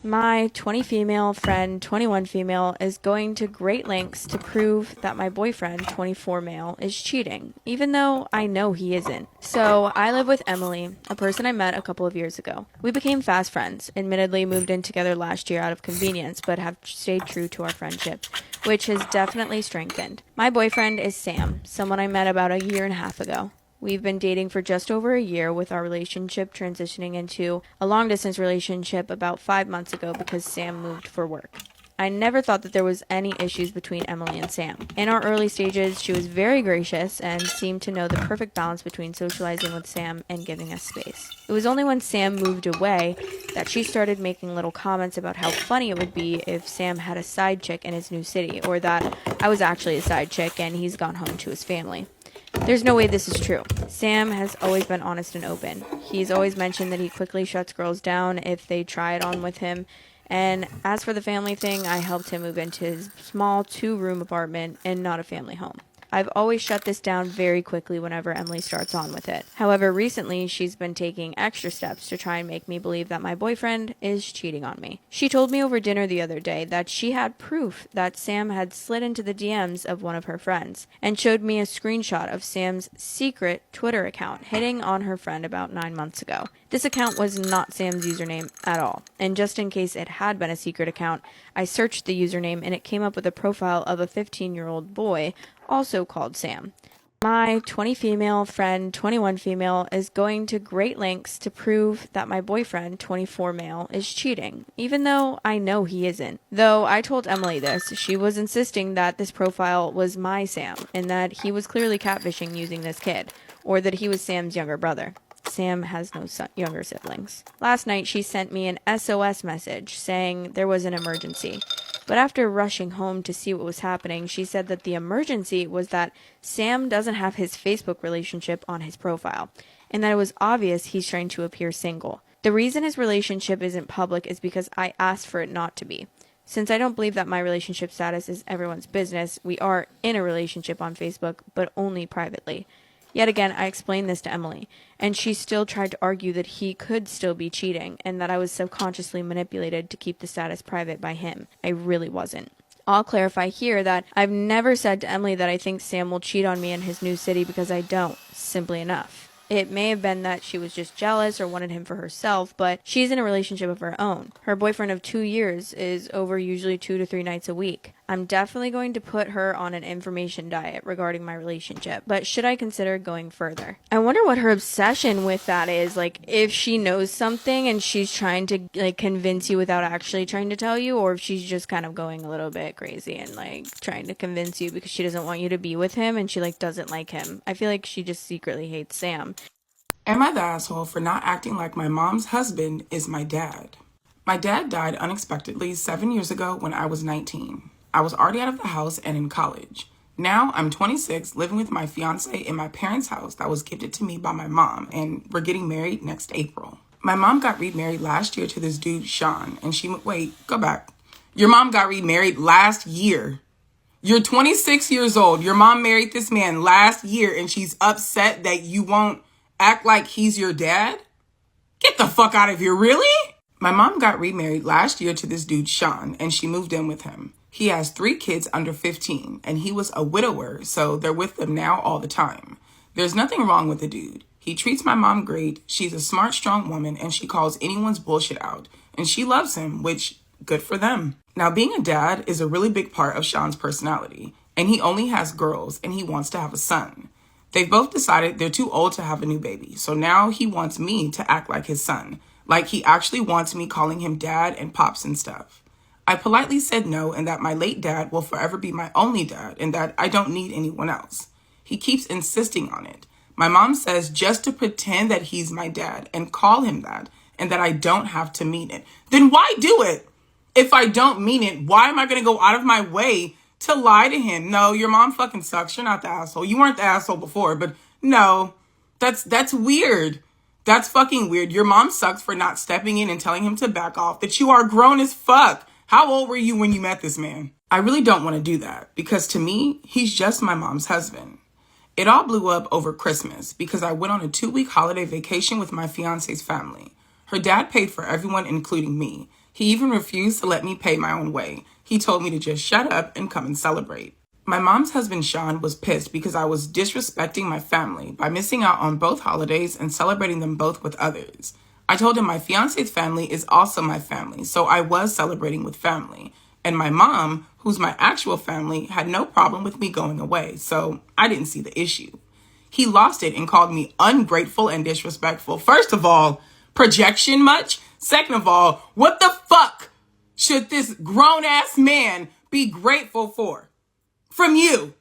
My 20 female friend, 21 female, is going to great lengths to prove that my boyfriend, 24 male, is cheating, even though I know he isn't. So, I live with Emily, a person I met a couple of years ago. We became fast friends, admittedly moved in together last year out of convenience, but have stayed true to our friendship, which has definitely strengthened. My boyfriend is Sam, someone I met about a year and a half ago. We've been dating for just over a year, with our relationship transitioning into a long distance relationship about 5 months ago because Sam moved for work. I never thought that there was any issues between Emily and Sam. In our early stages, she was very gracious and seemed to know the perfect balance between socializing with Sam and giving us space. It was only when Sam moved away that she started making little comments about how funny it would be if Sam had a side chick in his new city, or that I was actually a side chick and he's gone home to his family. There's no way this is true. Sam has always been honest and open. He's always mentioned that he quickly shuts girls down if they try it on with him. And as for the family thing, I helped him move into his small 2-room apartment and not a family home. I've always shut this down very quickly whenever Emily starts on with it. However, recently she's been taking extra steps to try and make me believe that my boyfriend is cheating on me. She told me over dinner the other day that she had proof that Sam had slid into the DMs of one of her friends, and showed me a screenshot of Sam's secret Twitter account hitting on her friend about 9 months ago. This account was not Sam's username at all, and just in case it had been a secret account, I searched the username and it came up with a profile of a 15-year-old boy, also called Sam. My 20 female friend, 21 female, is going to great lengths to prove that my boyfriend, 24 male, is cheating, even though I know he isn't. Though I told Emily this, she was insisting that this profile was my Sam, and that he was clearly catfishing using this kid, or that he was Sam's younger brother. Sam has no younger siblings. Last night she sent me an SOS message saying there was an emergency. But after rushing home to see what was happening, she said that the emergency was that Sam doesn't have his Facebook relationship on his profile, and that it was obvious he's trying to appear single. The reason his relationship isn't public is because I asked for it not to be. Since I don't believe that my relationship status is everyone's business, we are in a relationship on Facebook, but only privately. Yet again, I explained this to Emily, and she still tried to argue that he could still be cheating, and that I was subconsciously manipulated to keep the status private by him. I really wasn't. I'll clarify here that I've never said to Emily that I think Sam will cheat on me in his new city, because I don't, simply enough. It may have been that she was just jealous or wanted him for herself, but she's in a relationship of her own. Her boyfriend of 2 years is over usually 2 to 3 nights a week. I'm definitely going to put her on an information diet regarding my relationship, but should I consider going further? I wonder what her obsession with that is. Like, if she knows something and she's trying to convince you without actually trying to tell you, or if she's just kind of going a little bit crazy and trying to convince you because she doesn't want you to be with him and she doesn't like him. I feel like she just secretly hates Sam. Am I the asshole for not acting like my mom's husband is my dad? My dad died unexpectedly 7 years ago when I was 19. I was already out of the house and in college. Now I'm 26, living with my fiance in my parents' house that was gifted to me by my mom, and we're getting married next April. My mom got remarried last year to this dude, Sean, and wait, go back. Your mom got remarried last year. You're 26 years old. Your mom married this man last year, and she's upset that you won't act like he's your dad? Get the fuck out of here, really? My mom got remarried last year to this dude, Sean, and she moved in with him. He has 3 kids under 15, and he was a widower, so they're with them now all the time. There's nothing wrong with the dude. He treats my mom great. She's a smart, strong woman, and she calls anyone's bullshit out. And she loves him, which, good for them. Now, being a dad is a really big part of Sean's personality, and he only has girls, and he wants to have a son. They've both decided they're too old to have a new baby, so now he wants me to act like his son. Like he actually wants me calling him dad and pops and stuff. I politely said no, and that my late dad will forever be my only dad, and that I don't need anyone else. He keeps insisting on it. My mom says just to pretend that he's my dad and call him that, and that I don't have to mean it. Then why do it? If I don't mean it, why am I going to go out of my way to lie to him? No, your mom fucking sucks. You're not the asshole. You weren't the asshole before, but no, that's weird. That's fucking weird. Your mom sucks for not stepping in and telling him to back off, that you are grown as fuck. How old were you when you met this man? I really don't want to do that, because to me, he's just my mom's husband. It all blew up over Christmas because I went on a 2-week holiday vacation with my fiance's family. Her dad paid for everyone, including me. He even refused to let me pay my own way. He told me to just shut up and come and celebrate. My mom's husband, Sean, was pissed because I was disrespecting my family by missing out on both holidays and celebrating them both with others. I told him my fiance's family is also my family, so I was celebrating with family. And my mom, who's my actual family, had no problem with me going away, so I didn't see the issue. He lost it and called me ungrateful and disrespectful. First of all, projection much? Second of all, what the fuck should this grown-ass man be grateful for? From you?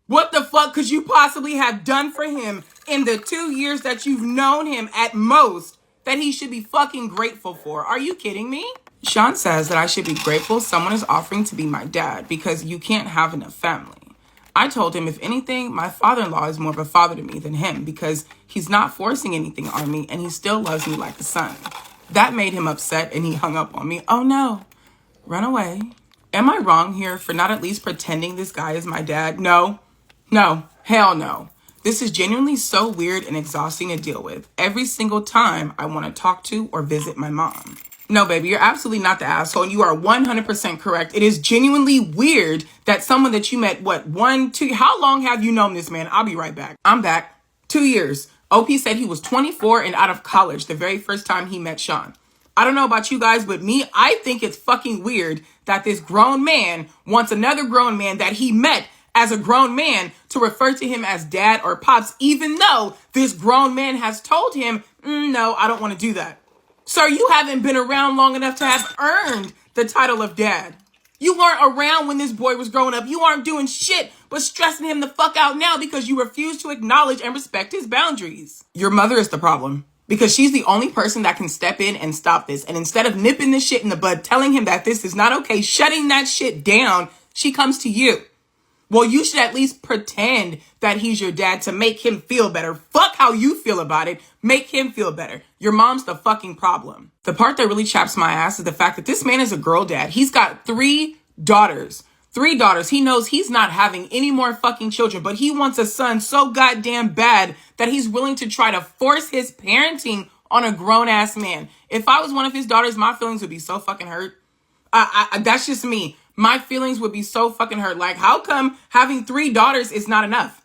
What the fuck could you possibly have done for him in the 2 years that you've known him at most that he should be fucking grateful for? Are you kidding me? Sean says that I should be grateful someone is offering to be my dad because you can't have enough family. I told him, if anything, my father-in-law is more of a father to me than him because he's not forcing anything on me and he still loves me like a son. That made him upset and he hung up on me. Oh no, run away. Am I wrong here for not at least pretending this guy is my dad? No, hell no. This is genuinely so weird and exhausting to deal with every single time I want to talk to or visit my mom. No, baby, you're absolutely not the asshole. And you are 100% correct. It is genuinely weird that someone that you met, 1, 2, how long have you known this man? I'll be right back. I'm back. 2 years. OP said he was 24 and out of college the very first time he met Sean. I don't know about you guys, but me, I think it's fucking weird that this grown man wants another grown man that he met as a grown man to refer to him as dad or pops, even though this grown man has told him, no, I don't want to do that. Sir, you haven't been around long enough to have earned the title of dad. You weren't around when this boy was growing up. You aren't doing shit but stressing him the fuck out now because you refuse to acknowledge and respect his boundaries. Your mother is the problem because she's the only person that can step in and stop this. And instead of nipping this shit in the bud, telling him that this is not okay, shutting that shit down, she comes to you. Well, you should at least pretend that he's your dad to make him feel better. Fuck how you feel about it. Make him feel better. Your mom's the fucking problem. The part that really chaps my ass is the fact that this man is a girl dad. He's got 3 daughters. 3 daughters. He knows he's not having any more fucking children, but he wants a son so goddamn bad that he's willing to try to force his parenting on a grown-ass man. If I was one of his daughters, my feelings would be so fucking hurt. That's just me. My feelings would be so fucking hurt. Like, how come having 3 daughters is not enough?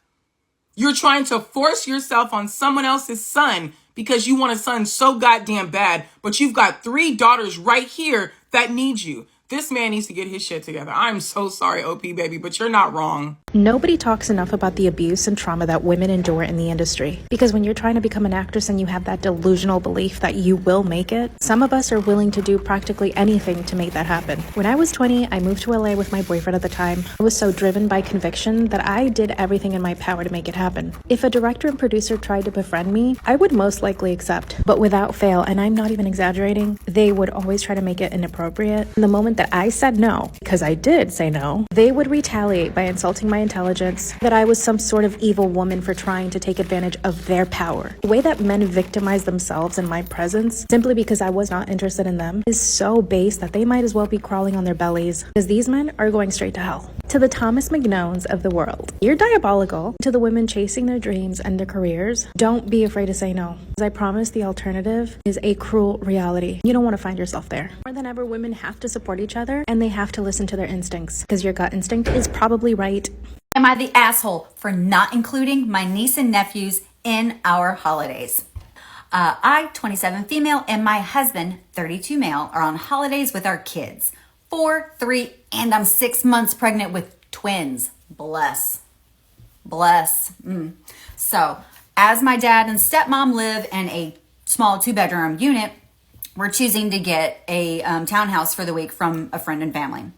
You're trying to force yourself on someone else's son because you want a son so goddamn bad, but you've got 3 daughters right here that need you. This man needs to get his shit together. I'm so sorry, OP baby, but you're not wrong. Nobody talks enough about the abuse and trauma that women endure in the industry. Because when you're trying to become an actress and you have that delusional belief that you will make it, some of us are willing to do practically anything to make that happen. When I was 20, I moved to LA with my boyfriend at the time. I was so driven by conviction that I did everything in my power to make it happen. If a director and producer tried to befriend me, I would most likely accept. But without fail, and I'm not even exaggerating, they would always try to make it inappropriate. And the moment that I said no, because I did say no, they would retaliate by insulting my intelligence, that I was some sort of evil woman for trying to take advantage of their power. The way that men victimize themselves in my presence, simply because I was not interested in them, is so base that they might as well be crawling on their bellies, because these men are going straight to hell. To the Thomas McKnowns of the world, you're diabolical. To the women chasing their dreams and their careers, don't be afraid to say no. As I promise, the alternative is a cruel reality. You don't want to find yourself there. More than ever, women have to support each other and they have to listen to their instincts, because your gut instinct is probably right. Am I the asshole for not including my niece and nephews in our holidays? I, 27 female, and my husband, 32 male, are on holidays with our kids. 4, 3, and I'm 6 months pregnant with twins. Bless. So, as my dad and stepmom live in a small 2-bedroom unit, we're choosing to get a townhouse for the week from a friend and family.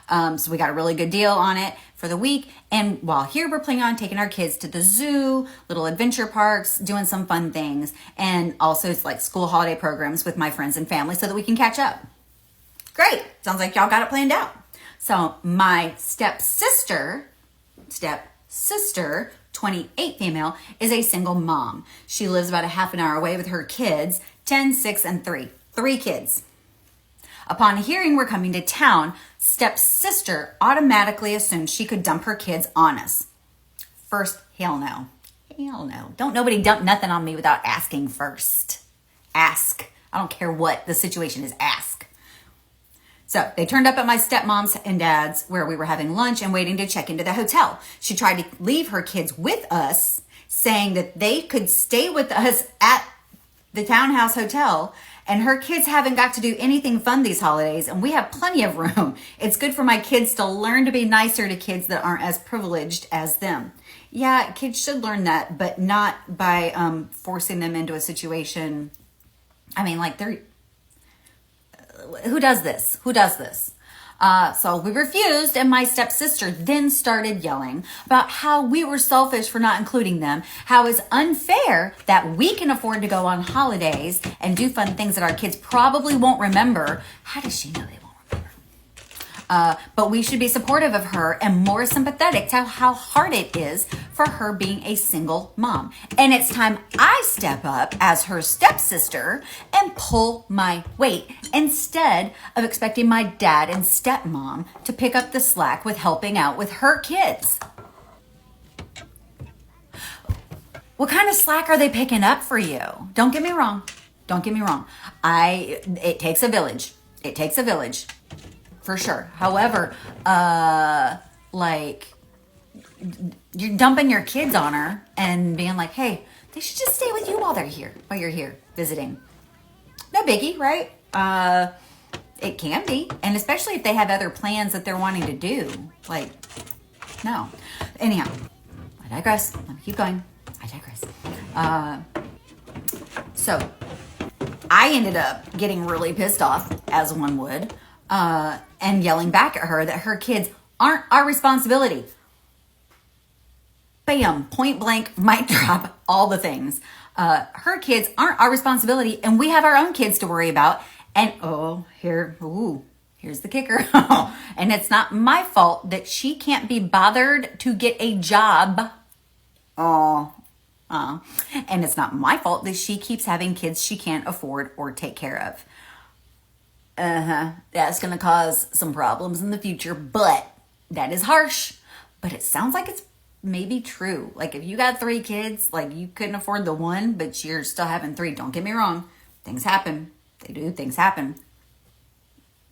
So we got a really good deal on it for the week. And while here, we're planning on taking our kids to the zoo, little adventure parks, doing some fun things. And also it's like school holiday programs with my friends and family so that we can catch up. Great. Sounds like y'all got it planned out. So my stepsister, 28 female, is a single mom. She lives about a half an hour away with her kids, 10, 6, and 3. 3 kids. Upon hearing we're coming to town, stepsister automatically assumed she could dump her kids on us. First, hell no. Hell no. Don't nobody dump nothing on me without asking first. Ask. I don't care what the situation is, ask. So they turned up at my stepmom's and dad's where we were having lunch and waiting to check into the hotel. She tried to leave her kids with us, saying that they could stay with us at the townhouse hotel, and her kids haven't got to do anything fun these holidays, and we have plenty of room. It's good for my kids to learn to be nicer to kids that aren't as privileged as them. Yeah, kids should learn that, but not by forcing them into a situation. I mean, like, who does this? Who does this? So we refused, and my stepsister then started yelling about how we were selfish for not including them, how it's unfair that we can afford to go on holidays and do fun things that our kids probably won't remember. How does she know they won't remember? But we should be supportive of her and more sympathetic to how hard it is for her being a single mom. And it's time I step up as her stepsister and pull my weight instead of expecting my dad and stepmom to pick up the slack with helping out with her kids. What kind of slack are they picking up for you? Don't get me wrong. Don't get me wrong. It takes a village. It takes a village. For sure. However, like, you're dumping your kids on her and being like, hey, they should just stay with you while you're here visiting. No biggie, right? It can be. And especially if they have other plans that they're wanting to do. Like, no. Anyhow, I digress. Let me keep going. I digress. So I ended up getting really pissed off, as one would, and yelling back at her that her kids aren't our responsibility. Bam, point blank, mic drop, all the things. Her kids aren't our responsibility, and we have our own kids to worry about. And here's the kicker. And it's not my fault that she can't be bothered to get a job. And it's not my fault that she keeps having kids she can't afford or take care of. That's going to cause some problems in the future, but that is harsh. But it sounds like it's maybe true. Like, if you got 3 kids, like, you couldn't afford the one, but you're still having 3. Don't get me wrong. Things happen. They do. Things happen.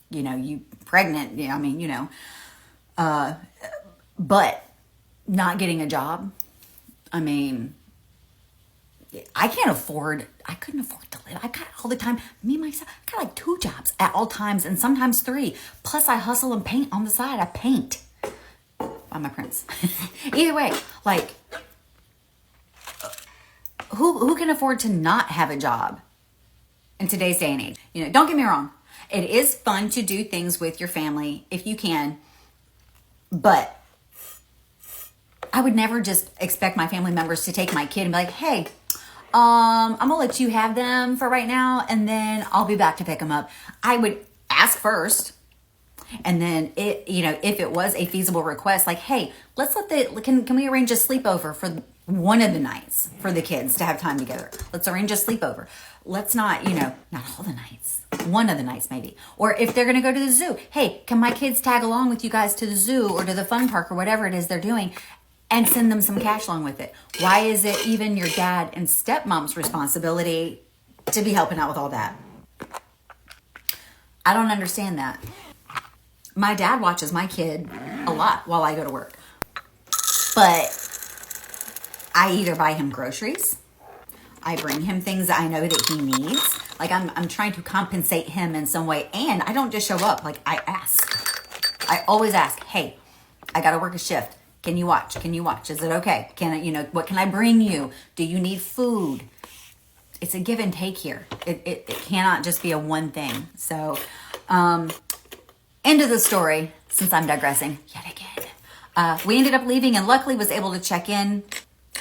You know, you pregnant. Yeah, I mean, you know. But not getting a job. I mean, I couldn't afford to live. I got it all the time. Me, myself, I got like 2 jobs at all times and sometimes 3. Plus I hustle and paint on the side. I paint. I'm my prince. Either way, like, who can afford to not have a job in today's day and age? You know, don't get me wrong. It is fun to do things with your family if you can, but I would never just expect my family members to take my kid and be like, hey, I'm gonna let you have them for right now, and then I'll be back to pick them up. I would ask first, and then if it was a feasible request, like, hey, can we arrange a sleepover for one of the nights for the kids to have time together? Let's arrange a sleepover. Let's not all the nights. One of the nights maybe. Or if they're gonna go to the zoo, hey, can my kids tag along with you guys to the zoo or to the fun park or whatever it is they're doing? And send them some cash along with it. Why is it even your dad and stepmom's responsibility to be helping out with all that? I don't understand that. My dad watches my kid a lot while I go to work. But I either buy him groceries, I bring him things that I know that he needs. Like, I'm trying to compensate him in some way. And I don't just show up. Like, I ask. I always ask, hey, I got to work a shift. Can you watch? Is it okay? What can I bring you? Do you need food? It's a give and take here. It cannot just be a one thing. So, end of the story, since I'm digressing yet again. We ended up leaving and luckily was able to check in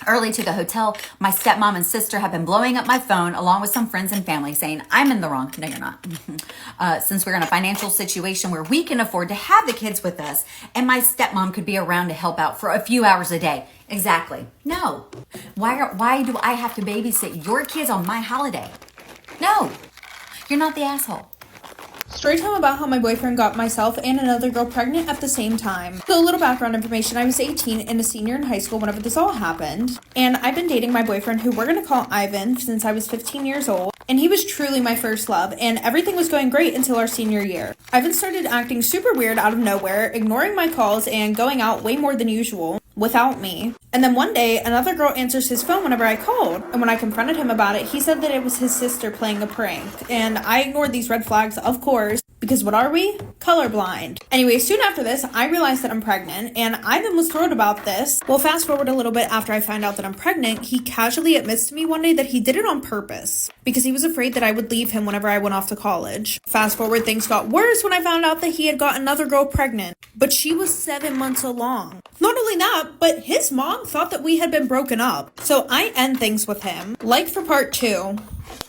early to the hotel. My stepmom and sister have been blowing up my phone along with some friends and family saying I'm in the wrong. No, you're not. Since we're in a financial situation where we can afford to have the kids with us and my stepmom could be around to help out for a few hours a day. Exactly. No. Why do I have to babysit your kids on my holiday? No. You're not the asshole. Storytime about how my boyfriend got myself and another girl pregnant at the same time. So a little background information. I was 18 and a senior in high school whenever this all happened. And I've been dating my boyfriend, who we're going to call Ivan, since I was 15 years old. and he was truly my first love, and everything was going great until our senior year. Ivan started acting super weird out of nowhere, ignoring my calls and going out way more than usual without me. And then one day, another girl answers his phone whenever I called, and when I confronted him about it, he said that it was his sister playing a prank, and I ignored these red flags, of course, because what are we? Colorblind. Anyway, soon after this, I realized that I'm pregnant, and Ivan was thrilled about this. Well, fast forward a little bit after I find out that I'm pregnant, he casually admits to me one day that he did it on purpose because he was afraid that I would leave him whenever I went off to college. Fast forward, things got worse when I found out that he had got another girl pregnant, but she was 7 months along. Not only that, but his mom thought that we had been broken up, so I end things with him. Like for part 2.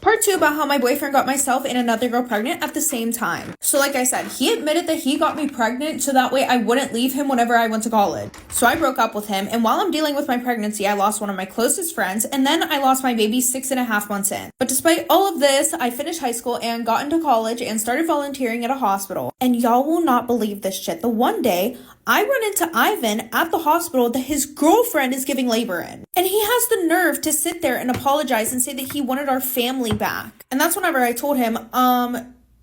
Part 2 about how my boyfriend got myself and another girl pregnant at the same time. So like I said, he admitted that he got me pregnant so that way I wouldn't leave him whenever I went to college. So I broke up with him, and while I'm dealing with my pregnancy, I lost one of my closest friends, and then I lost my baby 6.5 months in. But despite all of this, I finished high school and got into college and started volunteering at a hospital. And y'all will not believe this shit. The one day, I run into Ivan at the hospital that his girlfriend is giving labor in. And he has the nerve to sit there and apologize and say that he wanted our family back. And that's whenever I told him,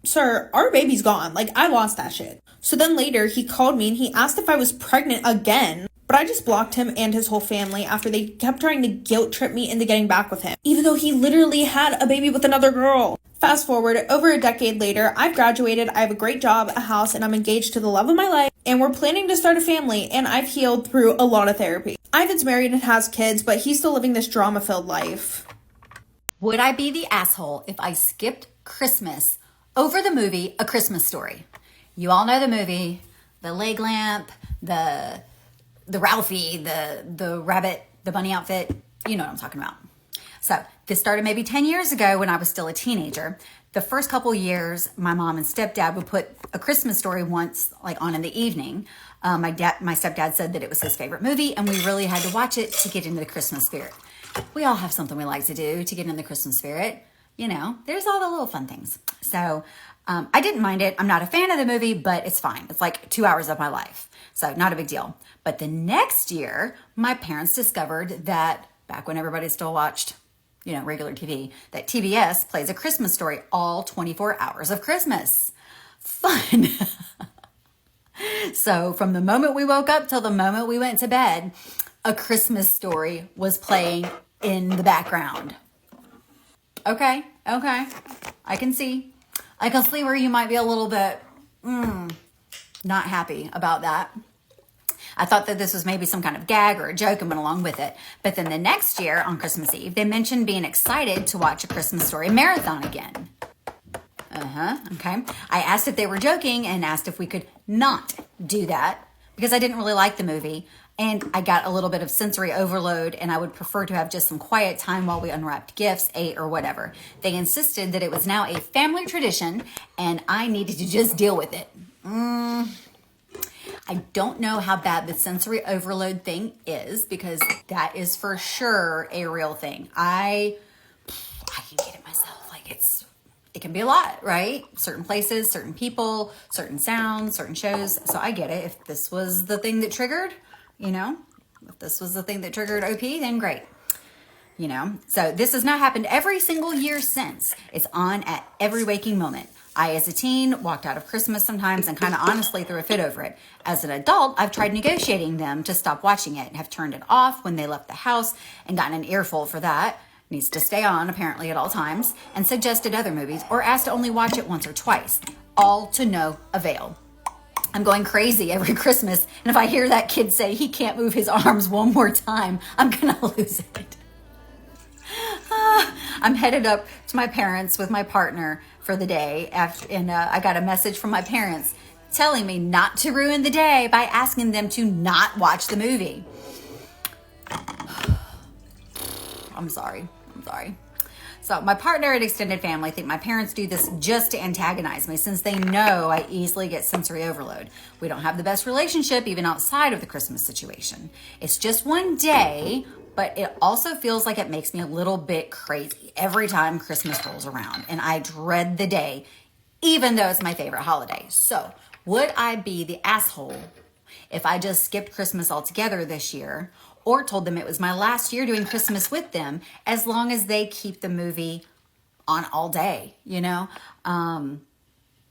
sir, our baby's gone. Like, I lost that shit. So then later, he called me and he asked if I was pregnant again. But I just blocked him and his whole family after they kept trying to guilt trip me into getting back with him, even though he literally had a baby with another girl. Fast forward, over a decade later, I've graduated, I have a great job, a house, and I'm engaged to the love of my life, and we're planning to start a family, and I've healed through a lot of therapy. Ivan's married and has kids, but he's still living this drama-filled life. Would I be the asshole if I skipped Christmas over the movie A Christmas Story? You all know the movie, the leg lamp, the Ralphie, the rabbit, the bunny outfit. You know what I'm talking about. So this started maybe 10 years ago when I was still a teenager. The first couple years, my mom and stepdad would put A Christmas Story once, like on in the evening. My stepdad said that it was his favorite movie, and we really had to watch it to get into the Christmas spirit. We all have something we like to do to get in the Christmas spirit. You know, there's all the little fun things. So I didn't mind it. I'm not a fan of the movie, but it's fine. It's like 2 hours of my life. So not a big deal. But the next year, my parents discovered that back when everybody still watched, you know, regular TV, that TBS plays A Christmas Story all 24 hours of Christmas. Fun. So from the moment we woke up till the moment we went to bed, A Christmas Story was playing in the background. Okay. I can see where you might be a little bit not happy about that. I thought that this was maybe some kind of gag or a joke and went along with it. But then the next year on Christmas Eve, they mentioned being excited to watch A Christmas Story marathon again. Okay. I asked if they were joking and asked if we could not do that because I didn't really like the movie and I got a little bit of sensory overload and I would prefer to have just some quiet time while we unwrapped gifts, ate, or whatever. They insisted that it was now a family tradition and I needed to just deal with it. I don't know how bad the sensory overload thing is because that is for sure a real thing. I can get it myself. Like it can be a lot, right? Certain places, certain people, certain sounds, certain shows. So I get it. If this was the thing that triggered, if this was the thing that triggered OP, then great. So this has not happened every single year since. It's on at every waking moment. I, as a teen, walked out of Christmas sometimes and kind of honestly threw a fit over it. As an adult, I've tried negotiating them to stop watching it and have turned it off when they left the house and gotten an earful for that. Needs to stay on, apparently, at all times, and suggested other movies or asked to only watch it once or twice, all to no avail. I'm going crazy every Christmas, and if I hear that kid say he can't move his arms one more time, I'm going to lose it. I'm headed up to my parents with my partner for the day, and I got a message from my parents telling me not to ruin the day by asking them to not watch the movie. I'm sorry. So my partner and extended family think my parents do this just to antagonize me since they know I easily get sensory overload. We don't have the best relationship even outside of the Christmas situation. It's just one day, but it also feels like it makes me a little bit crazy every time Christmas rolls around, and I dread the day, even though it's my favorite holiday. So would I be the asshole if I just skipped Christmas altogether this year or told them it was my last year doing Christmas with them as long as they keep the movie on all day,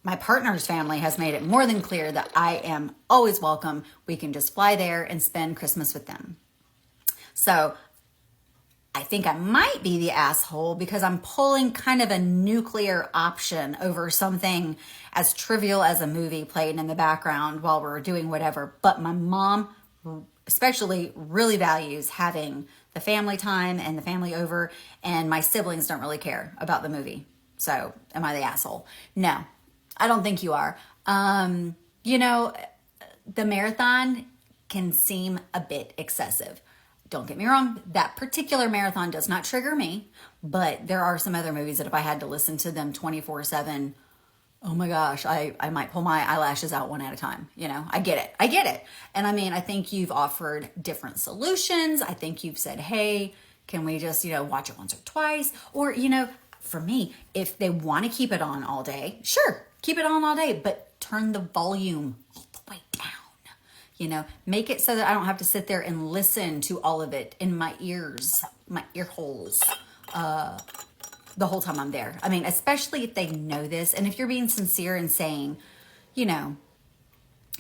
My partner's family has made it more than clear that I am always welcome. We can just fly there and spend Christmas with them. So I think I might be the asshole because I'm pulling kind of a nuclear option over something as trivial as a movie playing in the background while we're doing whatever. But my mom especially really values having the family time and the family over, and my siblings don't really care about the movie. So am I the asshole? No, I don't think you are. The marathon can seem a bit excessive. Don't get me wrong, that particular marathon does not trigger me, but there are some other movies that if I had to listen to them 24/7, oh my gosh, I might pull my eyelashes out one at a time. I get it. And I think you've offered different solutions. I think you've said, hey, can we just, watch it once or twice? Or, for me, if they want to keep it on all day, sure, keep it on all day, but turn the volume all the way down. Make it so that I don't have to sit there and listen to all of it in my ears, my ear holes, the whole time I'm there. Especially if they know this. And if you're being sincere and saying,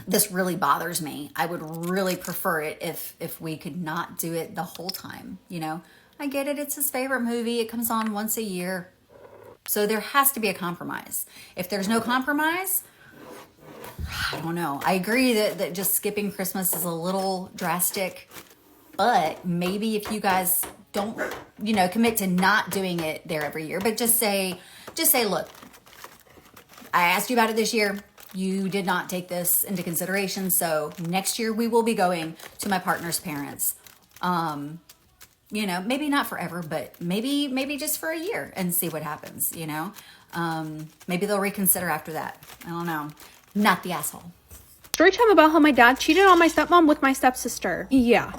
this really bothers me, I would really prefer it if we could not do it the whole time. I get it. It's his favorite movie. It comes on once a year. So there has to be a compromise. If there's no compromise, I don't know. I agree that just skipping Christmas is a little drastic, but maybe if you guys don't, commit to not doing it there every year, but just say, look, I asked you about it this year. You did not take this into consideration. So next year we will be going to my partner's parents. Maybe not forever, but maybe just for a year and see what happens, maybe they'll reconsider after that. I don't know. Not the asshole. Story time about how my dad cheated on my stepmom with my stepsister. Yeah.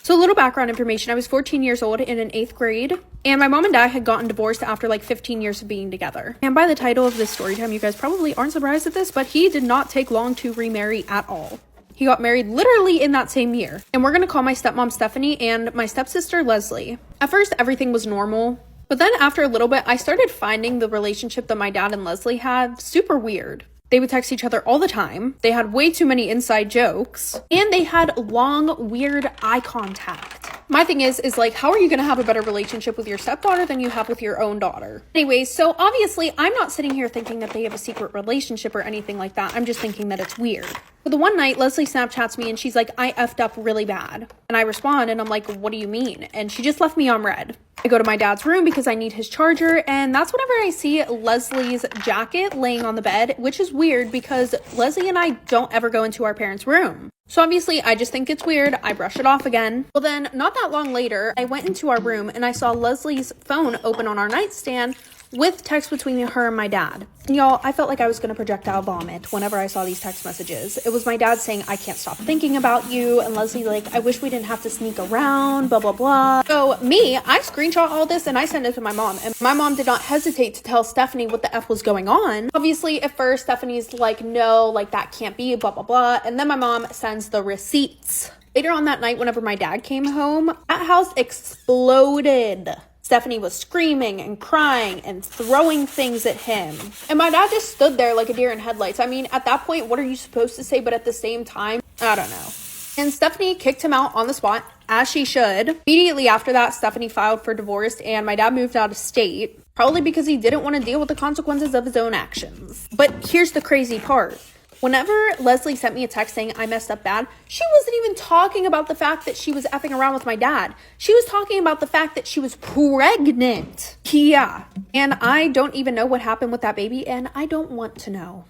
So a little background information. I was 14 years old and in 8th grade, and my mom and dad had gotten divorced after 15 years of being together. And by the title of this story time, you guys probably aren't surprised at this, but he did not take long to remarry at all. He got married literally in that same year. And we're going to call my stepmom Stephanie and my stepsister Leslie. At first, everything was normal. But then after a little bit, I started finding the relationship that my dad and Leslie had super weird. They would text each other all the time. They had way too many inside jokes. And they had long, weird eye contact. My thing is how are you going to have a better relationship with your stepdaughter than you have with your own daughter? Anyways, so obviously I'm not sitting here thinking that they have a secret relationship or anything like that. I'm just thinking that it's weird. But the one night, Leslie Snapchats me and she's like, I effed up really bad. And I respond and I'm like, what do you mean? And she just left me on red. I go to my dad's room because I need his charger, and that's whenever I see Leslie's jacket laying on the bed, which is weird because Leslie and I don't ever go into our parents' room. So obviously I just think it's weird. I brush it off again. Well then, not that long later, I went into our room and I saw Leslie's phone open on our nightstand with text between her and my dad. And y'all, I felt like I was going to projectile vomit whenever I saw these text messages. It was my dad saying, I can't stop thinking about you. And Leslie I wish we didn't have to sneak around, blah, blah, blah. So me, I screenshot all this and I sent it to my mom. And my mom did not hesitate to tell Stephanie what the F was going on. Obviously, at first, Stephanie's no, that can't be, blah, blah, blah. And then my mom sends the receipts. Later on that night, whenever my dad came home, that house exploded. Stephanie was screaming and crying and throwing things at him. And my dad just stood there like a deer in headlights. At that point, what are you supposed to say? But at the same time, I don't know. And Stephanie kicked him out on the spot, as she should. Immediately after that, Stephanie filed for divorce and my dad moved out of state, probably because he didn't want to deal with the consequences of his own actions. But here's the crazy part. Whenever Leslie sent me a text saying I messed up bad, she wasn't even talking about the fact that she was effing around with my dad. She was talking about the fact that she was pregnant. Yeah. And I don't even know what happened with that baby, and I don't want to know.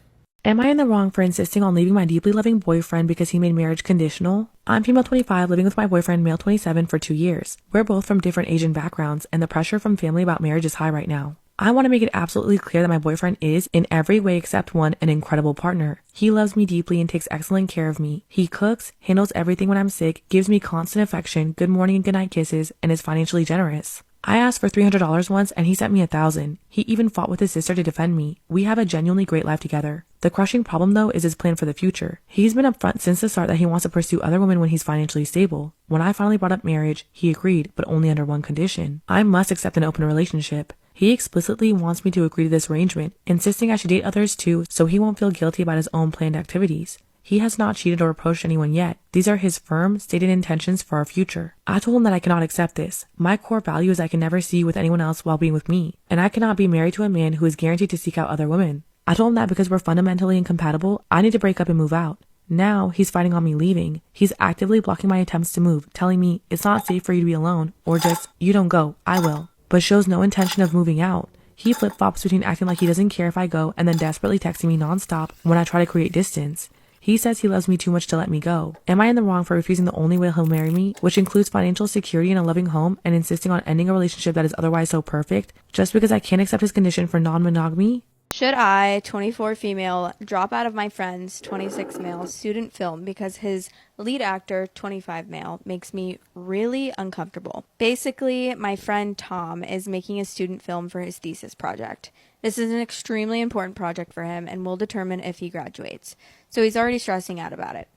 Am I in the wrong for insisting on leaving my deeply loving boyfriend because he made marriage conditional? I'm female 25, living with my boyfriend, male 27, for 2 years. We're both from different Asian backgrounds, and the pressure from family about marriage is high right now. I want to make it absolutely clear that my boyfriend is, in every way except one, an incredible partner. He loves me deeply and takes excellent care of me. He cooks, handles everything when I'm sick, gives me constant affection, good morning and good night kisses, and is financially generous. I asked for $300 once and he sent me $1,000. He even fought with his sister to defend me. We have a genuinely great life together. The crushing problem though is his plan for the future. He's been upfront since the start that he wants to pursue other women when he's financially stable. When I finally brought up marriage, he agreed, but only under one condition. I must accept an open relationship. He explicitly wants me to agree to this arrangement, insisting I should date others too so he won't feel guilty about his own planned activities. He has not cheated or approached anyone yet. These are his firm, stated intentions for our future. I told him that I cannot accept this. My core value is I can never see you with anyone else while being with me, and I cannot be married to a man who is guaranteed to seek out other women. I told him that because we're fundamentally incompatible, I need to break up and move out. Now, he's fighting on me leaving. He's actively blocking my attempts to move, telling me it's not safe for you to be alone, or just, you don't go, I will, but shows no intention of moving out. He flip-flops between acting like he doesn't care if I go and then desperately texting me nonstop when I try to create distance. He says he loves me too much to let me go. Am I in the wrong for refusing the only way he'll marry me, which includes financial security and a loving home, and insisting on ending a relationship that is otherwise so perfect, just because I can't accept his condition for non-monogamy? Should I, 24 female, drop out of my friend's 26 male student film because his lead actor, 25 male, makes me really uncomfortable? Basically, my friend Tom is making a student film for his thesis project. This is an extremely important project for him and will determine if he graduates, so he's already stressing out about it.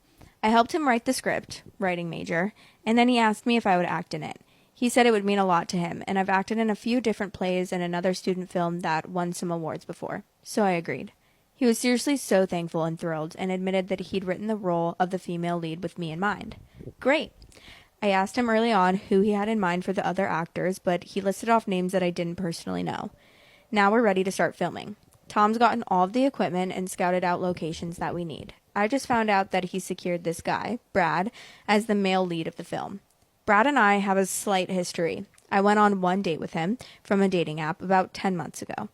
I helped him write the script, writing major, and then he asked me if I would act in it. He said it would mean a lot to him, and I've acted in a few different plays and another student film that won some awards before, so I agreed. He was seriously so thankful and thrilled and admitted that he'd written the role of the female lead with me in mind. Great! I asked him early on who he had in mind for the other actors, but he listed off names that I didn't personally know. Now we're ready to start filming. Tom's gotten all of the equipment and scouted out locations that we need. I just found out that he secured this guy, Brad, as the male lead of the film. Brad and I have a slight history. I went on one date with him from a dating app about 10 months ago.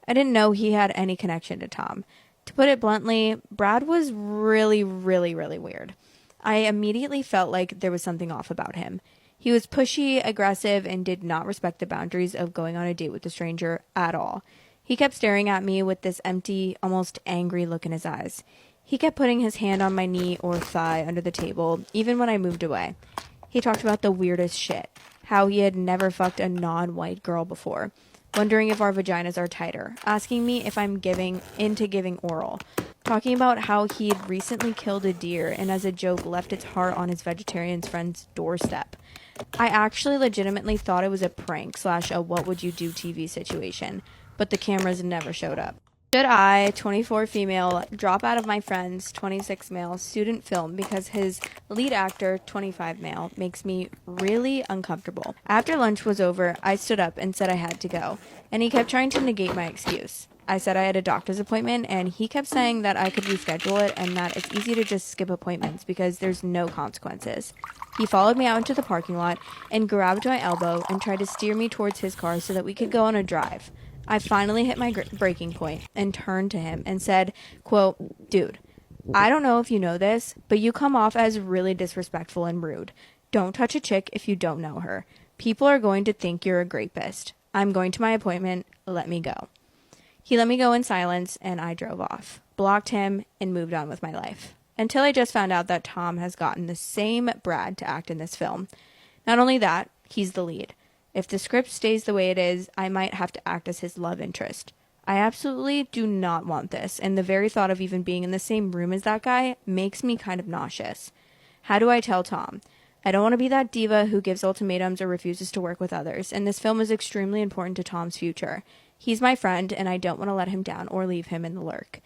I didn't know he had any connection to Tom. To put it bluntly, Brad was really weird. I immediately felt like there was something off about him. He was pushy, aggressive, and did not respect the boundaries of going on a date with a stranger at all. He kept staring at me with this empty, almost angry look in his eyes. He kept putting his hand on my knee or thigh under the table, even when I moved away. He talked about the weirdest shit, how he had never fucked a non-white girl before, wondering if our vaginas are tighter, asking me if I'm into giving oral, talking about how he'd recently killed a deer and as a joke left its heart on his vegetarian friend's doorstep. I actually legitimately thought it was a prank / a what would you do TV situation, but the cameras never showed up. Should I, 24 female, drop out of my friend's 26 male student film because his lead actor, 25 male, makes me really uncomfortable? After lunch was over, I stood up and said I had to go, and he kept trying to negate my excuse. I said I had a doctor's appointment, and he kept saying that I could reschedule it and that it's easy to just skip appointments because there's no consequences. He followed me out into the parking lot and grabbed my elbow and tried to steer me towards his car so that we could go on a drive. I finally hit my breaking point and turned to him and said, quote, "Dude, I don't know if you know this, but you come off as really disrespectful and rude. Don't touch a chick if you don't know her. People are going to think you're a rapist. I'm going to my appointment. Let me go." He let me go in silence, and I drove off, blocked him, and moved on with my life. Until I just found out that Tom has gotten the same Brad to act in this film. Not only that, he's the lead. If the script stays the way it is, I might have to act as his love interest. I absolutely do not want this, and the very thought of even being in the same room as that guy makes me kind of nauseous. How do I tell Tom? I don't want to be that diva who gives ultimatums or refuses to work with others, and this film is extremely important to Tom's future. He's my friend, and I don't want to let him down or leave him in the lurk.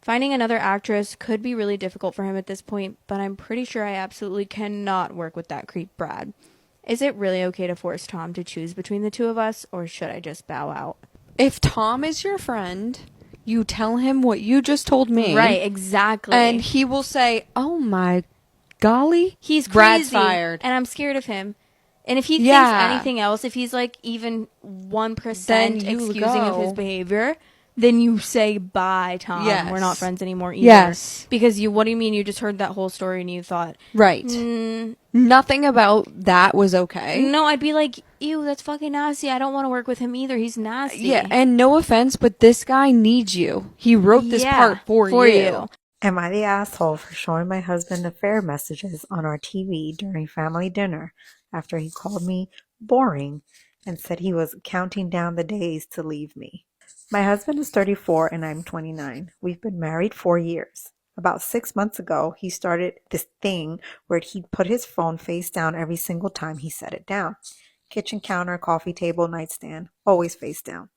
Finding another actress could be really difficult for him at this point, but I'm pretty sure I absolutely cannot work with that creep Brad. Is it really okay to force Tom to choose between the two of us, or should I just bow out? If Tom is your friend, you tell him what you just told me. Right, exactly. And he will say, "Oh my golly, he's Brad's crazy, fired." and I'm scared of him. And if he Yeah. thinks anything else, if he's like even 1% Then you excusing of go. his behavior, then you say, "Bye, Tom. Yes. We're not friends anymore either." Yes. Because what do you mean you just heard that whole story and you thought, Right. Nothing about that was okay. no, I'd be like, "Ew, that's fucking nasty. I don't want to work with him either. He's nasty." Yeah, and no offense, but this guy needs you. He wrote this Yeah, part for you. Am I the asshole for showing my husband affair messages on our TV during family dinner after he called me boring and said he was counting down the days to leave me? My husband is 34 and I'm 29. We've been married 4 years. About 6 months ago, he started this thing where he'd put his phone face down every single time he set it down. Kitchen counter, coffee table, nightstand, always face down.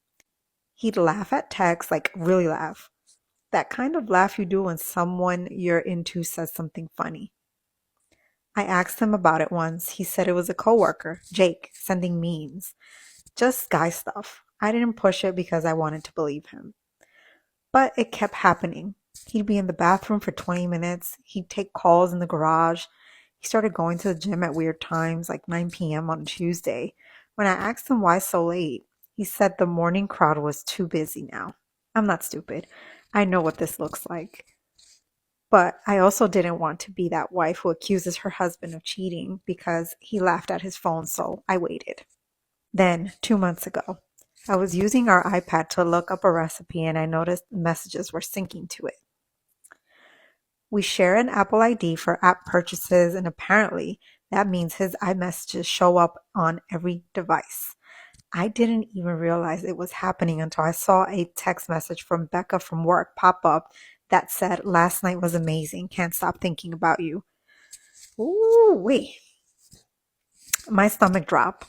He'd laugh at texts, like really laugh. That kind of laugh you do when someone you're into says something funny. I asked him about it once. He said it was a coworker, Jake, sending memes. Just guy stuff. I didn't push it because I wanted to believe him. But it kept happening. He'd be in the bathroom for 20 minutes. He'd take calls in the garage. He started going to the gym at weird times, like 9 p.m. on Tuesday. When I asked him why so late, he said the morning crowd was too busy now. I'm not stupid. I know what this looks like. But I also didn't want to be that wife who accuses her husband of cheating because he laughed at his phone, so I waited. Then, 2 months ago, I was using our iPad to look up a recipe and I noticed the messages were syncing to it. We share an Apple ID for app purchases, and apparently that means his iMessages show up on every device. I didn't even realize it was happening until I saw a text message from Becca from work pop up that said, "Last night was amazing. Can't stop thinking about you." Ooh, wait. My stomach dropped.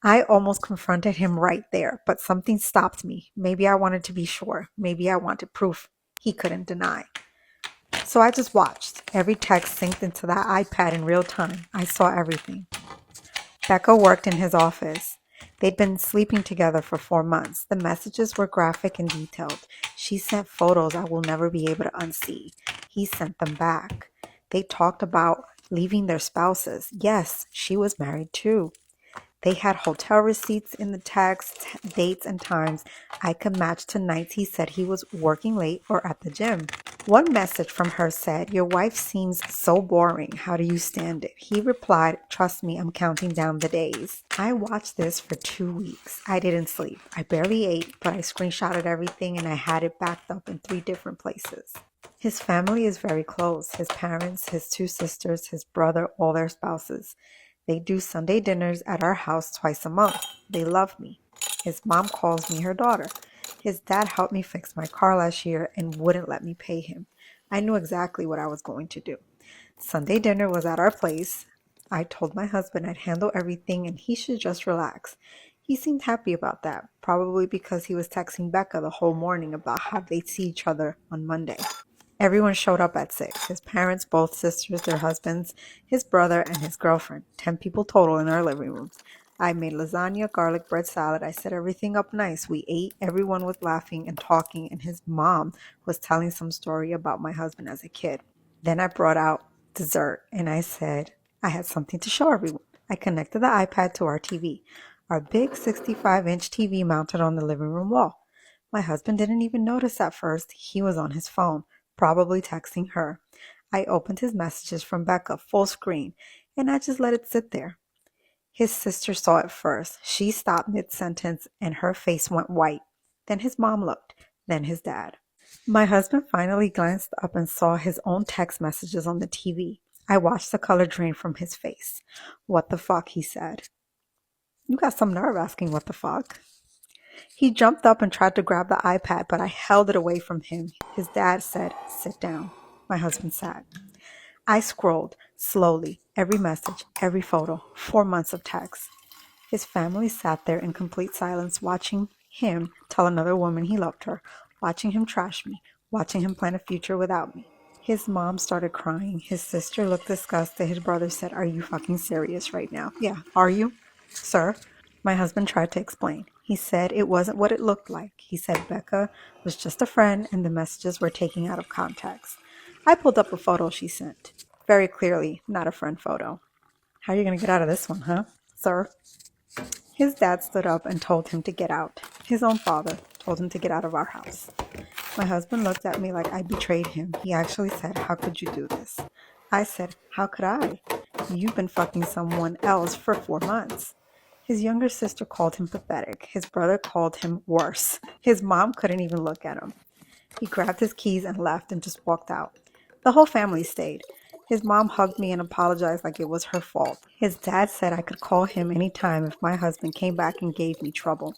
I almost confronted him right there, but something stopped me. Maybe I wanted to be sure. Maybe I wanted proof he couldn't deny. So I just watched. Every text synced into that iPad in real time. I saw everything. Becca worked in his office. They'd been sleeping together for 4 months. The messages were graphic and detailed. She sent photos I will never be able to unsee. He sent them back. They talked about leaving their spouses. Yes, she was married too. They had hotel receipts in the text, dates and times. I could match to nights he said he was working late or at the gym. One message from her said, "Your wife seems so boring. How do you stand it?" He replied, "Trust me, I'm counting down the days." I watched this for 2 weeks. I didn't sleep. I barely ate, but I screenshotted everything and I had it backed up in 3 different places. His family is very close. His parents, his 2 sisters, his brother, all their spouses. They do Sunday dinners at our house twice a month. They love me. His mom calls me her daughter. His dad helped me fix my car last year and wouldn't let me pay him. I knew exactly what I was going to do. Sunday dinner was at our place. I told my husband I'd handle everything and he should just relax. He seemed happy about that, probably because he was texting Becca the whole morning about how they'd see each other on Monday. Everyone showed up at 6. His parents, both sisters, their husbands, his brother, and his girlfriend. 10 people total in our living rooms. I made lasagna, garlic bread salad. I set everything up nice. We ate. Everyone was laughing and talking, and his mom was telling some story about my husband as a kid. Then I brought out dessert, and I said I had something to show everyone. I connected the iPad to our TV, our big 65-inch TV mounted on the living room wall. My husband didn't even notice at first. He was on his phone, probably texting her. I opened his messages from Becca full screen, and I just let it sit there. His sister saw it first. She stopped mid-sentence, and her face went white. Then his mom looked, then his dad. My husband finally glanced up and saw his own text messages on the TV. I watched the color drain from his face. "What the fuck?" he said. You got some nerve asking what the fuck. He jumped up and tried to grab the iPad, but I held it away from him. His dad said, "Sit down." My husband sat. I scrolled, slowly, every message, every photo, 4 months of text. His family sat there in complete silence, watching him tell another woman he loved her, watching him trash me, watching him plan a future without me. His mom started crying. His sister looked disgusted. His brother said, "Are you fucking serious right now?" "Yeah, are you, sir?" My husband tried to explain. He said it wasn't what it looked like. He said Becca was just a friend and the messages were taken out of context. I pulled up a photo she sent. Very clearly, not a friend photo. "How are you going to get out of this one, huh, sir?" His dad stood up and told him to get out. His own father told him to get out of our house. My husband looked at me like I betrayed him. He actually said, "How could you do this?" I said, "How could I? You've been fucking someone else for 4 months." His younger sister called him pathetic. His brother called him worse. His mom couldn't even look at him. He grabbed his keys and left and just walked out. The whole family stayed. His mom hugged me and apologized like it was her fault. His dad said I could call him anytime if my husband came back and gave me trouble.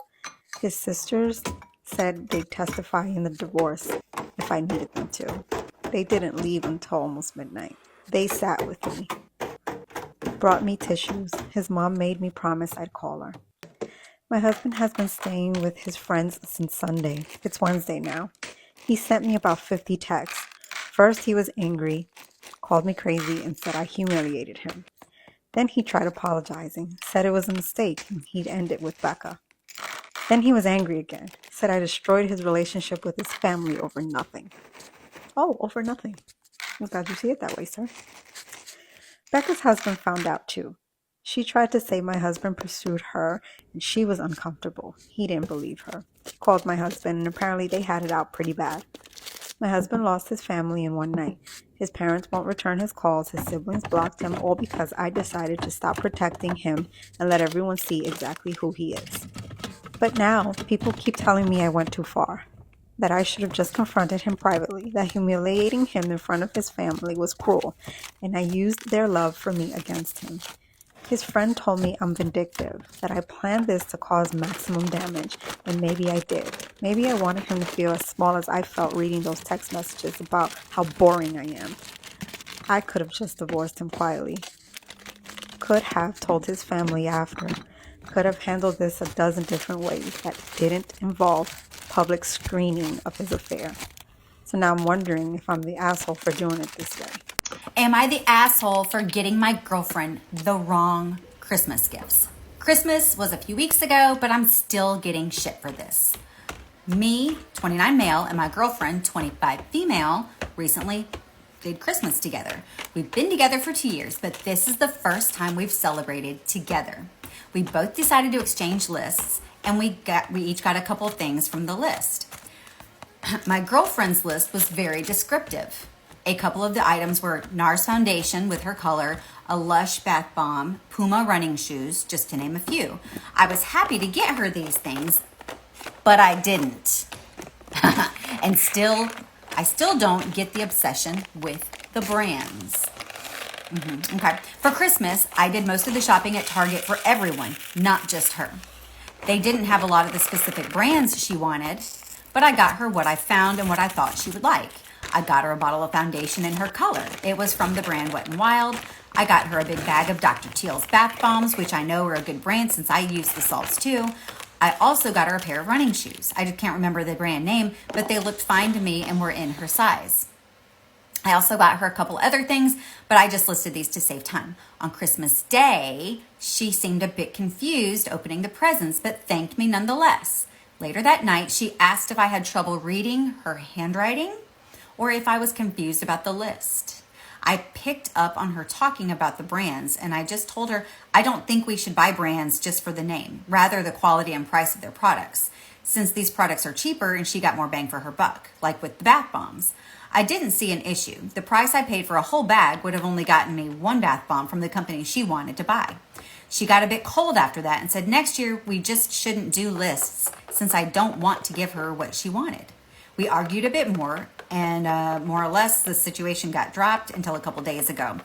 His sisters said they'd testify in the divorce if I needed them to. They didn't leave until almost midnight. They sat with me, brought me tissues. His mom made me promise I'd call her. My husband has been staying with his friends since Sunday. It's Wednesday now. He sent me about 50 texts. First, he was angry, called me crazy, and said I humiliated him. Then he tried apologizing, said it was a mistake, and he'd end it with Becca. Then he was angry again, said I destroyed his relationship with his family over nothing. Oh, over nothing. I'm glad you see it that way, sir. Becca's husband found out too. She tried to say my husband pursued her and she was uncomfortable. He didn't believe her. He called my husband and apparently they had it out pretty bad. My husband lost his family in one night. His parents won't return his calls. His siblings blocked him, all because I decided to stop protecting him and let everyone see exactly who he is. But now, people keep telling me I went too far. That I should have just confronted him privately. That humiliating him in front of his family was cruel. And I used their love for me against him. His friend told me I'm vindictive, that I planned this to cause maximum damage, and maybe I did. Maybe I wanted him to feel as small as I felt reading those text messages about how boring I am. I could have just divorced him quietly. Could have told his family after. Could have handled this a dozen different ways that didn't involve public screening of his affair. So now I'm wondering if I'm the asshole for doing it this way. Am I the asshole for getting my girlfriend the wrong Christmas gifts? Christmas was a few weeks ago, but I'm still getting shit for this. Me, 29 male, and my girlfriend, 25 female, recently did Christmas together. We've been together for 2 years, but this is the first time we've celebrated together. We both decided to exchange lists, and we each got a couple things from the list. My girlfriend's list was very descriptive. A couple of the items were NARS foundation with her color, a Lush bath bomb, Puma running shoes, just to name a few. I was happy to get her these things, but I didn't. And I still don't get the obsession with the brands. Okay. For Christmas, I did most of the shopping at Target for everyone, not just her. They didn't have a lot of the specific brands she wanted, but I got her what I found and what I thought she would like. I got her a bottle of foundation in her color. It was from the brand Wet n Wild. I got her a big bag of Dr. Teal's bath bombs, which I know are a good brand since I use the salts too. I also got her a pair of running shoes. I just can't remember the brand name, but they looked fine to me and were in her size. I also got her a couple other things, but I just listed these to save time. On Christmas Day, she seemed a bit confused opening the presents, but thanked me nonetheless. Later that night, she asked if I had trouble reading her handwriting or if I was confused about the list. I picked up on her talking about the brands, and I just told her I don't think we should buy brands just for the name, rather the quality and price of their products, since these products are cheaper and she got more bang for her buck, like with the bath bombs. I didn't see an issue. The price I paid for a whole bag would have only gotten me one bath bomb from the company she wanted to buy. She got a bit cold after that and said next year we just shouldn't do lists since I don't want to give her what she wanted. We argued a bit more, and more or less the situation got dropped until a couple days ago.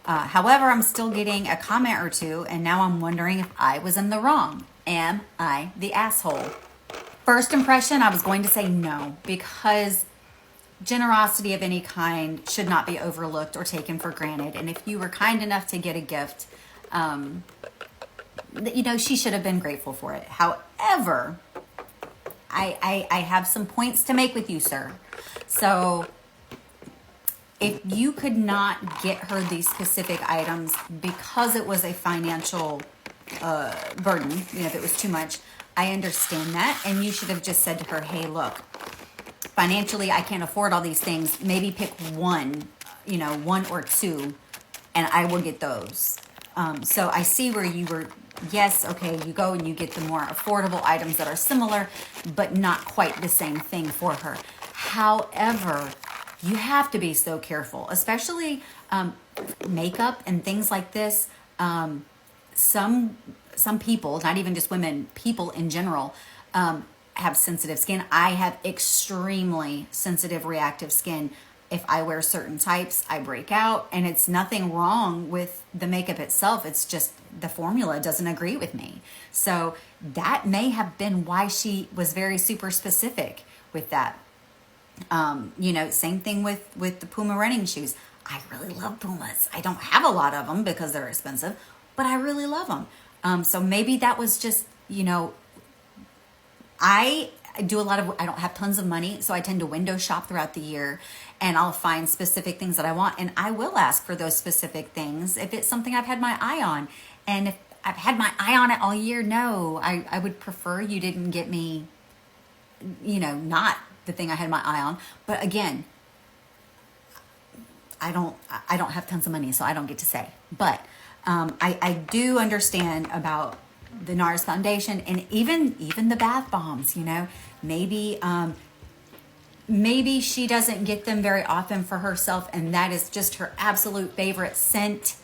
However, I'm still getting a comment or two, and now I'm wondering if I was in the wrong. Am I the asshole? First impression, I was going to say no, because generosity of any kind should not be overlooked or taken for granted. And if you were kind enough to get a gift, she should have been grateful for it. However, I have some points to make with you, sir. So if you could not get her these specific items because it was a financial burden, if it was too much, I understand that. And you should have just said to her, hey, look, financially, I can't afford all these things. Maybe pick one or two, and I will get those. So I see where you were. Yes, okay, you go and you get the more affordable items that are similar, but not quite the same thing for her. However, you have to be so careful, especially makeup and things like this. Some people, not even just women, people in general, have sensitive skin. I have extremely sensitive, reactive skin. If I wear certain types, I break out, and it's nothing wrong with the makeup itself. It's just the formula doesn't agree with me. So that may have been why she was very super specific with that. Same thing with the Puma running shoes. I really love Pumas. I don't have a lot of them because they're expensive, but I really love them. So maybe that was just, I do I don't have tons of money, so I tend to window shop throughout the year, and I'll find specific things that I want, and I will ask for those specific things if it's something I've had my eye on. And if I've had my eye on it all year, no, I would prefer you didn't get me, not the thing I had my eye on. But again, I don't have tons of money, so I don't get to say. But I do understand about the NARS Foundation, and even the bath bombs. Maybe she doesn't get them very often for herself, and that is just her absolute favorite scent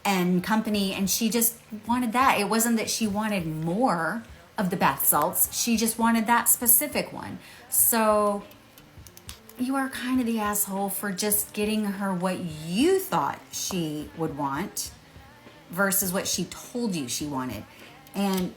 and company, and she just wanted that. It wasn't that she wanted more of the bath salts, she just wanted that specific one. So you are kind of the asshole for just getting her what you thought she would want versus what she told you she wanted. And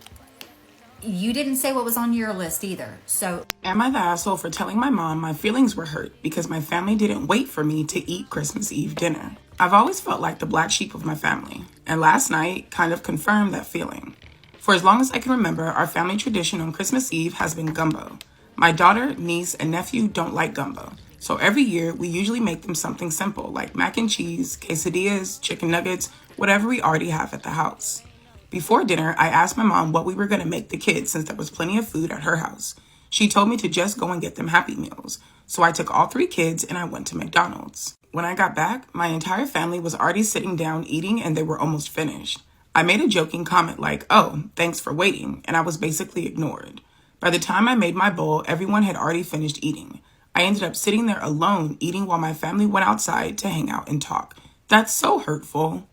you didn't say what was on your list either. So Am I the asshole for telling my mom my feelings were hurt because my family didn't wait for me to eat Christmas Eve dinner? I've always felt like the black sheep of my family, and last night kind of confirmed that feeling. For as long as I can remember, our family tradition on Christmas Eve has been gumbo. My daughter, niece, and nephew don't like gumbo, so every year we usually make them something simple like mac and cheese, quesadillas, chicken nuggets, whatever we already have at the house. Before dinner, I asked my mom what we were going to make the kids since there was plenty of food at her house. She told me to just go and get them Happy Meals, so I took all 3 kids and I went to McDonald's. When I got back, my entire family was already sitting down eating and they were almost finished. I made a joking comment like, "Oh, thanks for waiting," and I was basically ignored. By the time I made my bowl, everyone had already finished eating. I ended up sitting there alone eating while my family went outside to hang out and talk. That's so hurtful.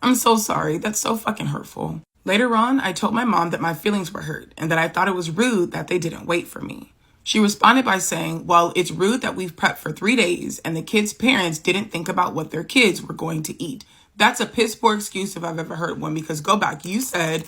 I'm so sorry. That's so fucking hurtful. Later on, I told my mom that my feelings were hurt and that I thought it was rude that they didn't wait for me. She responded by saying, "Well, it's rude that we've prepped for 3 days and the kids' parents didn't think about what their kids were going to eat." That's a piss poor excuse if I've ever heard one, because go back, you said,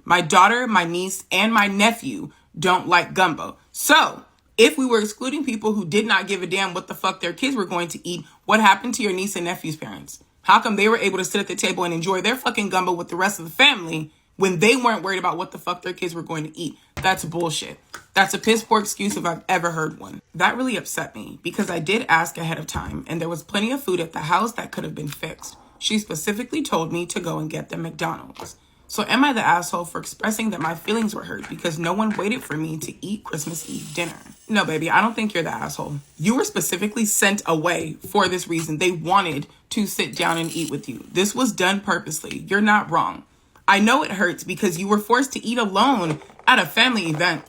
"My daughter, my niece, and my nephew don't like gumbo." So, if we were excluding people who did not give a damn what the fuck their kids were going to eat, what happened to your niece and nephew's parents? How come they were able to sit at the table and enjoy their fucking gumbo with the rest of the family when they weren't worried about what the fuck their kids were going to eat? That's bullshit. That's a piss poor excuse if I've ever heard one. That really upset me because I did ask ahead of time and there was plenty of food at the house that could have been fixed. She specifically told me to go and get them McDonald's. So am I the asshole for expressing that my feelings were hurt because no one waited for me to eat Christmas Eve dinner? No, baby, I don't think you're the asshole. You were specifically sent away for this reason. They wanted to sit down and eat with you. This was done purposely. You're not wrong. I know it hurts because you were forced to eat alone at a family event.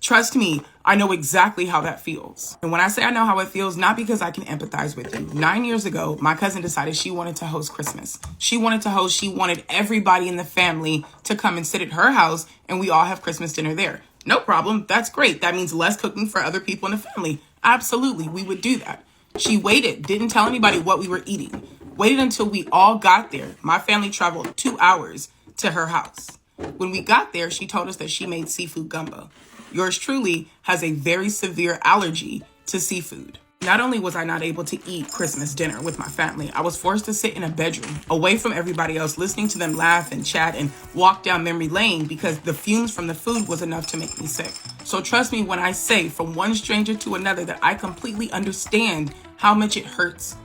Trust me, I know exactly how that feels. And when I say I know how it feels, not because I can empathize with you. 9 years ago, my cousin decided she wanted to host Christmas. She wanted everybody in the family to come and sit at her house and we all have Christmas dinner there. No problem. That's great. That means less cooking for other people in the family. Absolutely, we would do that. She waited, didn't tell anybody what we were eating. Waited until we all got there. My family traveled 2 hours to her house. When we got there, she told us that she made seafood gumbo. Yours truly has a very severe allergy to seafood. Not only was I not able to eat Christmas dinner with my family, I was forced to sit in a bedroom away from everybody else, listening to them laugh and chat and walk down memory lane because the fumes from the food was enough to make me sick. So trust me when I say from one stranger to another that I completely understand how much it hurts.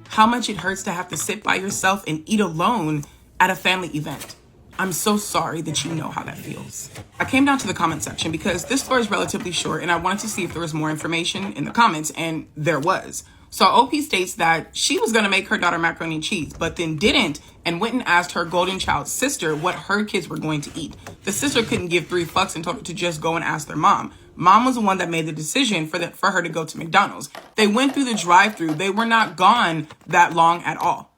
How much it hurts to have to sit by yourself and eat alone at a family event. I'm so sorry that you know how that feels. I came down to the comment section because this story is relatively short and I wanted to see if there was more information in the comments, and there was. So OP states that she was going to make her daughter macaroni and cheese, but then didn't and went and asked her golden child's sister what her kids were going to eat. The sister couldn't give 3 fucks and told her to just go and ask their mom. Mom was the one that made the decision for her to go to McDonald's. They went through the drive-thru. They were not gone that long at all.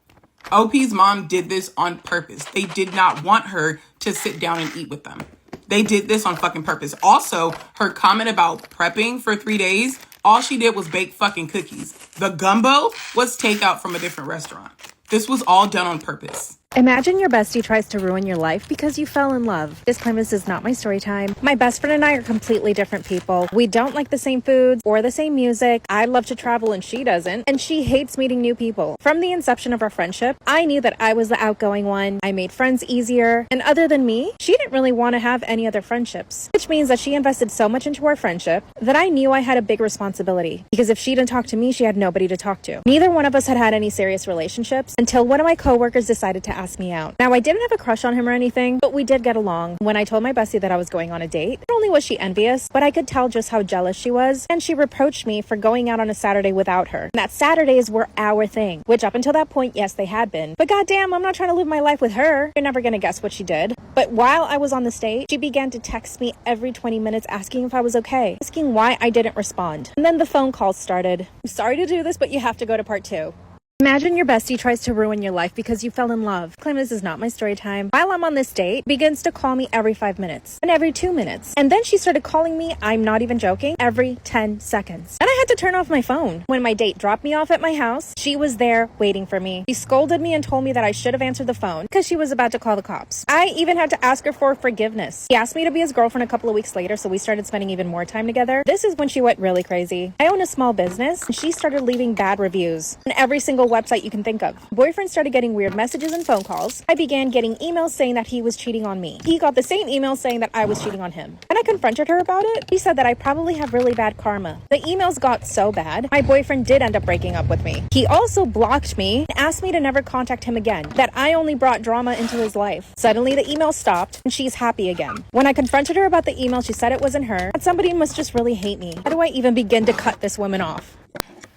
OP's mom did this on purpose. They did not want her to sit down and eat with them. They did this on fucking purpose. Also, her comment about prepping for 3 days, all she did was bake fucking cookies. The gumbo was takeout from a different restaurant. This was all done on purpose. Imagine your bestie tries to ruin your life because you fell in love. Disclaimer, this is not my story time. My best friend and I are completely different people. We don't like the same foods or the same music. I love to travel and she doesn't. And she hates meeting new people. From the inception of our friendship, I knew that I was the outgoing one. I made friends easier. And other than me, she didn't really want to have any other friendships. Which means that she invested so much into our friendship that I knew I had a big responsibility. Because if she didn't talk to me, she had nobody to talk to. Neither one of us had any serious relationships until one of my coworkers decided to ask me out. Now, I didn't have a crush on him or anything, but we did get along. When I told my bestie that I was going on a date, not only was she envious, but I could tell just how jealous she was, and she reproached me for going out on a Saturday without her. And that Saturdays were our thing, which up until that point, yes, they had been. But goddamn, I'm not trying to live my life with her. You're never gonna guess what she did. But while I was on the date, she began to text me every 20 minutes asking if I was okay, asking why I didn't respond. And then the phone calls started. I'm sorry to do this, but you have to go to part 2. Imagine your bestie tries to ruin your life because you fell in love. Claim this is not my story time. While I'm on this date, begins to call me every 5 minutes and every 2 minutes. And then she started calling me, I'm not even joking, every 10 seconds. And I had to turn off my phone. When my date dropped me off at my house, she was there waiting for me. She scolded me and told me that I should have answered the phone because she was about to call the cops. I even had to ask her for forgiveness. He asked me to be his girlfriend a couple of weeks later, so we started spending even more time together. This is when she went really crazy. I own a small business, and she started leaving bad reviews on every single website you can think of. Boyfriend started getting weird messages and phone calls. I began getting emails saying that he was cheating on me. He got the same emails saying that I was cheating on him. And I confronted her about it. She said that I probably have really bad karma. The emails got so bad, my boyfriend did end up breaking up with me. He also blocked me and asked me to never contact him again, that I only brought drama into his life. Suddenly the email stopped and she's happy again. When I confronted her about the email, she said it wasn't her, and somebody must just really hate me. How do I even begin to cut this woman off?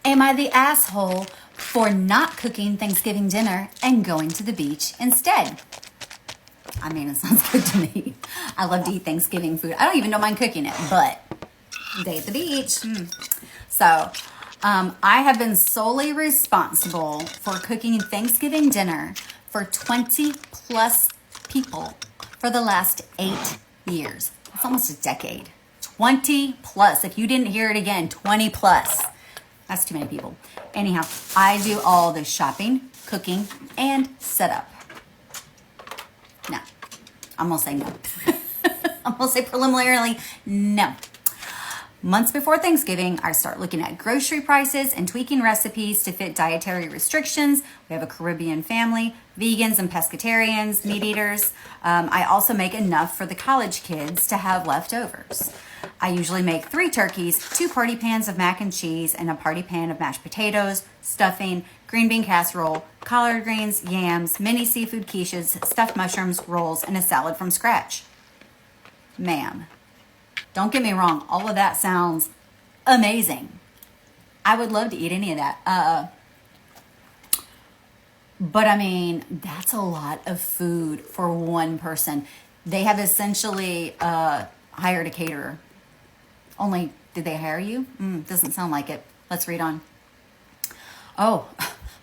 Am I the asshole for not cooking Thanksgiving dinner and going to the beach instead? I mean, it sounds good to me. I love to eat Thanksgiving food. I don't even mind cooking it, but day at the beach. So, I have been solely responsible for cooking Thanksgiving dinner for 20 plus people for the last 8 years. It's almost a decade. 20 plus. If you didn't hear it again, 20 plus. That's too many people. Anyhow, I do all the shopping, cooking, and setup. No. I'm going to say no. I'm going to say preliminarily no. Months before Thanksgiving, I start looking at grocery prices and tweaking recipes to fit dietary restrictions. We have a Caribbean family, vegans and pescatarians, meat eaters. I also make enough for the college kids to have leftovers. I usually make 3 turkeys, 2 party pans of mac and cheese, and a party pan of mashed potatoes, stuffing, green bean casserole, collard greens, yams, mini seafood quiches, stuffed mushrooms, rolls, and a salad from scratch. Ma'am, don't get me wrong, all of that sounds amazing. I would love to eat any of that. But I mean, that's a lot of food for one person. They have essentially hired a caterer. Only, did they hire you? Doesn't sound like it. Let's read on. Oh,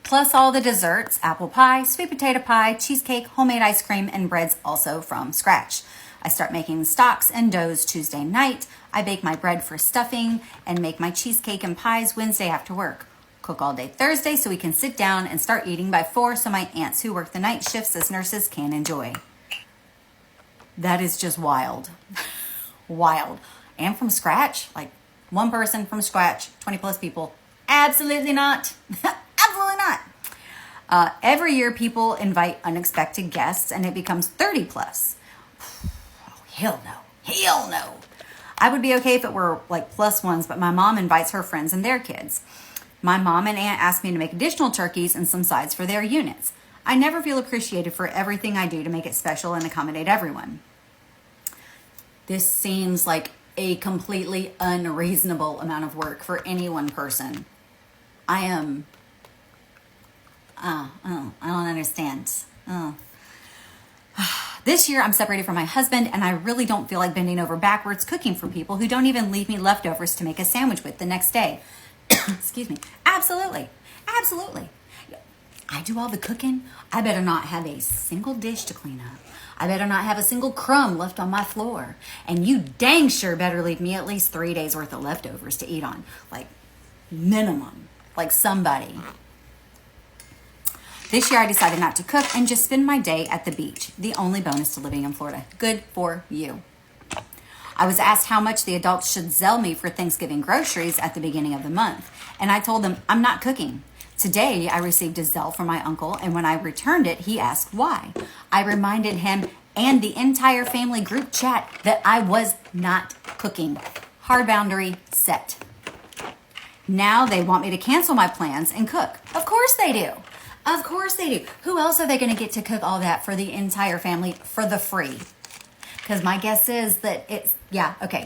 plus all the desserts, apple pie, sweet potato pie, cheesecake, homemade ice cream, and breads also from scratch. I start making stocks and doughs Tuesday night. I bake my bread for stuffing and make my cheesecake and pies Wednesday after work. Cook all day Thursday so we can sit down and start eating by 4 so my aunts who work the night shifts as nurses can enjoy. That is just wild. Wild. And from scratch? Like one person from scratch, 20 plus people? Absolutely not. Absolutely not. Every year people invite unexpected guests and it becomes 30 plus. Oh, hell no. Hell no. I would be okay if it were like plus ones, but my mom invites her friends and their kids. My mom and aunt asked me to make additional turkeys and some sides for their units. I never feel appreciated for everything I do to make it special and accommodate everyone. This seems like a completely unreasonable amount of work for any one person. I don't understand. This year I'm separated from my husband and I really don't feel like bending over backwards cooking for people who don't even leave me leftovers to make a sandwich with the next day. Excuse me. Absolutely. Absolutely. I do all the cooking. I better not have a single dish to clean up. I better not have a single crumb left on my floor. And you dang sure better leave me at least 3 days worth of leftovers to eat on. Like minimum. Like somebody. This year I decided not to cook and just spend my day at the beach. The only bonus to living in Florida. Good for you. I was asked how much the adults should Zelle me for Thanksgiving groceries at the beginning of the month, and I told them I'm not cooking. Today, I received a Zelle from my uncle, and when I returned it, he asked why. I reminded him and the entire family group chat that I was not cooking. Hard boundary set. Now they want me to cancel my plans and cook. Of course they do. Of course they do. Who else are they going to get to cook all that for the entire family for the free? Because my guess is that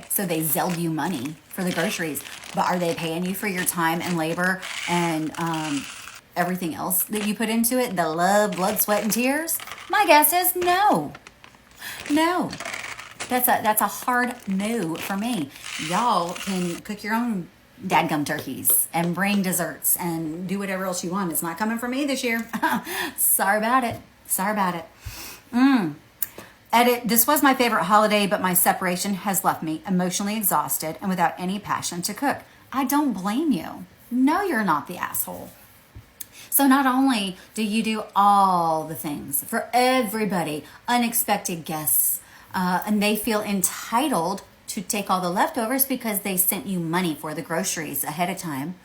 so they Zelled you money for the groceries, but are they paying you for your time and labor and everything else that you put into it? The love, blood, sweat, and tears? My guess is no. No. That's a hard no for me. Y'all can cook your own dadgum turkeys and bring desserts and do whatever else you want. It's not coming from me this year. Sorry about it. Edit, this was my favorite holiday, but my separation has left me emotionally exhausted and without any passion to cook. I don't blame you. No, you're not the asshole. So not only do you do all the things for everybody, unexpected guests, and they feel entitled to take all the leftovers because they sent you money for the groceries ahead of time.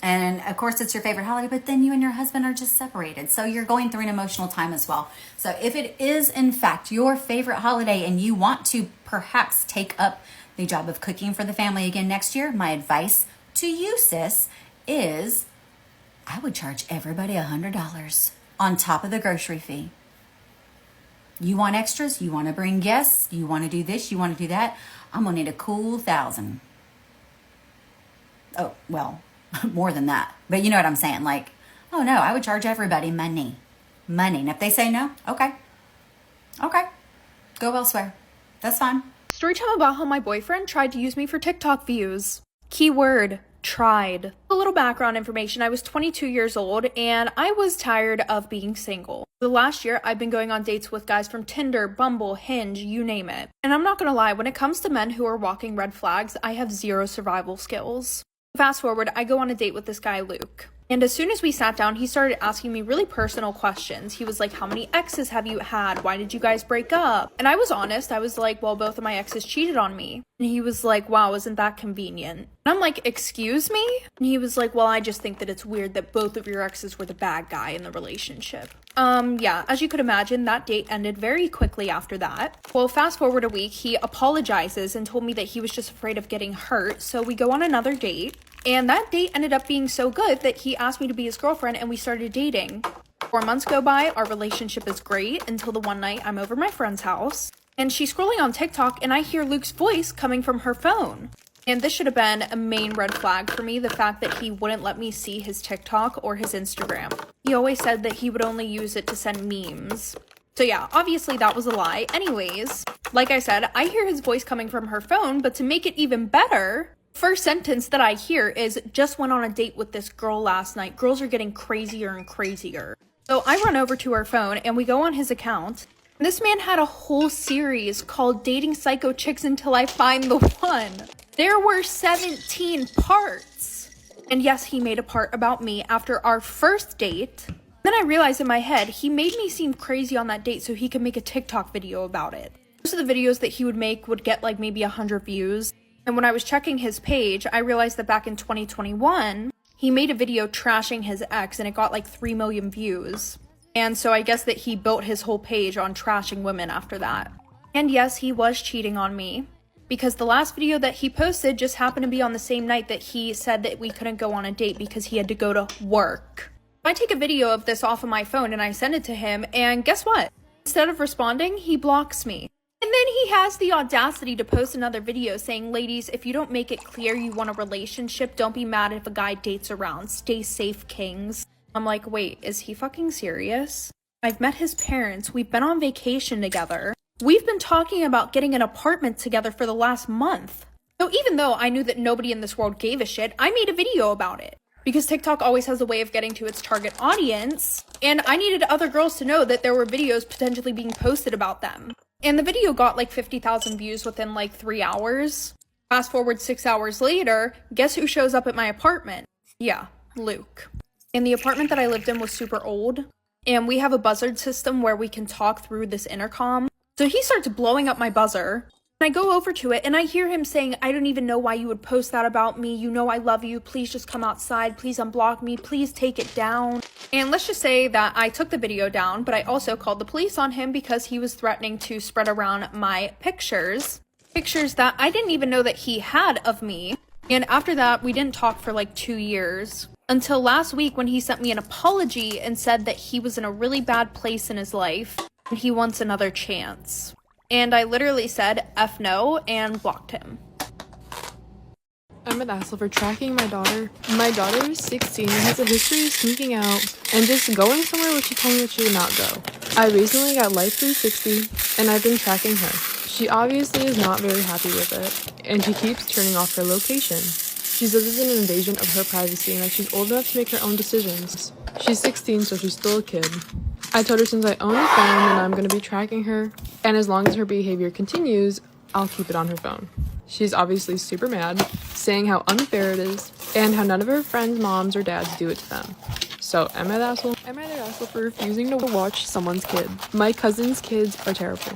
And of course it's your favorite holiday, but then you and your husband are just separated. So you're going through an emotional time as well. So if it is in fact your favorite holiday and you want to perhaps take up the job of cooking for the family again next year, my advice to you, sis, is I would charge everybody $100 on top of the grocery fee. You want extras? You want to bring guests? You want to do this? You want to do that? I'm going to need a cool $1,000. Oh, well, more than that. But you know what I'm saying? Like, oh no, I would charge everybody money. And if they say no, okay. Go elsewhere. That's fine. Storytime about how my boyfriend tried to use me for TikTok views. Keyword, tried. A little background information. I was 22 years old and I was tired of being single. The last year, I've been going on dates with guys from Tinder, Bumble, Hinge, you name it. And I'm not gonna lie, when it comes to men who are walking red flags, I have zero survival skills. Fast forward, I go on a date with this guy, Luke. And as soon as we sat down, he started asking me really personal questions. He was like, how many exes have you had? Why did you guys break up? And I was honest. I was like, well, both of my exes cheated on me. And he was like, wow, isn't that convenient? And I'm like, excuse me? And he was like, well, I just think that it's weird that both of your exes were the bad guy in the relationship. Yeah, as you could imagine, that date ended very quickly after that. Well, fast forward a week, he apologizes and told me that he was just afraid of getting hurt. So we go on another date. And that date ended up being so good that he asked me to be his girlfriend and we started dating. 4 months go by, our relationship is great until the one night I'm over my friend's house. And she's scrolling on TikTok and I hear Luke's voice coming from her phone. And this should have been a main red flag for me, the fact that he wouldn't let me see his TikTok or his Instagram. He always said that he would only use it to send memes. So yeah, obviously that was a lie. Anyways, like I said, I hear his voice coming from her phone, but to make it even better, first sentence that I hear is, just went on a date with this girl last night. Girls are getting crazier and crazier. So I run over to her phone and we go on his account. This man had a whole series called Dating Psycho Chicks Until I Find the One. There were 17 parts. And yes, he made a part about me after our first date. Then I realized in my head, he made me seem crazy on that date so he could make a TikTok video about it. Most of the videos that he would make would get like maybe 100 views. And when I was checking his page, I realized that back in 2021, he made a video trashing his ex and it got like 3 million views. And so I guess that he built his whole page on trashing women after that. And yes, he was cheating on me, because the last video that he posted just happened to be on the same night that he said that we couldn't go on a date because he had to go to work. I take a video of this off of my phone and I send it to him, and guess what? Instead of responding, he blocks me. And then he has the audacity to post another video saying, ladies, if you don't make it clear you want a relationship, don't be mad if a guy dates around. Stay safe, kings. I'm like, wait, is he fucking serious? I've met his parents. We've been on vacation together. We've been talking about getting an apartment together for the last month. So even though I knew that nobody in this world gave a shit, I made a video about it. Because TikTok always has a way of getting to its target audience. And I needed other girls to know that there were videos potentially being posted about them. And the video got like 50,000 views within like 3 hours. Fast forward 6 hours later, guess who shows up at my apartment? Yeah, Luke. and the apartment that I lived in was super old, and we have a buzzard system where we can talk through this intercom. So he starts blowing up my buzzer. I go over to it and I hear him saying, "I don't even know why you would post that about me. You know I love you. Please just come outside. Please unblock me. Please take it down." And let's just say that I took the video down, but I also called the police on him because he was threatening to spread around my pictures that I didn't even know that he had of me. And after that, we didn't talk for like 2 years. Until last week when he sent me an apology and said that he was in a really bad place in his life and he wants another chance. And I literally said F no and blocked him. I'm an asshole for tracking my daughter. My daughter is 16 and has a history of sneaking out and just going somewhere where she told me that she would not go. I recently got Life 360 and I've been tracking her. She obviously is not very happy with it and she keeps turning off her location. She says it's an invasion of her privacy and that she's old enough to make her own decisions. She's 16, so she's still a kid. I told her since I own a phone then I'm going to be tracking her, and as long as her behavior continues, I'll keep it on her phone. She's obviously super mad, saying how unfair it is, and how none of her friends' moms or dads do it to them. So, am I the asshole? Am I the asshole for refusing to watch someone's kid? My cousin's kids are terrible,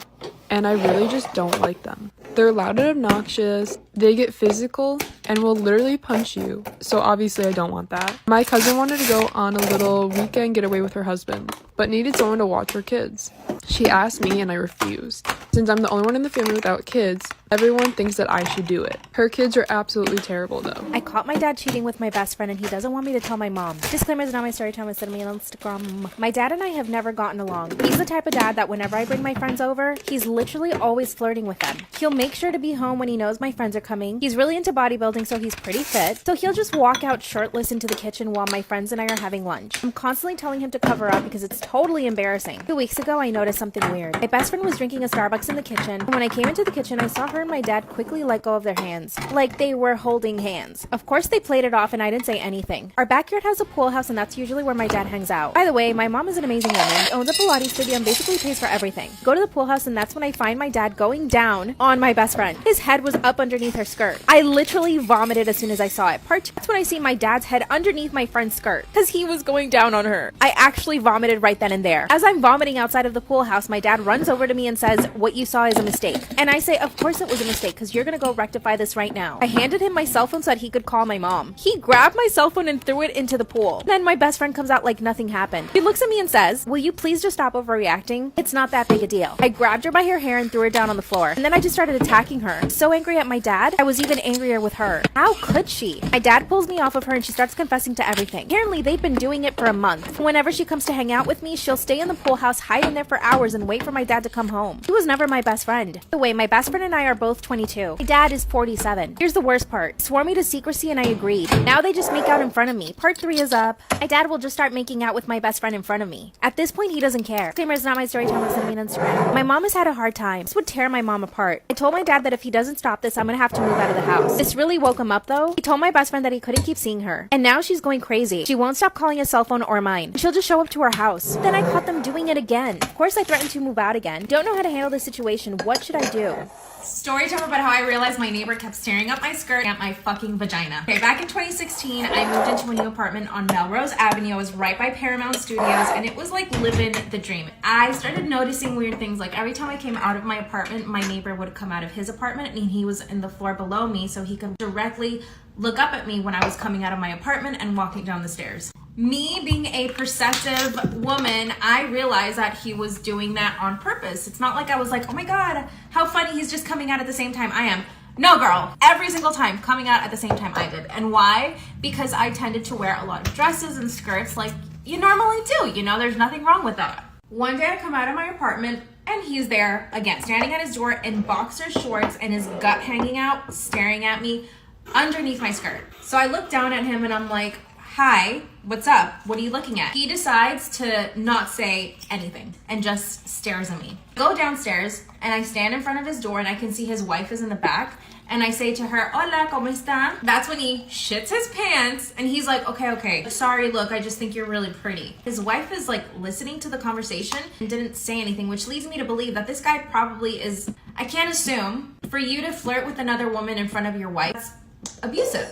and I really just don't like them. They're loud and obnoxious, they get physical, and will literally punch you, so obviously I don't want that. My cousin wanted to go on a little weekend getaway with her husband, but needed someone to watch her kids. She asked me and I refused. Since I'm the only one in the family without kids, everyone thinks that I should do it. Her kids are absolutely terrible though. I caught my dad cheating with my best friend and he doesn't want me to tell my mom. Disclaimer is not my story time, it's me on Instagram. My dad and I have never gotten along. He's the type of dad that whenever I bring my friends over, he's literally always flirting with them. He'll make sure to be home when he knows my friends are coming. He's really into bodybuilding, so he's pretty fit. So he'll just walk out shirtless into the kitchen while my friends and I are having lunch. I'm constantly telling him to cover up because it's totally embarrassing. 2 weeks ago, I noticed something weird. My best friend was drinking a Starbucks in the kitchen, and when I came into the kitchen, I saw her and my dad quickly let go of their hands, like they were holding hands. Of course, they played it off and I didn't say anything. Our backyard has a pool house and that's usually where my dad hangs out. By the way, my mom is an amazing woman, owns a Pilates studio and basically pays for everything. Go to the pool house and that's when I find my dad going down on my best friend. His head was up underneath her skirt. I literally vomited as soon as I saw it. Part 2, that's when I see my dad's head underneath my friend's skirt, because he was going down on her. I actually vomited right then and there. As I'm vomiting outside of the pool house, my dad runs over to me and says, "What you saw is a mistake." And I say, "Of course it was a mistake, because you're gonna go rectify this right now." I handed him my cell phone so that he could call my mom. He grabbed my cell phone and threw it into the pool. Then my best friend comes out like nothing happened. He looks at me and says, "Will you please just stop overreacting? It's not that big a deal." I grabbed her by her hair and threw her down on the floor. And then I just started attacking her. So angry at my dad, I was even angrier with her. How could she? My dad pulls me off of her and she starts confessing to everything. Apparently, they've been doing it for a month. Whenever she comes to hang out with me, she'll stay in the pool house, hide in there for hours, and wait for my dad to come home. He was never my best friend. By the way, my best friend and I are both 22. My dad is 47. Here's the worst part. He swore me to secrecy and I agreed. Now they just make out in front of me. Part 3 is up. My dad will just start making out with my best friend in front of me. At this point, he doesn't care. Disclaimer is not my story time, send me on Instagram. My mom has had a hard time. This would tear my mom apart. I told my dad that if he doesn't stop this, I'm gonna have to move out of the house. This really woke him up though. He told my best friend that he couldn't keep seeing her. And now she's going crazy. She won't stop calling his cell phone or mine. She'll just show up to our house. Then I caught them doing it again. Of course I threatened to move out again. Don't know how to handle this situation. What should I do? Story time about how I realized my neighbor kept staring up my skirt and at my fucking vagina. Okay, back in 2016, I moved into a new apartment on Melrose Avenue. I was right by Paramount Studios, and it was like living the dream. I started noticing weird things, like every time I came out of my apartment, my neighbor would come out of his apartment, and he was in the floor below me, so he could directly look up at me when I was coming out of my apartment and walking down the stairs. Me being a perceptive woman, I realized that he was doing that on purpose. It's not like I was like, oh my God, how funny, he's just coming out at the same time I am. No, girl, every single time coming out at the same time I did. And why? Because I tended to wear a lot of dresses and skirts like you normally do. You know, there's nothing wrong with that. One day I come out of my apartment and he's there again, standing at his door in boxer shorts and his gut hanging out, staring at me underneath my skirt. So I look down at him and I'm like, hi, what's up? What are you looking at? He decides to not say anything and just stares at me. I go downstairs and I stand in front of his door and I can see his wife is in the back. And I say to her, hola, ¿cómo está? That's when he shits his pants and he's like, okay, sorry, look, I just think you're really pretty. His wife is like listening to the conversation and didn't say anything, which leads me to believe that this guy probably is, I can't assume, for you to flirt with another woman in front of your wife, that's abusive.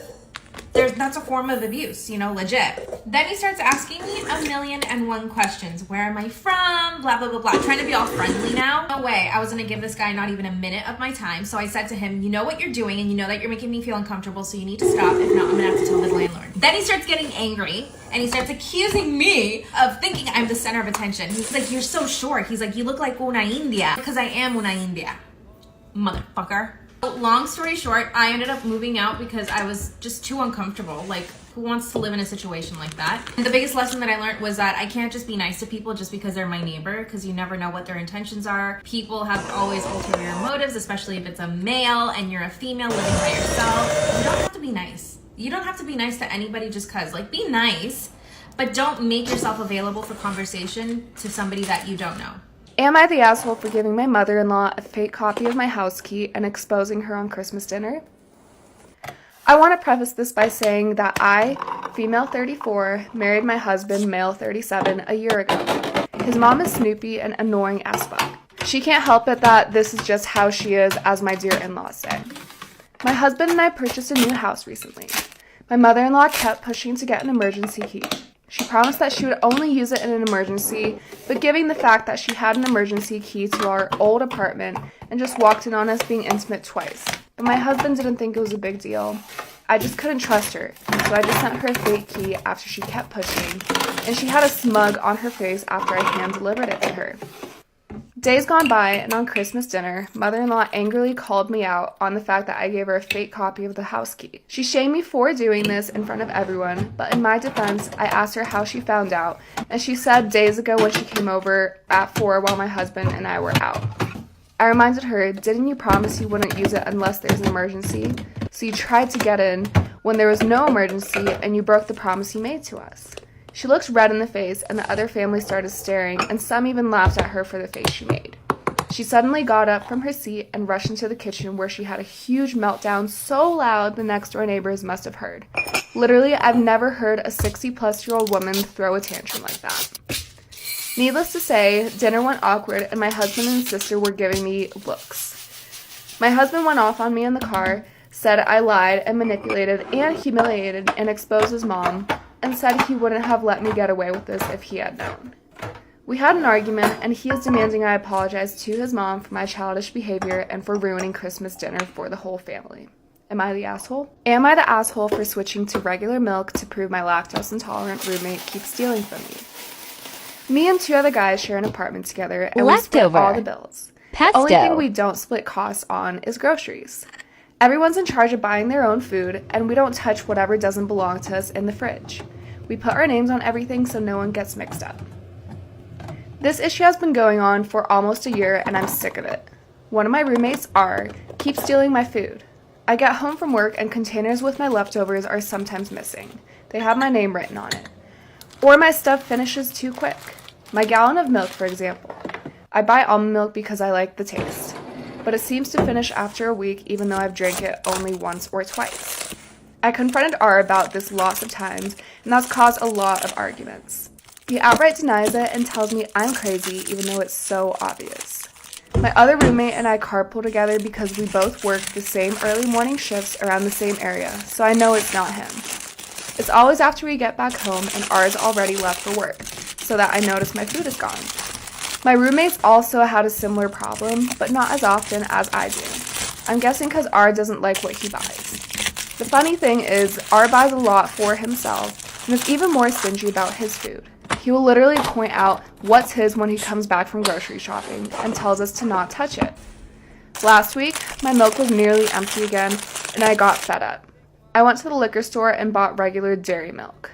That's a form of abuse, legit. Then he starts asking me 1,000,001 questions. Where am I from? Blah, blah, blah, blah. Trying to be all friendly now. No way. I was going to give this guy not even a minute of my time. So I said to him, you know what you're doing and you know that you're making me feel uncomfortable, so you need to stop. If not, I'm going to have to tell the landlord. Then he starts getting angry and he starts accusing me of thinking I'm the center of attention. He's like, you're so short. He's like, you look like una India. Because I am una India. Motherfucker. Long story short, I ended up moving out because I was just too uncomfortable. Like, who wants to live in a situation like that? And the biggest lesson that I learned was that I can't just be nice to people just because they're my neighbor, because you never know what their intentions are. People have always ulterior motives, especially if it's a male and you're a female living by yourself. You don't have to be nice. You don't have to be nice to anybody just because. Like, be nice, but don't make yourself available for conversation to somebody that you don't know. Am I the asshole for giving my mother-in-law a fake copy of my house key and exposing her on Christmas dinner? I want to preface this by saying that I, female 34, married my husband, male 37, a year ago. His mom is Snoopy and annoying as fuck. She can't help it that this is just how she is, as my dear in-laws say. My husband and I purchased a new house recently. My mother-in-law kept pushing to get an emergency key. She promised that she would only use it in an emergency, but given the fact that she had an emergency key to our old apartment and just walked in on us being intimate twice. But my husband didn't think it was a big deal. I just couldn't trust her, so I just sent her a fake key after she kept pushing, and she had a smug on her face after I hand-delivered it to her. Days gone by, and on Christmas dinner, mother-in-law angrily called me out on the fact that I gave her a fake copy of the house key. She shamed me for doing this in front of everyone, but in my defense, I asked her how she found out, and she said days ago when she came over at 4 while my husband and I were out. I reminded her, didn't you promise you wouldn't use it unless there's an emergency? So you tried to get in when there was no emergency, and you broke the promise you made to us. She looked red in the face, and the other family started staring, and some even laughed at her for the face she made. She suddenly got up from her seat and rushed into the kitchen, where she had a huge meltdown so loud the next-door neighbors must have heard. Literally, I've never heard a 60-plus-year-old woman throw a tantrum like that. Needless to say, dinner went awkward, and my husband and sister were giving me looks. My husband went off on me in the car, said I lied and manipulated and humiliated and exposed his mom, and said he wouldn't have let me get away with this if he had known. We had an argument, and he is demanding I apologize to his mom for my childish behavior and for ruining Christmas dinner for the whole family. Am I the asshole? Am I the asshole for switching to regular milk to prove my lactose-intolerant roommate keeps stealing from me? Me and 2 other guys share an apartment together, and we split all the bills. The only thing we don't split costs on is groceries. Everyone's in charge of buying their own food, and we don't touch whatever doesn't belong to us in the fridge. We put our names on everything so no one gets mixed up. This issue has been going on for almost a year, and I'm sick of it. One of my roommates, R, keeps stealing my food. I get home from work, and containers with my leftovers are sometimes missing. They have my name written on it. Or my stuff finishes too quick. My gallon of milk, for example. I buy almond milk because I like the taste, but it seems to finish after a week even though I've drank it only once or twice. I confronted R about this lots of times, and that's caused a lot of arguments. He outright denies it and tells me I'm crazy even though it's so obvious. My other roommate and I carpool together because we both work the same early morning shifts around the same area, so I know it's not him. It's always after we get back home and R is already left for work, so that I notice my food is gone. My roommates also had a similar problem, but not as often as I do. I'm guessing because R doesn't like what he buys. The funny thing is, R buys a lot for himself and is even more stingy about his food. He will literally point out what's his when he comes back from grocery shopping and tells us to not touch it. Last week, my milk was nearly empty again, and I got fed up. I went to the liquor store and bought regular dairy milk.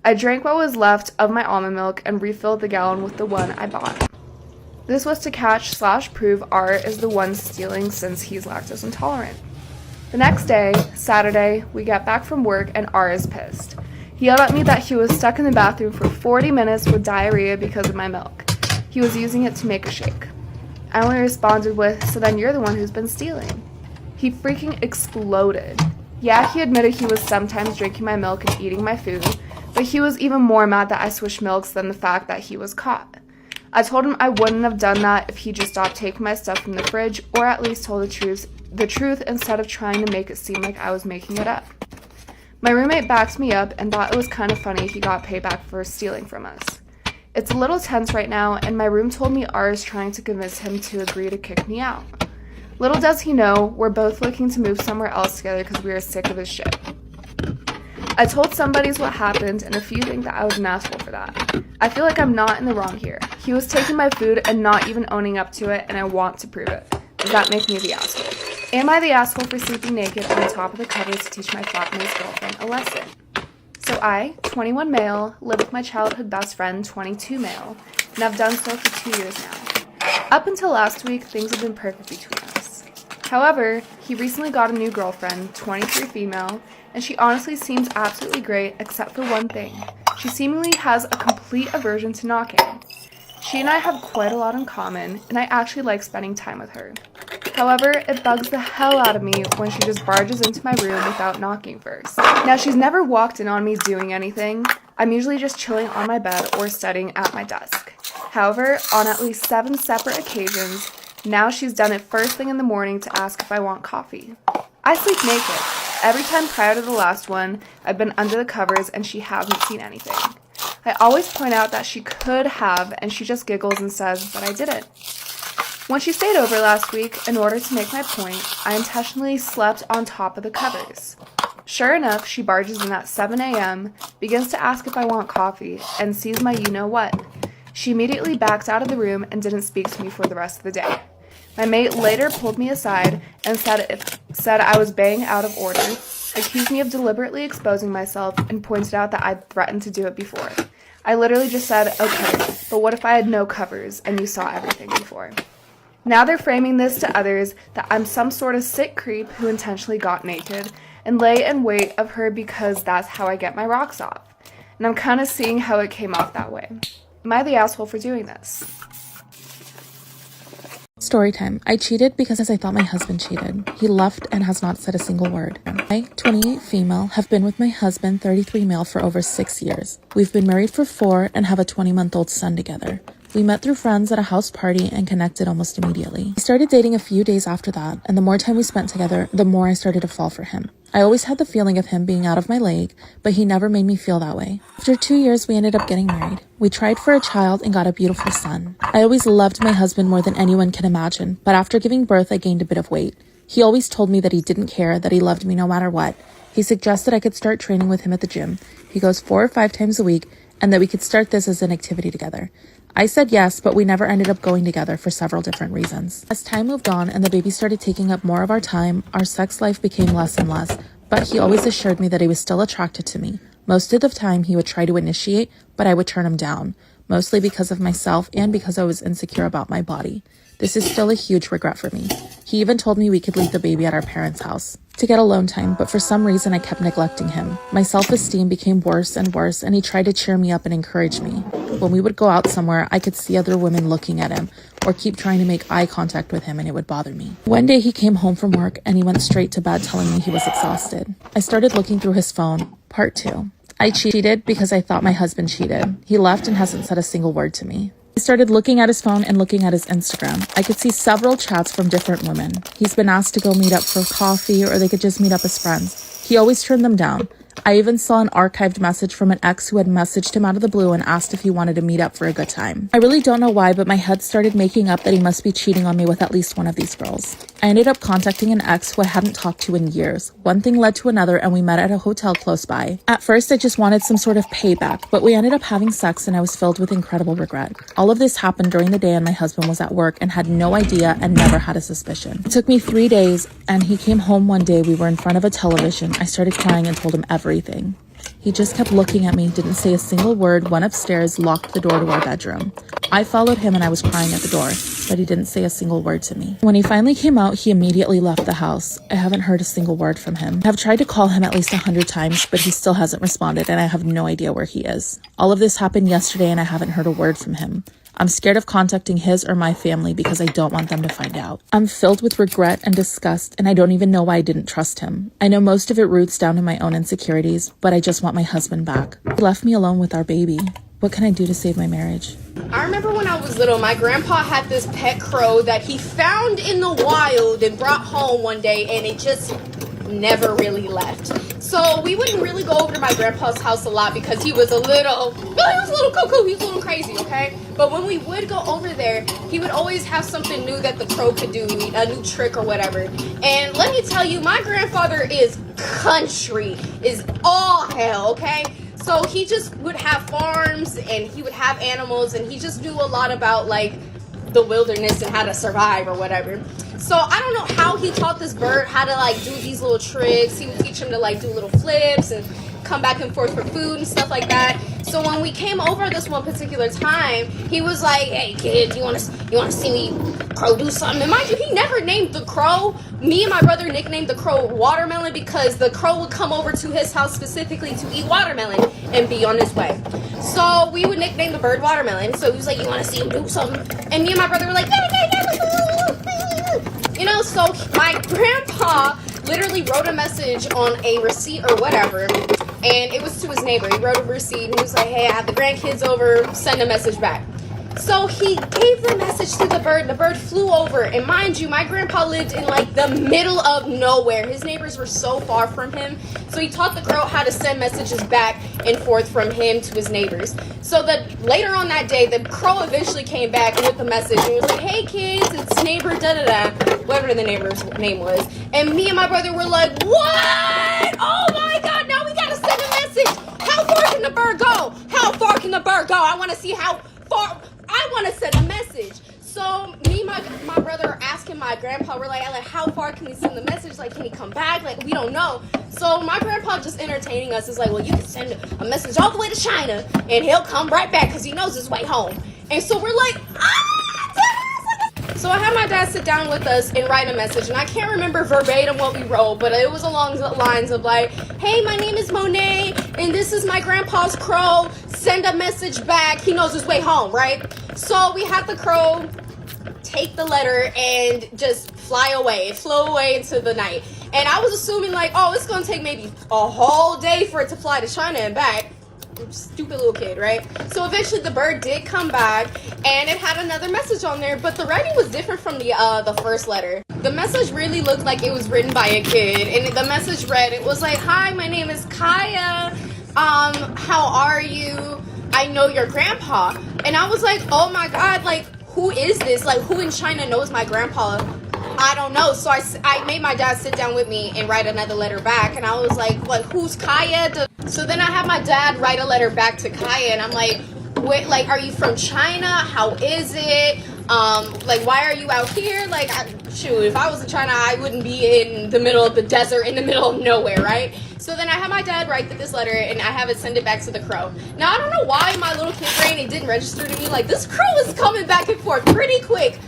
I drank what was left of my almond milk and refilled the gallon with the one I bought. This was to catch/prove R is the one stealing since he's lactose intolerant. The next day, Saturday, we get back from work and R is pissed. He yelled at me that he was stuck in the bathroom for 40 minutes with diarrhea because of my milk. He was using it to make a shake. I only responded with, so then you're the one who's been stealing. He freaking exploded. Yeah, he admitted he was sometimes drinking my milk and eating my food, but he was even more mad that I switched milks than the fact that he was caught. I told him I wouldn't have done that if he just stopped taking my stuff from the fridge, or at least told the truth instead of trying to make it seem like I was making it up. My roommate backed me up and thought it was kind of funny he got payback for stealing from us. It's a little tense right now, and my room told me R is trying to convince him to agree to kick me out. Little does he know, we're both looking to move somewhere else together because we are sick of his shit. I told somebodies what happened, and a few think that I was an asshole for that. I feel like I'm not in the wrong here. He was taking my food and not even owning up to it, and I want to prove it. Does that make me the asshole? Am I the asshole for sleeping naked on top of the covers to teach my flatmate's girlfriend a lesson? So I, 21 male, live with my childhood best friend, 22 male, and I've done so for 2 years now. Up until last week, things have been perfect between us. However, he recently got a new girlfriend, 23 female, and she honestly seems absolutely great except for one thing. She seemingly has a complete aversion to knocking. She and I have quite a lot in common, and I actually like spending time with her. However, it bugs the hell out of me when she just barges into my room without knocking first. Now, she's never walked in on me doing anything. I'm usually just chilling on my bed or studying at my desk. However, on at least 7 separate occasions, now she's done it first thing in the morning to ask if I want coffee. I sleep naked. Every time prior to the last one, I've been under the covers and she hasn't seen anything. I always point out that she could have, and she just giggles and says, but I didn't. When she stayed over last week, in order to make my point, I intentionally slept on top of the covers. Sure enough, she barges in at 7 a.m., begins to ask if I want coffee, and sees my you-know-what. She immediately backs out of the room and didn't speak to me for the rest of the day. My mate later pulled me aside and said I was baying out of order, accused me of deliberately exposing myself, and pointed out that I'd threatened to do it before. I literally just said, okay, but what if I had no covers and you saw everything before? Now they're framing this to others that I'm some sort of sick creep who intentionally got naked and lay in wait of her because that's how I get my rocks off. And I'm kind of seeing how it came off that way. Am I the asshole for doing this? Storytime. I cheated because I thought my husband cheated. He left and has not said a single word. I, 28 female, have been with my husband, 33 male, for over 6 years. We've been married for 4 and have a 20-month-old son together. We met through friends at a house party and connected almost immediately. We started dating a few days after that, and the more time we spent together, the more I started to fall for him. I always had the feeling of him being out of my league, but he never made me feel that way. After 2 years, we ended up getting married. We tried for a child and got a beautiful son. I always loved my husband more than anyone can imagine, but after giving birth, I gained a bit of weight. He always told me that he didn't care, that he loved me no matter what. He suggested I could start training with him at the gym. He goes 4 or 5 times a week, and that we could start this as an activity together. I said yes, but we never ended up going together for several different reasons. As time moved on and the baby started taking up more of our time, our sex life became less and less, but he always assured me that he was still attracted to me. Most of the time he would try to initiate, but I would turn him down, mostly because of myself and because I was insecure about my body. This is still a huge regret for me. He even told me we could leave the baby at our parents' house to get alone time, but for some reason I kept neglecting him. My self-esteem became worse and worse, and he tried to cheer me up and encourage me. When we would go out somewhere, I could see other women looking at him or keep trying to make eye contact with him, and it would bother me. One day he came home from work and he went straight to bed telling me he was exhausted. I started looking through his phone. Part 2. I cheated because I thought my husband cheated. He left and hasn't said a single word to me. I started looking at his phone and looking at his Instagram. I could see several chats from different women. He's been asked to go meet up for coffee, or they could just meet up as friends. He always turned them down. I even saw an archived message from an ex who had messaged him out of the blue and asked if he wanted to meet up for a good time. I really don't know why, but my head started making up that he must be cheating on me with at least one of these girls. I ended up contacting an ex who I hadn't talked to in years. One thing led to another, and we met at a hotel close by. At first, I just wanted some sort of payback, but we ended up having sex and I was filled with incredible regret. All of this happened during the day and my husband was at work and had no idea and never had a suspicion. It took me 3 days, and he came home one day. We were in front of a television. I started crying and told him everything. He just kept looking at me, didn't say a single word, went upstairs, locked the door to our bedroom. I followed him and I was crying at the door, but he didn't say a single word to me. When he finally came out, he immediately left the house. I haven't heard a single word from him. I have tried to call him at least 100 times, but he still hasn't responded, and I have no idea where he is. All of this happened yesterday and I haven't heard a word from him. I'm scared of contacting his or my family because I don't want them to find out. I'm filled with regret and disgust, and I don't even know why I didn't trust him. I know most of it roots down to my own insecurities, but I just want my husband back. He left me alone with our baby. What can I do to save my marriage? I remember when I was little, my grandpa had this pet crow that he found in the wild and brought home one day, and it just never really left. So we wouldn't really go over to my grandpa's house a lot because he was a little cuckoo, he was a little crazy, okay? But when we would go over there, he would always have something new that the crow could do, a new trick or whatever. And let me tell you, my grandfather is country, is all hell, okay? So he just would have farms and he would have animals and he just knew a lot about like the wilderness and how to survive or whatever. So I don't know how he taught this bird how to like do these little tricks. He would teach him to like do little flips and come back and forth for food and stuff like that. So when we came over this one particular time, he was like, "Hey kid, you want to see me crow do something?" And mind you, he never named the crow. Me and my brother nicknamed the crow Watermelon because the crow would come over to his house specifically to eat watermelon and be on his way. So we would nickname the bird Watermelon. So he was like, "You want to see him do something?" And me and my brother were like, you know, so my grandpa literally wrote a message on a receipt or whatever, and it was to his neighbor. He wrote a receipt and he was like, "Hey, I have the grandkids over, send a message back." So he gave the message to the bird. The bird flew over, and mind you, my grandpa lived in like the middle of nowhere. His neighbors were so far from him, so he taught the crow how to send messages back and forth from him to his neighbors. So that later on that day, the crow eventually came back with the message and was like, "Hey kids, it's neighbor da-da-da," whatever the neighbor's name was. And me and my brother were like, "What? Oh my God, now we gotta send a message. How far can the bird go? How far can the bird go? I want to see how far. I want to send a message." So me and my brother are asking my grandpa, we're like, "How far can we send the message? Like, can he come back? Like, we don't know." So my grandpa just entertaining us is like, "Well, you can send a message all the way to China and he'll come right back because he knows his way home." And so we're like, so I had my dad sit down with us and write a message, and I can't remember verbatim what we wrote, but it was along the lines of like, "Hey, my name is Monet, and this is my grandpa's crow. Send a message back. He knows his way home," right? So we had the crow take the letter and just fly away. It flew away into the night. And I was assuming like, oh, it's going to take maybe a whole day for it to fly to China and back. Stupid little kid, right? So eventually the bird did come back and it had another message on there, but the writing was different from the first letter. The message really looked like it was written by a kid, and the message read, it was like, "Hi, my name is Kaya. How are you? I know your grandpa." And I was like, "Oh my God, like, who is this? Like, who in China knows my grandpa? I don't know." So I made my dad sit down with me and write another letter back, and I was like, "What? Who's Kaya?" So then I had my dad write a letter back to Kaya, and I'm like, "Wait, like, are you from China? How is it? Like, why are you out here? Like, shoot, if I was in China, I wouldn't be in the middle of the desert, in the middle of nowhere, right?" So then I had my dad write this letter, and I have it send it back to the crow. Now, I don't know why my little kid brain, it didn't register to me. Like, this crow is coming back and forth pretty quick.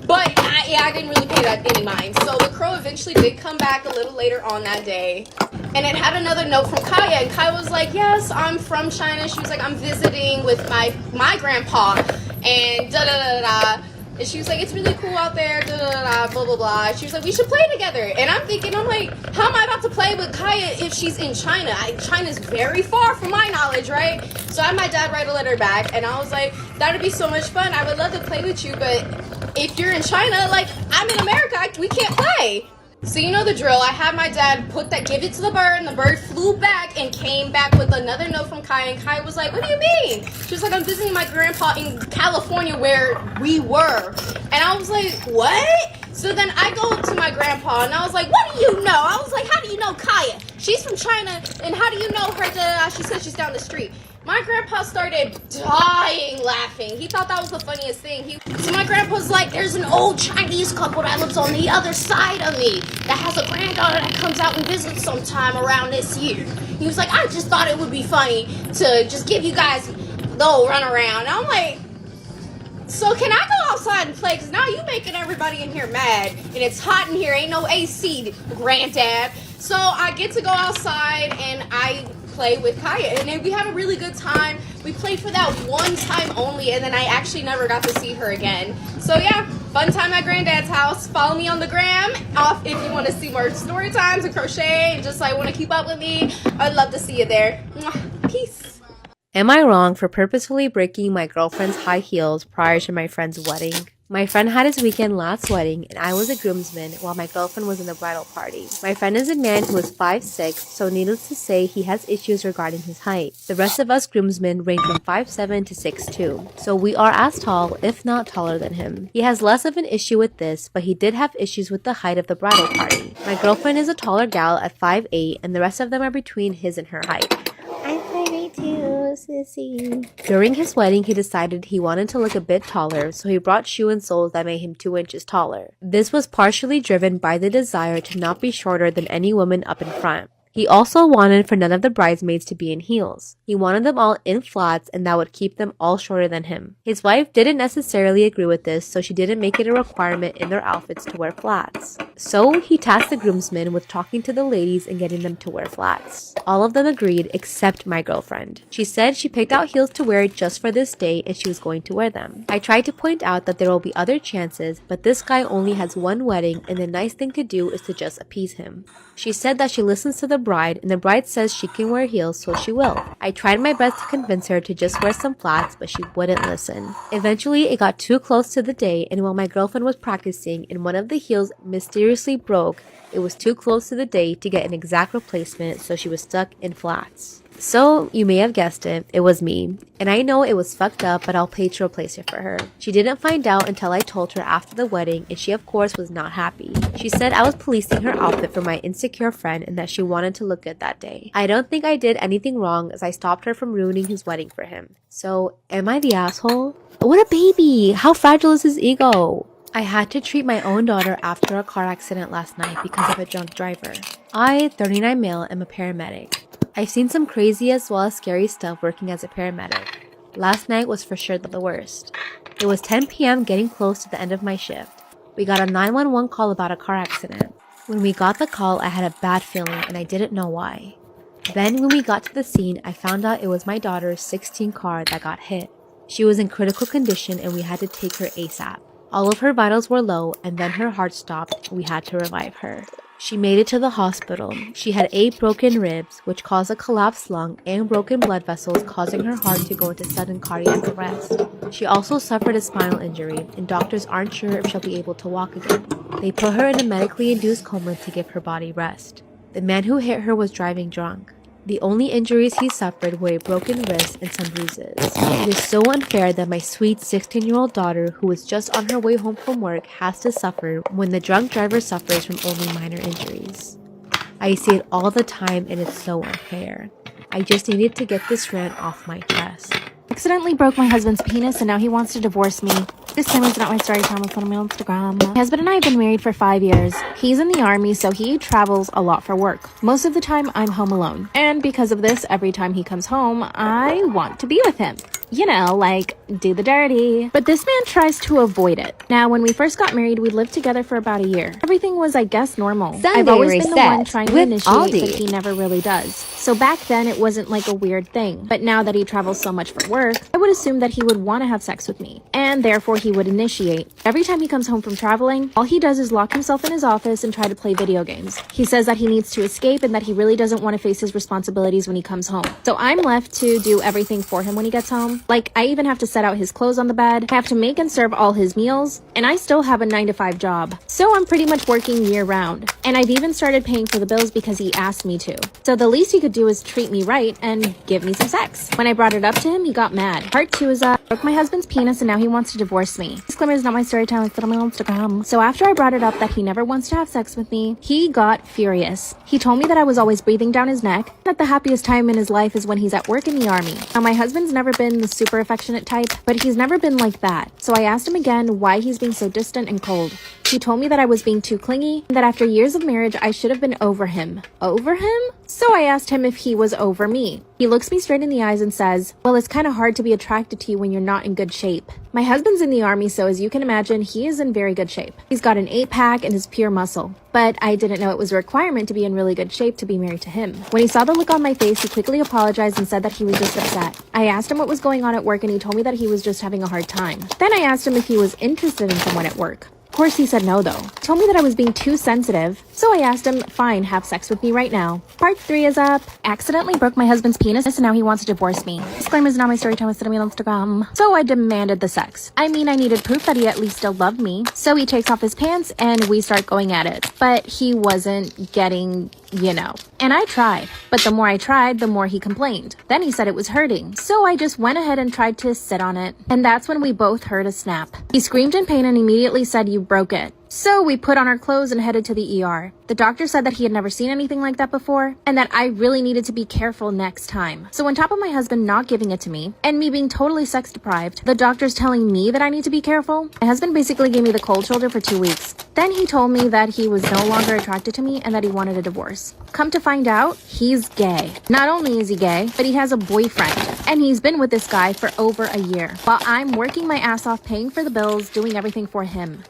But I didn't really pay that any mind. So the crow eventually did come back a little later on that day. And it had another note from Kaya. And Kaya was like, "Yes, I'm from China." She was like, "I'm visiting with my grandpa." And da-da-da-da. And she was like, "It's really cool out there, da-da-da-da, blah, blah, blah." She was like, "We should play together." And I'm thinking, I'm like, how am I about to play with Kaya if she's in China? China's very far from my knowledge, right? So I had my dad write a letter back. And I was like, "That would be so much fun. I would love to play with you. But if you're in China, like, I'm in America, we can't play." So you know the drill. I had my dad give it to the bird, and the bird flew back and came back with another note from Kaya. And Kaya was like, "What do you mean?" She was like, "I'm visiting my grandpa in California where we were." And I was like, "What?" So then I go to my grandpa, and I was like, "What do you know?" I was like, "How do you know Kaya? She's from China, and how do you know her? She said she's down the street." My grandpa started dying laughing. He thought that was the funniest thing. So my grandpa's like, "There's an old Chinese couple that lives on the other side of me that has a granddaughter that comes out and visits sometime around this year." He was like, "I just thought it would be funny to just give you guys the old run around." And I'm like, "So can I go outside and play? Because now you making everybody in here mad. And it's hot in here. Ain't no AC, granddad." So I get to go outside and I play with Kaya, and then we had a really good time. We played for that one time only, and then I actually never got to see her again. So yeah, fun time at Granddad's house. Follow me on the gram if you want to see more story times and crochet and just like want to keep up with me. I'd love to see you there. Peace. Am I wrong for purposefully breaking my girlfriend's high heels prior to my friend's wedding? My friend had his weekend last wedding and I was a groomsman while my girlfriend was in the bridal party. My friend is a man who is 5'6", so needless to say he has issues regarding his height. The rest of us groomsmen range from 5'7" to 6'2", so we are as tall, if not taller than him. He has less of an issue with this, but he did have issues with the height of the bridal party. My girlfriend is a taller gal at 5'8", and the rest of them are between his and her height. I'm 5'8" too, sissy. During his wedding, he decided he wanted to look a bit taller, so he brought shoe and soles that made him 2 inches taller. This was partially driven by the desire to not be shorter than any woman up in front. He also wanted for none of the bridesmaids to be in heels. He wanted them all in flats, and that would keep them all shorter than him. His wife didn't necessarily agree with this, so she didn't make it a requirement in their outfits to wear flats. So he tasked the groomsmen with talking to the ladies and getting them to wear flats. All of them agreed except my girlfriend. She said she picked out heels to wear just for this day and she was going to wear them. I tried to point out that there will be other chances, but this guy only has one wedding and the nice thing to do is to just appease him. She said that she listens to the bride and the bride says she can wear heels, so she will. I tried my best to convince her to just wear some flats, but she wouldn't listen. Eventually, it got too close to the day, and while my girlfriend was practicing and one of the heels mysteriously broke, it was too close to the day to get an exact replacement, so she was stuck in flats. So, you may have guessed it was me. And I know it was fucked up, but I'll pay to replace it for her. She didn't find out until I told her after the wedding, and she of course was not happy. She said I was policing her outfit for my insecure friend and that she wanted to look good that day. I don't think I did anything wrong as I stopped her from ruining his wedding for him. So, am I the asshole? What a baby! How fragile is his ego? I had to treat my own daughter after a car accident last night because of a drunk driver. I, 39 male, am a paramedic. I've seen some crazy as well as scary stuff working as a paramedic. Last night was for sure the worst. It was 10 p.m. getting close to the end of my shift. We got a 911 call about a car accident. When we got the call, I had a bad feeling and I didn't know why. Then when we got to the scene, I found out it was my daughter's 16 car that got hit. She was in critical condition and we had to take her ASAP. All of her vitals were low and then her heart stopped and we had to revive her. She made it to the hospital. She had 8 broken ribs, which caused a collapsed lung and broken blood vessels, causing her heart to go into sudden cardiac arrest. She also suffered a spinal injury, and doctors aren't sure if she'll be able to walk again. They put her in a medically induced coma to give her body rest. The man who hit her was driving drunk. The only injuries he suffered were a broken wrist and some bruises. It is so unfair that my sweet 16-year-old daughter, who is just on her way home from work, has to suffer when the drunk driver suffers from only minor injuries. I see it all the time and it's so unfair. I just needed to get this rant off my chest. Accidentally broke my husband's penis and now he wants to divorce me. Disclaimer is not my story time, it's on my Instagram. My husband and I have been married for 5 years. He's in the army, so he travels a lot for work. Most of the time, I'm home alone. And because of this, every time he comes home, I want to be with him. You know, like, do the dirty. But this man tries to avoid it. Now, when we first got married, we lived together for about a year. Everything was, I guess, normal. I've always been the one trying to initiate, but he never really does. So back then, it wasn't like a weird thing. But now that he travels so much for work, I would assume that he would want to have sex with me. And therefore, he would initiate. Every time he comes home from traveling, all he does is lock himself in his office and try to play video games. He says that he needs to escape and that he really doesn't want to face his responsibilities when he comes home. So I'm left to do everything for him when he gets home. Like, I even have to set out his clothes on the bed, I have to make and serve all his meals, and I still have a 9-to-5 job. So I'm pretty much working year round. And I've even started paying for the bills because he asked me to. So the least he could do is treat me right and give me some sex. When I brought it up to him, he got mad. Part 2 is broke my husband's penis and now he wants to divorce me. Disclaimer is not my story time, it's on my Instagram. So after I brought it up that he never wants to have sex with me, he got furious. He told me that I was always breathing down his neck, that the happiest time in his life is when he's at work in the army. Now my husband's never been the super affectionate type, but he's never been like that. So I asked him again why he's being so distant and cold. He told me that I was being too clingy, and that after years of marriage, I should have been over him. Over him? So I asked him if he was over me. He looks me straight in the eyes and says, well, it's kind of hard to be attracted to you when you're not in good shape. My husband's in the army, so as you can imagine, he is in very good shape. He's got an 8-pack and is pure muscle. But I didn't know it was a requirement to be in really good shape to be married to him. When he saw the look on my face, he quickly apologized and said that he was just upset. I asked him what was going on at work and he told me that he was just having a hard time. Then I asked him if he was interested in someone at work. Of course he said no though. Told me that I was being too sensitive. So I asked him, fine, have sex with me right now. Part 3 is up. Accidentally broke my husband's penis and now he wants to divorce me. Disclaimer is not my story time with me on Instagram. So I demanded the sex. I mean, I needed proof that he at least still loved me. So he takes off his pants and we start going at it. But he wasn't getting, And I tried. But the more I tried, the more he complained. Then he said it was hurting. So I just went ahead and tried to sit on it. And that's when we both heard a snap. He screamed in pain and immediately said, "You broke it." So we put on our clothes and headed to the ER. The doctor said that he had never seen anything like that before and that I really needed to be careful next time. So on top of my husband not giving it to me and me being totally sex deprived, the doctor's telling me that I need to be careful. My husband basically gave me the cold shoulder for 2 weeks. Then he told me that he was no longer attracted to me and that he wanted a divorce. Come to find out, he's gay. Not only is he gay, but he has a boyfriend. And he's been with this guy for over a year. While I'm working my ass off paying for the bills, doing everything for him.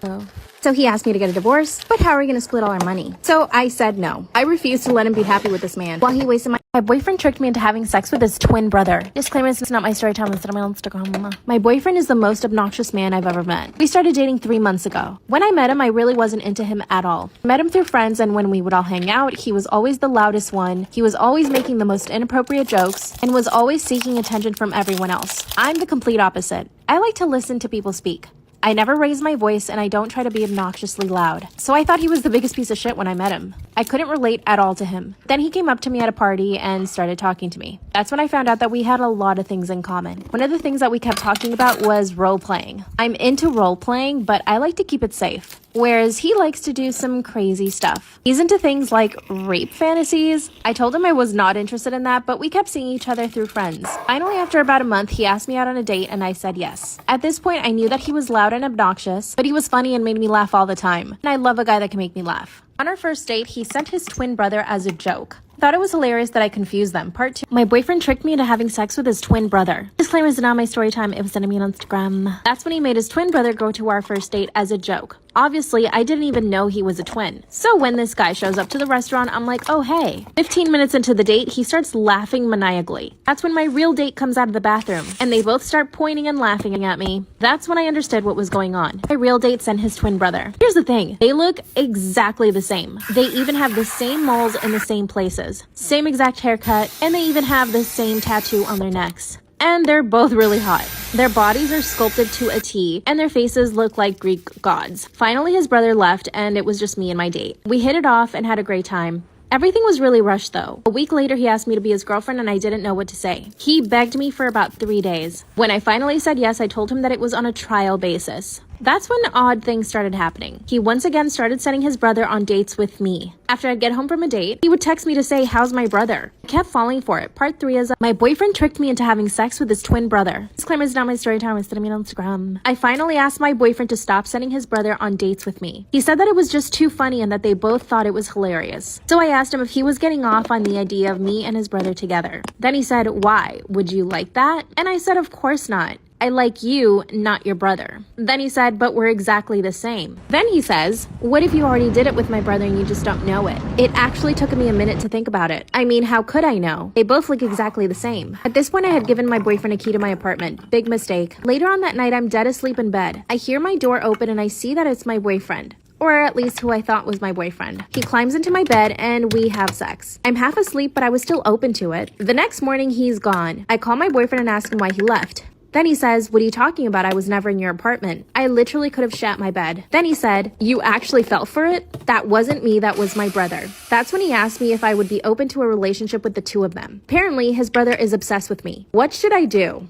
So he asked me to get a divorce, but how are we going to split all our money? So I said no. I refused to let him be happy with this man while he wasted my boyfriend tricked me into having sex with his twin brother. Disclaimer, it's not my story time, it's on my Instagram. My boyfriend is the most obnoxious man I've ever met. We started dating 3 months ago. When I met him, I really wasn't into him at all. I met him through friends, and when we would all hang out, he was always the loudest one. He was always making the most inappropriate jokes and was always seeking attention from everyone else. I'm the complete opposite. I like to listen to people speak. I never raise my voice and I don't try to be obnoxiously loud. So I thought he was the biggest piece of shit when I met him. I couldn't relate at all to him. Then he came up to me at a party and started talking to me. That's when I found out that we had a lot of things in common. One of the things that we kept talking about was role playing. I'm into role playing, but I like to keep it safe. Whereas he likes to do some crazy stuff. He's into things like rape fantasies. I told him I was not interested in that, but we kept seeing each other through friends. Finally, after about a month, he asked me out on a date and I said yes. At this point, I knew that he was loud and obnoxious, but he was funny and made me laugh all the time. And I love a guy that can make me laugh. On our first date, he sent his twin brother as a joke. Thought it was hilarious that I confused them. Part 2. My boyfriend tricked me into having sex with his twin brother. Disclaimer is not my story time. It was sent to me on Instagram. That's when he made his twin brother go to our first date as a joke. Obviously, I didn't even know he was a twin. So when this guy shows up to the restaurant, I'm like, oh hey. 15 minutes into the date, he starts laughing maniacally. That's when my real date comes out of the bathroom, and they both start pointing and laughing at me. That's when I understood what was going on. My real date sent his twin brother. Here's the thing, they look exactly the same. They even have the same moles in the same places, same exact haircut, and they even have the same tattoo on their necks. And they're both really hot. Their bodies are sculpted to a T, and their faces look like Greek gods. Finally, his brother left, and it was just me and my date. We hit it off and had a great time. Everything was really rushed though. A week later, he asked me to be his girlfriend and I didn't know what to say. He begged me for about 3 days. When I finally said yes, I told him that it was on a trial basis. That's when odd things started happening. He once again started sending his brother on dates with me. After I'd get home from a date, he would text me to say, how's my brother? I kept falling for it. Part 3 is, my boyfriend tricked me into having sex with his twin brother. Disclaimer is not my story time, it's sending me on Instagram. I finally asked my boyfriend to stop sending his brother on dates with me. He said that it was just too funny and that they both thought it was hilarious. So I asked him if he was getting off on the idea of me and his brother together. Then he said, why? Would you like that? And I said, of course not. I like you, not your brother. Then he said, but we're exactly the same. Then he says, what if you already did it with my brother and you just don't know it? It actually took me a minute to think about it. I mean, how could I know? They both look exactly the same. At this point, I had given my boyfriend a key to my apartment. Big mistake. Later on that night, I'm dead asleep in bed. I hear my door open and I see that it's my boyfriend. Or at least who I thought was my boyfriend. He climbs into my bed and we have sex. I'm half asleep, but I was still open to it. The next morning, he's gone. I call my boyfriend and ask him why he left. Then he says, what are you talking about? I was never in your apartment. I literally could have shat my bed. Then he said, you actually fell for it? That wasn't me, that was my brother. That's when he asked me if I would be open to a relationship with the two of them. Apparently, his brother is obsessed with me. What should I do?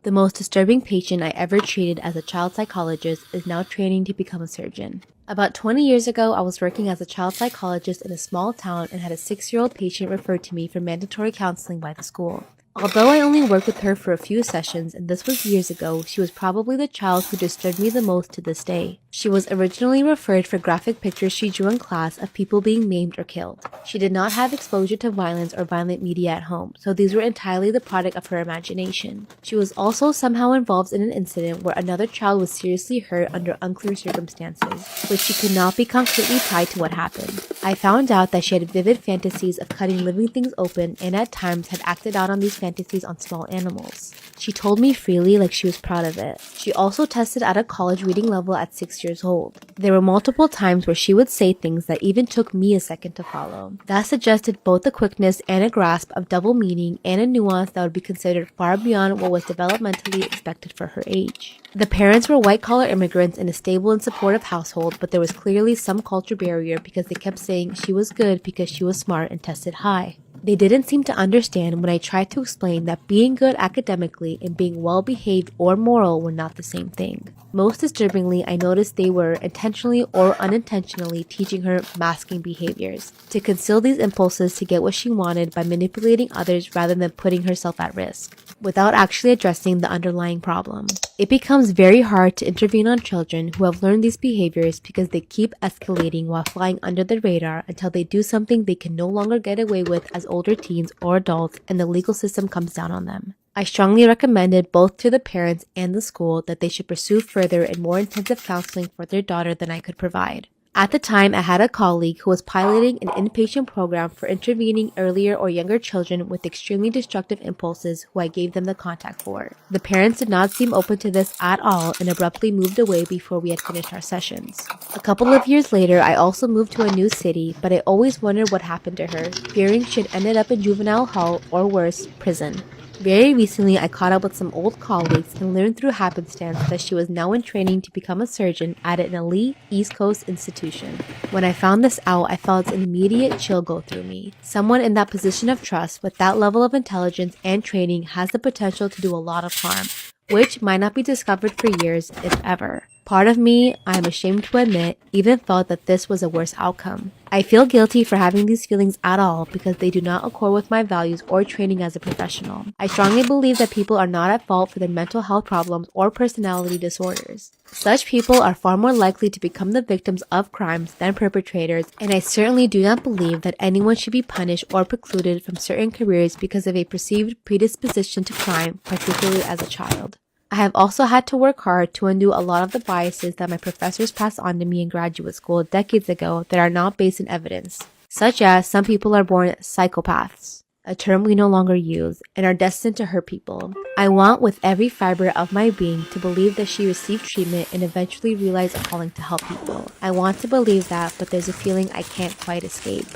The most disturbing patient I ever treated as a child psychologist is now training to become a surgeon. About 20 years ago, I was working as a child psychologist in a small town and had a 6-year-old patient referred to me for mandatory counseling by the school. Although I only worked with her for a few sessions, and this was years ago, she was probably the child who disturbed me the most to this day. She was originally referred for graphic pictures she drew in class of people being maimed or killed. She did not have exposure to violence or violent media at home, so these were entirely the product of her imagination. She was also somehow involved in an incident where another child was seriously hurt under unclear circumstances, which she could not be concretely tied to what happened. I found out that she had vivid fantasies of cutting living things open and at times had acted out on these fantasies on small animals. She told me freely like she was proud of it. She also tested at a college reading level at 6 years old. There were multiple times where she would say things that even took me a second to follow. That suggested both a quickness and a grasp of double meaning and a nuance that would be considered far beyond what was developmentally expected for her age. The parents were white-collar immigrants in a stable and supportive household, but there was clearly some culture barrier because they kept saying she was good because she was smart and tested high. They didn't seem to understand when I tried to explain that being good academically and being well-behaved or moral were not the same thing. Most disturbingly, I noticed they were intentionally or unintentionally teaching her masking behaviors, to conceal these impulses to get what she wanted by manipulating others rather than putting herself at risk, without actually addressing the underlying problem. It becomes very hard to intervene on children who have learned these behaviors because they keep escalating while flying under the radar until they do something they can no longer get away with as older teens or adults and the legal system comes down on them. I strongly recommended both to the parents and the school that they should pursue further and more intensive counseling for their daughter than I could provide. At the time, I had a colleague who was piloting an inpatient program for intervening earlier or younger children with extremely destructive impulses who I gave them the contact for. The parents did not seem open to this at all and abruptly moved away before we had finished our sessions. A couple of years later, I also moved to a new city, but I always wondered what happened to her, fearing she had ended up in juvenile hall or worse, prison. Very recently, I caught up with some old colleagues and learned through happenstance that she was now in training to become a surgeon at an elite East Coast institution. When I found this out, I felt an immediate chill go through me. Someone in that position of trust with that level of intelligence and training has the potential to do a lot of harm, which might not be discovered for years, if ever. Part of me, I am ashamed to admit, even felt that this was a worse outcome. I feel guilty for having these feelings at all because they do not accord with my values or training as a professional. I strongly believe that people are not at fault for their mental health problems or personality disorders. Such people are far more likely to become the victims of crimes than perpetrators, and I certainly do not believe that anyone should be punished or precluded from certain careers because of a perceived predisposition to crime, particularly as a child. I have also had to work hard to undo a lot of the biases that my professors passed on to me in graduate school decades ago that are not based in evidence, such as some people are born psychopaths, a term we no longer use, and are destined to hurt people. I want with every fiber of my being to believe that she received treatment and eventually realized a calling to help people. I want to believe that, but there's a feeling I can't quite escape.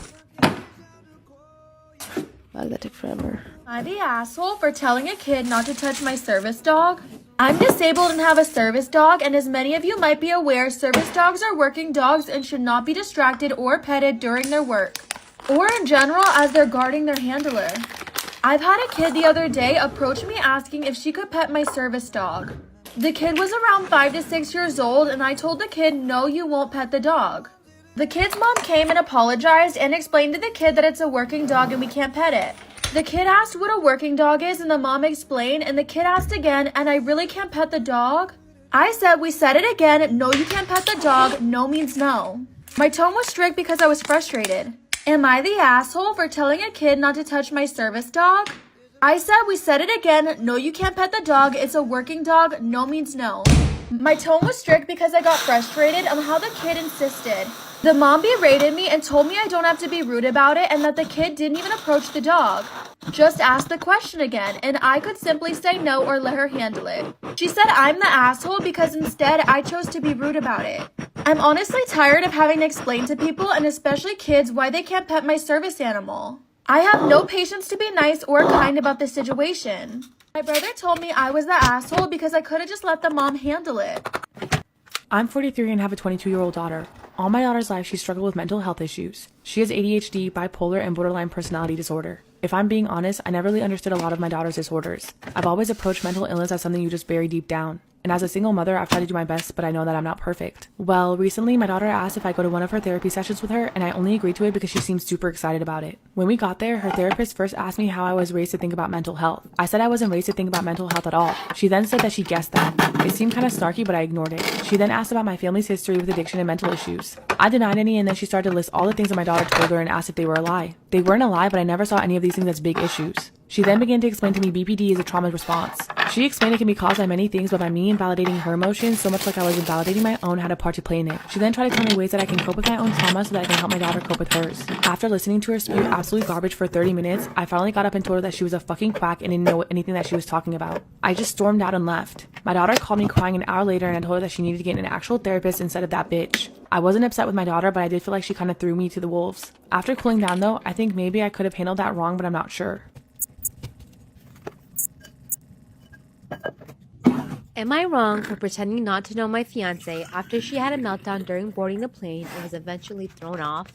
Fuck, that took forever. Am I the asshole for telling a kid not to touch my service dog? I'm disabled and have a service dog, and as many of you might be aware, service dogs are working dogs and should not be distracted or petted during their work, or in general as they're guarding their handler. I've had a kid the other day approach me asking if she could pet my service dog. The kid was around 5 to 6 years old, and I told the kid, no, you won't pet the dog. The kid's mom came and apologized and explained to the kid that it's a working dog and we can't pet it. The kid asked what a working dog is and the mom explained, and the kid asked again, and I really can't pet the dog? I said, we said it again, no you can't pet the dog, no means no. My tone was strict because I was frustrated. Am I the asshole for telling a kid not to touch my service dog? I said, we said it again, no you can't pet the dog, it's a working dog, no means no. My tone was strict because I got frustrated on how the kid insisted. The mom berated me and told me I don't have to be rude about it and that the kid didn't even approach the dog. Just ask the question again, and I could simply say no or let her handle it. She said I'm the asshole because instead I chose to be rude about it. I'm honestly tired of having to explain to people, and especially kids, why they can't pet my service animal. I have no patience to be nice or kind about this situation. My brother told me I was the asshole because I could have just let the mom handle it. I'm 43 and have a 22-year-old daughter. All my daughter's life, she struggled with mental health issues. She has ADHD, bipolar, and borderline personality disorder. If I'm being honest, I never really understood a lot of my daughter's disorders. I've always approached mental illness as something you just bury deep down. And as a single mother, I've tried to do my best, but I know that I'm not perfect. Well, recently, my daughter asked if I go to one of her therapy sessions with her, and I only agreed to it because she seemed super excited about it. When we got there, her therapist first asked me how I was raised to think about mental health. I said I wasn't raised to think about mental health at all. She then said that she guessed that. It seemed kind of snarky, but I ignored it. She then asked about my family's history with addiction and mental issues. I denied any, and then she started to list all the things that my daughter told her and asked if they were a lie. They weren't a lie, but I never saw any of these things as big issues. She then began to explain to me BPD is a trauma response. She explained it can be caused by many things, but by me invalidating her emotions so much like I was invalidating my own, had a part to play in it. She then tried to tell me ways that I can cope with my own trauma so that I can help my daughter cope with hers. After listening to her spew absolute garbage for 30 minutes, I finally got up and told her that she was a fucking quack and didn't know anything that she was talking about. I just stormed out and left. My daughter called me crying an hour later and I told her that she needed to get an actual therapist instead of that bitch. I wasn't upset with my daughter, but I did feel like she kind of threw me to the wolves. After cooling down though, I think maybe I could have handled that wrong, but I'm not sure. Am I wrong for pretending not to know my fiance after she had a meltdown during boarding the plane and was eventually thrown off?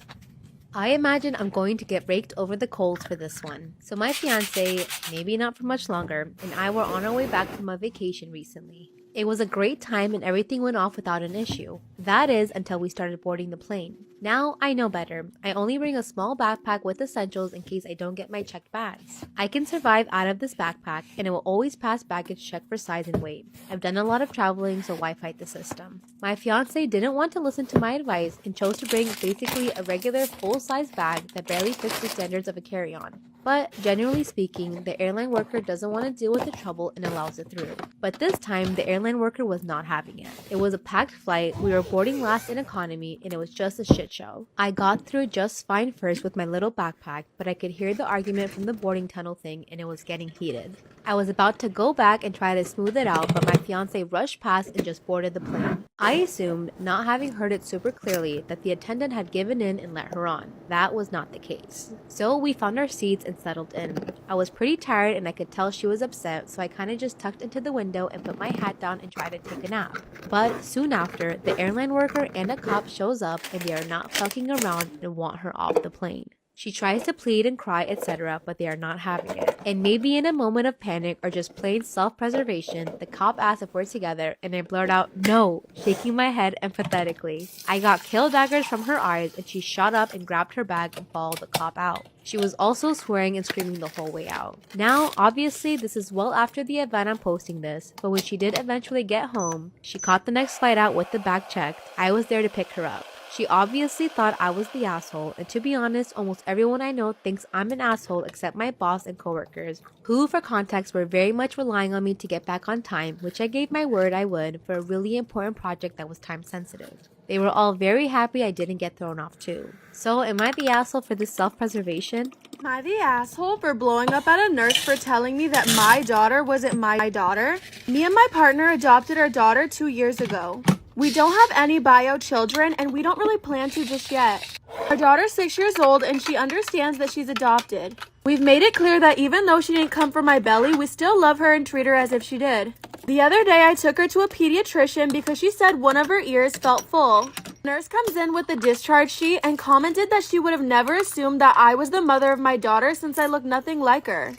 I imagine I'm going to get raked over the coals for this one. So my fiance, maybe not for much longer, and I were on our way back from a vacation recently. It was a great time and everything went off without an issue. That is, until we started boarding the plane. Now I know better. I only bring a small backpack with essentials in case I don't get my checked bags. I can survive out of this backpack and it will always pass baggage check for size and weight. I've done a lot of traveling, so why fight the system? My fiance didn't want to listen to my advice and chose to bring basically a regular full-size bag that barely fits the standards of a carry-on. But generally speaking, the airline worker doesn't want to deal with the trouble and allows it through. But this time, the airline worker was not having it. It was a packed flight, we were boarding last in economy, and it was just a shit show. I got through just fine first with my little backpack, but I could hear the argument from the boarding tunnel thing and it was getting heated. I was about to go back and try to smooth it out, but my fiance rushed past and just boarded the plane. I assumed, not having heard it super clearly, that the attendant had given in and let her on. That was not the case. So we found our seats and settled in. I was pretty tired and I could tell she was upset, so I kind of just tucked into the window and put my hat down and tried to take a nap. But soon after, the airline worker and a cop shows up and they are not fucking around and want her off the plane. She tries to plead and cry, etc., but they are not having it. And maybe in a moment of panic or just plain self-preservation, the cop asks if we're together and I blurt out, "No," shaking my head empathetically. I got kill daggers from her eyes and she shot up and grabbed her bag and followed the cop out. She was also swearing and screaming the whole way out. Now, obviously, this is well after the event I'm posting this, but when she did eventually get home, she caught the next flight out with the bag checked. I was there to pick her up. She obviously thought I was the asshole, and to be honest, almost everyone I know thinks I'm an asshole except my boss and coworkers, who for context were very much relying on me to get back on time, which I gave my word I would for a really important project that was time sensitive. They were all very happy I didn't get thrown off too. So am I the asshole for this self-preservation? Am I the asshole for blowing up at a nurse for telling me that my daughter wasn't my daughter? Me and my partner adopted our daughter 2 years ago. We don't have any bio children and we don't really plan to just yet. Our daughter's 6 years old and she understands that she's adopted. We've made it clear that even though she didn't come from my belly, we still love her and treat her as if she did. The other day I took her to a pediatrician because she said one of her ears felt full. Nurse comes in with the discharge sheet and commented that she would have never assumed that I was the mother of my daughter since I look nothing like her.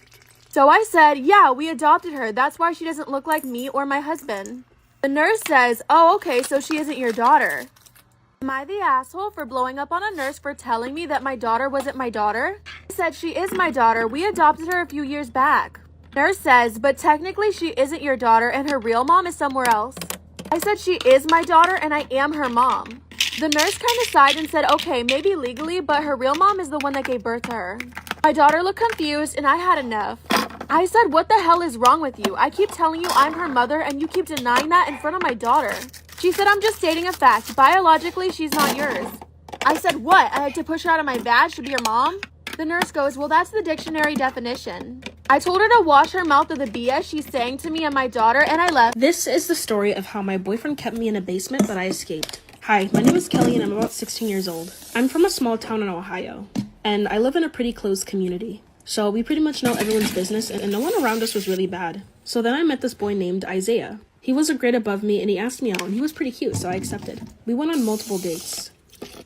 So I said, yeah, we adopted her. That's why she doesn't look like me or my husband. The nurse says, oh, okay, so she isn't your daughter. Am I the asshole for blowing up on a nurse for telling me that my daughter wasn't my daughter? I said she is my daughter. We adopted her a few years back. Nurse says, but technically she isn't your daughter and her real mom is somewhere else. I said she is my daughter and I am her mom. The nurse kind of sighed and said, okay, maybe legally, but her real mom is the one that gave birth to her. My daughter looked confused and I had enough. I said, what the hell is wrong with you? I keep telling you I'm her mother and you keep denying that in front of my daughter. She said, I'm just stating a fact. Biologically, she's not yours. I said, what? I had to push her out of my badge to be your mom? The nurse goes, well, that's the dictionary definition. I told her to wash her mouth of the BS she's saying to me and my daughter and I left. This is the story of how my boyfriend kept me in a basement but I escaped. Hi, my name is Kelly and I'm about 16 years old. I'm from a small town in Ohio and I live in a pretty closed community. So we pretty much know everyone's business and no one around us was really bad. So then I met this boy named Isaiah. He was a grade above me and he asked me out and he was pretty cute, so I accepted. We went on multiple dates.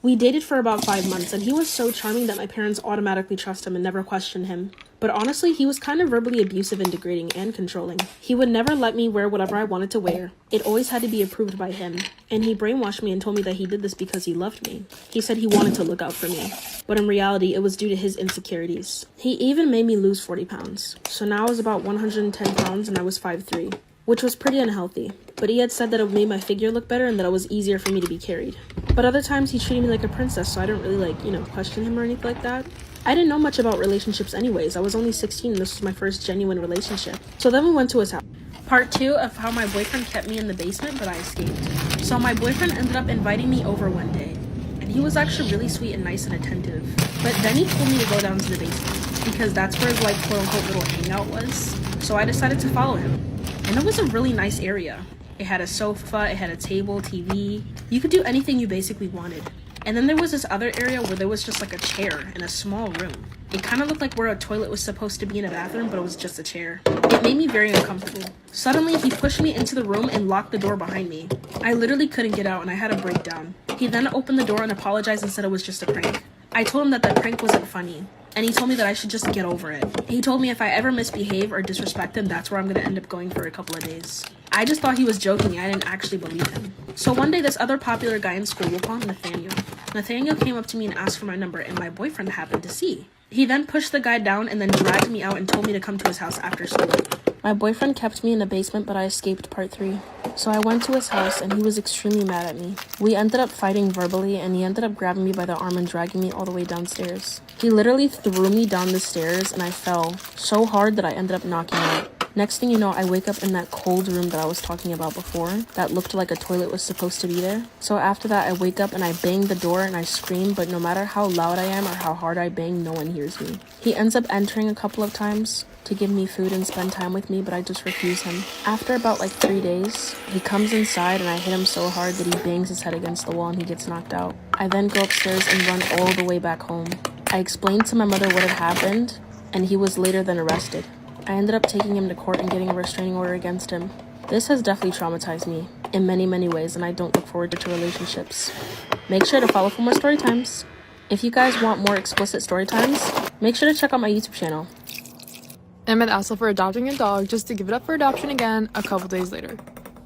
We dated for about 5 months and he was so charming that my parents automatically trust him and never question him. But honestly, he was kind of verbally abusive and degrading and controlling. He would never let me wear whatever I wanted to wear. It always had to be approved by him. And he brainwashed me and told me that he did this because he loved me. He said he wanted to look out for me. But in reality, it was due to his insecurities. He even made me lose 40 pounds. So now I was about 110 pounds and I was 5'3", which was pretty unhealthy. But he had said that it made my figure look better and that it was easier for me to be carried. But other times he treated me like a princess, so I don't really question him or anything like that. I didn't know much about relationships anyways. I was only 16 and this was my first genuine relationship. So then we went to his house. Part 2 of how my boyfriend kept me in the basement but I escaped. So my boyfriend ended up inviting me over one day. And he was actually really sweet and nice and attentive. But then he told me to go down to the basement because that's where his like quote unquote little hangout was. So I decided to follow him. And it was a really nice area. It had a sofa, it had a table, TV. You could do anything you basically wanted. And then there was this other area where there was just like a chair in a small room. It kind of looked like where a toilet was supposed to be in a bathroom, but it was just a chair. It made me very uncomfortable. Suddenly, he pushed me into the room and locked the door behind me. I literally couldn't get out and I had a breakdown. He then opened the door and apologized and said it was just a prank. I told him that the prank wasn't funny. And he told me that I should just get over it. He told me if I ever misbehave or disrespect him, that's where I'm gonna end up going for a couple of days. I just thought he was joking. I didn't actually believe him. So one day, this other popular guy in school, we'll call him Nathaniel. Nathaniel came up to me and asked for my number, and my boyfriend happened to see. He then pushed the guy down and then dragged me out and told me to come to his house after school. My boyfriend kept me in the basement, but I escaped part 3. So I went to his house and he was extremely mad at me. We ended up fighting verbally and he ended up grabbing me by the arm and dragging me all the way downstairs. He literally threw me down the stairs and I fell so hard that I ended up knocking out. Next thing you know, I wake up in that cold room that I was talking about before that looked like a toilet was supposed to be there. So after that, I wake up and I bang the door and I scream, but no matter how loud I am or how hard I bang, no one hears me. He ends up entering a couple of times to give me food and spend time with me, but I just refuse him. After about like 3 days, he comes inside and I hit him so hard that he bangs his head against the wall and he gets knocked out. I then go upstairs and run all the way back home. I explained to my mother what had happened and he was later then arrested. I ended up taking him to court and getting a restraining order against him. This has definitely traumatized me in many, many ways, and I don't look forward to relationships. Make sure to follow for more story times. If you guys want more explicit story times, make sure to check out my YouTube channel. Emmett asked for adopting a dog just to give it up for adoption again a couple days later.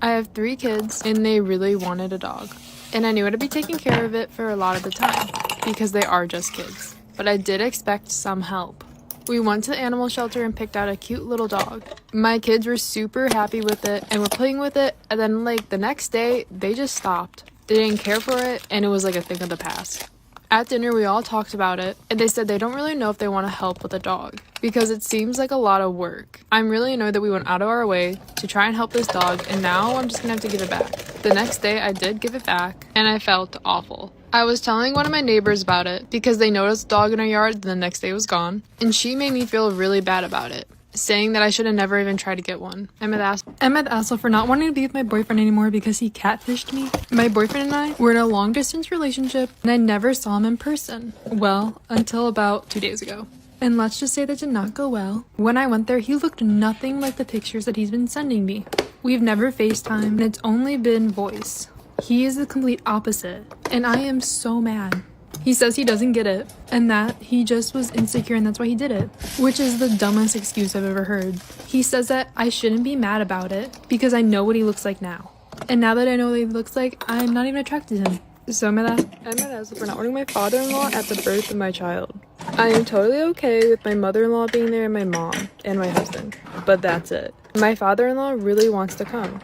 I have 3 kids, and they really wanted a dog. And I knew I'd be taking care of it for a lot of the time, because they are just kids. But I did expect some help. We went to the animal shelter and picked out a cute little dog. My kids were super happy with it and were playing with it, and then like the next day, they just stopped. They didn't care for it, and it was like a thing of the past. At dinner, we all talked about it, and they said they don't really know if they want to help with a dog, because it seems like a lot of work. I'm really annoyed that we went out of our way to try and help this dog, and now I'm just gonna have to give it back. The next day, I did give it back, and I felt awful. I was telling one of my neighbors about it because they noticed a dog in our yard, the next day it was gone, and she made me feel really bad about it, saying that I should have never even tried to get one. Emmett asked for not wanting to be with my boyfriend anymore because he catfished me. My boyfriend and I were in a long distance relationship and I never saw him in person. Well, until about 2 days ago. And let's just say that did not go well. When I went there, he looked nothing like the pictures that he's been sending me. We've never FaceTimed and it's only been voice. He is the complete opposite, and I am so mad. He says he doesn't get it, and that he just was insecure and that's why he did it, which is the dumbest excuse I've ever heard. He says that I shouldn't be mad about it because I know what he looks like now. And now that I know what he looks like, I'm not even attracted to him. So I'm at for not wanting my father-in-law at the birth of my child. I am totally okay with my mother-in-law being there and my mom and my husband, but that's it. My father-in-law really wants to come.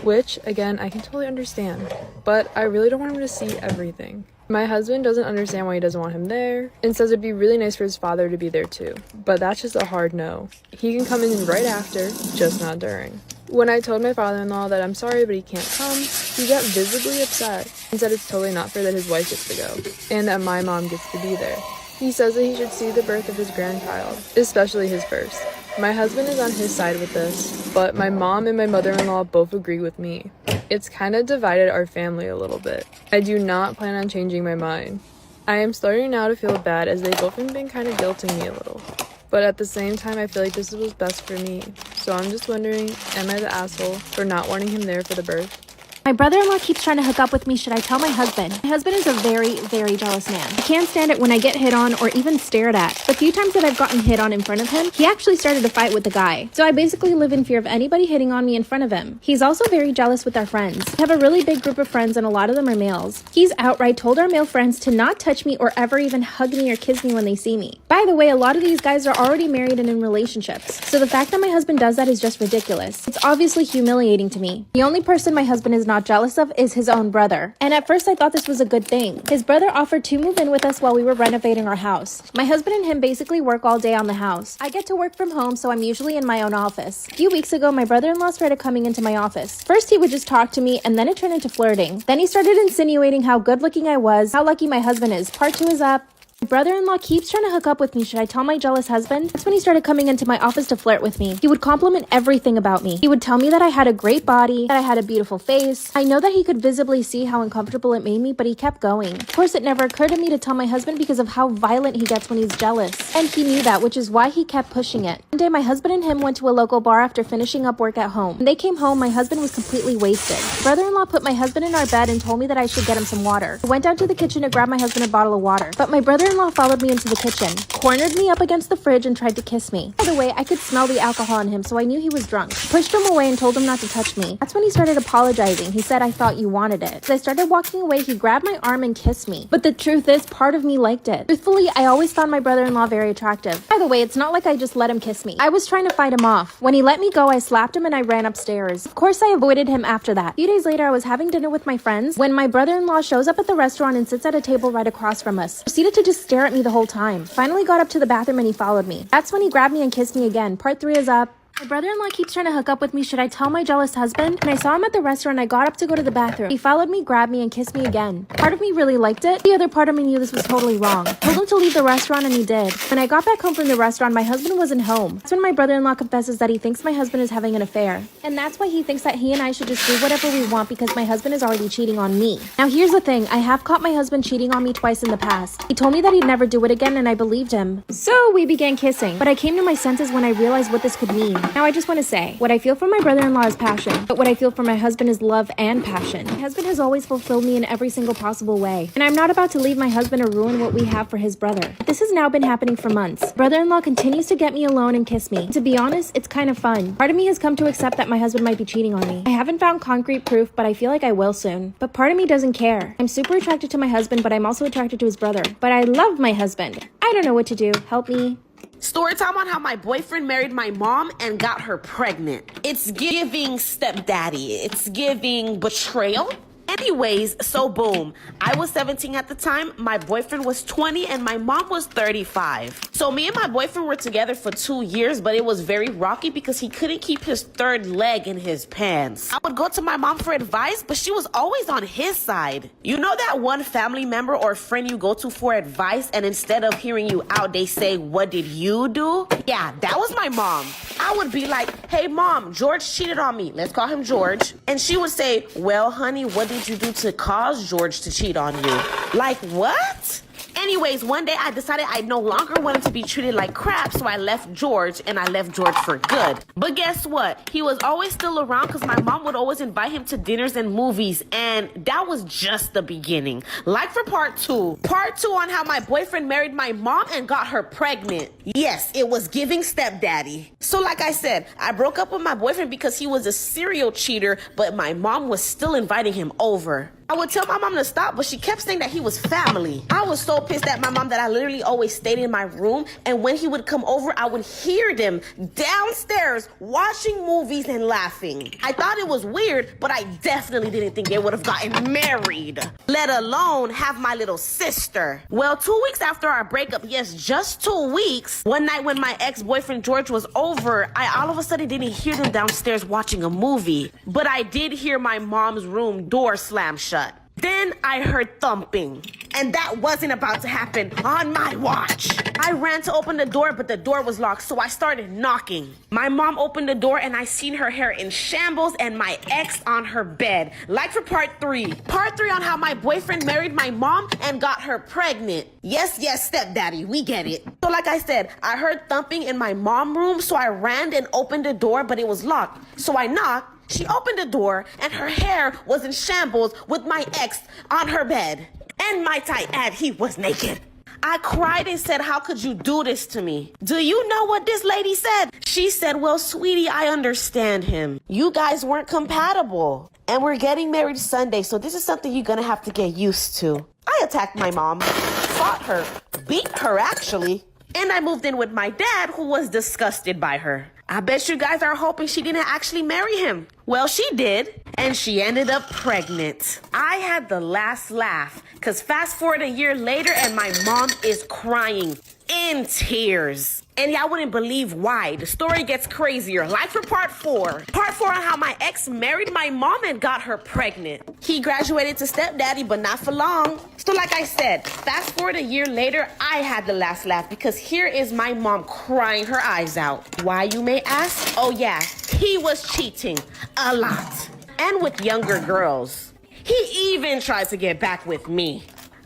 Which, again, I can totally understand, but I really don't want him to see everything. My husband doesn't understand why he doesn't want him there, and says it'd be really nice for his father to be there too, but that's just a hard no. He can come in right after, just not during. When I told my father-in-law that I'm sorry but he can't come, he got visibly upset and said it's totally not fair that his wife gets to go, and that my mom gets to be there. He says that he should see the birth of his grandchild, especially his first. My husband is on his side with this, but my mom and my mother-in-law both agree with me. It's kind of divided our family a little bit. I do not plan on changing my mind. I am starting now to feel bad as they've both been kind of guilting me a little. But at the same time, I feel like this is what's best for me. So I'm just wondering, am I the asshole for not wanting him there for the birth? My brother-in-law keeps trying to hook up with me. Should I tell my husband? My husband is a very, very jealous man. He can't stand it when I get hit on or even stared at. The few times that I've gotten hit on in front of him, he actually started a fight with the guy. So I basically live in fear of anybody hitting on me in front of him. He's also very jealous with our friends. We have a really big group of friends and a lot of them are males. He's outright told our male friends to not touch me or ever even hug me or kiss me when they see me. By the way, a lot of these guys are already married and in relationships. So the fact that my husband does that is just ridiculous. It's obviously humiliating to me. The only person my husband is not not jealous of is his own brother. And at first I thought this was a good thing. His brother offered to move in with us while we were renovating our house. My husband and him basically work all day on the house. I get to work from home, so I'm usually in my own office. A few weeks ago, my brother-in-law started coming into my office. First, he would just talk to me, and then it turned into flirting. Then he started insinuating how good-looking I was, how lucky my husband is. Part 2 is up. My brother-in-law keeps trying to hook up with me. Should I tell my jealous husband? That's when he started coming into my office to flirt with me. He would compliment everything about me. He would tell me that I had a great body, that I had a beautiful face. I know that he could visibly see how uncomfortable it made me, but he kept going. Of course, it never occurred to me to tell my husband because of how violent he gets when he's jealous. And he knew that, which is why he kept pushing it. One day, my husband and him went to a local bar after finishing up work at home. When they came home, my husband was completely wasted. Brother-in-law put my husband in our bed and told me that I should get him some water. I went down to the kitchen to grab my husband a bottle of water, but my brother-in-law followed me into the kitchen, cornered me up against the fridge, and tried to kiss me. By the way, I could smell the alcohol on him, so I knew he was drunk. I pushed him away and told him not to touch me. That's when he started apologizing. He said, "I thought you wanted it." As I started walking away, he grabbed my arm and kissed me. But the truth is, part of me liked it. Truthfully, I always found my brother-in-law very attractive. By the way, it's not like I just let him kiss me. I was trying to fight him off. When he let me go, I slapped him and I ran upstairs. Of course, I avoided him after that. A few days later, I was having dinner with my friends when my brother-in-law shows up at the restaurant and sits at a table right across from us. He proceeded to just stare at me the whole time. Finally got up to the bathroom and he followed me. That's when he grabbed me and kissed me again. Part 3 is up. My brother-in-law keeps trying to hook up with me. Should I tell my jealous husband? When I saw him at the restaurant, I got up to go to the bathroom. He followed me, grabbed me, and kissed me again. Part of me really liked it. The other part of me knew this was totally wrong. I told him to leave the restaurant and he did. When I got back home from the restaurant, my husband wasn't home. That's when my brother-in-law confesses that he thinks my husband is having an affair. And that's why he thinks that he and I should just do whatever we want because my husband is already cheating on me. Now here's the thing. I have caught my husband cheating on me twice in the past. He told me that he'd never do it again and I believed him. So we began kissing. But I came to my senses when I realized what this could mean. Now I just want to say, what I feel for my brother-in-law is passion, but what I feel for my husband is love and passion. My husband has always fulfilled me in every single possible way, and I'm not about to leave my husband or ruin what we have for his brother. This has now been happening for months. Brother-in-law continues to get me alone and kiss me. To be honest, it's kind of fun. Part of me has come to accept that my husband might be cheating on me. I haven't found concrete proof, but I feel like I will soon. But part of me doesn't care. I'm super attracted to my husband, but I'm also attracted to his brother. But I love my husband. I don't know what to do. Help me. Story time on how my boyfriend married my mom and got her pregnant. It's giving stepdaddy. It's giving betrayal. Anyways, so boom. I was 17 at the time, my boyfriend was 20, and my mom was 35. So me and my boyfriend were together for 2 years, but it was very rocky because he couldn't keep his third leg in his pants. I would go to my mom for advice, but she was always on his side. You know that one family member or friend you go to for advice, and instead of hearing you out, they say, "What did you do?" Yeah, that was my mom. I would be like, "Hey mom, George cheated on me." Let's call him George. And she would say, "Well, honey, what did you do to cause George to cheat on you?" Like, what? Anyways, one day I decided I no longer wanted to be treated like crap, so I left George, and I left George for good. But guess what? He was always still around because my mom would always invite him to dinners and movies, and that was just the beginning. Like for part 2. Part 2 on how my boyfriend married my mom and got her pregnant. Yes, it was giving stepdaddy. So like I said, I broke up with my boyfriend because he was a serial cheater, but my mom was still inviting him over. I would tell my mom to stop, but she kept saying that he was family. I was so pissed at my mom that I literally always stayed in my room, and when he would come over, I would hear them downstairs watching movies and laughing. I thought it was weird, but I definitely didn't think they would have gotten married, let alone have my little sister. Well, 2 weeks after our breakup, yes, just 2 weeks, one night when my ex-boyfriend George was over, I all of a sudden didn't hear them downstairs watching a movie, but I did hear my mom's room door slam shut. Then I heard thumping, and that wasn't about to happen on my watch. I ran to open the door, but the door was locked, so I started knocking. My mom opened the door, and I seen her hair in shambles and my ex on her bed. Like for part 3. Part 3 on how my boyfriend married my mom and got her pregnant. Yes, stepdaddy, we get it. So like I said, I heard thumping in my mom's room, so I ran and opened the door, but it was locked. So I knocked. She opened the door, and her hair was in shambles with my ex on her bed. And might I add, he was naked. I cried and said, "How could you do this to me?" Do you know what this lady said? She said, "Well, sweetie, I understand him. You guys weren't compatible. And we're getting married Sunday, so this is something you're gonna have to get used to." I attacked my mom, fought her, beat her actually. And I moved in with my dad, who was disgusted by her. I bet you guys are hoping she didn't actually marry him. Well, she did, and she ended up pregnant. I had the last laugh, because fast forward a year later and my mom is crying in tears. And y'all wouldn't believe why. The story gets crazier. Like for part 4. Part 4 on how my ex married my mom and got her pregnant. He graduated to stepdaddy, but not for long. So like I said, fast forward a year later, I had the last laugh because here is my mom crying her eyes out. Why, you may ask? Oh yeah, he was cheating a lot. And with younger girls. He even tried to get back with me.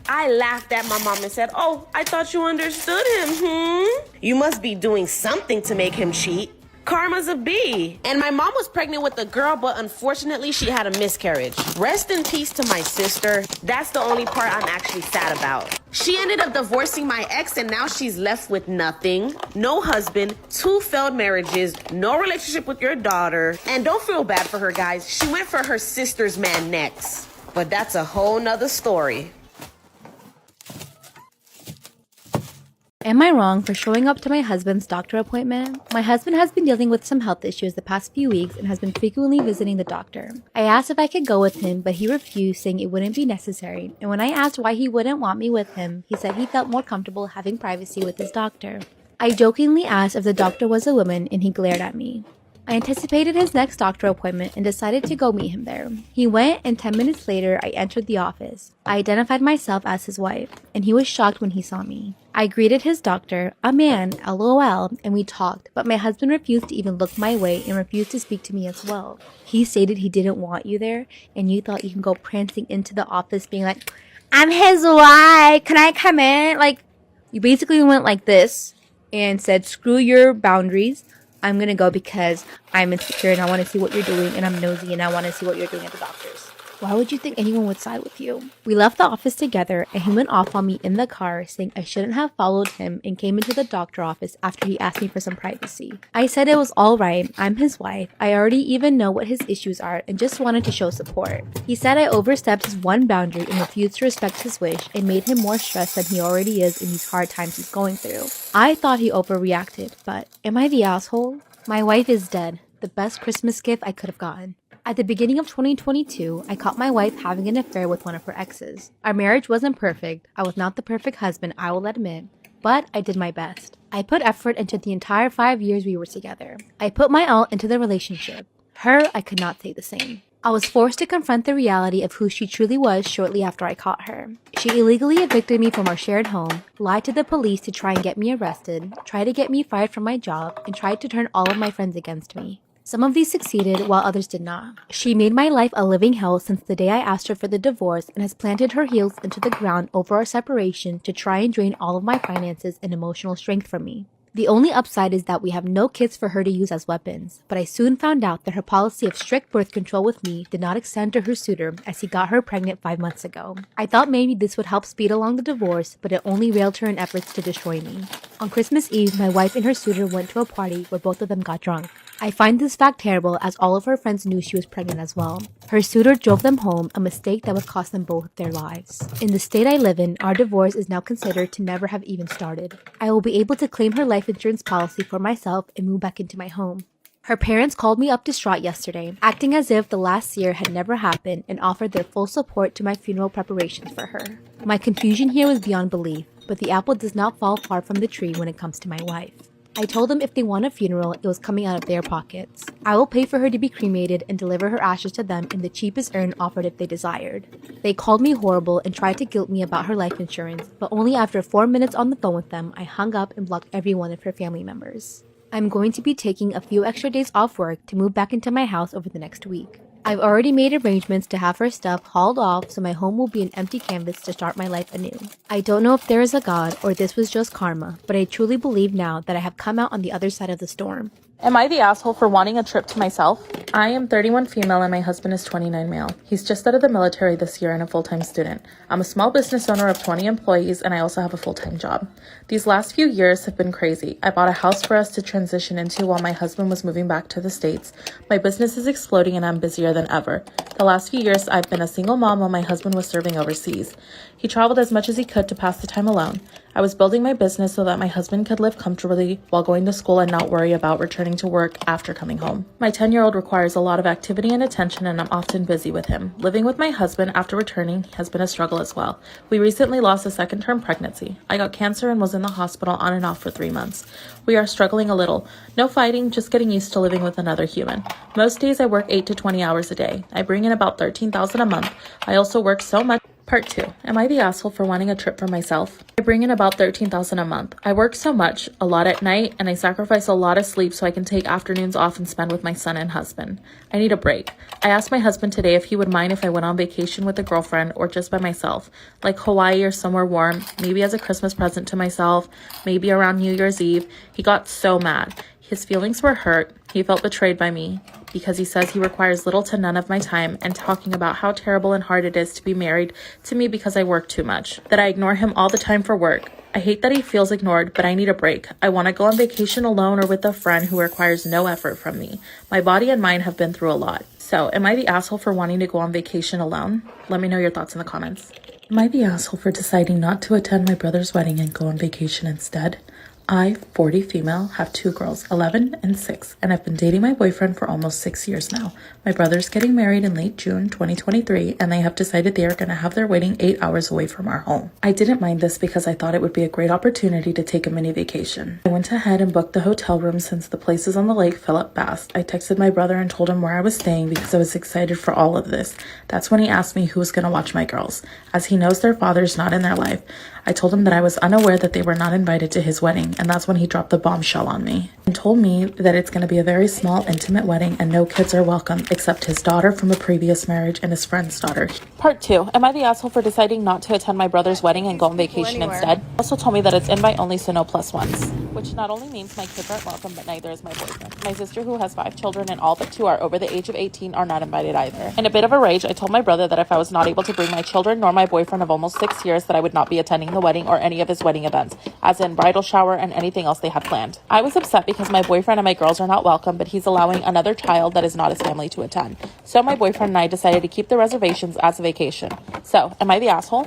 I laughed at my mom and said, oh, I thought you understood him, You must be doing something to make him cheat. Karma's a bee. And my mom was pregnant with a girl, but unfortunately she had a miscarriage. Rest in peace to my sister. That's the only part I'm actually sad about. She ended up divorcing my ex and now she's left with nothing. No husband, 2 failed marriages, no relationship with your daughter. And don't feel bad for her, guys. She went for her sister's man next. But that's a whole nother story. Am I wrong for showing up to my husband's doctor appointment? My husband has been dealing with some health issues the past few weeks and has been frequently visiting the doctor. I asked if I could go with him, but he refused, saying it wouldn't be necessary. And when I asked why he wouldn't want me with him, he said he felt more comfortable having privacy with his doctor. I jokingly asked if the doctor was a woman, and he glared at me. I anticipated his next doctor appointment and decided to go meet him there. He went, and 10 minutes later, I entered the office. I identified myself as his wife, and he was shocked when he saw me. I greeted his doctor, a man, LOL, and we talked, but my husband refused to even look my way and refused to speak to me as well. He stated he didn't want you there, and you thought you can go prancing into the office being like, I'm his wife, can I come in? Like, you basically went like this and said, screw your boundaries. I'm gonna go because I'm insecure and I want to see what you're doing, and I'm nosy and I want to see what you're doing at the doctor's. Why would you think anyone would side with you? We left the office together and he went off on me in the car, saying I shouldn't have followed him, and came into the doctor office after he asked me for some privacy. I said it was alright, I'm his wife, I already even know what his issues are and just wanted to show support. He said I overstepped his one boundary and refused to respect his wish and made him more stressed than he already is in these hard times he's going through. I thought he overreacted, but am I the asshole? My wife is dead, the best Christmas gift I could have gotten. At the beginning of 2022, I caught my wife having an affair with one of her exes. Our marriage wasn't perfect. I was not the perfect husband, I will admit, but I did my best. I put effort into the entire 5 years we were together. I put my all into the relationship. Her, I could not say the same. I was forced to confront the reality of who she truly was shortly after I caught her. She illegally evicted me from our shared home, lied to the police to try and get me arrested, tried to get me fired from my job, and tried to turn all of my friends against me. Some of these succeeded, while others did not. She made my life a living hell since the day I asked her for the divorce, and has planted her heels into the ground over our separation to try and drain all of my finances and emotional strength from me. The only upside is that we have no kids for her to use as weapons, but I soon found out that her policy of strict birth control with me did not extend to her suitor, as he got her pregnant 5 months ago. I thought maybe this would help speed along the divorce, but it only railed her in efforts to destroy me. On Christmas Eve, my wife and her suitor went to a party where both of them got drunk. I find this fact terrible, as all of her friends knew she was pregnant as well. Her suitor drove them home, a mistake that would cost them both their lives. In the state I live in, our divorce is now considered to never have even started. I will be able to claim her life insurance policy for myself and move back into my home. Her parents called me up distraught yesterday, acting as if the last year had never happened, and offered their full support to my funeral preparations for her. My confusion here was beyond belief, but the apple does not fall far from the tree when it comes to my wife. I told them if they want a funeral, it was coming out of their pockets. I will pay for her to be cremated and deliver her ashes to them in the cheapest urn offered if they desired. They called me horrible and tried to guilt me about her life insurance, but only after 4 minutes on the phone with them, I hung up and blocked every one of her family members. I'm going to be taking a few extra days off work to move back into my house over the next week. I've already made arrangements to have her stuff hauled off, so my home will be an empty canvas to start my life anew. I don't know if there is a God or this was just karma, but I truly believe now that I have come out on the other side of the storm. Am I the asshole for wanting a trip to myself? I am 31 female and my husband is 29 male. He's just out of the military this year and a full-time student. I'm a small business owner of 20 employees and I also have a full-time job. These last few years have been crazy. I bought a house for us to transition into while my husband was moving back to the States. My business is exploding and I'm busier than ever. The last few years I've been a single mom while my husband was serving overseas. He traveled as much as he could to pass the time alone. I was building my business so that my husband could live comfortably while going to school and not worry about returning returning to work after coming home. My 10-year-old requires a lot of activity and attention, and I'm often busy with him. Living with my husband after returning has been a struggle as well. We recently lost a second-term pregnancy. I got cancer and was in the hospital on and off for 3 months. We are struggling a little. No fighting, just getting used to living with another human. Most days I work 8 to 20 hours a day. I bring in about $13,000 a month. I also work so much. Part 2. Am I the asshole for wanting a trip for myself? I bring in about $13,000 a month. I work so much, a lot at night, and I sacrifice a lot of sleep so I can take afternoons off and spend with my son and husband. I need a break. I asked my husband today if he would mind if I went on vacation with a girlfriend or just by myself, like Hawaii or somewhere warm, maybe as a Christmas present to myself, maybe around New Year's Eve. He got so mad. His feelings were hurt. He felt betrayed by me because he says he requires little to none of my time, and talking about how terrible and hard it is to be married to me because I work too much, that I ignore him all the time for work. I hate that he feels ignored, but I need a break. I want to go on vacation alone or with a friend who requires no effort from me. My body and mind have been through a lot. So, am I the asshole for wanting to go on vacation alone? Let me know your thoughts in the comments. Am I the asshole for deciding not to attend my brother's wedding and go on vacation instead? I, 40 female, have 2 girls, 11 and 6, and I've been dating my boyfriend for almost 6 years now. My brother's getting married in late June 2023, and they have decided they are going to have their wedding 8 hours away from our home. I didn't mind this because I thought it would be a great opportunity to take a mini vacation. I went ahead and booked the hotel room since the places on the lake fill up fast. I texted my brother and told him where I was staying because I was excited for all of this. That's when he asked me who was going to watch my girls, as he knows their father's not in their life. I told him that I was unaware that they were not invited to his wedding, and that's when he dropped the bombshell on me and told me that it's going to be a very small, intimate wedding and no kids are welcome except his daughter from a previous marriage and his friend's daughter. Part 2. Am I the asshole for deciding not to attend my brother's wedding and go on vacation instead? Also told me that it's invite only, so no plus ones, which not only means my kids aren't welcome, but neither is my boyfriend. My sister, who has 5 children and all but 2 are over the age of 18, are not invited either. In a bit of a rage, I told my brother that if I was not able to bring my children nor my boyfriend of almost 6 years, that I would not be attending the wedding or any of his wedding events, as in bridal shower and anything else they had planned. I was upset because my boyfriend and my girls are not welcome, but he's allowing another child that is not his family to attend. So my boyfriend and I decided to keep the reservations as a vacation. So, am I the asshole?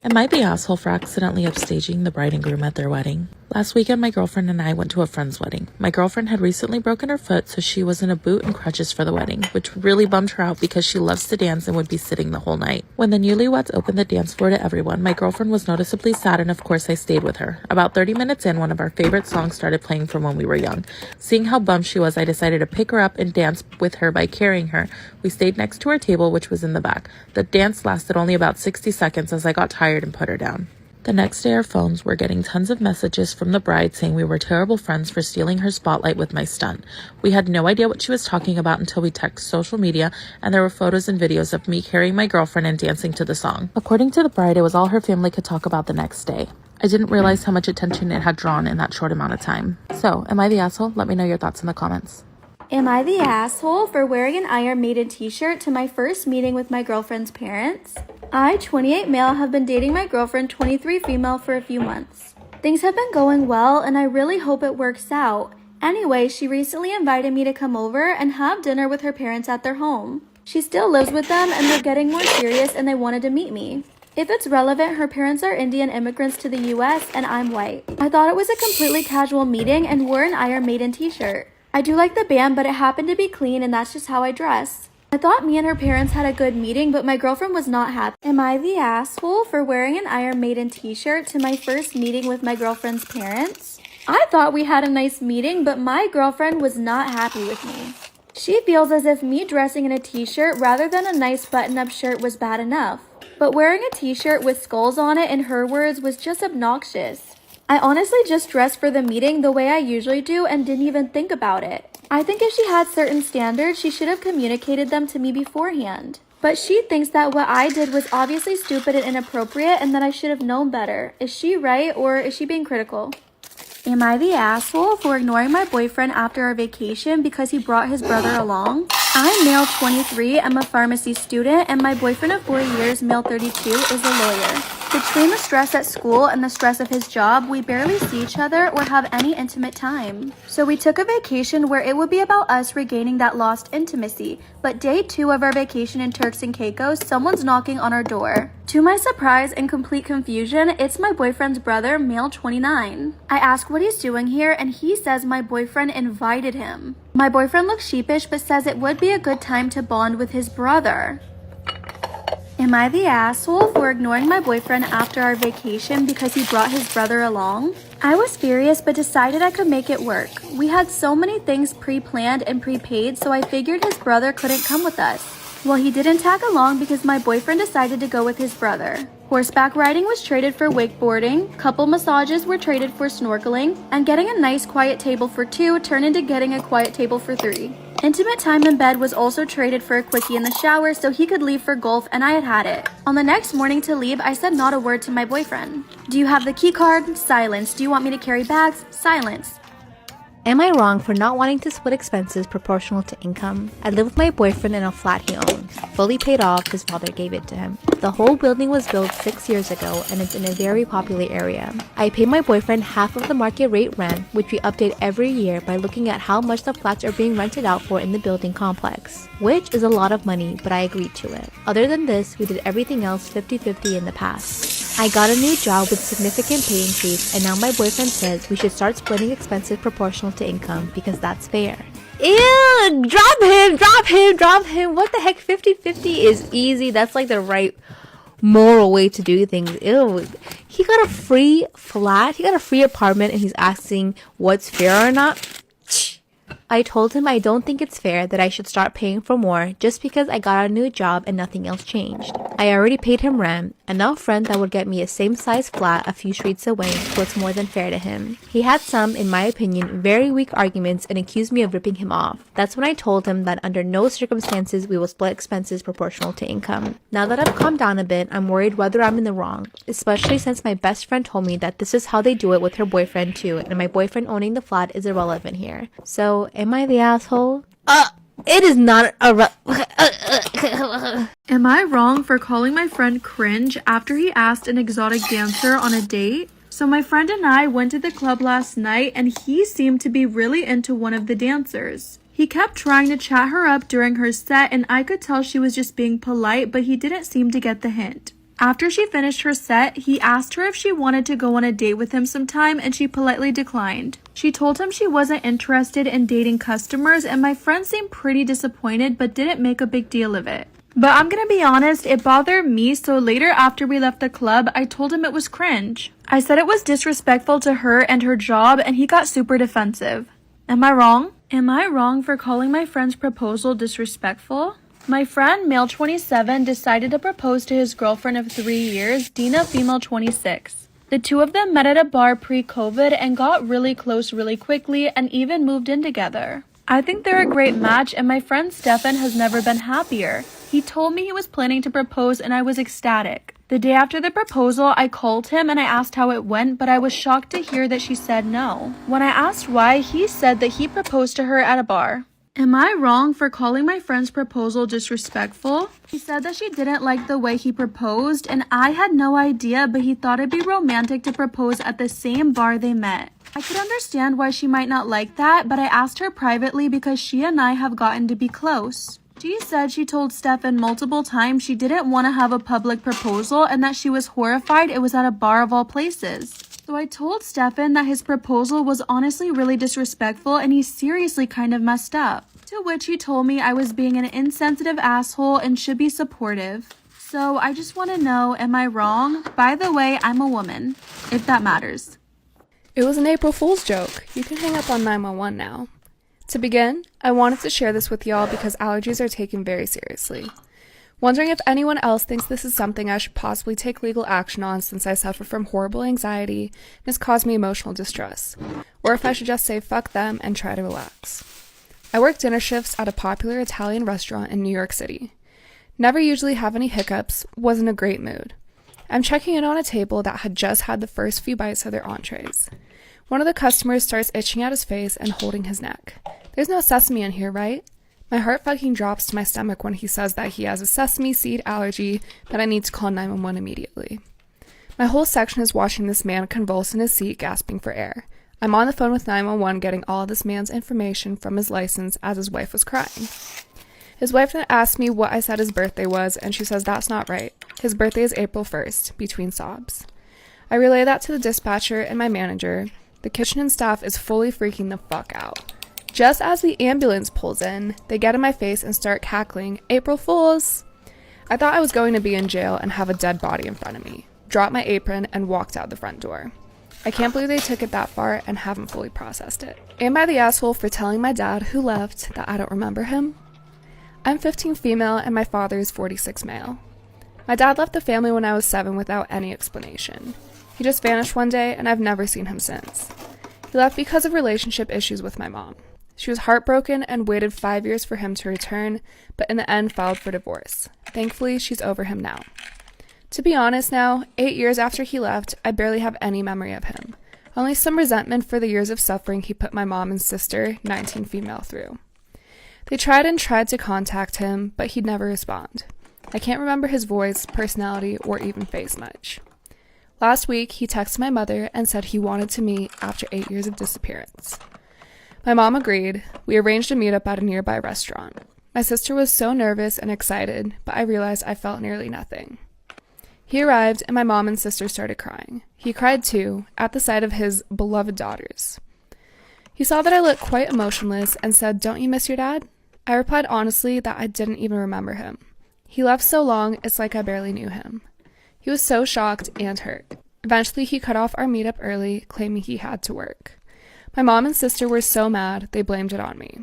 Am I the asshole for accidentally upstaging the bride and groom at their wedding? Last weekend, my girlfriend and I went to a friend's wedding. My girlfriend had recently broken her foot, so she was in a boot and crutches for the wedding, which really bummed her out because she loves to dance and would be sitting the whole night. When the newlyweds opened the dance floor to everyone, my girlfriend was noticeably sad, and of course I stayed with her. About 30 minutes in, one of our favorite songs started playing from when we were young. Seeing how bummed she was, I decided to pick her up and dance with her by carrying her. We stayed next to our table, which was in the back. The dance lasted only about 60 seconds as I got tired and put her down. The next day, our phones were getting tons of messages from the bride saying we were terrible friends for stealing her spotlight with my stunt. We had no idea what she was talking about until we checked social media, and there were photos and videos of me carrying my girlfriend and dancing to the song. According to the bride, it was all her family could talk about the next day. I didn't realize how much attention it had drawn in that short amount of time. So, am I the asshole? Let me know your thoughts in the comments. Am I the asshole for wearing an Iron Maiden t-shirt to my first meeting with my girlfriend's parents? I, 28 male, have been dating my girlfriend, 23 female, for a few months. Things have been going well, and I really hope it works out. Anyway, she recently invited me to come over and have dinner with her parents at their home. She still lives with them, and they're getting more serious, and they wanted to meet me. If it's relevant, her parents are Indian immigrants to the US, and I'm white. I thought it was a completely casual meeting and wore an Iron Maiden t-shirt. I do like the band, but it happened to be clean, and that's just how I dress. I thought me and her parents had a good meeting, but my girlfriend was not happy. Am I the asshole for wearing an Iron Maiden t-shirt to my first meeting with my girlfriend's parents? I thought we had a nice meeting, but my girlfriend was not happy with me. She feels as if me dressing in a t-shirt rather than a nice button-up shirt was bad enough. But wearing a t-shirt with skulls on it, in her words, was just obnoxious. I honestly just dressed for the meeting the way I usually do and didn't even think about it. I think if she had certain standards, she should have communicated them to me beforehand. But she thinks that what I did was obviously stupid and inappropriate and that I should have known better. Is she right, or is she being critical? Am I the asshole for ignoring my boyfriend after our vacation because he brought his brother along? I'm male 23, I'm a pharmacy student, and my boyfriend of 4 years, male 32, is a lawyer. Between the stress at school and the stress of his job, we barely see each other or have any intimate time. So we took a vacation where it would be about us regaining that lost intimacy. But day 2 of our vacation in Turks and Caicos, someone's knocking on our door. To my surprise and complete confusion, it's my boyfriend's brother, male 29. I ask what he's doing here, and he says my boyfriend invited him. My boyfriend looks sheepish but says it would be a good time to bond with his brother. Am I the asshole for ignoring my boyfriend after our vacation because he brought his brother along? I was furious but decided I could make it work. We had so many things pre-planned and prepaid, so I figured his brother couldn't come with us. Well, he didn't tag along because my boyfriend decided to go with his brother. Horseback riding was traded for wakeboarding, couple massages were traded for snorkeling, and getting a nice quiet table for 2 turned into getting a quiet table for 3. Intimate time in bed was also traded for a quickie in the shower so he could leave for golf, and I had it. On the next morning to leave, I said not a word to my boyfriend. Do you have the key card? Silence. Do you want me to carry bags? Silence. Am I wrong for not wanting to split expenses proportional to income? I live with my boyfriend in a flat he owns, fully paid off. His father gave it to him. The whole building was built 6 years ago and it's in a very popular area. I pay my boyfriend half of the market rate rent, which we update every year by looking at how much the flats are being rented out for in the building complex, which is a lot of money, but I agreed to it. Other than this, we did everything else 50-50 in the past. I got a new job with significant pay increase, and now my boyfriend says we should start splitting expenses proportional to income because that's fair. Ew! Drop him! What the heck? 50-50 is easy. That's like the right moral way to do things. Ew. He got a free flat, he got a free apartment, and he's asking what's fair or not? I told him I don't think it's fair that I should start paying for more just because I got a new job and nothing else changed. I already paid him rent, enough rent that would get me a same size flat a few streets away, so it's more than fair to him. He had some, in my opinion, very weak arguments and accused me of ripping him off. That's when I told him that under no circumstances we will split expenses proportional to income. Now that I've calmed down a bit, I'm worried whether I'm in the wrong, especially since my best friend told me that this is how they do it with her boyfriend too, and my boyfriend owning the flat is irrelevant here. So, am I the asshole? It is not Am I wrong for calling my friend cringe after he asked an exotic dancer on a date? So my friend and I went to the club last night and he seemed to be really into one of the dancers. He kept trying to chat her up during her set and I could tell she was just being polite, but he didn't seem to get the hint. After she finished her set, he asked her if she wanted to go on a date with him sometime and she politely declined. She told him she wasn't interested in dating customers and my friend seemed pretty disappointed but didn't make a big deal of it. But I'm gonna be honest, it bothered me, so later after we left the club, I told him it was cringe. I said it was disrespectful to her and her job and he got super defensive. Am I wrong? Am I wrong for calling my friend's proposal disrespectful? My friend, male 27, decided to propose to his girlfriend of 3 years, Dina, female 26. The two of them met at a bar pre-COVID and got really close really quickly and even moved in together. I think they're a great match and my friend Stefan has never been happier. He told me he was planning to propose and I was ecstatic. The day after the proposal, I called him and I asked how it went, but I was shocked to hear that she said no. When I asked why, he said that he proposed to her at a bar. Am I wrong for calling my friend's proposal disrespectful? He said that she didn't like the way he proposed and I had no idea, but he thought it'd be romantic to propose at the same bar they met. I could understand why she might not like that, but I asked her privately because she and I have gotten to be close. She said she told Stefan multiple times she didn't want to have a public proposal and that she was horrified it was at a bar of all places. So I told Stefan that his proposal was honestly really disrespectful and he seriously kind of messed up. To which he told me I was being an insensitive asshole and should be supportive. So I just want to know, am I wrong? By the way, I'm a woman, if that matters. It was an April Fool's joke. You can hang up on 911 now. To begin, I wanted to share this with y'all because allergies are taken very seriously. Wondering if anyone else thinks this is something I should possibly take legal action on since I suffer from horrible anxiety and has caused me emotional distress, or if I should just say fuck them and try to relax. I work dinner shifts at a popular Italian restaurant in New York City. Never usually have any hiccups, was in a great mood. I'm checking in on a table that had just had the first few bites of their entrees. One of the customers starts itching at his face and holding his neck. There's no sesame in here, right? My heart fucking drops to my stomach when he says that he has a sesame seed allergy, that I need to call 911 immediately. My whole section is watching this man convulse in his seat, gasping for air. I'm on the phone with 911 getting all of this man's information from his license as his wife was crying. His wife then asked me what I said his birthday was, and she says that's not right. His birthday is April 1st, between sobs. I relay that to the dispatcher and my manager. The kitchen and staff is fully freaking the fuck out. Just as the ambulance pulls in, they get in my face and start cackling, "April Fools!" I thought I was going to be in jail and have a dead body in front of me. Dropped my apron and walked out the front door. I can't believe they took it that far and haven't fully processed it. Am I the asshole for telling my dad, who left, that I don't remember him? I'm 15 female and my father is 46 male. My dad left the family when I was 7 without any explanation. He just vanished one day and I've never seen him since. He left because of relationship issues with my mom. She was heartbroken and waited 5 years for him to return, but in the end filed for divorce. Thankfully, she's over him now. To be honest now, 8 years after he left, I barely have any memory of him. Only some resentment for the years of suffering he put my mom and sister, 19 female, through. They tried to contact him, but he'd never respond. I can't remember his voice, personality, or even face much. Last week, he texted my mother and said he wanted to meet after 8 years of disappearance. My mom agreed. We arranged a meetup at a nearby restaurant. My sister was so nervous and excited, but I realized I felt nearly nothing. He arrived and my mom and sister started crying. He cried too, at the sight of his beloved daughters. He saw that I looked quite emotionless and said, "Don't you miss your dad?" I replied honestly that I didn't even remember him. He left so long, it's like I barely knew him. He was so shocked and hurt. Eventually, he cut off our meetup early, claiming he had to work. My mom and sister were so mad, they blamed it on me.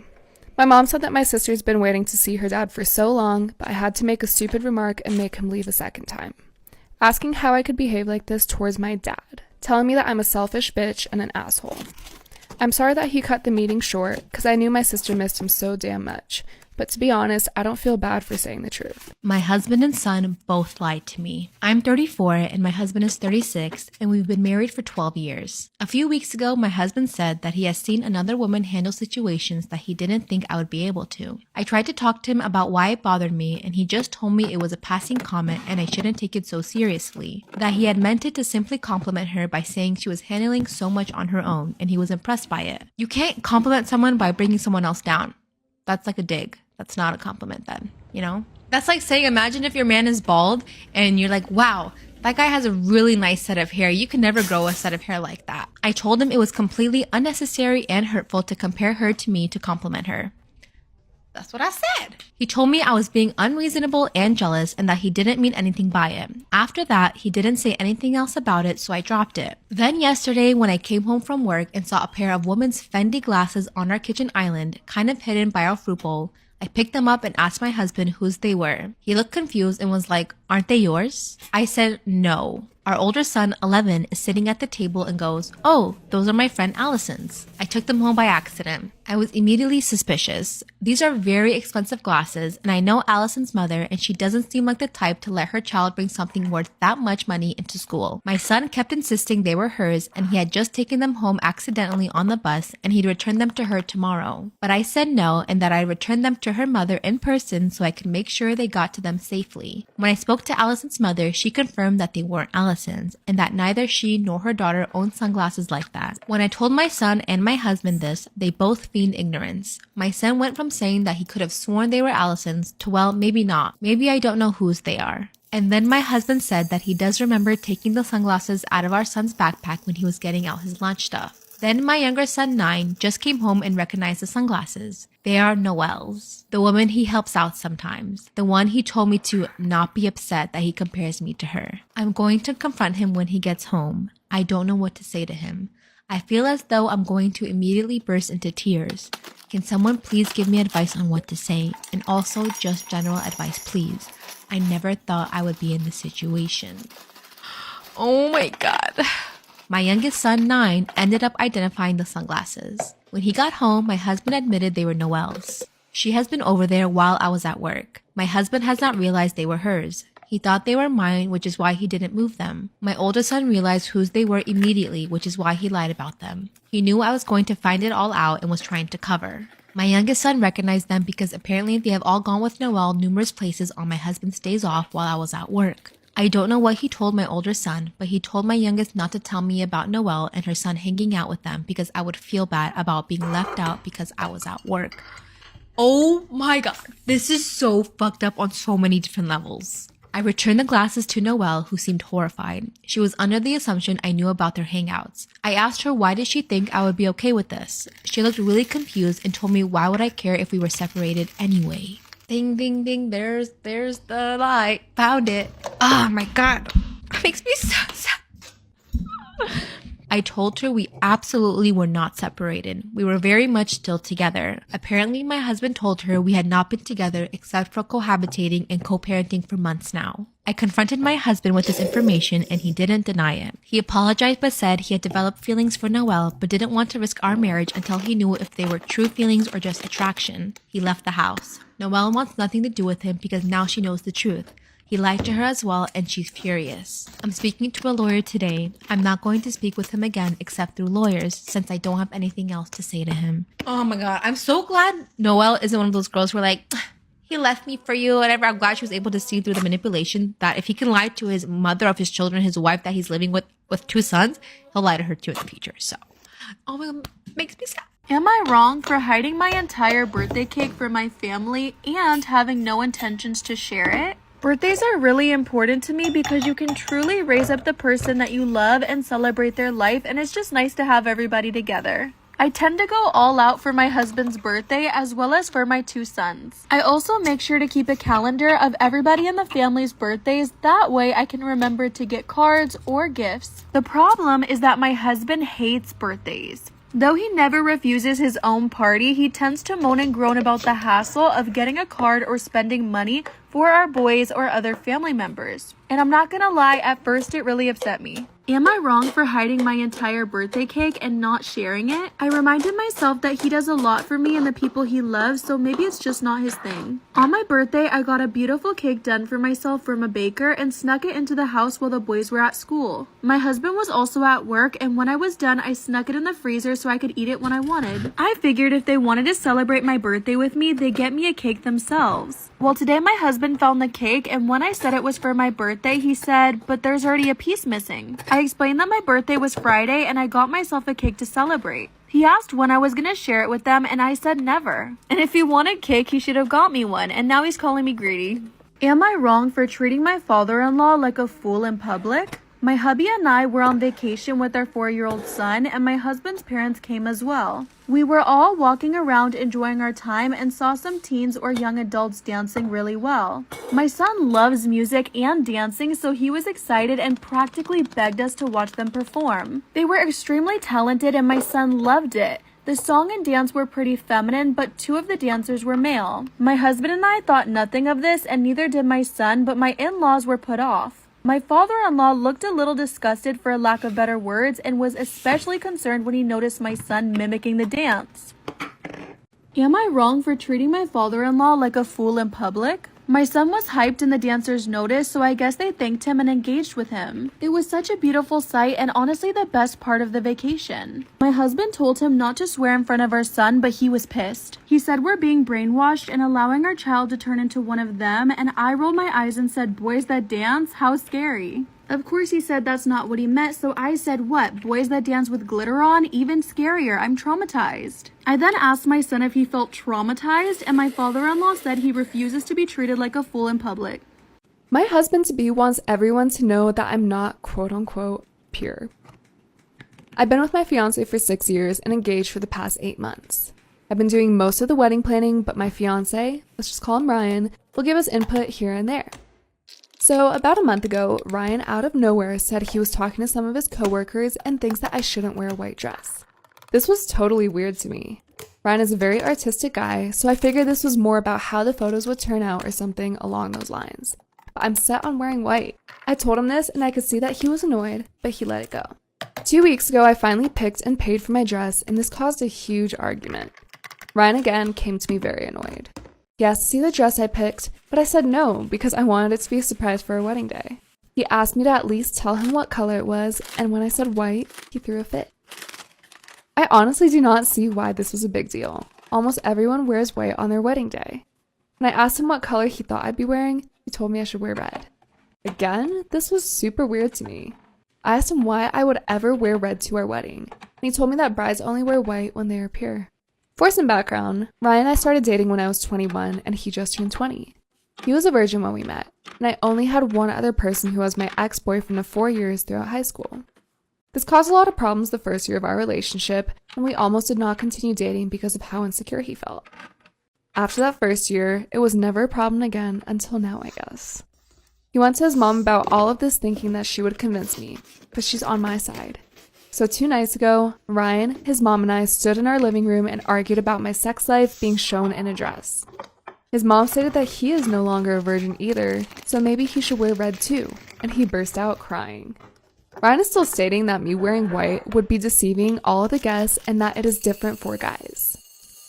My mom said that my sister's been waiting to see her dad for so long, but I had to make a stupid remark and make him leave a second time. Asking how I could behave like this towards my dad, telling me that I'm a selfish bitch and an asshole. I'm sorry that he cut the meeting short, because I knew my sister missed him so damn much. But to be honest, I don't feel bad for saying the truth. My husband and son both lied to me. I'm 34 and my husband is 36, and we've been married for 12 years. A few weeks ago, my husband said that he has seen another woman handle situations that he didn't think I would be able to. I tried to talk to him about why it bothered me, and he just told me it was a passing comment and I shouldn't take it so seriously. That he had meant it to simply compliment her by saying she was handling so much on her own, and he was impressed by it. You can't compliment someone by bringing someone else down. That's like a dig. That's not a compliment then, you know? That's like saying, imagine if your man is bald and you're like, wow, that guy has a really nice set of hair. You can never grow a set of hair like that. I told him it was completely unnecessary and hurtful to compare her to me to compliment her. That's what I said. He told me I was being unreasonable and jealous and that he didn't mean anything by it. After that, he didn't say anything else about it, so I dropped it. Then yesterday, when I came home from work and saw a pair of women's Fendi glasses on our kitchen island, kind of hidden by our fruit bowl, I picked them up and asked my husband whose they were. He looked confused and was like, "Aren't they yours?" I said, "No." Our older son, 11, is sitting at the table and goes, "Oh, those are my friend Allison's. I took them home by accident." I was immediately suspicious. These are very expensive glasses, and I know Allison's mother, and she doesn't seem like the type to let her child bring something worth that much money into school. My son kept insisting they were hers, and he had just taken them home accidentally on the bus, and he'd return them to her tomorrow. But I said no, and that I'd return them to her mother in person so I could make sure they got to them safely. When I spoke to Allison's mother, she confirmed that they weren't Allison's, and that neither she nor her daughter owned sunglasses like that. When I told my son and my husband this, they both feigned ignorance. My son went from saying that he could have sworn they were Allison's to, well, maybe not. Maybe I don't know whose they are. And then my husband said that he does remember taking the sunglasses out of our son's backpack when he was getting out his lunch stuff. Then my younger son, 9, just came home and recognized the sunglasses. They are Noelle's, the woman he helps out sometimes, the one he told me to not be upset that he compares me to her. I'm going to confront him when he gets home. I don't know what to say to him. I feel as though I'm going to immediately burst into tears. Can someone please give me advice on what to say? And also just general advice, please. I never thought I would be in this situation. Oh my God. My youngest son, 9, ended up identifying the sunglasses. When he got home, my husband admitted they were Noelle's. She has been over there while I was at work. My husband has not realized they were hers. He thought they were mine, which is why he didn't move them. My older son realized whose they were immediately, which is why he lied about them. He knew I was going to find it all out and was trying to cover. My youngest son recognized them because apparently they have all gone with Noelle numerous places on my husband's days off while I was at work. I don't know what he told my older son, but he told my youngest not to tell me about Noelle and her son hanging out with them because I would feel bad about being left out because I was at work. Oh my god, this is so fucked up on so many different levels. I returned the glasses to Noelle, who seemed horrified. She was under the assumption I knew about their hangouts. I asked her why did she think I would be okay with this. She looked really confused and told me why would I care if we were separated anyway. Ding, ding, ding, there's the light. Found it. Oh my god. That makes me so sad. I told her we absolutely were not separated. We were very much still together. Apparently, my husband told her we had not been together except for cohabitating and co-parenting for months now. I confronted my husband with this information and he didn't deny it. He apologized but said he had developed feelings for Noelle but didn't want to risk our marriage until he knew if they were true feelings or just attraction. He left the house. Noelle wants nothing to do with him because now she knows the truth. He lied to her as well and she's furious. I'm speaking to a lawyer today. I'm not going to speak with him again except through lawyers since I don't have anything else to say to him. Oh my god, I'm so glad Noelle isn't one of those girls who are like, he left me for you, whatever. I'm glad she was able to see through the manipulation that if he can lie to his mother of his children, his wife that he's living with 2 sons, he'll lie to her too in the future. So, oh my god, makes me sad. Am I wrong for hiding my entire birthday cake from my family and having no intentions to share it? Birthdays are really important to me because you can truly raise up the person that you love and celebrate their life, and it's just nice to have everybody together. I tend to go all out for my husband's birthday as well as for my 2 sons. I also make sure to keep a calendar of everybody in the family's birthdays, that way I can remember to get cards or gifts. The problem is that my husband hates birthdays. Though he never refuses his own party, he tends to moan and groan about the hassle of getting a card or spending money for our boys or other family members. And I'm not gonna lie, at first it really upset me. Am I wrong for hiding my entire birthday cake and not sharing it? I reminded myself that he does a lot for me and the people he loves, so maybe it's just not his thing. On my birthday, I got a beautiful cake done for myself from a baker and snuck it into the house while the boys were at school. My husband was also at work, and when I was done, I snuck it in the freezer so I could eat it when I wanted. I figured if they wanted to celebrate my birthday with me, they'd get me a cake themselves. Well, today my husband found the cake, and when I said it was for my birthday, he said, "But there's already a piece missing." I explained that my birthday was Friday and I got myself a cake to celebrate. He asked when I was gonna share it with them and I said never. And if he wanted cake, he should have got me one, and now he's calling me greedy. Am I wrong for treating my father-in-law like a fool in public? My hubby and I were on vacation with our 4-year-old son, and my husband's parents came as well. We were all walking around enjoying our time and saw some teens or young adults dancing really well. My son loves music and dancing, so he was excited and practically begged us to watch them perform. They were extremely talented and my son loved it. The song and dance were pretty feminine, but 2 of the dancers were male. My husband and I thought nothing of this, and neither did my son, but my in-laws were put off. My father-in-law looked a little disgusted, for lack of better words, and was especially concerned when he noticed my son mimicking the dance. Am I wrong for treating my father-in-law like a fool in public? My son was hyped and the dancers noticed, so I guess they thanked him and engaged with him. It was such a beautiful sight and honestly the best part of the vacation. My husband told him not to swear in front of our son, but he was pissed. He said we're being brainwashed and allowing our child to turn into one of them, and I rolled my eyes and said, "Boys that dance? How scary." Of course he said that's not what he meant, so I said, "What, boys that dance with glitter on? Even scarier, I'm traumatized." I then asked my son if he felt traumatized, and my father-in-law said he refuses to be treated like a fool in public. My husband-to-be wants everyone to know that I'm not quote-unquote pure. I've been with my fiance for 6 years and engaged for the past 8 months. I've been doing most of the wedding planning, but my fiance, let's just call him Ryan, will give us input here and there. So about a month ago, Ryan out of nowhere said he was talking to some of his coworkers and thinks that I shouldn't wear a white dress. This was totally weird to me. Ryan is a very artistic guy, so I figured this was more about how the photos would turn out or something along those lines. But I'm set on wearing white. I told him this and I could see that he was annoyed, but he let it go. 2 weeks ago, I finally picked and paid for my dress, and this caused a huge argument. Ryan again came to me very annoyed. He asked to see the dress I picked, but I said no because I wanted it to be a surprise for our wedding day. He asked me to at least tell him what color it was, and when I said white, he threw a fit. I honestly do not see why this was a big deal. Almost everyone wears white on their wedding day. When I asked him what color he thought I'd be wearing, he told me I should wear red. Again, this was super weird to me. I asked him why I would ever wear red to our wedding, and he told me that brides only wear white when they are pure. For some background, Ryan and I started dating when I was 21 and he just turned 20. He was a virgin when we met, and I only had one other person who was my ex-boyfriend of 4 years throughout high school. This caused a lot of problems the first year of our relationship, and we almost did not continue dating because of how insecure he felt. After that first year, it was never a problem again until now, I guess. He went to his mom about all of this thinking that she would convince me, but she's on my side. So 2 nights ago, Ryan, his mom, and I stood in our living room and argued about my sex life being shown in a dress. His mom stated that he is no longer a virgin either, so maybe he should wear red too, and he burst out crying. Ryan is still stating that me wearing white would be deceiving all of the guests and that it is different for guys.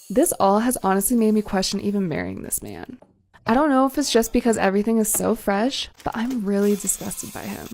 This all has honestly made me question even marrying this man. I don't know if it's just because everything is so fresh, but I'm really disgusted by him.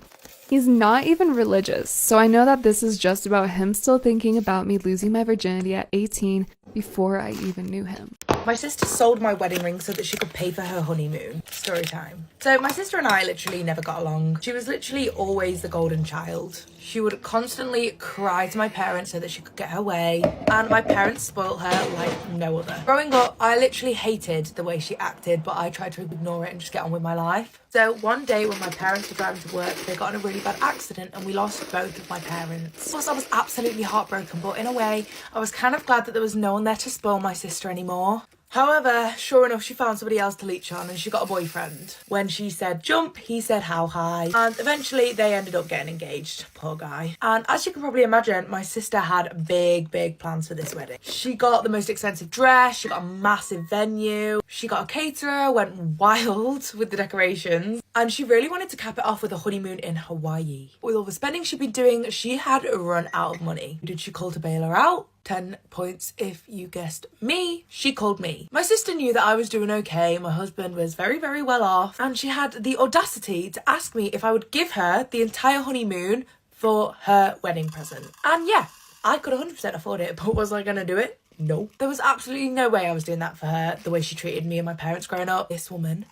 He's not even religious, so I know that this is just about him still thinking about me losing my virginity at 18 before I even knew him. My sister sold my wedding ring so that she could pay for her honeymoon. Story time. So my sister and I literally never got along. She was literally always the golden child. She would constantly cry to my parents so that she could get her way, and my parents spoiled her like no other. Growing up, I literally hated the way she acted, but I tried to ignore it and just get on with my life. So one day when my parents were driving to work, they got in a really bad accident and we lost both of my parents. Of course, I was absolutely heartbroken, but in a way, I was kind of glad that there was no one there to spoil my sister anymore. However, sure enough, she found somebody else to leech on and she got a boyfriend. When she said jump, he said how high. And eventually they ended up getting engaged. Poor guy. And as you can probably imagine, my sister had big plans for this wedding. She got the most expensive dress, she got a massive venue, she got a caterer, went wild with the decorations, and she really wanted to cap it off with a honeymoon in Hawaii. With all the spending she'd been doing, she had run out of money. Did she call to bail her out? 10 points if you guessed me. She called me. My sister knew that I was doing okay, my husband was very well off, and she had the audacity to ask me if I would give her the entire honeymoon for her wedding present. And yeah, I could 100% afford it, but was I gonna do it? No. There was absolutely no way I was doing that for her, the way she treated me and my parents growing up. This woman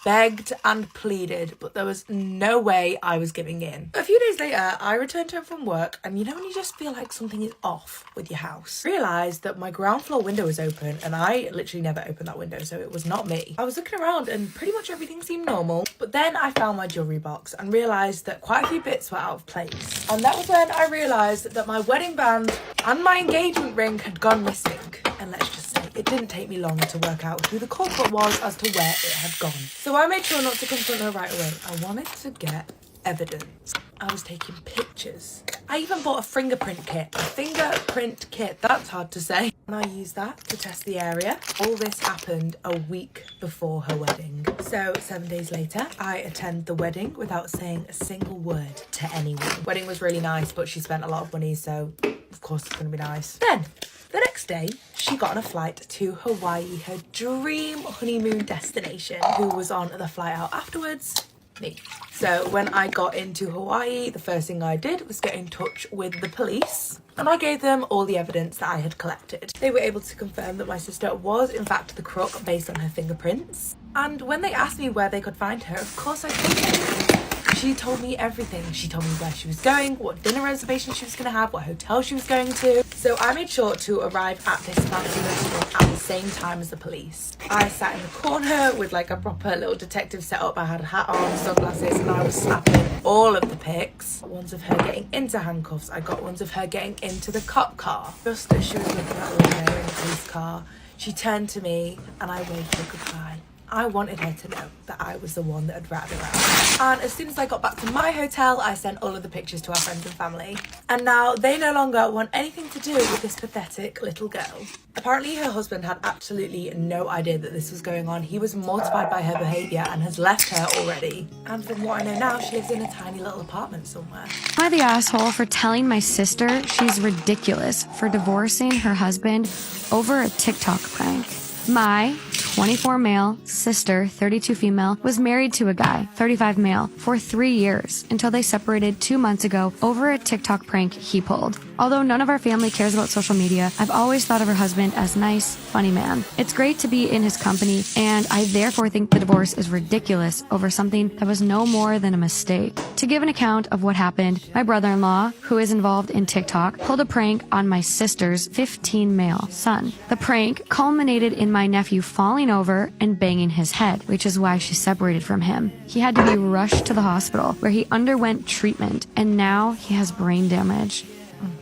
begged and pleaded, but there was no way I was giving in. A few days later, I returned home from work, and you know when you just feel like something is off with your house? Realised that my ground floor window was open, and I literally never opened that window, so it was not me. I was looking around and pretty much everything seemed normal, but then I found my jewellery box and realised that quite a few bits were out of place. And that was when I realised that my wedding band and my engagement ring had gone missing. And let's just say, it didn't take me long to work out who the culprit was as to where it had gone. So I made sure not to confront her right away. I wanted to get evidence. I was taking pictures. I even bought a fingerprint kit. A fingerprint kit, that's hard to say. And I used that to test the area. All this happened a week before her wedding. So 7 days later, I attend the wedding without saying a single word to anyone. Wedding was really nice, but she spent a lot of money, so of course it's gonna be nice. Then, the next day, she got on a flight to Hawaii, her dream honeymoon destination. Who was on the flight out afterwards? Me. So when I got into Hawaii, the first thing I did was get in touch with the police, and I gave them all the evidence that I had collected. They were able to confirm that my sister was in fact the crook based on her fingerprints. And when they asked me where they could find her, of course I told them. She told me everything. She told me where she was going, what dinner reservation she was going to have, what hotel she was going to. So I made sure to arrive at this fancy restaurant at the same time as the police. I sat in the corner with like a proper little detective setup. I had a hat on, sunglasses, and I was snapping all of the pics. Ones of her getting into handcuffs. I got ones of her getting into the cop car. Just as she was looking out the window in the police car, she turned to me and I waved her goodbye. I wanted her to know that I was the one that had ratted her out. And as soon as I got back to my hotel, I sent all of the pictures to our friends and family. And now they no longer want anything to do with this pathetic little girl. Apparently her husband had absolutely no idea that this was going on. He was mortified by her behaviour and has left her already. And from what I know now, she lives in a tiny little apartment somewhere. Am I the asshole for telling my sister she's ridiculous for divorcing her husband over a TikTok prank? My 24 male, sister, 32 female, was married to a guy, 35 male, for 3 years until they separated 2 months ago over a TikTok prank he pulled. Although none of our family cares about social media, I've always thought of her husband as nice, funny man. It's great to be in his company, and I therefore think the divorce is ridiculous over something that was no more than a mistake. To give an account of what happened, my brother-in-law, who is involved in TikTok, pulled a prank on my sister's 15 male son. The prank culminated in my nephew falling over and banging his head, which is why she separated from him. He had to be rushed to the hospital where he underwent treatment, and now he has brain damage.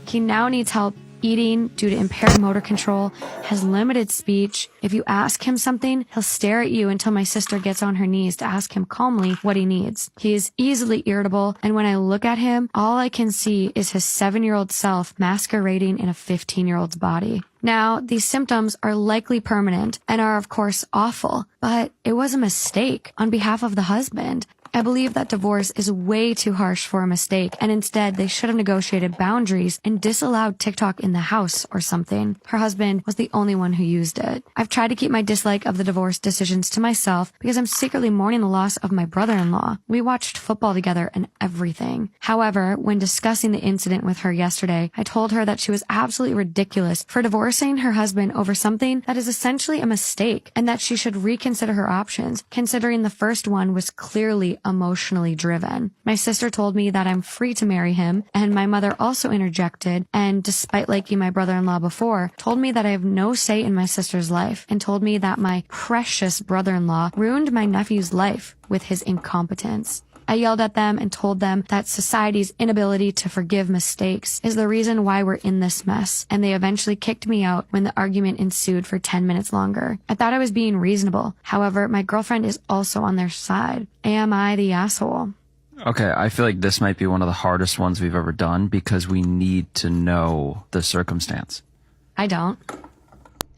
He now needs help eating due to impaired motor control, has limited speech. If you ask him something, he'll stare at you until my sister gets on her knees to ask him calmly what he needs. He is easily irritable, and when I look at him, all I can see is his 7-year-old self masquerading in a 15-year-old's body. Now, these symptoms are likely permanent and are of course awful, but it was a mistake on behalf of the husband. I believe that divorce is way too harsh for a mistake, and instead they should have negotiated boundaries and disallowed TikTok in the house or something. Her husband was the only one who used it. I've tried to keep my dislike of the divorce decisions to myself because I'm secretly mourning the loss of my brother-in-law. We watched football together and everything. However, when discussing the incident with her yesterday, I told her that she was absolutely ridiculous for divorcing her husband over something that is essentially a mistake, and that she should reconsider her options, considering the first one was clearly emotionally driven. My sister told me that I'm free to marry him, and my mother also interjected and, despite liking my brother-in-law before, told me that I have no say in my sister's life, and told me that my precious brother-in-law ruined my nephew's life with his incompetence. I yelled at them and told them that society's inability to forgive mistakes is the reason why we're in this mess, and they eventually kicked me out when the argument ensued for 10 minutes longer. I thought I was being reasonable. However, my girlfriend is also on their side. Am I the asshole? Okay, I feel like this might be one of the hardest ones we've ever done because we need to know the circumstance. I don't.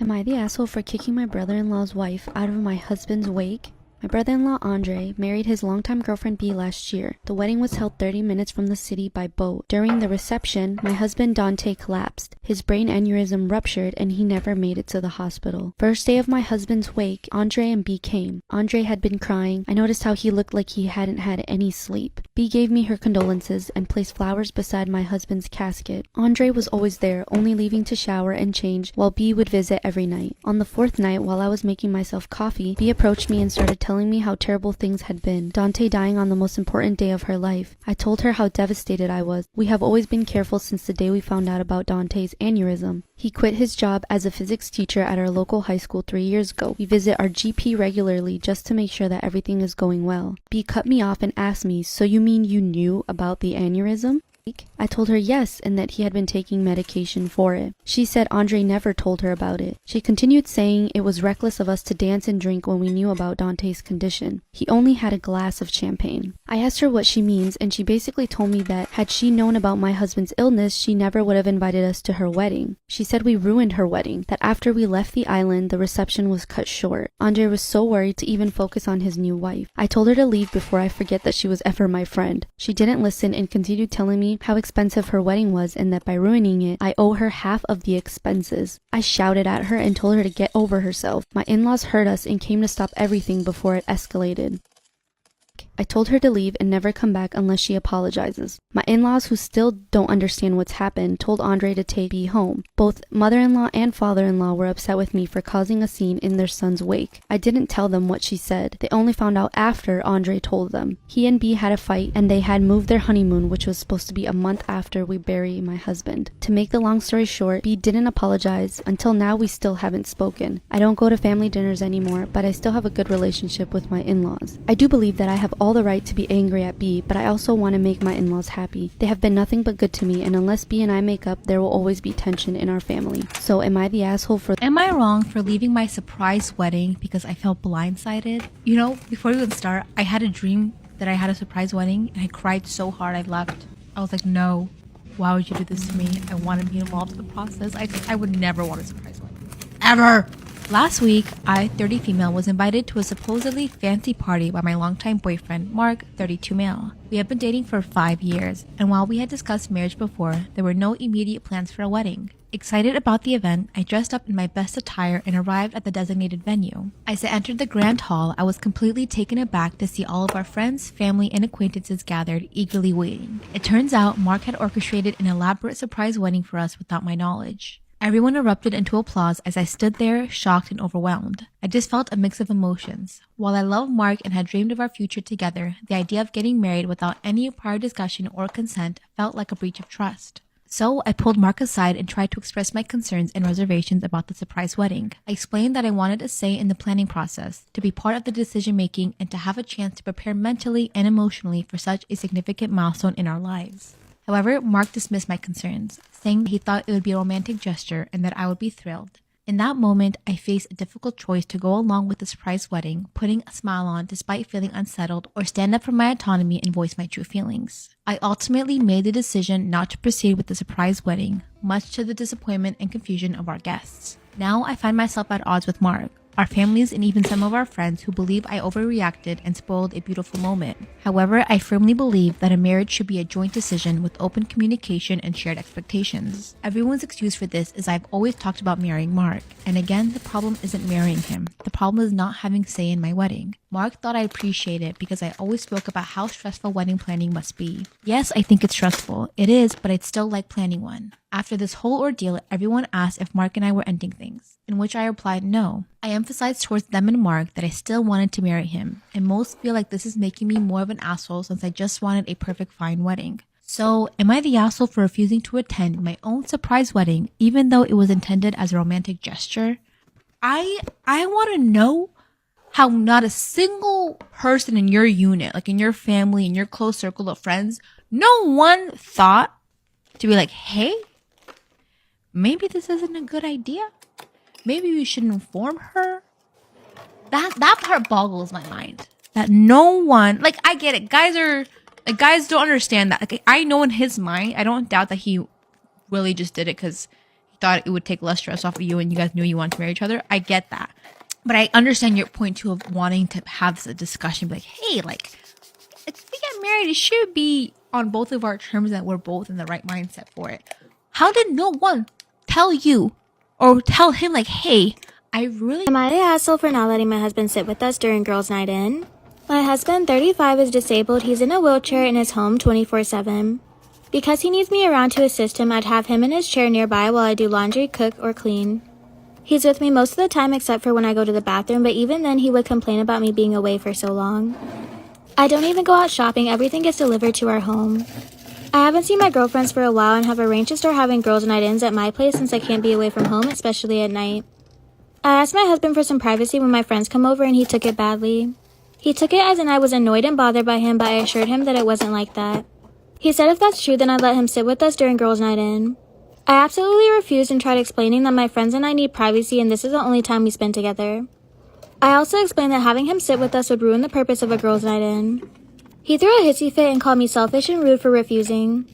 Am I the asshole for kicking my brother-in-law's wife out of my husband's wake? My brother-in-law Andre married his longtime girlfriend B last year. The wedding was held 30 minutes from the city by boat. During the reception, my husband Dante collapsed. His brain aneurysm ruptured and he never made it to the hospital. First day of my husband's wake, Andre and B came. Andre had been crying. I noticed how he looked like he hadn't had any sleep. B gave me her condolences and placed flowers beside my husband's casket. Andre was always there, only leaving to shower and change, while B would visit every night. On the 4th night, while I was making myself coffee, B approached me and started telling me how terrible things had been. Dante dying on the most important day of her life. I told her how devastated I was. We have always been careful since the day we found out about Dante's aneurysm. He quit his job as a physics teacher at our local high school 3 years ago. We visit our GP regularly just to make sure that everything is going well. B cut me off and asked me, "So you mean you knew about the aneurysm?" I told her yes, and that he had been taking medication for it. She said Andre never told her about it. She continued saying it was reckless of us to dance and drink when we knew about Dante's condition. He only had a glass of champagne. I asked her what she means, and she basically told me that had she known about my husband's illness, she never would have invited us to her wedding. She said we ruined her wedding, that after we left the island, the reception was cut short. Andre was so worried to even focus on his new wife. I told her to leave before I forget that she was ever my friend. She didn't listen and continued telling me how expensive her wedding was and that by ruining it, I owe her half of the expenses. I shouted at her and told her to get over herself. My in-laws heard us and came to stop everything before it escalated. I told her to leave and never come back unless she apologizes. My in-laws, who still don't understand what's happened, told Andre to take B home. Both mother-in-law and father-in-law were upset with me for causing a scene in their son's wake. I didn't tell them what she said. They only found out after Andre told them. He and B had a fight and they had moved their honeymoon, which was supposed to be a month after we bury my husband. To make the long story short, B didn't apologize. Until now, we still haven't spoken. I don't go to family dinners anymore, but I still have a good relationship with my in-laws. I do believe that I have all the right to be angry at B, but I also want to make my in-laws happy. They have been nothing but good to me, and unless B and I make up, there will always be tension in our family. So am I the asshole for... Am I wrong for leaving my surprise wedding because I felt blindsided? You know, before we even start, I had a dream that I had a surprise wedding, and I cried so hard I left. I was like, no, why would you do this to me? I want to be involved in the process. I would never want a surprise wedding. Ever! Last week, I, 30 female, was invited to a supposedly fancy party by my longtime boyfriend, Mark, 32 male. We had been dating for 5 years, and while we had discussed marriage before, there were no immediate plans for a wedding. Excited about the event, I dressed up in my best attire and arrived at the designated venue. As I entered the grand hall, I was completely taken aback to see all of our friends, family, and acquaintances gathered, eagerly waiting. It turns out Mark had orchestrated an elaborate surprise wedding for us without my knowledge. Everyone erupted into applause as I stood there, shocked and overwhelmed. I just felt a mix of emotions. While I love Mark and had dreamed of our future together, the idea of getting married without any prior discussion or consent felt like a breach of trust. So I pulled Mark aside and tried to express my concerns and reservations about the surprise wedding. I explained that I wanted a say in the planning process, to be part of the decision making, and to have a chance to prepare mentally and emotionally for such a significant milestone in our lives. However, Mark dismissed my concerns, saying he thought it would be a romantic gesture and that I would be thrilled. In that moment, I faced a difficult choice to go along with the surprise wedding, putting a smile on despite feeling unsettled, or stand up for my autonomy and voice my true feelings. I ultimately made the decision not to proceed with the surprise wedding, much to the disappointment and confusion of our guests. Now I find myself at odds with Mark, our families, and even some of our friends who believe I overreacted and spoiled a beautiful moment. However, I firmly believe that a marriage should be a joint decision with open communication and shared expectations. Everyone's excuse for this is I've always talked about marrying Mark, and again, the problem isn't marrying him. The problem is not having say in my wedding. Mark thought I'd appreciate it because I always spoke about how stressful wedding planning must be. Yes, I think it's stressful. It is, but I'd still like planning one. After this whole ordeal, everyone asked if Mark and I were ending things, in which I replied no. I emphasized towards them and Mark that I still wanted to marry him, and most feel like this is making me more of an asshole since I just wanted a perfect fine wedding. So, am I the asshole for refusing to attend my own surprise wedding even though it was intended as a romantic gesture? I want to know how not a single person in your unit, like in your family, in your close circle of friends, no one thought to be like, hey, maybe this isn't a good idea. Maybe we should inform her. That part boggles my mind. That no one, like, I get it. Guys don't understand that. Like, I know in his mind, I don't doubt that he really just did it because he thought it would take less stress off of you and you guys knew you wanted to marry each other. I get that. But I understand your point too of wanting to have this discussion, be like, hey, like, if we get married, it should be on both of our terms that we're both in the right mindset for it. How did no one tell you or tell him, like, hey, Am I the asshole for not letting my husband sit with us during girls' night in? My husband, 35, is disabled. He's in a wheelchair and is home 24/7. Because he needs me around to assist him, I'd have him in his chair nearby while I do laundry, cook, or clean. He's with me most of the time except for when I go to the bathroom, but even then he would complain about me being away for so long. I don't even go out shopping, everything gets delivered to our home. I haven't seen my girlfriends for a while and have arranged to start having girls' night-ins at my place since I can't be away from home, especially at night. I asked my husband for some privacy when my friends come over and he took it badly. He took it as in I was annoyed and bothered by him, but I assured him that it wasn't like that. He said if that's true, then I'd let him sit with us during girls' night in. I absolutely refused and tried explaining that my friends and I need privacy and this is the only time we spend together. I also explained that having him sit with us would ruin the purpose of a girls' night in. He threw a hissy fit and called me selfish and rude for refusing.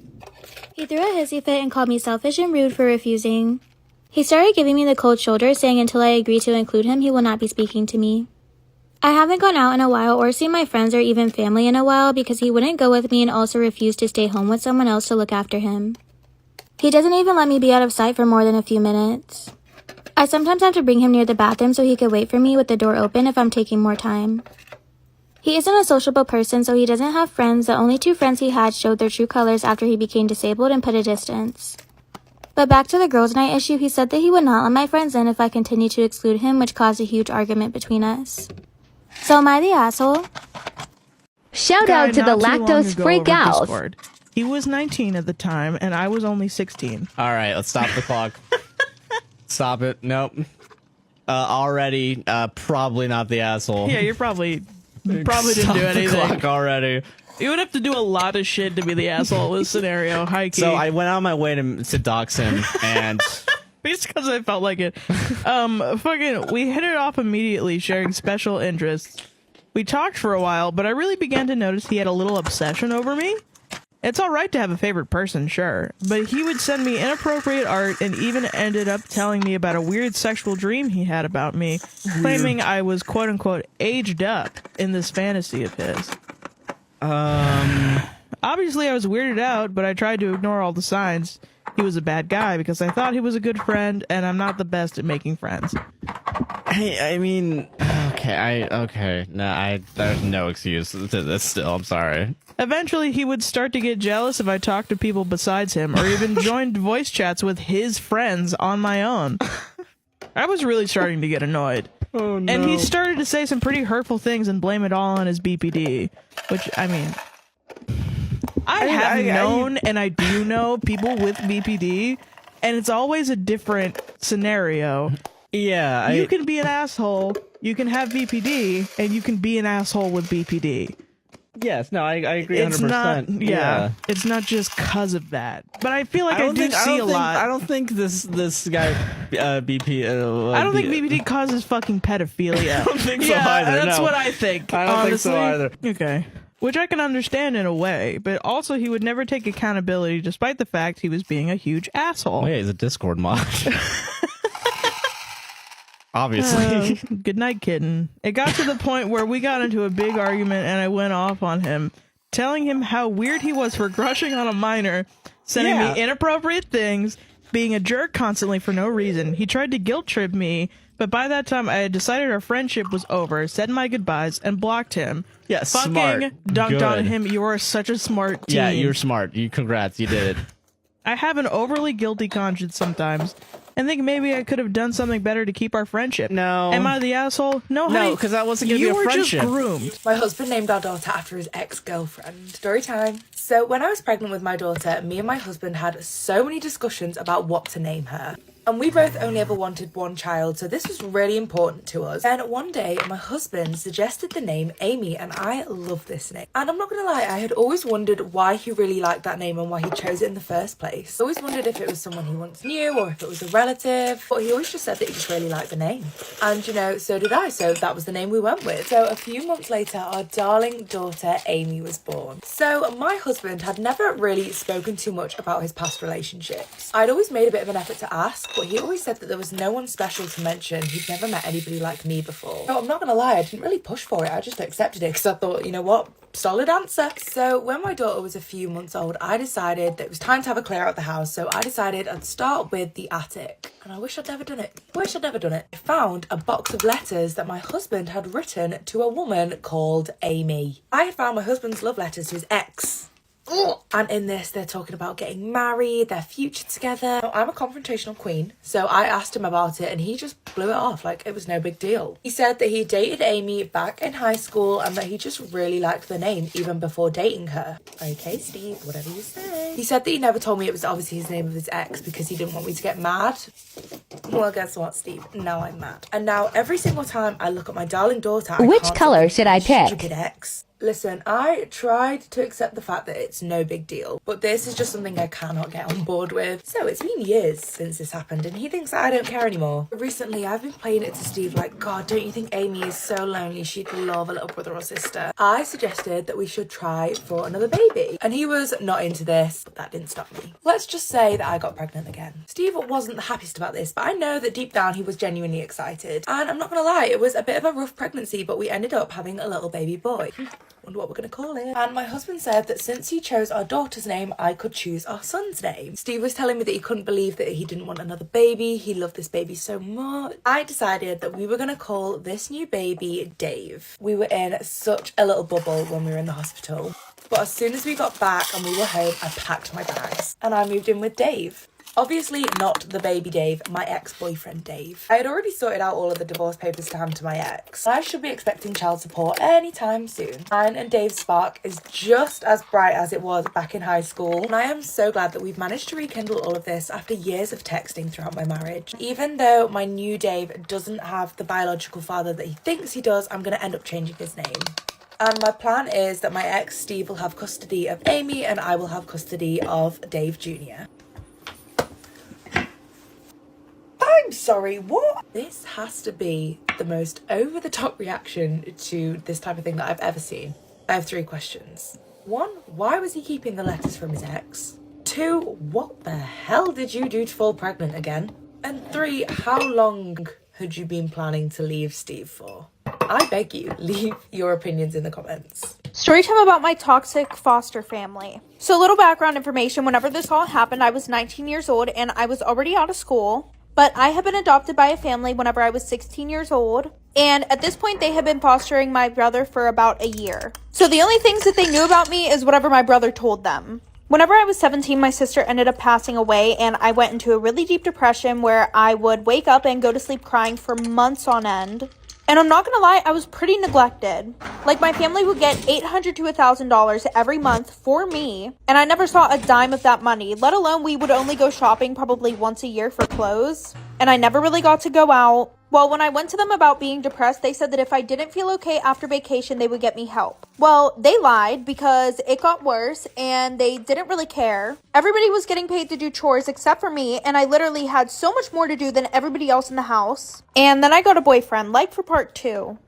He started giving me the cold shoulder, saying until I agree to include him, he will not be speaking to me. I haven't gone out in a while or seen my friends or even family in a while because he wouldn't go with me and also refused to stay home with someone else to look after him. He doesn't even let me be out of sight for more than a few minutes. I sometimes have to bring him near the bathroom so he could wait for me with the door open if I'm taking more time. He isn't a sociable person, so he doesn't have friends. The only 2 friends he had showed their true colors after he became disabled and put a distance. But back to the girls' night issue, he said that he would not let my friends in if I continued to exclude him, which caused a huge argument between us. So am I the asshole? Shout out to the lactose freakouts. Discord. He was 19 at the time, and I was only 16. All right, let's stop the clock. Stop it. Nope. Already, probably not the asshole. Yeah, you probably didn't do Stop anything. the clock already. You would have to do a lot of shit to be the asshole in this scenario. High key. So I went on my way to dox him, and Just because I felt like it. We hit it off immediately, sharing special interests. We talked for a while, but I really began to notice he had a little obsession over me. It's alright to have a favorite person, sure, but he would send me inappropriate art and even ended up telling me about a weird sexual dream he had about me, claiming I was quote-unquote aged up in this fantasy of his. Obviously I was weirded out, but I tried to ignore all the signs. he was a bad guy because I thought he was a good friend, and I'm not the best at making friends. I mean, okay. No, there's no excuse to this still. I'm sorry. Eventually, he would start to get jealous if I talked to people besides him, or even joined voice chats with his friends on my own. I was really starting to get annoyed. Oh, no. And he started to say some pretty hurtful things and blame it all on his BPD, which, I mean, I have known and I do know people with BPD, and it's always a different scenario. Yeah. You can be an asshole, you can have BPD, and you can be an asshole with BPD. Yes, no, I agree 100%. It's not, yeah, it's not just cause of that. But I feel like I do see a lot. I don't think this guy, BP... I don't think BPD causes fucking pedophilia. I don't think so either, that's no. what I think, I don't honestly. think so either. Okay. Which I can understand in a way, but also he would never take accountability despite the fact he was being a huge asshole. Oh, yeah, he's a Discord mod. Obviously. Good night, kitten. It got to the point where we got into a big argument and I went off on him, telling him how weird he was for crushing on a minor, sending me inappropriate things, being a jerk constantly for no reason. He tried to guilt trip me, but by that time I had decided our friendship was over, said my goodbyes, and blocked him. Yeah, fucking smart. dunked Good. on him. You are such a smart teen. Yeah, you're smart. Congrats, you did it. I have an overly guilty conscience sometimes, and think maybe I could have done something better to keep our friendship. No. Am I the asshole? No, honey. No, because that wasn't going to be a friendship. You were just groomed. My husband named our daughter after his ex-girlfriend. Story time. So when I was pregnant with my daughter, me and my husband had so many discussions about what to name her. And we both only ever wanted one child, so this was really important to us. And one day, my husband suggested the name Amy, and I love this name. And I'm not gonna lie, I had always wondered why he really liked that name and why he chose it in the first place. I always wondered if it was someone he once knew or if it was a relative, but he always just said that he just really liked the name. And you know, so did I, so that was the name we went with. So a few months later, our darling daughter Amy was born. So my husband had never really spoken too much about his past relationships. I'd always made a bit of an effort to ask, but he always said that there was no one special to mention. He'd never met anybody like me before. So I'm not gonna lie, I didn't really push for it. I just accepted it because I thought, you know what? Solid answer. So when my daughter was a few months old, I decided that it was time to have a clear out the house. So I decided I'd start with the attic. And I wish I'd never done it. I found a box of letters that my husband had written to a woman called Amy. I had found my husband's love letters to his ex. And in this, they're talking about getting married, their future together. Now, I'm a confrontational queen, so I asked him about it and he just blew it off like it was no big deal. He said that he dated Amy back in high school and that he just really liked the name even before dating her. Okay, Steve, whatever you say. He said that he never told me it was obviously his name of his ex because he didn't want me to get mad. Well, guess what, Steve? Now I'm mad. And now every single time I look at my darling daughter, Which color should I pick? Stupid ex. Listen, I tried to accept the fact that it's no big deal, but this is just something I cannot get on board with. So it's been years since this happened and he thinks that I don't care anymore. Recently, I've been playing it to Steve like, God, don't you think Amy is so lonely? She'd love a little brother or sister. I suggested that we should try for another baby. And he was not into this, but that didn't stop me. Let's just say that I got pregnant again. Steve wasn't the happiest about this, but I know that deep down he was genuinely excited. And I'm not gonna lie, it was a bit of a rough pregnancy, but we ended up having a little baby boy. Wonder what we're gonna call it. And my husband said that since he chose our daughter's name, I could choose our son's name. Steve was telling me that he couldn't believe that he didn't want another baby. He loved this baby so much. I decided that we were gonna call this new baby Dave. We were in such a little bubble when we were in the hospital. But as soon as we got back and we were home, I packed my bags and I moved in with Dave. Obviously not the baby Dave, my ex-boyfriend Dave. I had already sorted out all of the divorce papers to hand to my ex. I should be expecting child support anytime soon. Mine and Dave's spark is just as bright as it was back in high school. And I am so glad that we've managed to rekindle all of this after years of texting throughout my marriage. Even though my new Dave doesn't have the biological father that he thinks he does, I'm going to end up changing his name. And my plan is that my ex Steve will have custody of Amy and I will have custody of Dave Jr. I'm sorry, what? This has to be the most over-the-top reaction to this type of thing that I've ever seen. I have 3 questions. 1, why was he keeping the letters from his ex? 2, what the hell did you do to fall pregnant again? And 3, how long had you been planning to leave Steve for? I beg you, leave your opinions in the comments. Story time about my toxic foster family. So, little background information. Whenever this all happened, I was 19 years old and I was already out of school. But I had been adopted by a family whenever I was 16 years old. And at this point, they had been fostering my brother for about a year. So, the only things that they knew about me is whatever my brother told them. Whenever I was 17, my sister ended up passing away, and I went into a really deep depression where I would wake up and go to sleep crying for months on end. And I'm not gonna lie, I was pretty neglected. Like, my family would get $800 to $1,000 every month for me, and I never saw a dime of that money, let alone we would only go shopping probably once a year for clothes. And I never really got to go out. Well, when I went to them about being depressed, they said that if I didn't feel okay after vacation, they would get me help. Well, they lied because it got worse and they didn't really care. Everybody was getting paid to do chores except for me, and I literally had so much more to do than everybody else in the house. And then I got a boyfriend, like for part 2.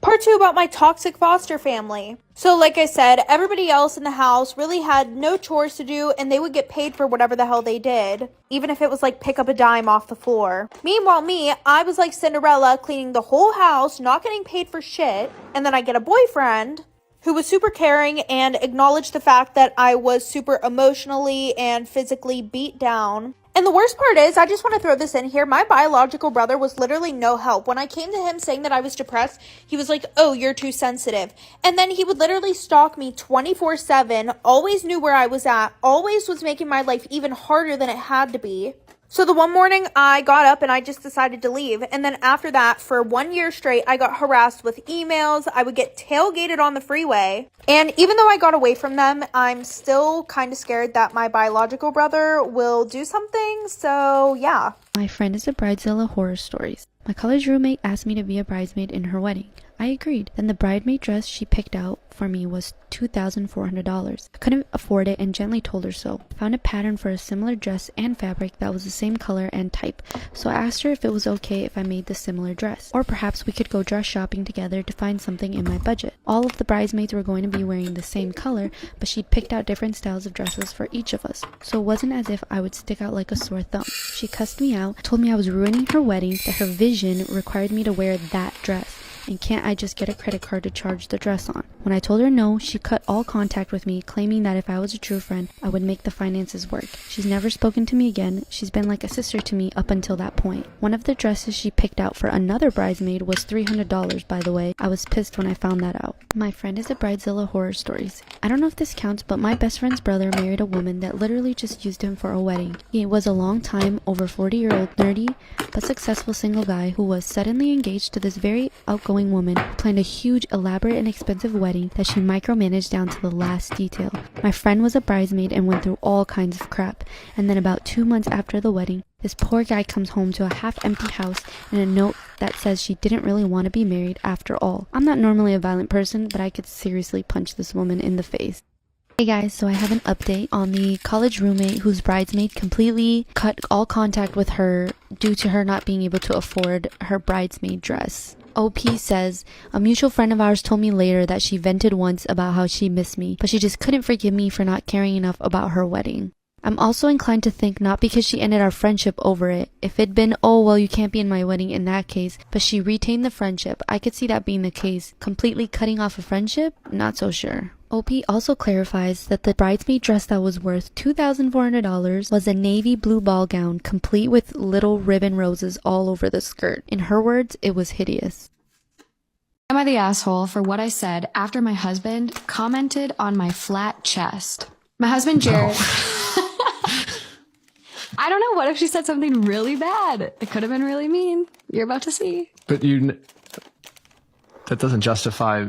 Part 2 about my toxic foster family. So like I said, everybody else in the house really had no chores to do, and they would get paid for whatever the hell they did, even if it was like pick up a dime off the floor. Meanwhile, I was like Cinderella, cleaning the whole house, not getting paid for shit, and then I get a boyfriend who was super caring and acknowledged the fact that I was super emotionally and physically beat down. And the worst part is, I just want to throw this in here, my biological brother was literally no help. When I came to him saying that I was depressed, he was like, oh, you're too sensitive. And then he would literally stalk me 24/7, always knew where I was at, always was making my life even harder than it had to be. So the one morning I got up and I just decided to leave. And then after that, for 1 year straight, I got harassed with emails. I would get tailgated on the freeway. And even though I got away from them, I'm still kind of scared that my biological brother will do something. So yeah. My friend is a bridezilla horror stories. My college roommate asked me to be a bridesmaid in her wedding. I agreed. Then the bridesmaid dress she picked out for me was $2,400. I couldn't afford it and gently told her so. I found a pattern for a similar dress and fabric that was the same color and type, so I asked her if it was okay if I made the similar dress, or perhaps we could go dress shopping together to find something in my budget. All of the bridesmaids were going to be wearing the same color, but she'd picked out different styles of dresses for each of us, so it wasn't as if I would stick out like a sore thumb. She cussed me out, told me I was ruining her wedding, that her vision required me to wear that dress. And can't I just get a credit card to charge the dress on? When I told her no, she cut all contact with me, claiming that if I was a true friend, I would make the finances work. She's never spoken to me again. She's been like a sister to me up until that point. One of the dresses she picked out for another bridesmaid was $300, by the way. I was pissed when I found that out. My friend is a bridezilla horror stories. I don't know if this counts, but my best friend's brother married a woman that literally just used him for a wedding. He was a long time, over 40-year-old, nerdy, but successful single guy who was suddenly engaged to this very outgoing woman who planned a huge, elaborate, and expensive wedding that she micromanaged down to the last detail. My friend was a bridesmaid and went through all kinds of crap, and then about 2 months after the wedding, this poor guy comes home to a half-empty house and a note that says she didn't really want to be married after all. I'm not normally a violent person, but I could seriously punch this woman in the face. Hey guys, so I have an update on the college roommate whose bridesmaid completely cut all contact with her due to her not being able to afford her bridesmaid dress. OP says, a mutual friend of ours told me later that she vented once about how she missed me, but she just couldn't forgive me for not caring enough about her wedding. I'm also inclined to think not because she ended our friendship over it. If it'd been, oh well, you can't be in my wedding in that case, but she retained the friendship, I could see that being the case. Completely cutting off a friendship? Not so sure. OP also clarifies that the bridesmaid dress that was worth $2,400 was a navy blue ball gown complete with little ribbon roses all over the skirt. In her words, it was hideous. Am I the asshole for what I said after my husband commented on my flat chest? My husband Jared... I don't know, what if she said something really bad? It could have been really mean. You're about to see. But that doesn't justify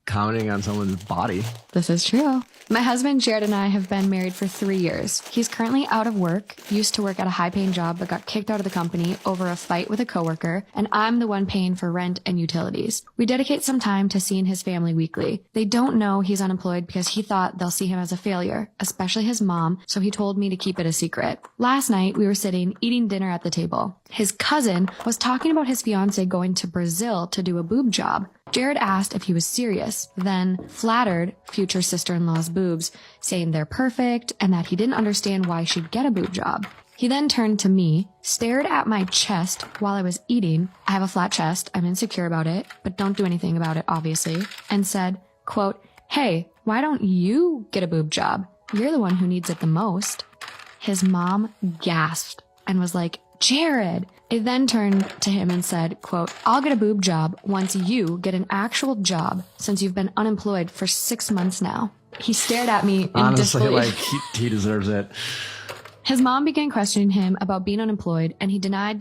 commenting on someone's body. This is true. My husband Jared and I have been married for 3 years. He's currently out of work, used to work at a high-paying job but got kicked out of the company over a fight with a coworker, and I'm the one paying for rent and utilities. We dedicate some time to seeing his family weekly. They don't know he's unemployed because he thought they'll see him as a failure, especially his mom, so he told me to keep it a secret. Last night, we were sitting eating dinner at the table. His cousin was talking about his fiance going to Brazil to do a boob job. Jared asked if he was serious, then flattered future sister-in-law's boobs, saying they're perfect and that he didn't understand why she'd get a boob job. He then turned to me, stared at my chest while I was eating. I have a flat chest. I'm insecure about it, but don't do anything about it, obviously. And said, quote, "Hey, why don't you get a boob job? You're the one who needs it the most." His mom gasped and was like, "Jared." I then turned to him and said, quote, "I'll get a boob job once you get an actual job, since you've been unemployed for 6 months now." He stared at me in Honestly, disbelief. like he deserves it. His mom began questioning him about being unemployed, and he denied.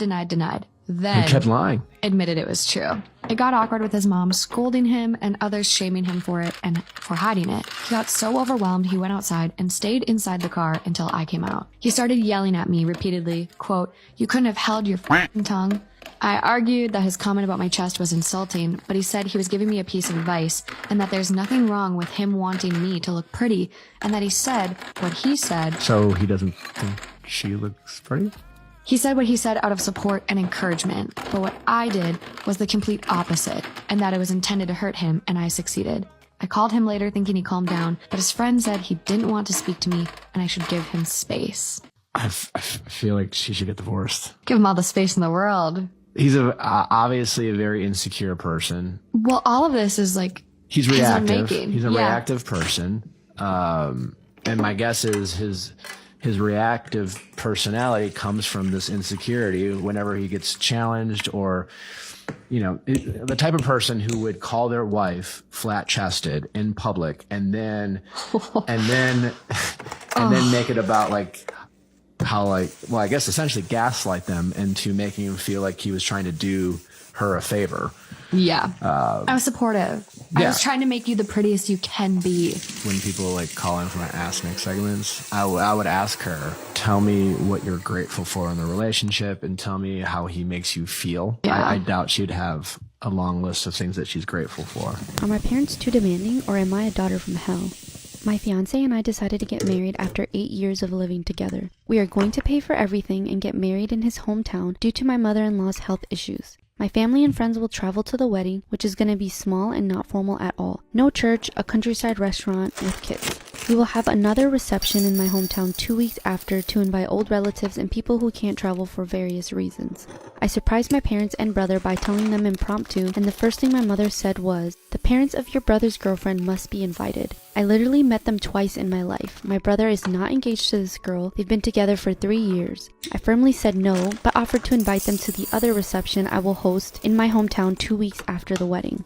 Then He kept lying. admitted it was true. It got awkward with his mom scolding him and others shaming him for it and for hiding it. He got so overwhelmed he went outside and stayed inside the car until I came out. He started yelling at me repeatedly, quote, "You couldn't have held your f***ing tongue." I argued that his comment about my chest was insulting, but he said he was giving me a piece of advice and that there's nothing wrong with him wanting me to look pretty, and that he said what he said. So he doesn't think she looks pretty? He said what he said out of support and encouragement, but what I did was the complete opposite, and that it was intended to hurt him, and I succeeded. I called him later thinking he calmed down, but his friend said he didn't want to speak to me and I should give him space. I feel like she should get divorced. Give him all the space in the world. He's obviously a very insecure person. Well, all of this is like He's his own reactive. making. He's a Yeah. reactive person. And my guess is his reactive personality comes from this insecurity whenever he gets challenged, or, the type of person who would call their wife flat-chested in public and then make it about how I guess essentially gaslight them into making him feel like he was trying to do her a favor. Yeah. I was supportive. I yeah. was trying to make you the prettiest you can be. When people call in for my Ask Nick segments, I would ask her, tell me what you're grateful for in the relationship and tell me how he makes you feel. Yeah. I doubt she'd have a long list of things that she's grateful for. Are my parents too demanding, or am I a daughter from hell? My fiance and I decided to get married after 8 years of living together. We are going to pay for everything and get married in his hometown due to my mother-in-law's health issues. My family and friends will travel to the wedding, which is going to be small and not formal at all. No church, a countryside restaurant with kids. We will have another reception in my hometown 2 weeks after to invite old relatives and people who can't travel for various reasons. I surprised my parents and brother by telling them impromptu, and the first thing my mother said was, "The parents of your brother's girlfriend must be invited." I literally met them twice in my life. My brother is not engaged to this girl. They've been together for 3 years. I firmly said no, but offered to invite them to the other reception I will host in my hometown 2 weeks after the wedding.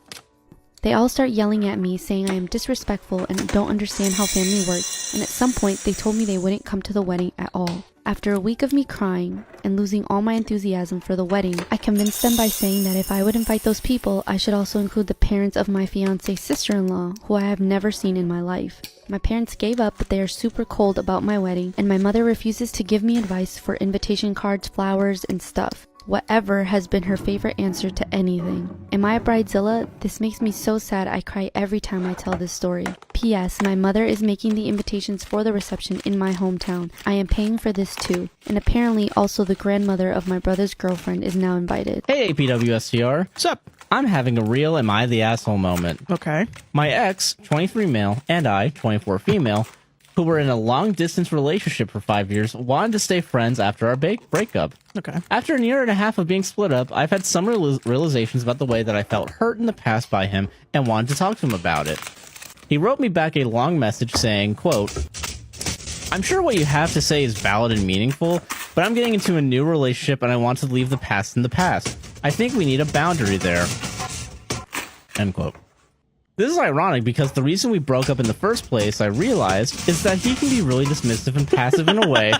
They all start yelling at me, saying I am disrespectful and don't understand how family works, and at some point they told me they wouldn't come to the wedding at all. After a week of me crying and losing all my enthusiasm for the wedding, I convinced them by saying that if I would invite those people, I should also include the parents of my fiance's sister-in-law, who I have never seen in my life. My parents gave up, but they are super cold about my wedding, and my mother refuses to give me advice for invitation cards, flowers, and stuff. Whatever has been her favorite answer to anything. Am I a bridezilla? This makes me so sad I cry every time I tell this story. P.S. My mother is making the invitations for the reception in my hometown. I am paying for this too. And apparently also the grandmother of my brother's girlfriend is now invited. Hey, APWSTR. What's up? I'm having a real am I the asshole moment. Okay. My ex, 23 male, and I, 24 female, who were in a long-distance relationship for 5 years, wanted to stay friends after our breakup. Okay. After a year and a half of being split up, I've had some realizations about the way that I felt hurt in the past by him and wanted to talk to him about it. He wrote me back a long message saying, quote, "I'm sure what you have to say is valid and meaningful, but I'm getting into a new relationship and I want to leave the past in the past. I think we need a boundary there." End quote. This is ironic because the reason we broke up in the first place, I realized, is that he can be really dismissive and passive in a way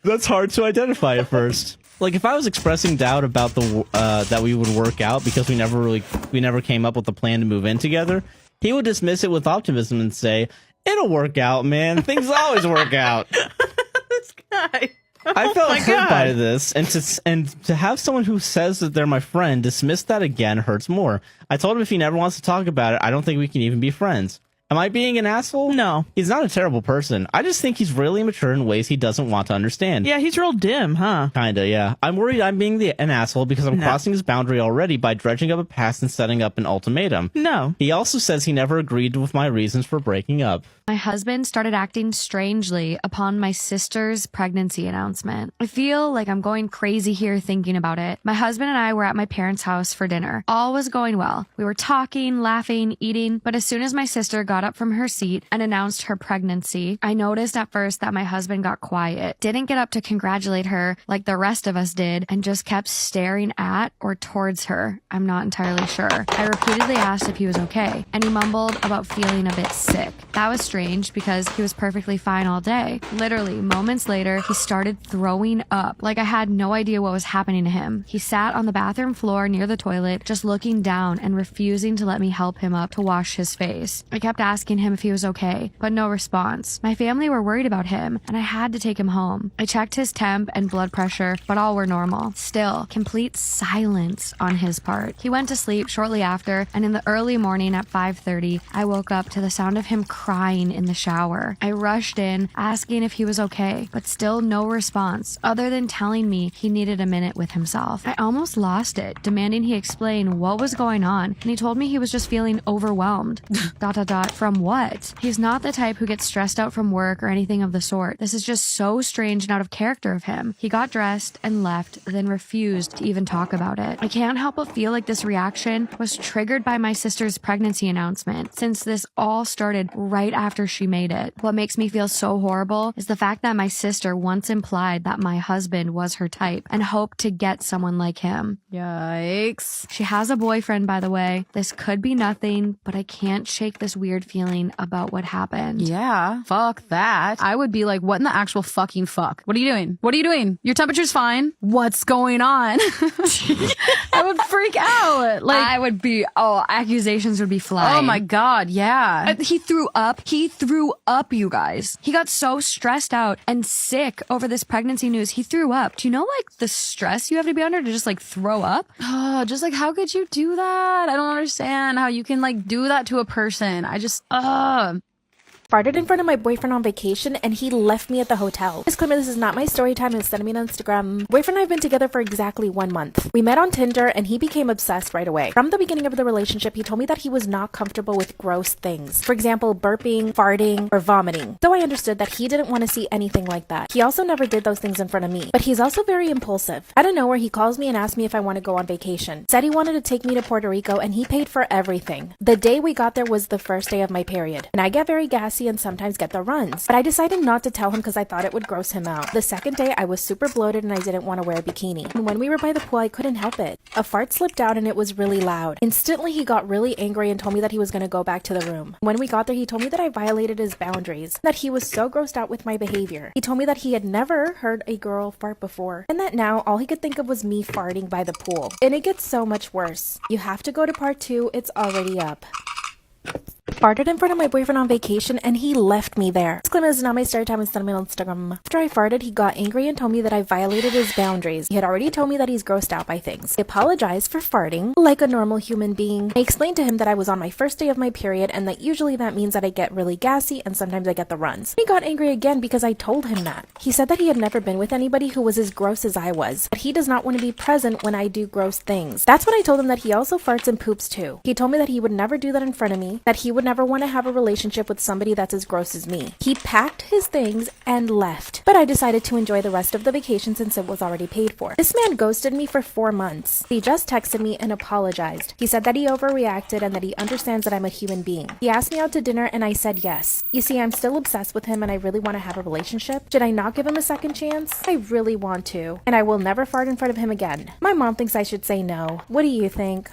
that's hard to identify at first. Like if I was expressing doubt about the that we would work out because we never came up with a plan to move in together, he would dismiss it with optimism and say, "It'll work out, man. Things always work out." This guy. I felt hurt by this, and to have someone who says that they're my friend dismiss that again hurts more. I told him if he never wants to talk about it, I don't think we can even be friends. Am I being an asshole? No. He's not a terrible person. I just think he's really immature in ways he doesn't want to understand. Yeah, he's real dim, huh? Kinda, yeah. I'm worried I'm being an asshole because I'm crossing his boundary already by dredging up a past and setting up an ultimatum. No. He also says he never agreed with my reasons for breaking up. My husband started acting strangely upon my sister's pregnancy announcement. I feel like I'm going crazy here thinking about it. My husband and I were at my parents' house for dinner. All was going well. We were talking, laughing, eating, but as soon as my sister got up from her seat and announced her pregnancy, I noticed at first that my husband got quiet, didn't get up to congratulate her like the rest of us did, and just kept staring at or towards her. I'm not entirely sure. I repeatedly asked if he was okay, and he mumbled about feeling a bit sick. That was strange because he was perfectly fine all day. Literally, moments later, he started throwing up, like I had no idea what was happening to him. He sat on the bathroom floor near the toilet, just looking down and refusing to let me help him up to wash his face. I kept asking him if he was okay, but no response. My family were worried about him, and I had to take him home. I checked his temp and blood pressure, but all were normal. Still, complete silence on his part. He went to sleep shortly after, and in the early morning at 5:30, I woke up to the sound of him crying in the shower. I rushed in, asking if he was okay, but still no response, other than telling me he needed a minute with himself. I almost lost it, demanding he explain what was going on, and he told me he was just feeling overwhelmed. ... From what? He's not the type who gets stressed out from work or anything of the sort. This is just so strange and out of character of him. He got dressed and left, then refused to even talk about it. I can't help but feel like this reaction was triggered by my sister's pregnancy announcement, since this all started right after she made it. What makes me feel so horrible is the fact that my sister once implied that my husband was her type and hoped to get someone like him. Yikes. She has a boyfriend, by the way. This could be nothing, but I can't shake this weird feeling about what happened. Yeah, fuck that. I would be like, what in the actual fucking fuck? What are you doing? What are you doing? Your temperature's fine. What's going on? I would freak out. Like, I would be, accusations would be flying. Oh my God, yeah. He threw up. He threw up, you guys. He got so stressed out and sick over this pregnancy news. He threw up. Do you know, like, the stress you have to be under to just, like, throw up? Oh, just like, how could you do that? I don't understand how you can, like, do that to a person. I just, Farted in front of my boyfriend on vacation, and he left me at the hotel. Disclaimer, this is not my story time, and send me on Instagram. Boyfriend and I have been together for exactly 1 month. We met on Tinder, and he became obsessed right away. From the beginning of the relationship, he told me that he was not comfortable with gross things. For example, burping, farting, or vomiting. So I understood that he didn't want to see anything like that. He also never did those things in front of me. But he's also very impulsive. Out of nowhere, he calls me and asks me if I want to go on vacation. Said he wanted to take me to Puerto Rico, and he paid for everything. The day we got there was the first day of my period. And I get very gassy and sometimes get the runs. But I decided not to tell him because I thought it would gross him out. The second day, I was super bloated and I didn't want to wear a bikini. And when we were by the pool, I couldn't help it. A fart slipped out and it was really loud. Instantly, he got really angry and told me that he was going to go back to the room. When we got there, he told me that I violated his boundaries, that he was so grossed out with my behavior. He told me that he had never heard a girl fart before, and that now all he could think of was me farting by the pool. And it gets so much worse. You have to go to part 2. It's already up. Farted in front of my boyfriend on vacation, and he left me there. Disclaimer, this is not my story time, and send me on Instagram. After I farted, he got angry and told me that I violated his boundaries. He had already told me that he's grossed out by things. I apologized for farting like a normal human being. I explained to him that I was on my first day of my period, and that usually that means that I get really gassy, and sometimes I get the runs. He got angry again because I told him that. He said that he had never been with anybody who was as gross as I was, but he does not want to be present when I do gross things. That's when I told him that he also farts and poops too. He told me that he would never do that in front of me, that he would never want to have a relationship with somebody that's as gross as me. He packed his things and left, but I decided to enjoy the rest of the vacation since it was already paid for. This man ghosted me for 4 months. He just texted me and apologized. He said that he overreacted and that he understands that I'm a human being. He asked me out to dinner and I said yes. You see, I'm still obsessed with him and I really want to have a relationship. Should I not give him a second chance? I really want to, and I will never fart in front of him again. My mom thinks I should say no. What do you think?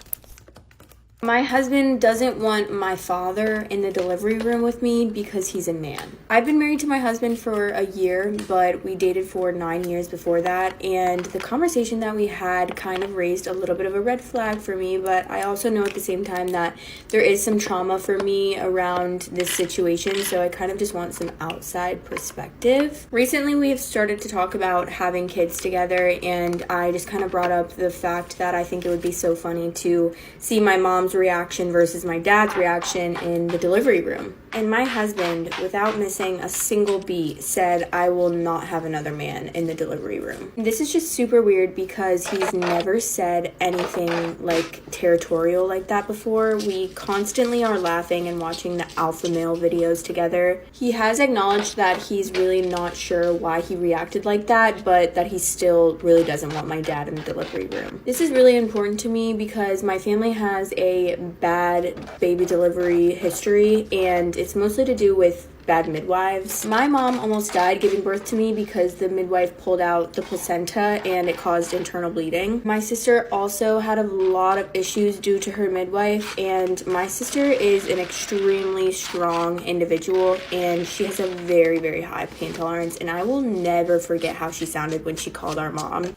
My husband doesn't want my father in the delivery room with me because he's a man. I've been married to my husband for a year, but we dated for 9 years before that, and the conversation that we had kind of raised a little bit of a red flag for me, but I also know at the same time that there is some trauma for me around this situation, so I kind of just want some outside perspective. Recently, we have started to talk about having kids together, and I just kind of brought up the fact that I think it would be so funny to see my mom's reaction versus my dad's reaction in the delivery room. And my husband, without missing a single beat, said, "I will not have another man in the delivery room." This is just super weird because he's never said anything like territorial like that before. We constantly are laughing and watching the alpha male videos together. He has acknowledged that he's really not sure why he reacted like that, but that he still really doesn't want my dad in the delivery room. This is really important to me because my family has a bad baby delivery history, and it's mostly to do with bad midwives. My mom almost died giving birth to me because the midwife pulled out the placenta and it caused internal bleeding. My sister also had a lot of issues due to her midwife, and my sister is an extremely strong individual and she has a very, very high pain tolerance, and I will never forget how she sounded when she called our mom.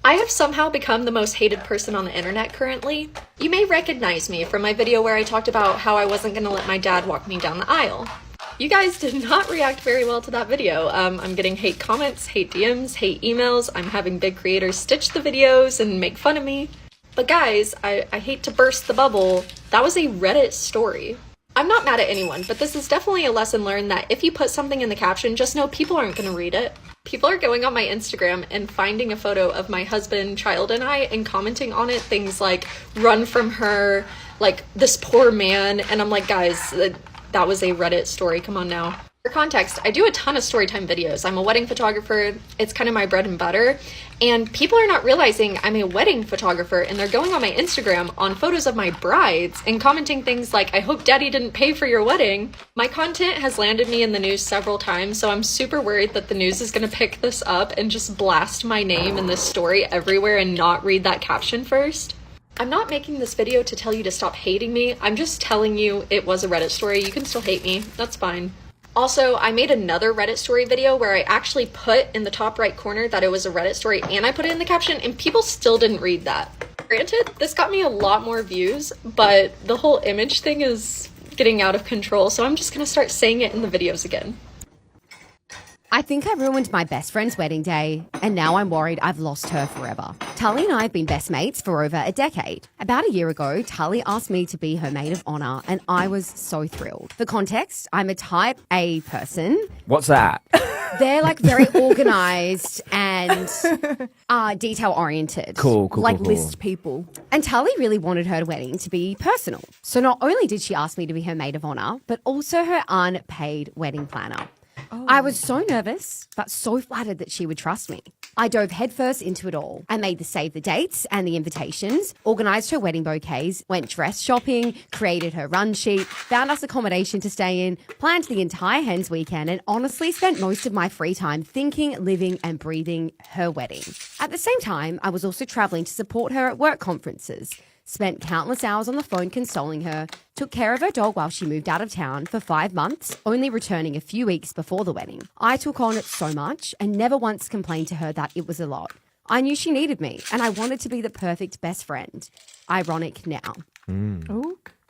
I have somehow become the most hated person on the internet currently. You may recognize me from my video where I talked about how I wasn't gonna let my dad walk me down the aisle. You guys did not react very well to that video. I'm getting hate comments, hate DMs, hate emails. I'm having big creators stitch the videos and make fun of me. But guys, I hate to burst the bubble. That was a Reddit story. I'm not mad at anyone, but this is definitely a lesson learned that if you put something in the caption, just know people aren't gonna read it. People are going on my Instagram and finding a photo of my husband, child, and I and commenting on it things like, "run from her," like, "this poor man," and I'm like, guys, that was a Reddit story, come on now. For context, I do a ton of Storytime videos. I'm a wedding photographer. It's kind of my bread and butter. And people are not realizing I'm a wedding photographer, and they're going on my Instagram on photos of my brides and commenting things like, "I hope daddy didn't pay for your wedding." My content has landed me in the news several times, so I'm super worried that the news is going to pick this up and just blast my name and this story everywhere and not read that caption first. I'm not making this video to tell you to stop hating me. I'm just telling you it was a Reddit story. You can still hate me. That's fine. Also, I made another Reddit story video where I actually put in the top right corner that it was a Reddit story, and I put it in the caption, and people still didn't read that. Granted, this got me a lot more views, but the whole image thing is getting out of control, so I'm just gonna start saying it in the videos again. I think I ruined my best friend's wedding day, and now I'm worried I've lost her forever. Tully and I have been best mates for over a decade. About a year ago, Tully asked me to be her maid of honor, and I was so thrilled. For context, I'm a type A person. What's that? They're like very organized and detail oriented. Cool. Like list people. And Tully really wanted her wedding to be personal. So not only did she ask me to be her maid of honor, but also her unpaid wedding planner. I was so nervous, but so flattered that she would trust me. I dove headfirst into it all. I made the save the dates and the invitations, organised her wedding bouquets, went dress shopping, created her run sheet, found us accommodation to stay in, planned the entire hens weekend, and honestly spent most of my free time thinking, living, and breathing her wedding. At the same time, I was also travelling to support her at work conferences. Spent countless hours on the phone consoling her, took care of her dog while she moved out of town for 5 months, only returning a few weeks before the wedding. I took on it so much and never once complained to her that it was a lot. I knew she needed me, and I wanted to be the perfect best friend. Ironic now.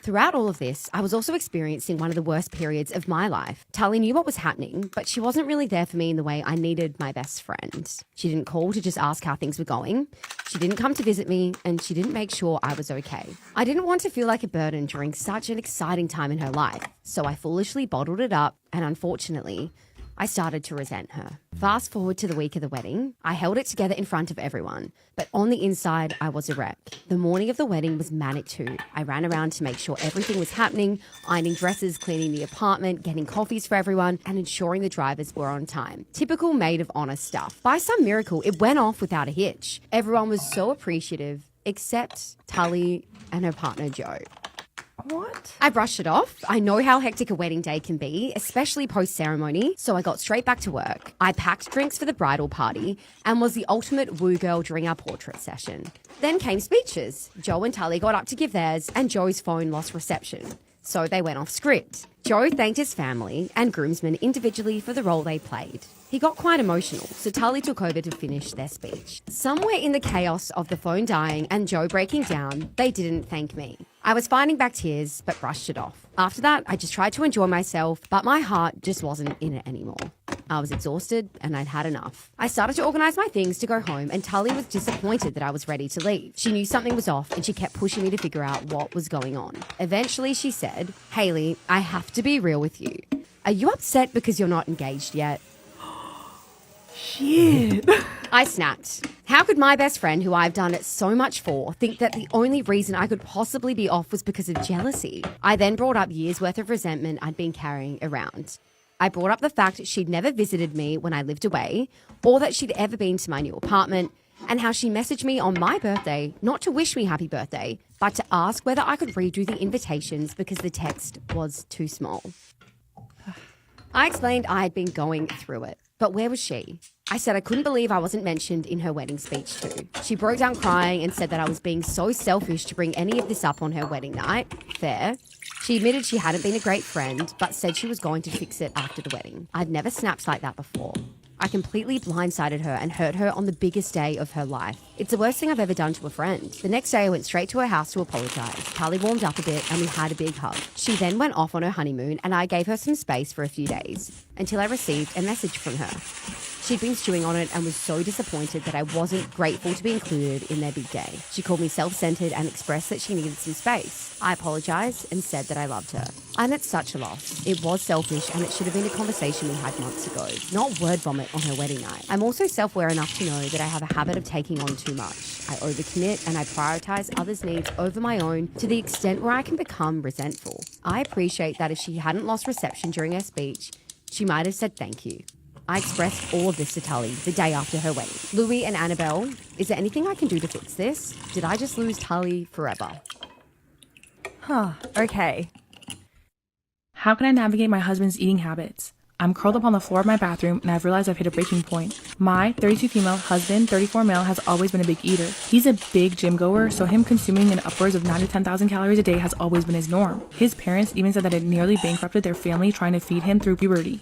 Throughout all of this, I was also experiencing one of the worst periods of my life. Tully knew what was happening, but she wasn't really there for me in the way I needed my best friend. She didn't call to just ask how things were going. She didn't come to visit me, and she didn't make sure I was okay. I didn't want to feel like a burden during such an exciting time in her life, so I foolishly bottled it up, and unfortunately, I started to resent her. Fast forward to the week of the wedding. I held it together in front of everyone, but on the inside, I was a wreck. The morning of the wedding was manic too. I ran around to make sure everything was happening, ironing dresses, cleaning the apartment, getting coffees for everyone, and ensuring the drivers were on time. Typical maid of honor stuff. By some miracle, it went off without a hitch. Everyone was so appreciative, except Tully and her partner, Joe. What? I brushed it off. I know how hectic a wedding day can be, especially post-ceremony, so I got straight back to work. I packed drinks for the bridal party and was the ultimate woo girl during our portrait session. Then came speeches. Joe and Tully got up to give theirs, and Joe's phone lost reception, so they went off script. Joe thanked his family and groomsmen individually for the role they played. He got quite emotional, so Tully took over to finish their speech. Somewhere in the chaos of the phone dying and Joe breaking down, they didn't thank me. I was fighting back tears, but brushed it off. After that, I just tried to enjoy myself, but my heart just wasn't in it anymore. I was exhausted and I'd had enough. I started to organize my things to go home, and Tully was disappointed that I was ready to leave. She knew something was off and she kept pushing me to figure out what was going on. Eventually she said, "Haley, I have to be real with you. Are you upset because you're not engaged yet?" Shit. I snapped. How could my best friend, who I've done so much for, think that the only reason I could possibly be off was because of jealousy? I then brought up years' worth of resentment I'd been carrying around. I brought up the fact she'd never visited me when I lived away, or that she'd ever been to my new apartment, and how she messaged me on my birthday, not to wish me happy birthday, but to ask whether I could redo the invitations because the text was too small. I explained I had been going through it, but where was she? I said I couldn't believe I wasn't mentioned in her wedding speech too. She broke down crying and said that I was being so selfish to bring any of this up on her wedding night. Fair. She admitted she hadn't been a great friend, but said she was going to fix it after the wedding. I'd never snapped like that before. I completely blindsided her and hurt her on the biggest day of her life. It's the worst thing I've ever done to a friend. The next day I went straight to her house to apologise. Tully warmed up a bit and we had a big hug. She then went off on her honeymoon and I gave her some space for a few days until I received a message from her. She'd been stewing on it and was so disappointed that I wasn't grateful to be included in their big day. She called me self-centered and expressed that she needed some space. I apologised and said that I loved her. I'm at such a loss. It was selfish and it should have been a conversation we had months ago, not word vomit on her wedding night. I'm also self-aware enough to know that I have a habit of taking on too much. I overcommit and I prioritise others' needs over my own to the extent where I can become resentful. I appreciate that if she hadn't lost reception during her speech, she might have said thank you. I expressed all of this to Tully the day after her wedding. Louis and Annabelle, is there anything I can do to fix this? Did I just lose Tully forever? Okay. How can I navigate my husband's eating habits? I'm curled up on the floor of my bathroom and I've realized I've hit a breaking point. My 32 female husband, 34 male, has always been a big eater. He's a big gym goer, so him consuming an upwards of 9,000 to 10,000 calories a day has always been his norm. His parents even said that it nearly bankrupted their family trying to feed him through puberty.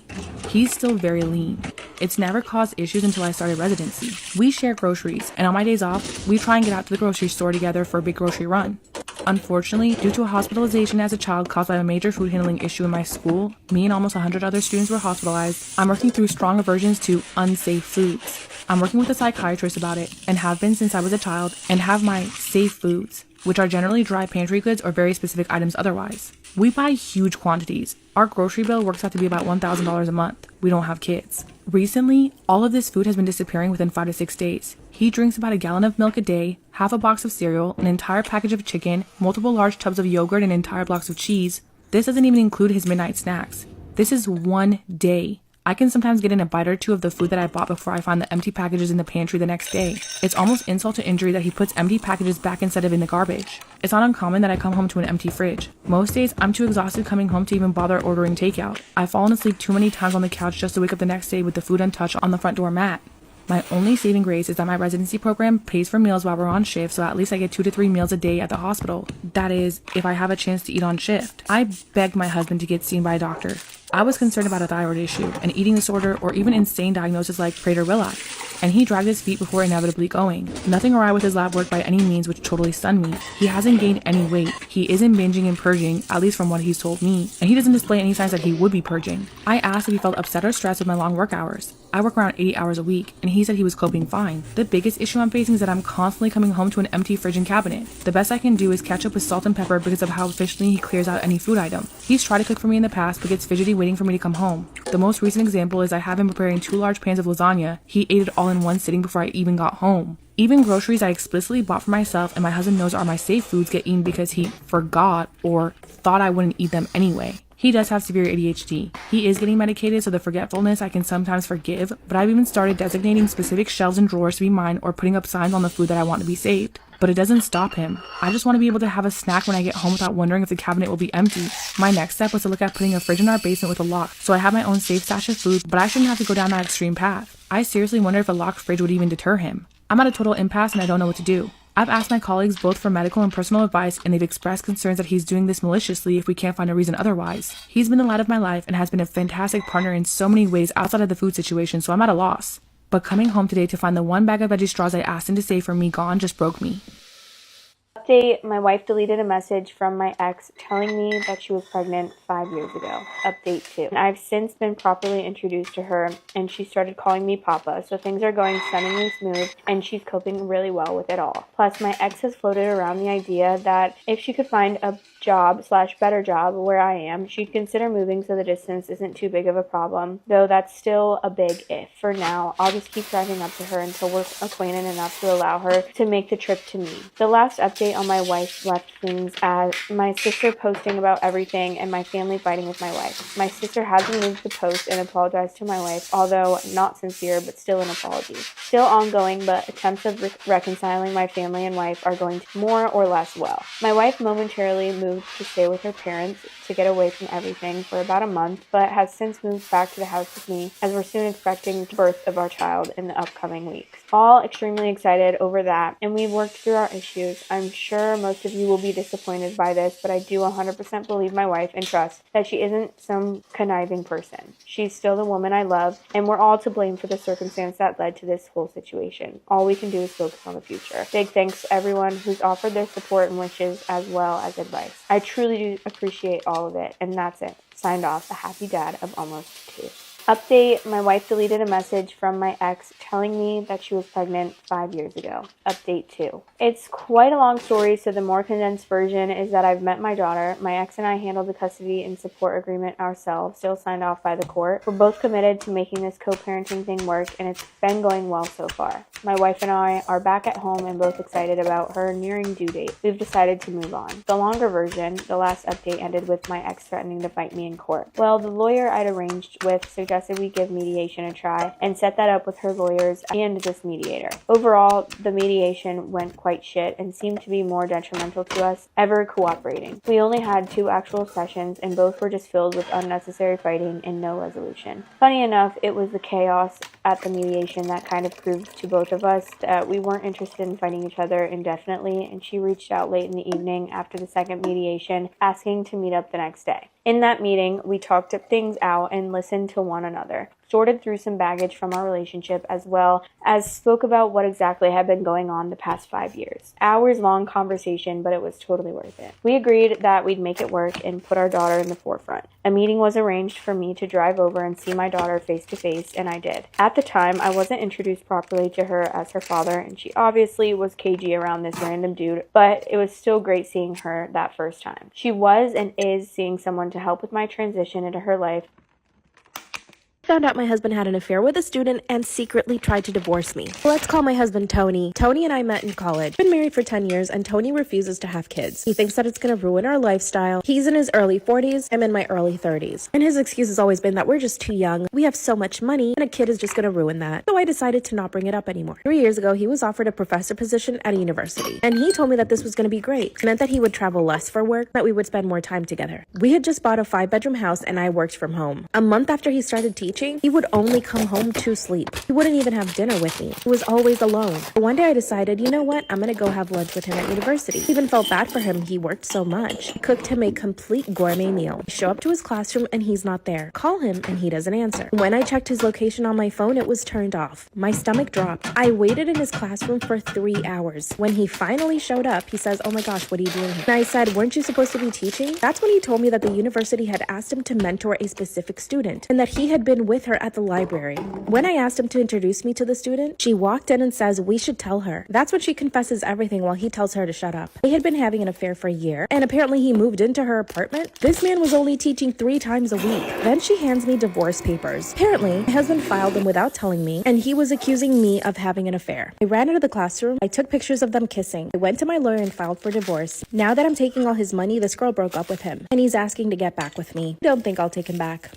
He's still very lean. It's never caused issues until I started residency. We share groceries, and on my days off, we try and get out to the grocery store together for a big grocery run. Unfortunately, due to a hospitalization as a child caused by a major food handling issue in my school, me and almost 100 other students were hospitalized. I'm working through strong aversions to unsafe foods. I'm working with a psychiatrist about it, and have been since I was a child, and have my safe foods, which are generally dry pantry goods or very specific items otherwise. We buy huge quantities. Our grocery bill works out to be about $1,000 a month. We don't have kids. Recently, all of this food has been disappearing within 5 to 6 days. He drinks about a gallon of milk a day, half a box of cereal, an entire package of chicken, multiple large tubs of yogurt, and entire blocks of cheese. This doesn't even include his midnight snacks. This is one day. I can sometimes get in a bite or two of the food that I bought before I find the empty packages in the pantry the next day. It's almost insult to injury that he puts empty packages back instead of in the garbage. It's not uncommon that I come home to an empty fridge. Most days, I'm too exhausted coming home to even bother ordering takeout. I've fallen asleep too many times on the couch just to wake up the next day with the food untouched on the front door mat. My only saving grace is that my residency program pays for meals while we're on shift, so at least I get 2 to 3 meals a day at the hospital. That is, if I have a chance to eat on shift. I begged my husband to get seen by a doctor. I was concerned about a thyroid issue, an eating disorder, or even insane diagnosis like Prader-Willi, and he dragged his feet before inevitably going. Nothing awry with his lab work by any means, which totally stunned me. He hasn't gained any weight. He isn't binging and purging, at least from what he's told me, and he doesn't display any signs that he would be purging. I asked if he felt upset or stressed with my long work hours. I work around 80 hours a week, and he said he was coping fine. The biggest issue I'm facing is that I'm constantly coming home to an empty fridge and cabinet. The best I can do is catch up with salt and pepper because of how efficiently he clears out any food item. He's tried to cook for me in the past, but gets fidgety waiting for me to come home. The most recent example is I have him preparing 2 large pans of lasagna. He ate it all in one sitting before I even got home. Even groceries I explicitly bought for myself and my husband knows are my safe foods get eaten because he forgot or thought I wouldn't eat them anyway. He does have severe ADHD. He is getting medicated, so the forgetfulness I can sometimes forgive, but I've even started designating specific shelves and drawers to be mine or putting up signs on the food that I want to be saved. But it doesn't stop him. I just want to be able to have a snack when I get home without wondering if the cabinet will be empty. My next step was to look at putting a fridge in our basement with a lock, so I have my own safe stash of food, but I shouldn't have to go down that extreme path. I seriously wonder if a locked fridge would even deter him. I'm at a total impasse and I don't know what to do. I've asked my colleagues both for medical and personal advice, and they've expressed concerns that he's doing this maliciously if we can't find a reason otherwise. He's been the light of my life and has been a fantastic partner in so many ways outside of the food situation, so I'm at a loss. But coming home today to find the one bag of veggie straws I asked him to save for me gone just broke me. Update, my wife deleted a message from my ex telling me that she was pregnant 5 years ago. Update 2. I've since been properly introduced to her and she started calling me Papa, so things are going stunningly smooth and she's coping really well with it all. Plus, my ex has floated around the idea that if she could find a job/better job where I am, she'd consider moving so the distance isn't too big of a problem, though that's still a big if. For now, I'll just keep driving up to her until we're acquainted enough to allow her to make the trip to me. The last update on my wife left things as my sister posting about everything and my family fighting with my wife. My sister has removed the post and apologized to my wife, although not sincere, but still an apology. Still ongoing, but attempts of reconciling my family and wife are going more or less well. My wife momentarily moved to stay with her parents to get away from everything for about a month, but has since moved back to the house with me as we're soon expecting the birth of our child in the upcoming weeks. All extremely excited over that, and we've worked through our issues. I'm sure most of you will be disappointed by this, but I do 100% believe my wife and trust that she isn't some conniving person. She's still the woman I love, and we're all to blame for the circumstance that led to this whole situation. All we can do is focus on the future. Big thanks to everyone who's offered their support and wishes as well as advice. I truly do appreciate all of it, and that's it. Signed off, a happy dad of almost 2. Update, my wife deleted a message from my ex telling me that she was pregnant 5 years ago. Update 2. It's quite a long story, so the more condensed version is that I've met my daughter. My ex and I handled the custody and support agreement ourselves, still signed off by the court. We're both committed to making this co-parenting thing work, and it's been going well so far. My wife and I are back at home and both excited about her nearing due date. We've decided to move on. The longer version, the last update ended with my ex threatening to fight me in court. Well, the lawyer I'd arranged with suggested we give mediation a try and set that up with her lawyers and this mediator. Overall, the mediation went quite shit and seemed to be more detrimental to us ever cooperating. We only had 2 actual sessions and both were just filled with unnecessary fighting and no resolution. Funny enough, it was the chaos at the mediation that kind of proved to both of us that we weren't interested in fighting each other indefinitely, and she reached out late in the evening after the second mediation asking to meet up the next day. In that meeting, we talked things out and listened to one another, sorted through some baggage from our relationship, as well as spoke about what exactly had been going on the past 5 years. Hours long conversation, but it was totally worth it. We agreed that we'd make it work and put our daughter in the forefront. A meeting was arranged for me to drive over and see my daughter face to face, and I did. At the time, I wasn't introduced properly to her as her father, and she obviously was cagey around this random dude, but it was still great seeing her that first time. She was and is seeing someone to help with my transition into her life. Found out my husband had an affair with a student and secretly tried to divorce me. Let's call my husband Tony. Tony and I met in college. Been married for 10 years and Tony refuses to have kids. He thinks that it's gonna ruin our lifestyle. He's in his early 40s, I'm in my early 30s. And his excuse has always been that we're just too young, we have so much money, and a kid is just gonna ruin that. So I decided to not bring it up anymore. 3 years ago, he was offered a professor position at a university. And he told me that this was gonna be great. It meant that he would travel less for work, that we would spend more time together. We had just bought a 5-bedroom house and I worked from home. A month after he started teaching, he would only come home to sleep. He wouldn't even have dinner with me. He was always alone. But one day I decided, you know what? I'm gonna go have lunch with him at university. I even felt bad for him. He worked so much. I cooked him a complete gourmet meal. I show up to his classroom and he's not there. Call him and he doesn't answer. When I checked his location on my phone, it was turned off. My stomach dropped. I waited in his classroom for 3 hours. When he finally showed up, he says, oh my gosh, what are you doing here? And I said, weren't you supposed to be teaching? That's when he told me that the university had asked him to mentor a specific student and that he had been with her at the library. When I asked him to introduce me to the student, she walked in and says, we should tell her. That's when she confesses everything while he tells her to shut up. They had been having an affair for a year, and apparently he moved into her apartment. This man was only teaching 3 times a week. Then she hands me divorce papers. Apparently, my husband filed them without telling me, and he was accusing me of having an affair. I ran into the classroom. I took pictures of them kissing. I went to my lawyer and filed for divorce. Now that I'm taking all his money, this girl broke up with him, and he's asking to get back with me. I don't think I'll take him back.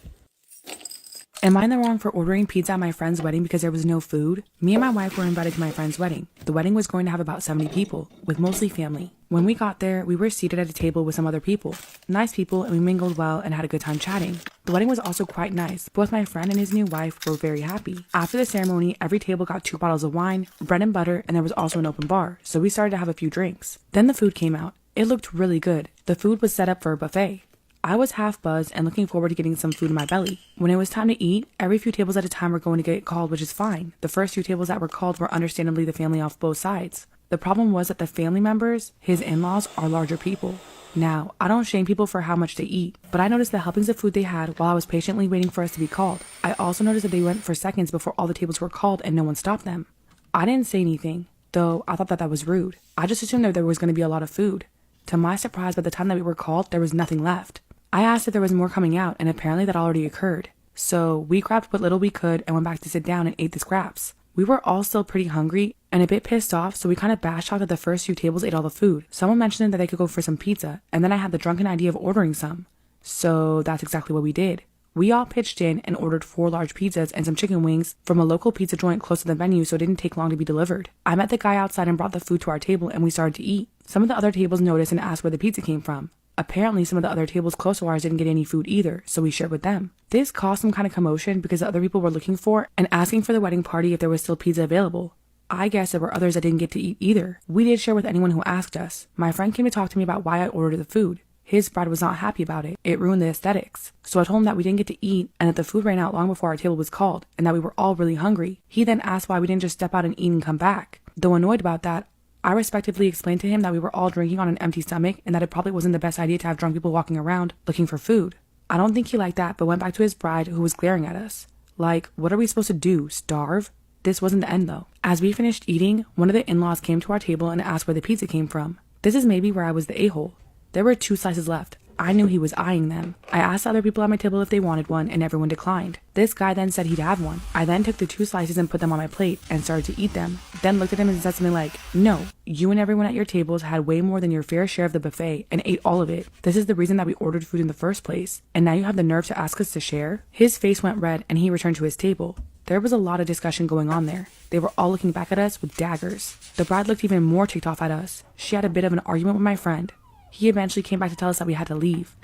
Am I in the wrong for ordering pizza at my friend's wedding because there was no food? Me and my wife were invited to my friend's wedding. The wedding was going to have about 70 people, with mostly family. When we got there, we were seated at a table with some other people. Nice people, and we mingled well and had a good time chatting. The wedding was also quite nice. Both my friend and his new wife were very happy. After the ceremony, every table got 2 bottles of wine, bread and butter, and there was also an open bar, so we started to have a few drinks. Then the food came out. It looked really good. The food was set up for a buffet. I was half buzzed and looking forward to getting some food in my belly. When it was time to eat, every few tables at a time were going to get called, which is fine. The first few tables that were called were understandably the family off both sides. The problem was that the family members, his in-laws, are larger people. Now, I don't shame people for how much they eat, but I noticed the helpings of food they had while I was patiently waiting for us to be called. I also noticed that they went for seconds before all the tables were called and no one stopped them. I didn't say anything, though I thought that was rude. I just assumed that there was going to be a lot of food. To my surprise, by the time that we were called, there was nothing left. I asked if there was more coming out, and apparently that already occurred. So we grabbed what little we could and went back to sit down and ate the scraps. We were all still pretty hungry and a bit pissed off, so we kind of bash talked that the first few tables ate all the food. Someone mentioned that they could go for some pizza, and then I had the drunken idea of ordering some. So that's exactly what we did. We all pitched in and ordered 4 large pizzas and some chicken wings from a local pizza joint close to the venue, so it didn't take long to be delivered. I met the guy outside and brought the food to our table, and we started to eat. Some of the other tables noticed and asked where the pizza came from. Apparently, some of the other tables close to ours didn't get any food either, so we shared with them. This caused some kind of commotion because the other people were looking for and asking for the wedding party if there was still pizza available. I guess there were others that didn't get to eat either. We did share with anyone who asked us. My friend came to talk to me about why I ordered the food. His bride was not happy about it. It ruined the aesthetics. So I told him that we didn't get to eat and that the food ran out long before our table was called and that we were all really hungry. He then asked why we didn't just step out and eat and come back. Though annoyed about that, I respectively explained to him that we were all drinking on an empty stomach and that it probably wasn't the best idea to have drunk people walking around looking for food. I don't think he liked that, but went back to his bride, who was glaring at us. Like, what are we supposed to do, starve? This wasn't the end though. As we finished eating, one of the in-laws came to our table and asked where the pizza came from. This is maybe where I was the a-hole. There were 2 slices left. I knew he was eyeing them. I asked other people at my table if they wanted one, and everyone declined. This guy then said he'd have one. I then took the 2 slices and put them on my plate and started to eat them. Then looked at him and said something like, "No, you and everyone at your tables had way more than your fair share of the buffet and ate all of it. This is the reason that we ordered food in the first place, and now you have the nerve to ask us to share?" His face went red and he returned to his table. There was a lot of discussion going on there. They were all looking back at us with daggers. The bride looked even more ticked off at us. She had a bit of an argument with my friend. He eventually came back to tell us that we had to leave.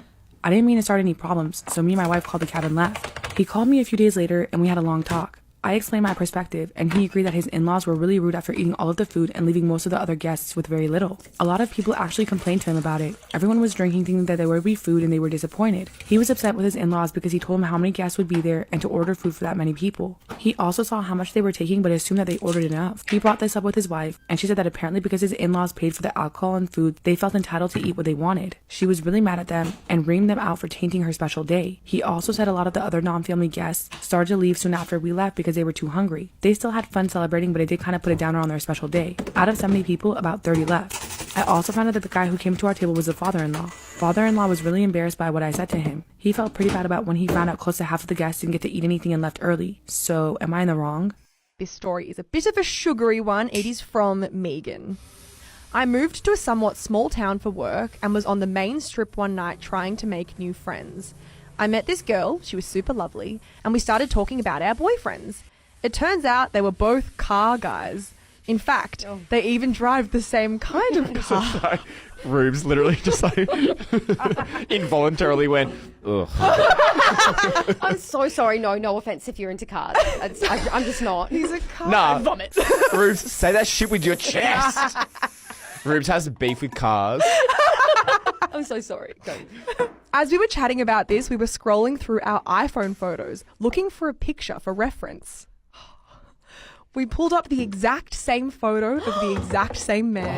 I didn't mean to start any problems, so me and my wife called the cab and left. He called me a few days later and we had a long talk. I explained my perspective, and he agreed that his in-laws were really rude after eating all of the food and leaving most of the other guests with very little. A lot of people actually complained to him about it. Everyone was drinking, thinking that there would be food, and they were disappointed. He was upset with his in-laws because he told them how many guests would be there and to order food for that many people. He also saw how much they were taking, but assumed that they ordered enough. He brought this up with his wife, and she said that apparently because his in-laws paid for the alcohol and food, they felt entitled to eat what they wanted. She was really mad at them and reamed them out for tainting her special day. He also said a lot of the other non-family guests started to leave soon after we left because they were too hungry. They still had fun celebrating, but it did kind of put a downer on their special day. Out of 70 people, about 30 left. I also found out that the guy who came to our table was the father-in-law. Father-in-law was really embarrassed by what I said to him. He felt pretty bad about when he found out close to half of the guests didn't get to eat anything and left early. So, am I in the wrong? This story is a bit of a sugary one. It is from Megan. I moved to a somewhat small town for work and was on the main strip one night trying to make new friends. I met this girl, she was super lovely, and we started talking about our boyfriends. It turns out they were both car guys. In fact, they even drive the same kind of car. Rubes literally just like involuntarily went, ugh. I'm so sorry. No offense if you're into cars. I'm just not. He's a car. Nah, Vomit. Rubes, say that shit with your chest. Rubes has a beef with cars. I'm so sorry. Go. As we were chatting about this, we were scrolling through our iPhone photos, looking for a picture for reference. We pulled up the exact same photo of the exact same man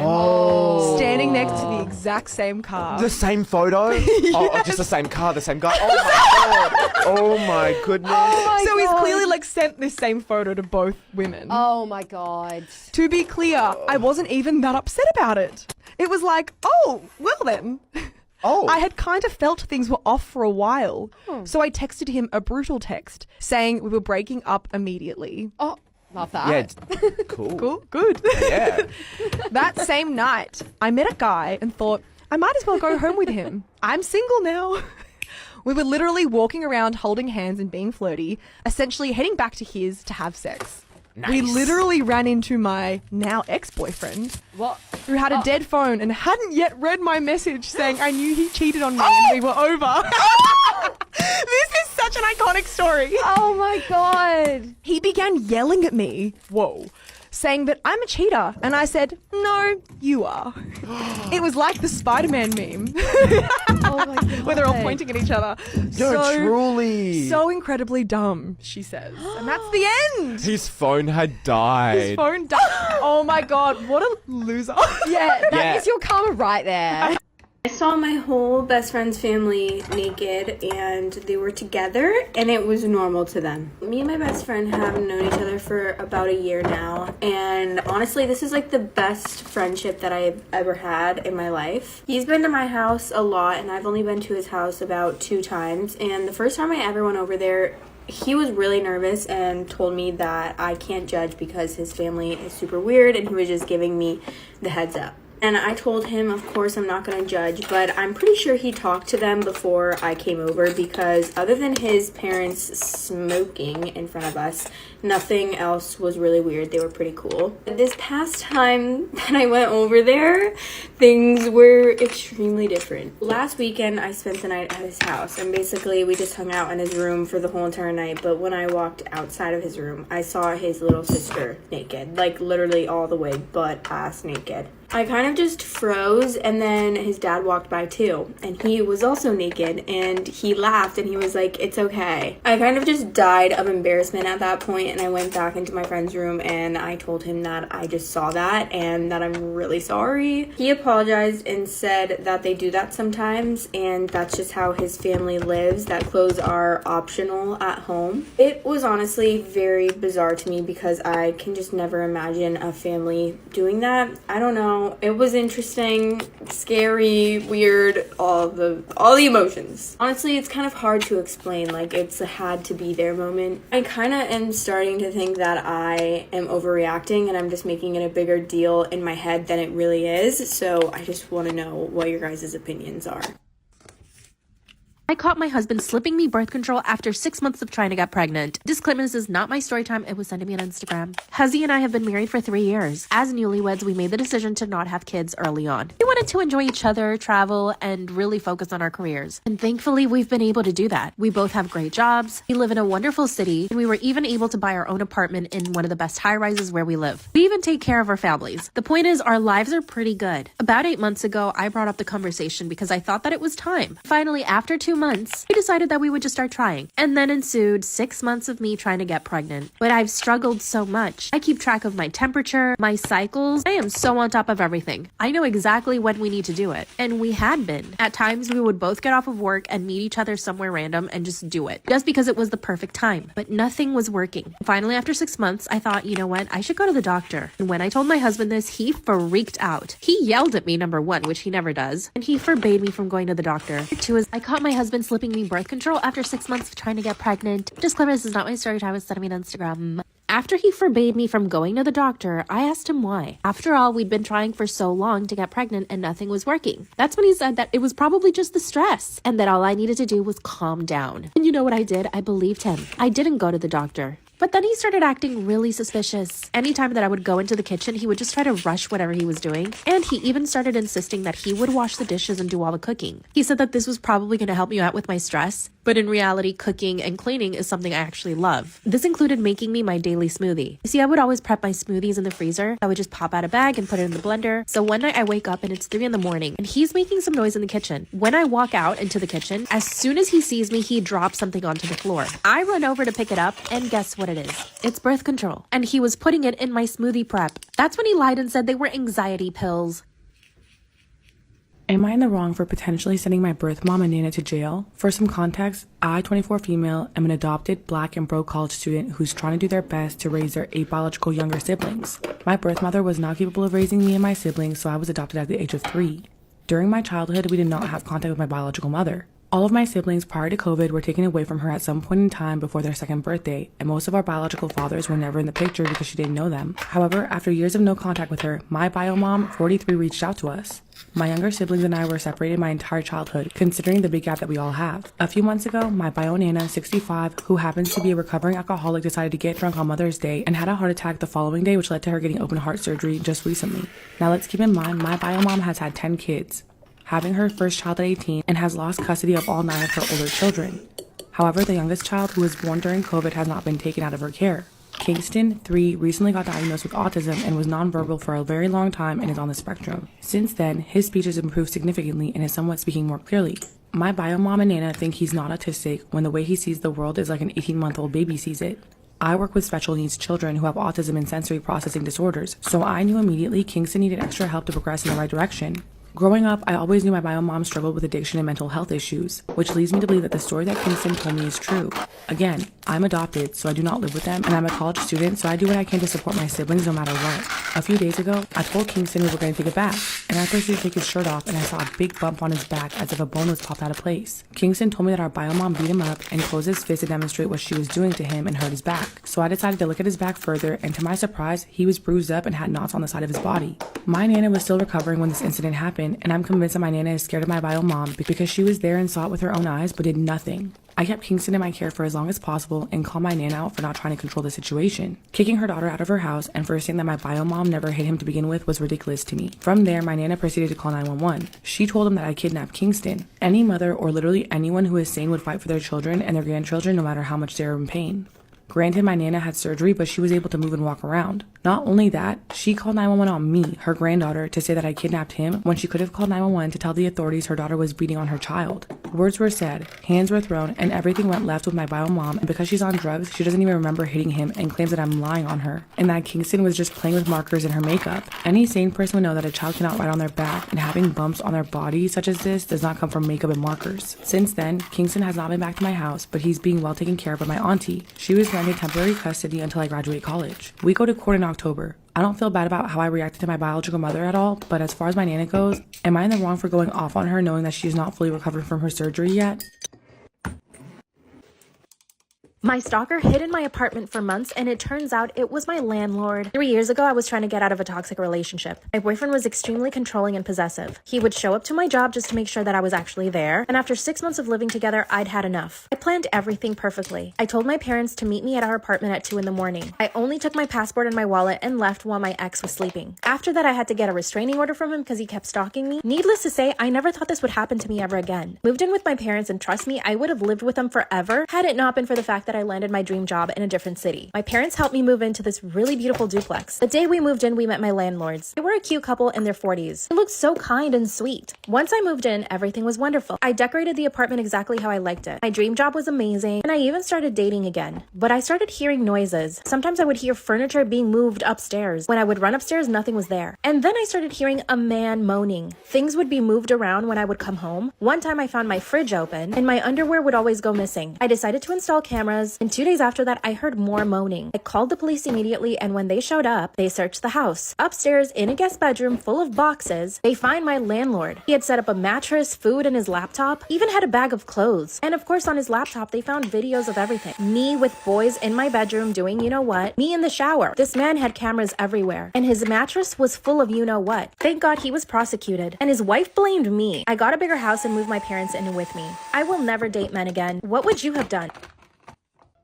standing next to the exact same car. The same photo? Yes. Oh, just the same car, the same guy. Oh my god. Oh my goodness. So he's clearly like sent this same photo to both women. Oh my god. To be clear, I wasn't even that upset about it. It was like, oh, well then. Oh. I had kind of felt things were off for a while. So I texted him a brutal text saying we were breaking up immediately. Oh. Love that. Yeah, cool. Cool, good. Yeah. That same night, I met a guy and thought, I might as well go home with him. I'm single now. We were literally walking around holding hands and being flirty, essentially heading back to his to have sex. Nice. We literally ran into my now ex-boyfriend, who had a dead phone and hadn't yet read my message saying I knew he cheated on me and we were over. This is such an iconic story. Oh my god. He began yelling at me. Whoa. saying that I'm a cheater. And I said, no, you are. It was like the Spider-Man meme. Oh my God. Where they're all pointing at each other. Truly. So incredibly dumb, she says. And that's the end. His phone had died. His phone died. Oh my God, what a loser. Yeah, that is your karma right there. I saw my whole best friend's family naked and they were together and it was normal to them. Me and my best friend have known each other for about a year now, and honestly this is like the best friendship that I've ever had in my life. He's been to my house a lot and I've only been to his house about 2 times, and the first time I ever went over there he was really nervous and told me that I can't judge because his family is super weird, and he was just giving me the heads up. And I told him, of course, I'm not going to judge, but I'm pretty sure he talked to them before I came over, because other than his parents smoking in front of us, nothing else was really weird. They were pretty cool. This past time that I went over there, things were extremely different. Last weekend, I spent the night at his house, and basically we just hung out in his room for the whole entire night, but when I walked outside of his room, I saw his little sister naked, like literally all the way butt-ass naked. I kind of just froze, and then his dad walked by too, and he was also naked, and he laughed and he was like, it's okay. I kind of just died of embarrassment at that point, and I went back into my friend's room and I told him that I just saw that and that I'm really sorry. He apologized and said that they do that sometimes and that's just how his family lives, that clothes are optional at home. It was honestly very bizarre to me because I can just never imagine a family doing that. I don't know. It was interesting, scary, weird, all the emotions. Honestly, it's kind of hard to explain, like it's a had to be there moment. I kind of am starting to think that I am overreacting and I'm just making it a bigger deal in my head than it really is, so I just want to know what your guys' opinions are. I caught my husband slipping me birth control after 6 months of trying to get pregnant. Disclaimer, this is not my story time. It was sent to me on Instagram. Huzzy and I have been married for 3 years. As newlyweds, we made the decision to not have kids early on. We wanted to enjoy each other, travel, and really focus on our careers. And thankfully, we've been able to do that. We both have great jobs. We live in a wonderful city, and we were even able to buy our own apartment in one of the best high-rises where we live. We even take care of our families. The point is, our lives are pretty good. About 8 months ago, I brought up the conversation because I thought that it was time. Finally, after 2 months, we decided that we would just start trying. And then ensued 6 months of me trying to get pregnant. But I've struggled so much. I keep track of my temperature, my cycles. I am so on top of everything. I know exactly when we need to do it. And we had been. At times, we would both get off of work and meet each other somewhere random and just do it. Just because it was the perfect time. But nothing was working. Finally, after 6 months, I thought, you know what? I should go to the doctor. And when I told my husband this, he freaked out. He yelled at me, number one, which he never does. And he forbade me from going to the doctor. Number 2 is I caught my husband slipping me birth control after 6 months of trying to get pregnant. Disclaimer, this is not my story time. It's sent me on Instagram. After he forbade me from going to the doctor, I asked him why. After all, we'd been trying for so long to get pregnant and nothing was working. That's when he said that it was probably just the stress and that all I needed to do was calm down. And you know what I did? I believed him. I didn't go to the doctor. But then he started acting really suspicious. Anytime that I would go into the kitchen, he would just try to rush whatever he was doing. And he even started insisting that he would wash the dishes and do all the cooking. He said that this was probably going to help me out with my stress. But in reality, cooking and cleaning is something I actually love. This included making me my daily smoothie. You see, I would always prep my smoothies in the freezer. I would just pop out a bag and put it in the blender. So one night I wake up and it's 3 a.m. and he's making some noise in the kitchen. When I walk out into the kitchen, as soon as he sees me, he drops something onto the floor. I run over to pick it up and guess what it is? It's birth control. And he was putting it in my smoothie prep. That's when he lied and said they were anxiety pills. Am I in the wrong for potentially sending my birth mom and Nana to jail? For some context, I, 24 female, am an adopted Black and broke college student who's trying to do their best to raise their 8 biological younger siblings. My birth mother was not capable of raising me and my siblings, so I was adopted at the age of 3. During my childhood, we did not have contact with my biological mother. All of my siblings prior to COVID were taken away from her at some point in time before their 2nd birthday, and most of our biological fathers were never in the picture because she didn't know them. However, after years of no contact with her, my bio mom, 43, reached out to us. My younger siblings and I were separated my entire childhood, considering the big gap that we all have. A few months ago, my bio nana, 65, who happens to be a recovering alcoholic, decided to get drunk on Mother's Day and had a heart attack the following day, which led to her getting open heart surgery just recently. Now let's keep in mind, my bio mom has had 10 kids, having her first child at 18, and has lost custody of all 9 of her older children. However, the youngest child, who was born during COVID, has not been taken out of her care. Kingston, 3, recently got diagnosed with autism and was nonverbal for a very long time and is on the spectrum. Since then, his speech has improved significantly and is somewhat speaking more clearly. My bio mom and Nana think he's not autistic when the way he sees the world is like an 18-month-old baby sees it. I work with special needs children who have autism and sensory processing disorders, so I knew immediately Kingston needed extra help to progress in the right direction. Growing up, I always knew my bio mom struggled with addiction and mental health issues, which leads me to believe that the story that Kingston told me is true. Again, I'm adopted, so I do not live with them, and I'm a college student, so I do what I can to support my siblings no matter what. A few days ago, I told Kingston we were going to take a bath, and I proceeded to take his shirt off, and I saw a big bump on his back as if a bone was popped out of place. Kingston told me that our bio mom beat him up and closed his fist to demonstrate what she was doing to him and hurt his back. So I decided to look at his back further, and to my surprise, he was bruised up and had knots on the side of his body. My Nana was still recovering when this incident happened, and I'm convinced that my Nana is scared of my bio mom because she was there and saw it with her own eyes but did nothing. I kept Kingston in my care for as long as possible and called my Nana out for not trying to control the situation. Kicking her daughter out of her house and for saying that my bio mom never hit him to begin with was ridiculous to me. From there, my Nana proceeded to call 911. She told him that I kidnapped Kingston. Any mother or literally anyone who is sane would fight for their children and their grandchildren no matter how much they are in pain. Granted, my Nana had surgery, but she was able to move and walk around. Not only that, she called 911 on me, her granddaughter, to say that I kidnapped him when she could have called 911 to tell the authorities her daughter was beating on her child. Words were said, hands were thrown, and everything went left with my bio mom, and because she's on drugs, she doesn't even remember hitting him and claims that I'm lying on her, and that Kingston was just playing with markers in her makeup. Any sane person would know that a child cannot write on their back, and having bumps on their body such as this does not come from makeup and markers. Since then, Kingston has not been back to my house, but he's being well taken care of by my auntie. She was granted temporary custody until I graduate college. We go to court in October. I don't feel bad about how I reacted to my biological mother at all, but as far as my Nana goes, am I in the wrong for going off on her knowing that she's not fully recovered from her surgery yet? My stalker hid in my apartment for months, and it turns out it was my landlord. 3 years ago, I was trying to get out of a toxic relationship. My boyfriend was extremely controlling and possessive. He would show up to my job just to make sure that I was actually there, and after 6 months of living together, I'd had enough. I planned everything perfectly. I told my parents to meet me at our apartment at 2 in the morning. I only took my passport and my wallet and left while my ex was sleeping. After that, I had to get a restraining order from him because he kept stalking me. Needless to say, I never thought this would happen to me ever again. Moved in with my parents, and trust me, I would have lived with them forever had it not been for the fact that I landed my dream job in a different city. My parents helped me move into this really beautiful duplex. The day we moved in, we met my landlords. They were a cute couple in their 40s. They looked so kind and sweet. Once I moved in, everything was wonderful. I decorated the apartment exactly how I liked it. My dream job was amazing, and I even started dating again. But I started hearing noises. Sometimes I would hear furniture being moved upstairs. When I would run upstairs, nothing was there. And then I started hearing a man moaning. Things would be moved around when I would come home. One time I found my fridge open, and my underwear would always go missing. I decided to install cameras, and 2 days after that, I heard more moaning. I called the police immediately, and when they showed up, they searched the house. Upstairs, in a guest bedroom full of boxes, they find my landlord. He had set up a mattress, food, and his laptop, even had a bag of clothes. And of course, on his laptop, they found videos of everything. Me with boys in my bedroom doing you know what, me in the shower. This man had cameras everywhere, and his mattress was full of you know what. Thank God he was prosecuted, and his wife blamed me. I got a bigger house and moved my parents in with me. I will never date men again. What would you have done?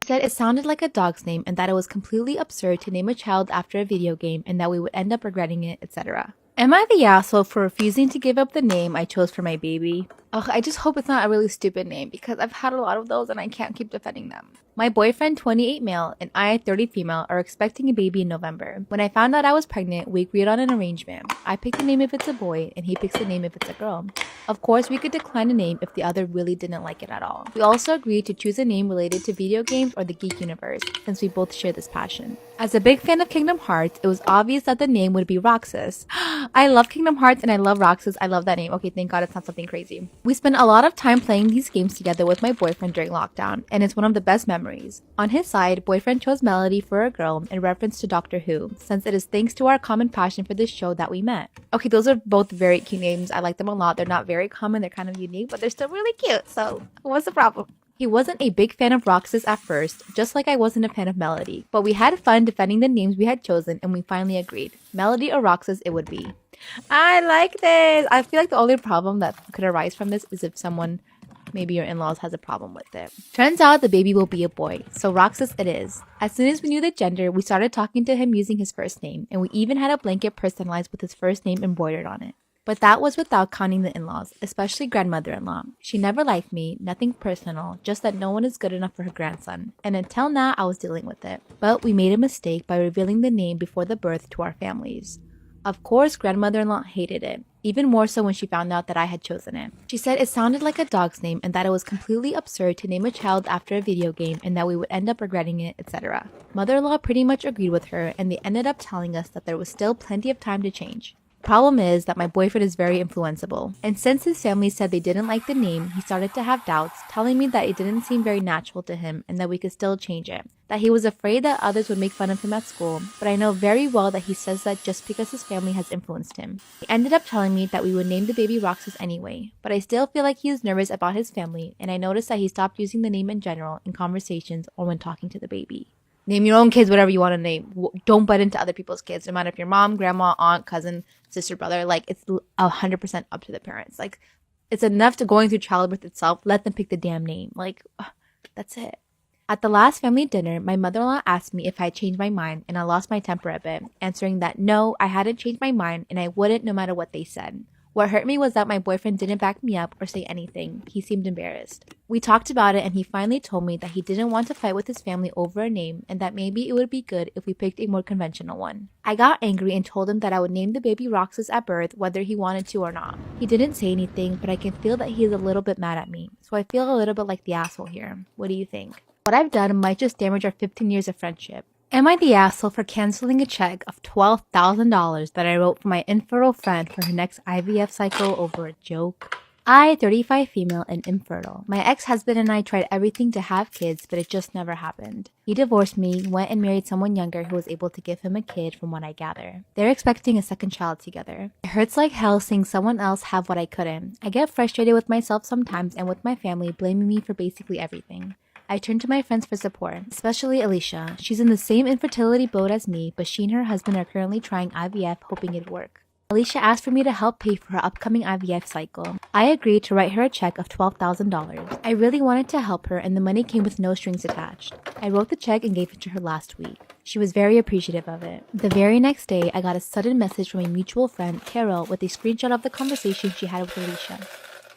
Said it sounded like a dog's name and that it was completely absurd to name a child after a video game and that we would end up regretting it, etc. Am I the asshole for refusing to give up the name I chose for my baby? Ugh, I just hope it's not a really stupid name because I've had a lot of those and I can't keep defending them. My boyfriend, 28 male, and I, 30 female, are expecting a baby in November. When I found out I was pregnant, we agreed on an arrangement. I pick the name if it's a boy, and he picks the name if it's a girl. Of course, we could decline a name if the other really didn't like it at all. We also agreed to choose a name related to video games or the geek universe, since we both share this passion. As a big fan of Kingdom Hearts, it was obvious that the name would be Roxas. I love Kingdom Hearts and I love Roxas. I love that name. Okay, thank God it's not something crazy. We spent a lot of time playing these games together with my boyfriend during lockdown, and it's one of the best memories. On his side, boyfriend chose Melody for a girl in reference to Doctor Who, since it is thanks to our common passion for this show that we met. Okay, those are both very cute names. I like them a lot. They're not very common, they're kind of unique, but they're still really cute, so what's the problem? He wasn't a big fan of Roxas at first, just like I wasn't a fan of Melody, but we had fun defending the names we had chosen and we finally agreed. Melody or Roxas it would be. I like this! I feel like the only problem that could arise from this is if someone, maybe your in-laws, has a problem with it. Turns out the baby will be a boy, so Roxas it is. As soon as we knew the gender, we started talking to him using his first name, and we even had a blanket personalized with his first name embroidered on it. But that was without counting the in-laws, especially grandmother-in-law. She never liked me, nothing personal, just that no one is good enough for her grandson. And until now, I was dealing with it. But we made a mistake by revealing the name before the birth to our families. Of course, grandmother-in-law hated it, even more so when she found out that I had chosen it. She said it sounded like a dog's name and that it was completely absurd to name a child after a video game and that we would end up regretting it, etc. Mother-in-law pretty much agreed with her, and they ended up telling us that there was still plenty of time to change. Problem is that my boyfriend is very influenceable, and since his family said they didn't like the name, he started to have doubts, telling me that it didn't seem very natural to him and that we could still change it. That he was afraid that others would make fun of him at school, but I know very well that he says that just because his family has influenced him. He ended up telling me that we would name the baby Roxas anyway, but I still feel like he is nervous about his family, and I noticed that he stopped using the name in general in conversations or when talking to the baby. Name your own kids whatever you want to name. Don't butt into other people's kids, no matter if you're mom, grandma, aunt, cousin, sister, brother. Like, it's 100% up to the parents. Like, it's enough to going through childbirth itself. Let them pick the damn name. Like, that's it. At the last family dinner, my mother-in-law asked me if I had changed my mind, and I lost my temper a bit, answering that no, I hadn't changed my mind, and I wouldn't no matter what they said. What hurt me was that my boyfriend didn't back me up or say anything. He seemed embarrassed. We talked about it and he finally told me that he didn't want to fight with his family over a name and that maybe it would be good if we picked a more conventional one. I got angry and told him that I would name the baby Roxas at birth whether he wanted to or not. He didn't say anything, but I can feel that he is a little bit mad at me, so I feel a little bit like the asshole here. What do you think? What I've done might just damage our 15 years of friendship. Am I the asshole for canceling a check of $12,000 that I wrote for my infertile friend for her next IVF cycle over a joke? I, 35 female and infertile. My ex-husband and I tried everything to have kids, but it just never happened. He divorced me, went and married someone younger who was able to give him a kid from what I gather. They're expecting a second child together. It hurts like hell seeing someone else have what I couldn't. I get frustrated with myself sometimes and with my family blaming me for basically everything. I turn to my friends for support, especially Alicia. She's in the same infertility boat as me, but she and her husband are currently trying IVF, hoping it'd work. Alicia asked for me to help pay for her upcoming IVF cycle. I agreed to write her a check of $12,000. I really wanted to help her, and the money came with no strings attached. I wrote the check and gave it to her last week. She was very appreciative of it. The very next day, I got a sudden message from a mutual friend, Carol, with a screenshot of the conversation she had with Alicia.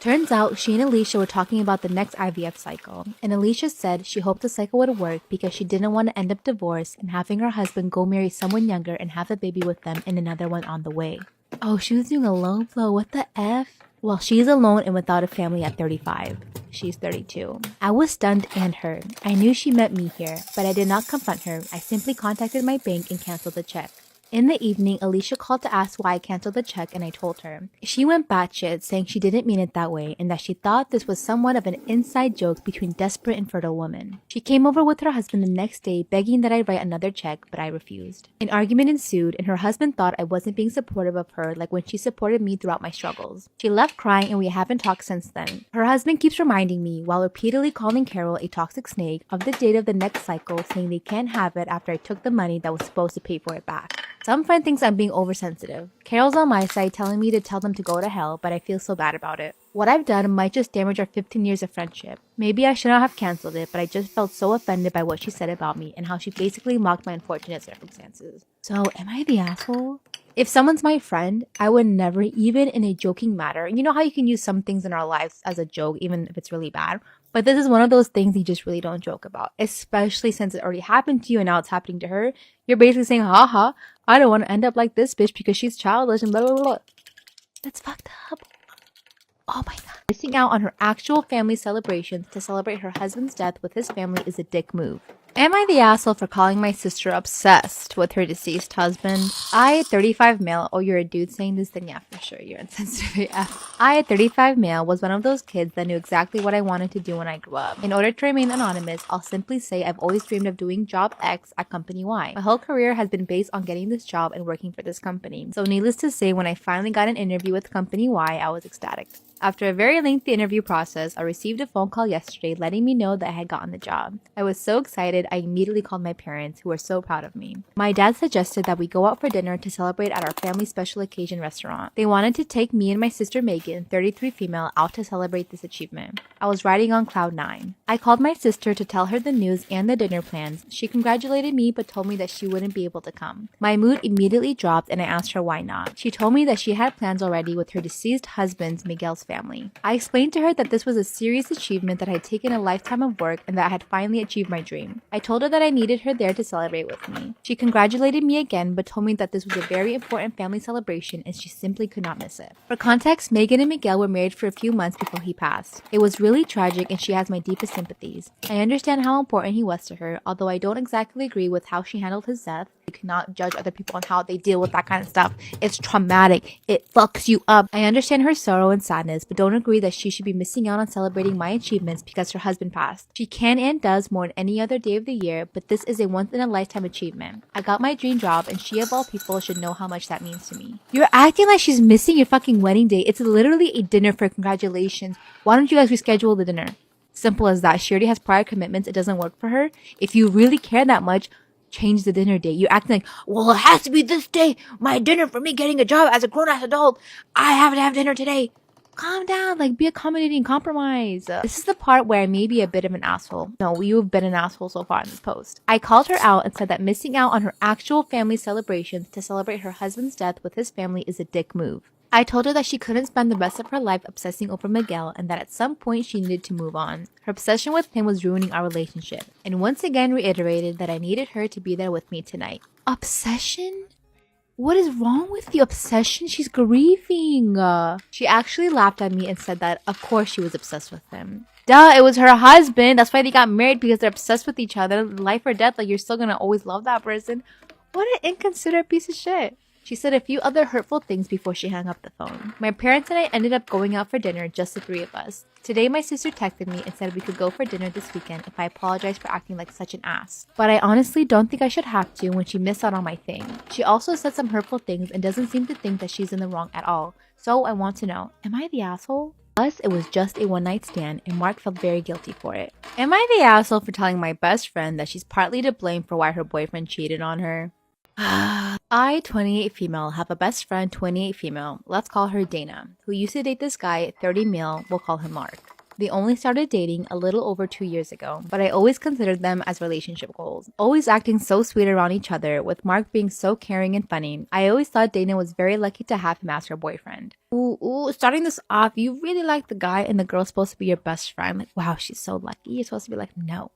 Turns out, she and Alicia were talking about the next IVF cycle, and Alicia said she hoped the cycle would work because she didn't want to end up divorced and having her husband go marry someone younger and have a baby with them and another one on the way. Oh, she was doing a low blow. What the F? Well, she's alone and without a family at 35. She's 32. I was stunned and hurt. I knew she met me here, but I did not confront her. I simply contacted my bank and canceled the check. In the evening, Alicia called to ask why I canceled the check, and I told her. She went batshit, saying she didn't mean it that way and that she thought this was somewhat of an inside joke between desperate and fertile women. She came over with her husband the next day, begging that I write another check, but I refused. An argument ensued, and her husband thought I wasn't being supportive of her like when she supported me throughout my struggles. She left crying, and we haven't talked since then. Her husband keeps reminding me, while repeatedly calling Carol a toxic snake, of the date of the next cycle, saying they can't have it after I took the money that was supposed to pay for it back. Some friend thinks I'm being oversensitive. Carol's on my side telling me to tell them to go to hell, but I feel so bad about it. What I've done might just damage our 15 years of friendship. Maybe I should not have canceled it, but I just felt so offended by what she said about me and how she basically mocked my unfortunate circumstances. So, am I the asshole? If someone's my friend, I would never, even in a joking matter, you know how you can use some things in our lives as a joke, even if it's really bad? But this is one of those things you just really don't joke about, especially since it already happened to you and now it's happening to her. You're basically saying, haha, I don't want to end up like this bitch because she's childish and blah, blah, blah. That's fucked up. Oh my god. Missing out on her actual family celebrations to celebrate her husband's death with his family is a dick move. Am I the asshole for calling my sister obsessed with her deceased husband? I, 35 male, oh you're a dude saying this, then yeah, for sure, you're insensitive AF. I, 35 male, was one of those kids that knew exactly what I wanted to do when I grew up. In order to remain anonymous, I'll simply say I've always dreamed of doing job X at company Y. My whole career has been based on getting this job and working for this company. So needless to say, when I finally got an interview with company Y, I was ecstatic. After a very lengthy interview process, I received a phone call yesterday letting me know that I had gotten the job. I was so excited, I immediately called my parents, who were so proud of me. My dad suggested that we go out for dinner to celebrate at our family special occasion restaurant. They wanted to take me and my sister Megan, 33 female, out to celebrate this achievement. I was riding on cloud 9. I called my sister to tell her the news and the dinner plans. She congratulated me but told me that she wouldn't be able to come. My mood immediately dropped and I asked her why not. She told me that she had plans already with her deceased husband's Miguel's family. I explained to her that this was a serious achievement that had taken a lifetime of work and that I had finally achieved my dream. I told her that I needed her there to celebrate with me. She congratulated me again but told me that this was a very important family celebration and she simply could not miss it. For context, Megan and Miguel were married for a few months before he passed. It was really tragic and she has my deepest sympathies. I understand how important he was to her, although I don't exactly agree with how she handled his death. You cannot judge other people on how they deal with that kind of stuff. It's traumatic. It fucks you up. I understand her sorrow and sadness, but don't agree that she should be missing out on celebrating my achievements because her husband passed. She can and does more than any other day of the year, but this is a once-in-a-lifetime achievement. I got my dream job, and she of all people should know how much that means to me. You're acting like she's missing your fucking wedding day. It's literally a dinner for congratulations. Why don't you guys reschedule the dinner? Simple as that. She already has prior commitments. It doesn't work for her. If you really care that much, change the dinner date. You're acting like, well, it has to be this day. My dinner for me getting a job as a grown-ass adult. I have to have dinner today. Calm down. Like, be accommodating. Compromise. This is the part where I may be a bit of an asshole. No, you've been an asshole so far in this post. I called her out and said that missing out on her actual family celebrations to celebrate her husband's death with his family is a dick move. I told her that she couldn't spend the rest of her life obsessing over Miguel and that at some point she needed to move on. Her obsession with him was ruining our relationship, and once again reiterated that I needed her to be there with me tonight. Obsession? What is wrong with the obsession? She's grieving. She actually laughed at me and said that of course she was obsessed with him. Duh, it was her husband. That's why they got married, because they're obsessed with each other. Life or death, like you're still gonna always love that person. What an inconsiderate piece of shit. She said a few other hurtful things before she hung up the phone. My parents and I ended up going out for dinner, just the three of us. Today my sister texted me and said we could go for dinner this weekend if I apologized for acting like such an ass. But I honestly don't think I should have to when she missed out on my thing. She also said some hurtful things and doesn't seem to think that she's in the wrong at all. So I want to know, am I the asshole? Plus, it was just a one-night stand and Mark felt very guilty for it. Am I the asshole for telling my best friend that she's partly to blame for why her boyfriend cheated on her? I, 28 female, have a best friend, 28 female, let's call her Dana, who used to date this guy, 30 male, we'll call him Mark. They only started dating a little over 2 years ago, but I always considered them as relationship goals. Always acting so sweet around each other, with Mark being so caring and funny, I always thought Dana was very lucky to have him as her boyfriend. Ooh, starting this off, you really like the guy and the girl's supposed to be your best friend. Like, wow, she's so lucky. You're supposed to be like, no.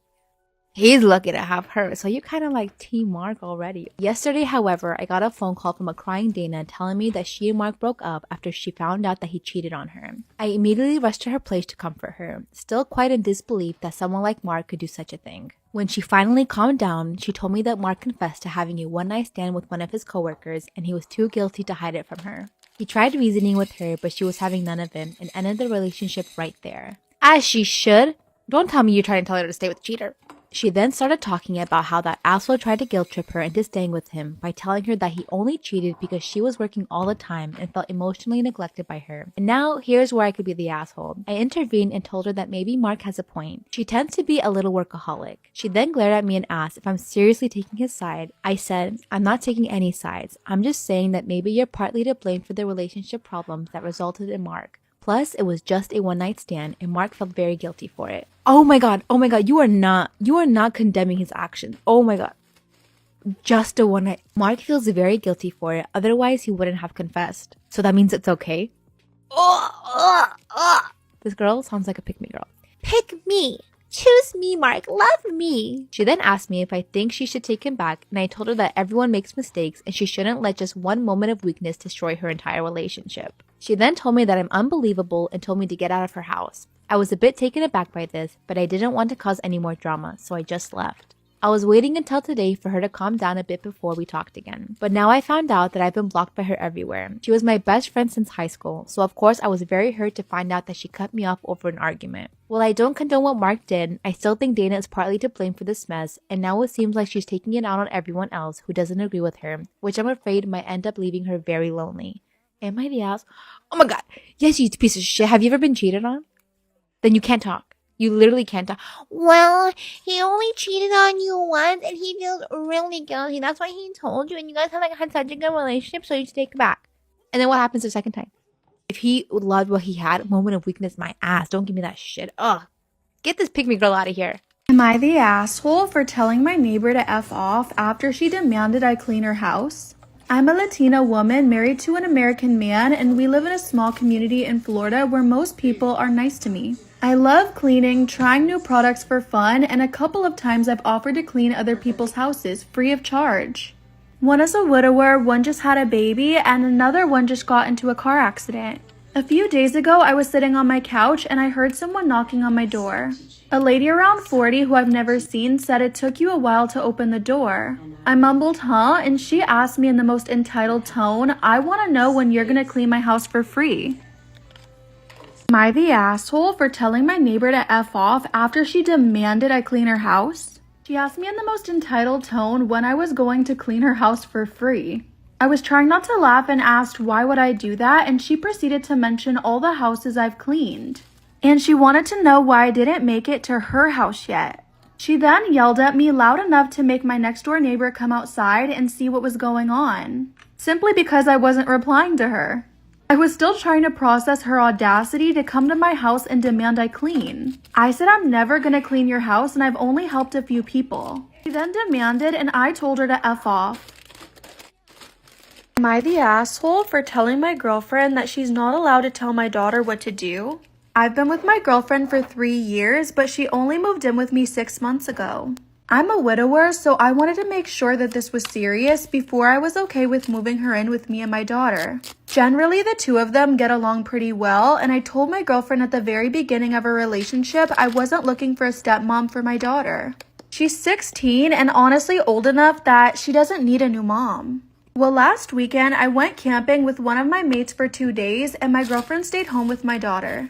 He's lucky to have her, so you're kind of like Team Mark already. Yesterday, however, I got a phone call from a crying Dana telling me that she and Mark broke up after she found out that he cheated on her. I immediately rushed to her place to comfort her, still quite in disbelief that someone like Mark could do such a thing. When she finally calmed down, she told me that Mark confessed to having a one-night stand with one of his coworkers and he was too guilty to hide it from her. He tried reasoning with her, but she was having none of it and ended the relationship right there. As she should. Don't tell me you're trying to tell her to stay with the cheater. She then started talking about how that asshole tried to guilt trip her into staying with him by telling her that he only cheated because she was working all the time and felt emotionally neglected by her. And now, here's where I could be the asshole. I intervened and told her that maybe Mark has a point. She tends to be a little workaholic. She then glared at me and asked if I'm seriously taking his side. I said, I'm not taking any sides. I'm just saying that maybe you're partly to blame for the relationship problems that resulted in Mark. Plus, it was just a one-night stand and Mark felt very guilty for it. Oh my god, you are not condemning his actions. Oh my god. Just a one-night. Mark feels very guilty for it, otherwise he wouldn't have confessed. So that means it's okay? This girl sounds like a pick-me girl. Pick me! Choose me, Mark. Love me. She then asked me if I think she should take him back, and I told her that everyone makes mistakes and she shouldn't let just one moment of weakness destroy her entire relationship. She then told me that I'm unbelievable and told me to get out of her house. I was a bit taken aback by this, but I didn't want to cause any more drama, so I just left. I was waiting until today for her to calm down a bit before we talked again. But now I found out that I've been blocked by her everywhere. She was my best friend since high school, so of course I was very hurt to find out that she cut me off over an argument. While I don't condone what Mark did, I still think Dana is partly to blame for this mess, and now it seems like she's taking it out on everyone else who doesn't agree with her, which I'm afraid might end up leaving her very lonely. Am I the ass? Oh my god. Yes, you piece of shit. Have you ever been cheated on? Then you can't talk. You literally can't talk. Well, he only cheated on you once and he feels really guilty. That's why he told you, and you guys have had such a good relationship, so you should take it back. And then what happens the second time? If he loved what he had, moment of weakness, my ass. Don't give me that shit. Ugh. Get this pick me girl out of here. Am I the asshole for telling my neighbor to F off after she demanded I clean her house? I'm a Latina woman married to an American man, and we live in a small community in Florida where most people are nice to me. I love cleaning, trying new products for fun, and a couple of times I've offered to clean other people's houses free of charge. One is a widower, one just had a baby, and another one just got into a car accident. A few days ago, I was sitting on my couch and I heard someone knocking on my door. A lady around 40 who I've never seen said it took you a while to open the door. I mumbled, huh? And she asked me in the most entitled tone, I want to know when you're going to clean my house for free. Am I the asshole for telling my neighbor to F off after she demanded I clean her house? She asked me in the most entitled tone when I was going to clean her house for free. I was trying not to laugh and asked why would I do that, and she proceeded to mention all the houses I've cleaned. And she wanted to know why I didn't make it to her house yet. She then yelled at me loud enough to make my next door neighbor come outside and see what was going on, simply because I wasn't replying to her. I was still trying to process her audacity to come to my house and demand I clean. I said I'm never gonna clean your house and I've only helped a few people. She then demanded and I told her to F off. Am I the asshole for telling my girlfriend that she's not allowed to tell my daughter what to do? I've been with my girlfriend for 3 years, but she only moved in with me 6 months ago. I'm a widower, so I wanted to make sure that this was serious before I was okay with moving her in with me and my daughter. Generally, the two of them get along pretty well, and I told my girlfriend at the very beginning of our relationship I wasn't looking for a stepmom for my daughter. She's 16 and honestly old enough that she doesn't need a new mom. Well, last weekend, I went camping with one of my mates for 2 days, and my girlfriend stayed home with my daughter.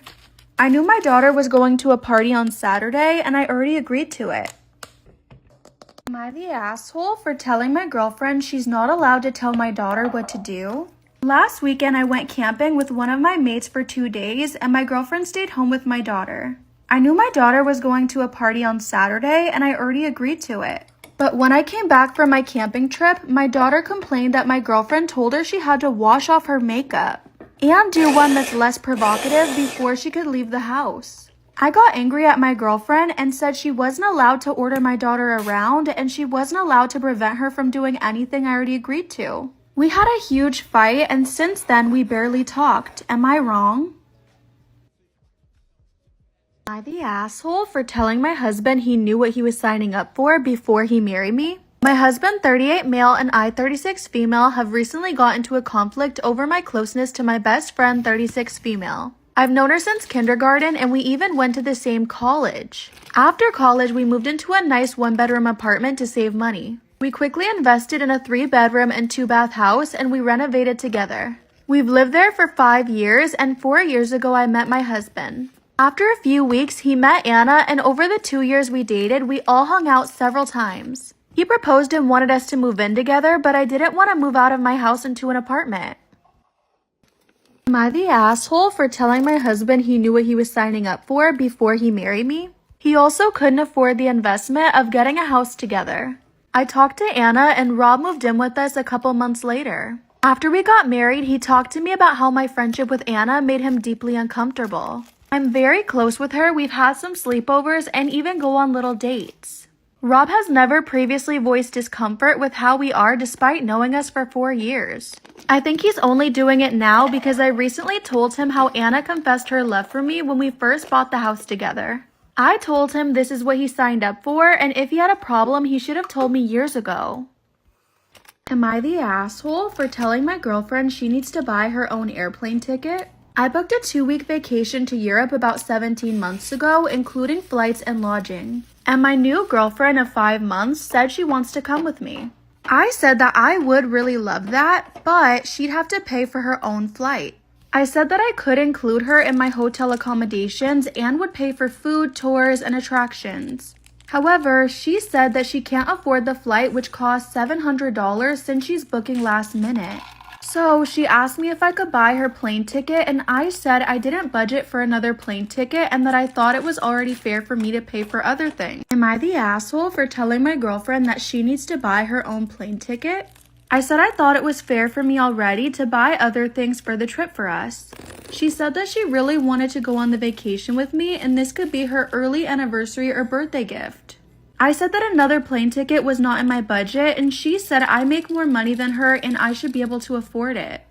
I knew my daughter was going to a party on Saturday, and I already agreed to it. Am I the asshole for telling my girlfriend she's not allowed to tell my daughter what to do? Last weekend, I went camping with one of my mates for 2 days, and my girlfriend stayed home with my daughter. I knew my daughter was going to a party on Saturday, and I already agreed to it. But when I came back from my camping trip, my daughter complained that my girlfriend told her she had to wash off her makeup and do one that's less provocative before she could leave the house. I got angry at my girlfriend and said she wasn't allowed to order my daughter around and she wasn't allowed to prevent her from doing anything I already agreed to. We had a huge fight and since then we barely talked. Am I wrong? Am I the asshole for telling my husband he knew what he was signing up for before he married me? My husband, 38 male, and I, 36 female, have recently got into a conflict over my closeness to my best friend, 36 female. I've known her since kindergarten, and we even went to the same college. After college, we moved into a nice one-bedroom apartment to save money. We quickly invested in a 3-bedroom and 2-bath house, and we renovated together. We've lived there for 5 years, and 4 years ago, I met my husband. After a few weeks, he met Anna, and over the 2 years we dated, we all hung out several times. He proposed and wanted us to move in together, but I didn't want to move out of my house into an apartment. Am I the asshole for telling my husband he knew what he was signing up for before he married me? He also couldn't afford the investment of getting a house together. I talked to Anna, and Rob moved in with us a couple months later. After we got married, he talked to me about how my friendship with Anna made him deeply uncomfortable. I'm very close with her, we've had some sleepovers, and even go on little dates. Rob has never previously voiced discomfort with how we are despite knowing us for 4 years. I think he's only doing it now because I recently told him how Anna confessed her love for me when we first bought the house together. I told him this is what he signed up for, and if he had a problem, he should have told me years ago. Am I the asshole for telling my girlfriend she needs to buy her own airplane ticket? I booked a 2-week vacation to Europe about 17 months ago, including flights and lodging. And my new girlfriend of 5 months said she wants to come with me. I said that I would really love that, but she'd have to pay for her own flight. I said that I could include her in my hotel accommodations and would pay for food, tours, and attractions. However, she said that she can't afford the flight, which costs $700 since she's booking last minute. So she asked me if I could buy her plane ticket, and I said I didn't budget for another plane ticket and that I thought it was already fair for me to pay for other things. Am I the asshole for telling my girlfriend that she needs to buy her own plane ticket? I said I thought it was fair for me already to buy other things for the trip for us. She said that she really wanted to go on the vacation with me and this could be her early anniversary or birthday gift. I said that another plane ticket was not in my budget, and she said I make more money than her and I should be able to afford it.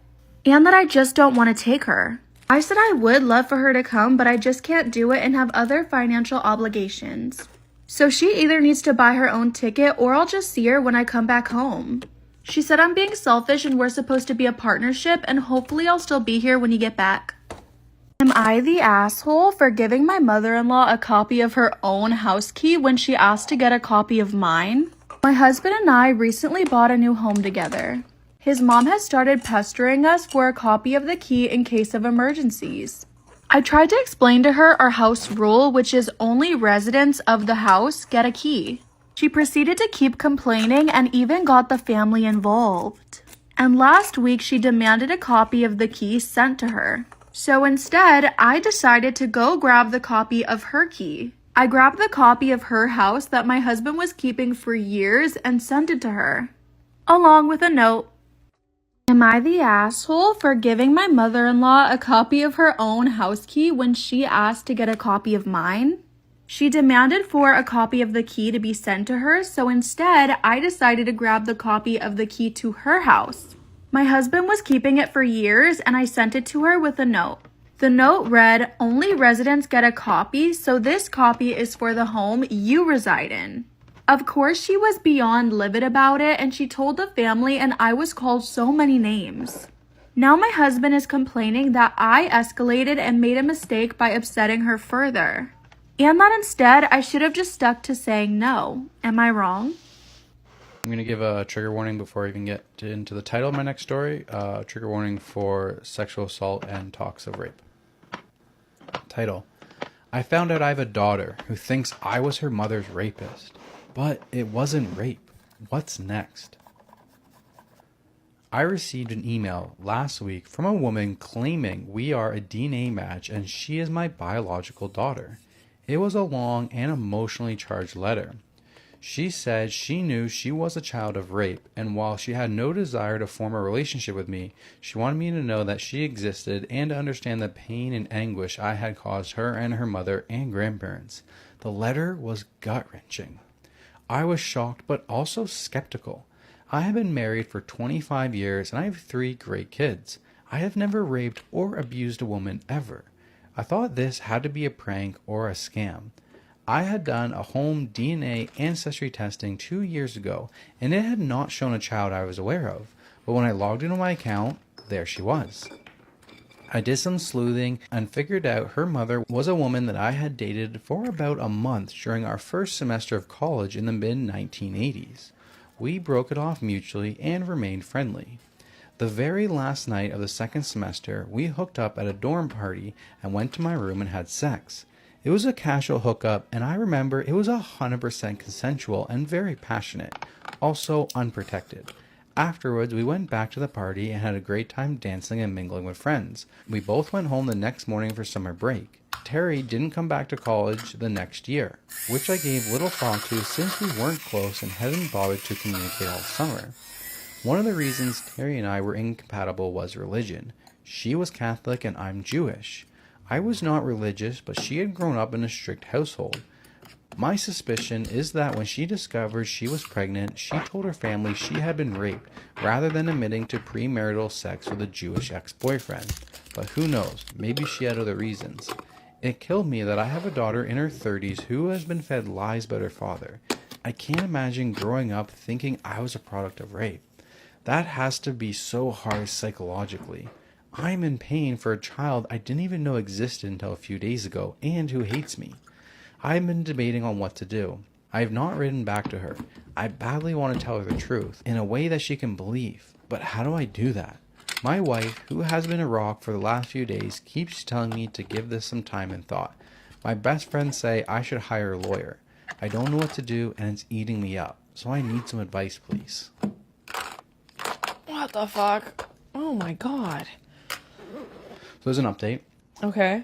And that I just don't want to take her. I said I would love for her to come, but I just can't do it and have other financial obligations. So she either needs to buy her own ticket or I'll just see her when I come back home. She said I'm being selfish and we're supposed to be a partnership and hopefully I'll still be here when you get back. Am I the asshole for giving my mother-in-law a copy of her own house key when she asked to get a copy of mine? My husband and I recently bought a new home together. His mom has started pestering us for a copy of the key in case of emergencies. I tried to explain to her our house rule, which is only residents of the house get a key. She proceeded to keep complaining and even got the family involved. And last week she demanded a copy of the key sent to her. So instead, I decided to go grab the copy of her key. I grabbed the copy of her house that my husband was keeping for years and sent it to her, along with a note. Am I the asshole for giving my mother-in-law a copy of her own house key when she asked to get a copy of mine? She demanded for a copy of the key to be sent to her, so instead, I decided to grab the copy of the key to her house. My husband was keeping it for years and I sent it to her with a note. The note read, "Only residents get a copy, so this copy is for the home you reside in." Of course, she was beyond livid about it and she told the family and I was called so many names. Now my husband is complaining that I escalated and made a mistake by upsetting her further. And that instead, I should have just stuck to saying no. Am I wrong? I'm going to give a trigger warning before I even get into the title of my next story. Trigger warning for sexual assault and talks of rape. Title: I found out I have a daughter who thinks I was her mother's rapist. But it wasn't rape. What's next? I received an email last week from a woman claiming we are a DNA match and she is my biological daughter. It was a long and emotionally charged letter. She said she knew she was a child of rape, and while she had no desire to form a relationship with me, she wanted me to know that she existed and to understand the pain and anguish I had caused her and her mother and grandparents. The letter was gut-wrenching. I was shocked but also skeptical. I have been married for 25 years and I have 3 great kids. I have never raped or abused a woman ever. I thought this had to be a prank or a scam. I had done a home DNA ancestry testing 2 years ago, and it had not shown a child I was aware of, but when I logged into my account, there she was. I did some sleuthing and figured out her mother was a woman that I had dated for about a month during our first semester of college in the mid-1980s. We broke it off mutually and remained friendly. The very last night of the second semester, we hooked up at a dorm party and went to my room and had sex. It was a casual hookup, and I remember it was 100% consensual and very passionate, also unprotected. Afterwards, we went back to the party and had a great time dancing and mingling with friends. We both went home the next morning for summer break. Terry didn't come back to college the next year, which I gave little thought to since we weren't close and hadn't bothered to communicate all summer. One of the reasons Terry and I were incompatible was religion. She was Catholic and I'm Jewish. I was not religious, but she had grown up in a strict household. My suspicion is that when she discovered she was pregnant, she told her family she had been raped, rather than admitting to premarital sex with a Jewish ex-boyfriend. But who knows, maybe she had other reasons. It killed me that I have a daughter in her 30s who has been fed lies about her father. I can't imagine growing up thinking I was a product of rape. That has to be so hard psychologically. I'm in pain for a child I didn't even know existed until a few days ago, and who hates me. I've been debating on what to do. I have not written back to her. I badly want to tell her the truth, in a way that she can believe. But how do I do that? My wife, who has been a rock for the last few days, keeps telling me to give this some time and thought. My best friends say I should hire a lawyer. I don't know what to do, and it's eating me up. So I need some advice, please. What the fuck? Oh my god. So there's an update. Okay.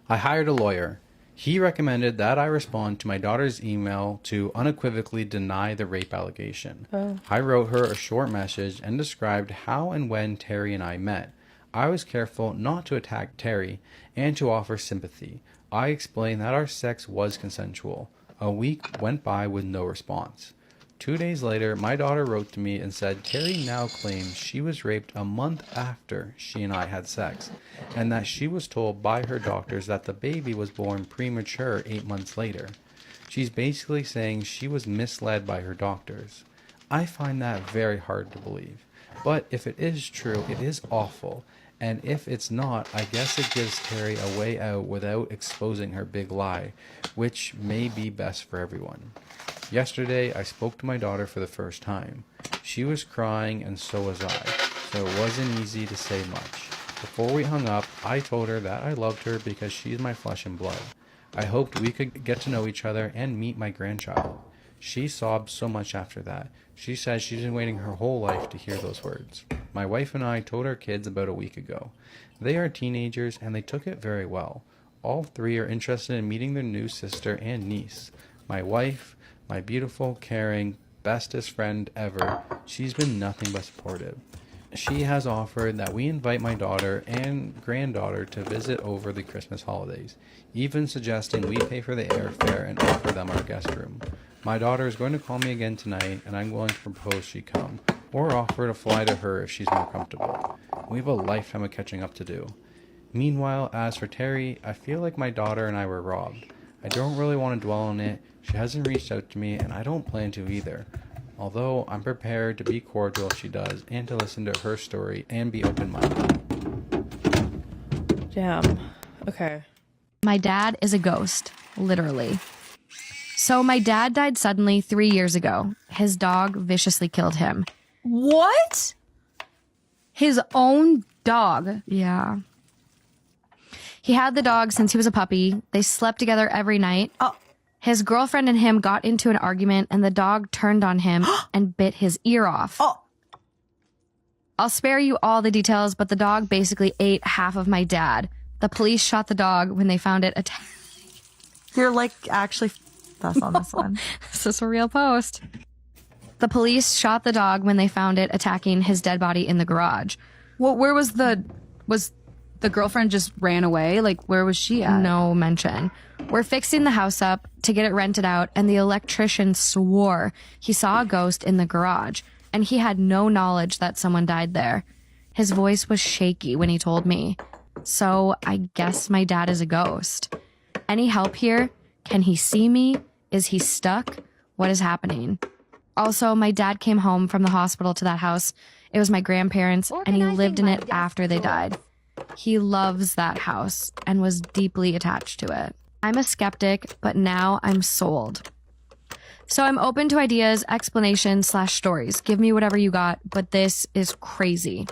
I hired a lawyer. He recommended that I respond to my daughter's email to unequivocally deny the rape allegation. Oh. I wrote her a short message and described how and when Terry and I met. I was careful not to attack Terry and to offer sympathy. I explained that our sex was consensual. A week went by with no response. 2 days later, my daughter wrote to me and said Terry now claims she was raped a month after she and I had sex, and that she was told by her doctors that the baby was born premature 8 months later. She's basically saying she was misled by her doctors. I find that very hard to believe. But if it is true, it is awful. And if it's not, I guess it gives Terry a way out without exposing her big lie, which may be best for everyone. Yesterday, I spoke to my daughter for the first time. She was crying and so was I, so it wasn't easy to say much. Before we hung up, I told her that I loved her because she's my flesh and blood. I hoped we could get to know each other and meet my grandchild. She sobbed so much after that. She said she's been waiting her whole life to hear those words. My wife and I told our kids about a week ago. They are teenagers and they took it very well. All three are interested in meeting their new sister and niece. My wife, my beautiful, caring, bestest friend ever, she's been nothing but supportive. She has offered that we invite my daughter and granddaughter to visit over the Christmas holidays, even suggesting we pay for the airfare and offer them our guest room. My daughter is going to call me again tonight, and I'm going to propose she come, or offer to fly to her if she's more comfortable. We have a lifetime of catching up to do. Meanwhile, as for Terry, I feel like my daughter and I were robbed. I don't really want to dwell on it. She hasn't reached out to me, and I don't plan to either. Although I'm prepared to be cordial if she does, and to listen to her story and be open-minded. Damn. Okay. My dad is a ghost, literally. So my dad died suddenly 3 years ago. His dog viciously killed him. What? His own dog. Yeah. He had the dog since he was a puppy. They slept together every night. His girlfriend and him got into an argument and the dog turned on him and bit his ear off. I'll spare you all the details, but the dog basically ate half of my dad. The police shot the dog when they found it attacked. You're like, actually, that's on this one. This is a real post. The police shot the dog when they found it attacking his dead body in the garage. Well, where was the girlfriend just ran away? Like, where was she at? No mention. We're fixing the house up to get it rented out, and the electrician swore he saw a ghost in the garage, and he had no knowledge that someone died there. His voice was shaky when he told me. So I guess my dad is a ghost. Any help here? Can he see me? Is he stuck? What is happening? Also, my dad came home from the hospital to that house. It was my grandparents, and he lived in it after they died. He loves that house and was deeply attached to it. I'm a skeptic, but now I'm sold. So I'm open to ideas, explanations, / stories. Give me whatever you got, but this is crazy.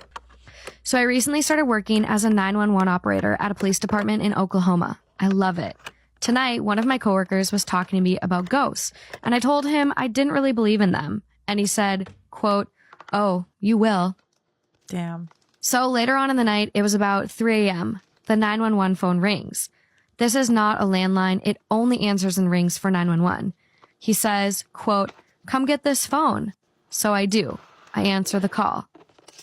So I recently started working as a 911 operator at a police department in Oklahoma. I love it. Tonight, one of my coworkers was talking to me about ghosts, and I told him I didn't really believe in them. And he said, quote, "Oh, you will." Damn. So later on in the night, it was about 3 a.m. The 911 phone rings. This is not a landline. It only answers and rings for 911. He says, quote, "Come get this phone." So I do. I answer the call.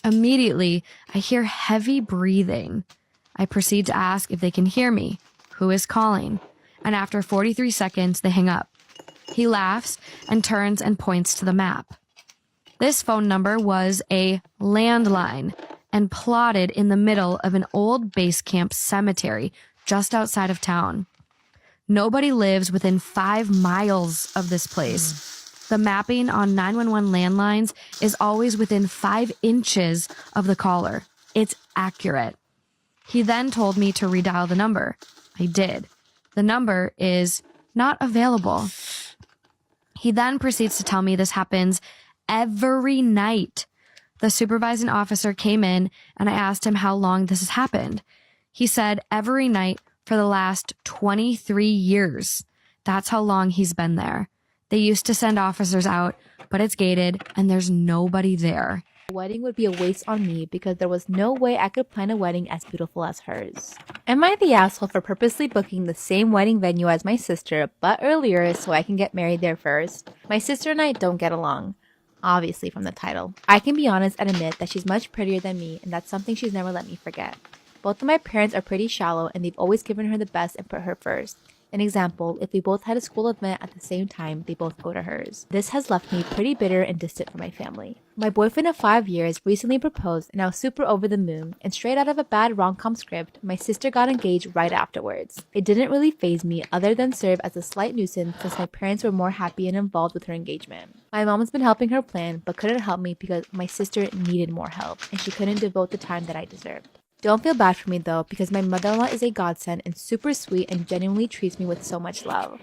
Immediately, I hear heavy breathing. I proceed to ask if they can hear me. Who is calling? And after 43 seconds, they hang up. He laughs and turns and points to the map. This phone number was a landline and plotted in the middle of an old base camp cemetery just outside of town. Nobody lives within 5 miles of this place. The mapping on 911 landlines is always within 5 inches of the caller. It's accurate. He then told me to redial the number. I did. The number is not available. He then proceeds to tell me this happens every night. The supervising officer came in and I asked him how long this has happened. He said every night for the last 23 years. That's how long he's been there. They used to send officers out, but it's gated and there's nobody there. The wedding would be a waste on me because there was no way I could plan a wedding as beautiful as hers. Am I the asshole for purposely booking the same wedding venue as my sister, but earlier so I can get married there first? My sister and I don't get along. Obviously from the title. I can be honest and admit that she's much prettier than me, and that's something she's never let me forget. Both of my parents are pretty shallow, and they've always given her the best and put her first. An example, if we both had a school event at the same time, they both go to hers. This has left me pretty bitter and distant from my family. My boyfriend of 5 years recently proposed, and I was super over the moon, and straight out of a bad rom-com script, my sister got engaged right afterwards. It didn't really faze me other than serve as a slight nuisance since my parents were more happy and involved with her engagement. My mom's been helping her plan, but couldn't help me because my sister needed more help, and she couldn't devote the time that I deserved. Don't feel bad for me though, because my mother-in-law is a godsend and super sweet and genuinely treats me with so much love.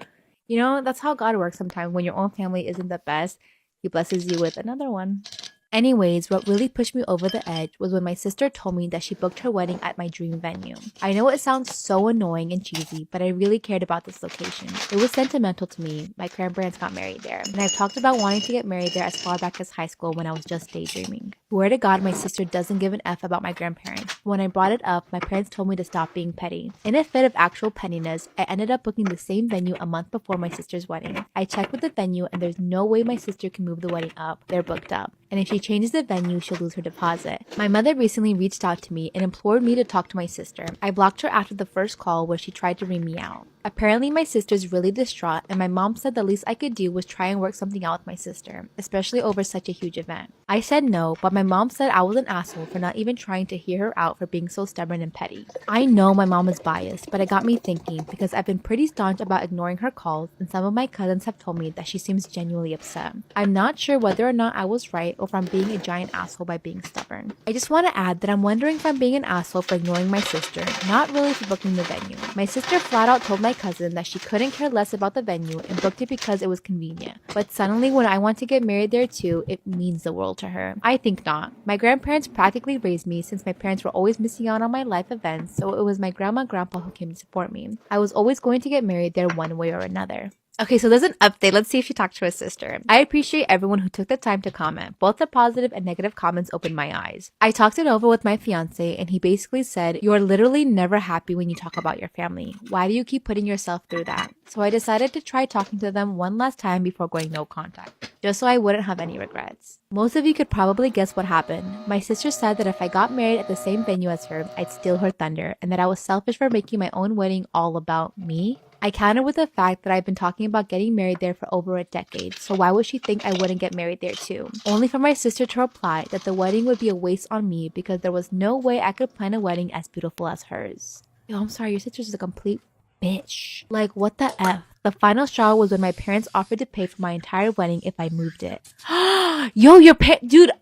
You know, that's how God works sometimes. When your own family isn't the best, He blesses you with another one. Anyways, what really pushed me over the edge was when my sister told me that she booked her wedding at my dream venue. I know it sounds so annoying and cheesy, but I really cared about this location. It was sentimental to me. My grandparents got married there, and I've talked about wanting to get married there as far back as high school when I was just daydreaming. Swear to God, my sister doesn't give an F about my grandparents. When I brought it up, my parents told me to stop being petty. In a fit of actual pettiness, I ended up booking the same venue a month before my sister's wedding. I checked with the venue, and there's no way my sister can move the wedding up. They're booked up. And if she changes the venue, she'll lose her deposit. My mother recently reached out to me and implored me to talk to my sister. I blocked her after the first call where she tried to ream me out. Apparently my sister's really distraught, and my mom said the least I could do was try and work something out with my sister, especially over such a huge event. I said no, but my mom said I was an asshole for not even trying to hear her out for being so stubborn and petty. I know my mom is biased, but it got me thinking because I've been pretty staunch about ignoring her calls, and some of my cousins have told me that she seems genuinely upset. I'm not sure whether or not I was right or if I'm being a giant asshole by being stubborn. I just want to add that I'm wondering if I'm being an asshole for ignoring my sister, not really for booking the venue. My sister flat out told my cousin that she couldn't care less about the venue and booked it because it was convenient. But suddenly when I want to get married there too, it means the world to her. I think not. My grandparents practically raised me since my parents were always missing out on my life events, so it was my grandma and grandpa who came to support me. I was always going to get married there one way or another. Okay, so there's an update. Let's see if she talked to her sister. I appreciate everyone who took the time to comment. Both the positive and negative comments opened my eyes. I talked it over with my fiance, and he basically said, "You are literally never happy when you talk about your family. Why do you keep putting yourself through that?" So I decided to try talking to them one last time before going no contact, just so I wouldn't have any regrets. Most of you could probably guess what happened. My sister said that if I got married at the same venue as her, I'd steal her thunder, and that I was selfish for making my own wedding all about me. I countered with the fact that I've been talking about getting married there for over a decade, so why would she think I wouldn't get married there too? Only for my sister to reply that the wedding would be a waste on me because there was no way I could plan a wedding as beautiful as hers. Yo, I'm sorry, your sister's a complete bitch. Like, what the F? The final straw was when my parents offered to pay for my entire wedding if I moved it. Yo, dude,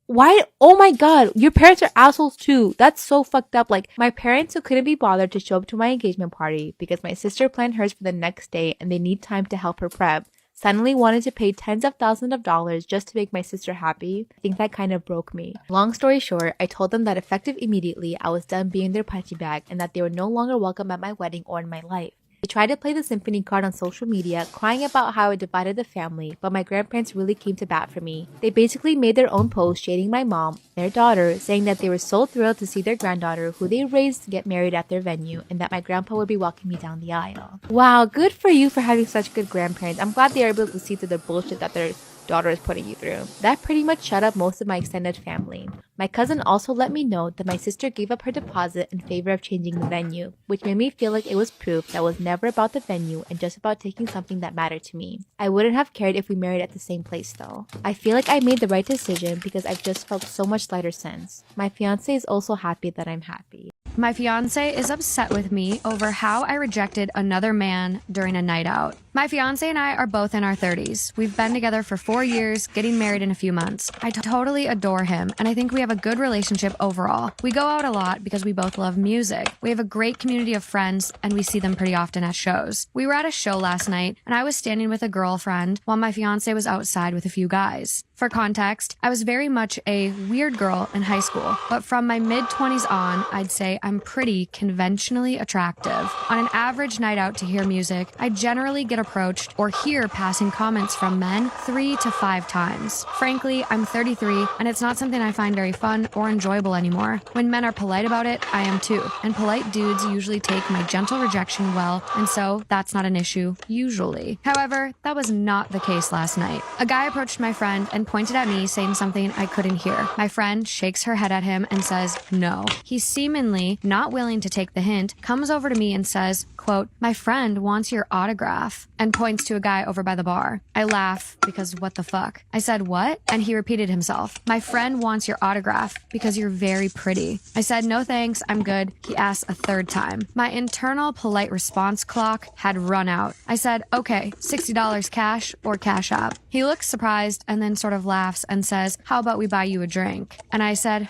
why? Oh my God, your parents are assholes too. That's so fucked up. Like, my parents who couldn't be bothered to show up to my engagement party because my sister planned hers for the next day and they need time to help her prep, suddenly wanted to pay tens of thousands of dollars just to make my sister happy. I think that kind of broke me. Long story short, I told them that effective immediately, I was done being their punching bag and that they were no longer welcome at my wedding or in my life. They tried to play the symphony card on social media, crying about how it divided the family, but my grandparents really came to bat for me. They basically made their own post shading my mom, their daughter, saying that they were so thrilled to see their granddaughter, who they raised, get married at their venue, and that my grandpa would be walking me down the aisle. Wow, good for you for having such good grandparents. I'm glad they are able to see through the bullshit that their daughter is putting you through. That pretty much shut up most of my extended family. My cousin also let me know that my sister gave up her deposit in favor of changing the venue, which made me feel like it was proof that was never about the venue and just about taking something that mattered to me. I wouldn't have cared if we married at the same place though. I feel like I made the right decision because I've just felt so much lighter since. My fiance is also happy that I'm happy. My fiance is upset with me over how I rejected another man during a night out. My fiance and I are both in our 30s. We've been together for 4 years, getting married in a few months. I totally adore him, and I think we have a good relationship overall. We go out a lot because we both love music. We have a great community of friends, and we see them pretty often at shows. We were at a show last night, and I was standing with a girlfriend while my fiance was outside with a few guys. For context, I was very much a weird girl in high school, but from my mid-20s on, I'd say I'm pretty conventionally attractive. On an average night out to hear music, I generally get approached or hear passing comments from men 3 to 5 times. Frankly, I'm 33 and it's not something I find very fun or enjoyable anymore. When men are polite about it, I am too. And polite dudes usually take my gentle rejection well, and so that's not an issue, usually. However, that was not the case last night. A guy approached my friend and pointed at me saying something I couldn't hear. My friend shakes her head at him and says no. He seemingly not willing to take the hint, comes over to me and says, quote, "My friend wants your autograph," and points to a guy over by the bar. I laugh because what the fuck? I said, "What?" And he repeated himself. "My friend wants your autograph because you're very pretty." I said, "No thanks, I'm good." He asked a third time. My internal polite response clock had run out. I said, "Okay, $60 cash or Cash App." He looks surprised and then sort of laughs and says, "How about we buy you a drink?" And I said,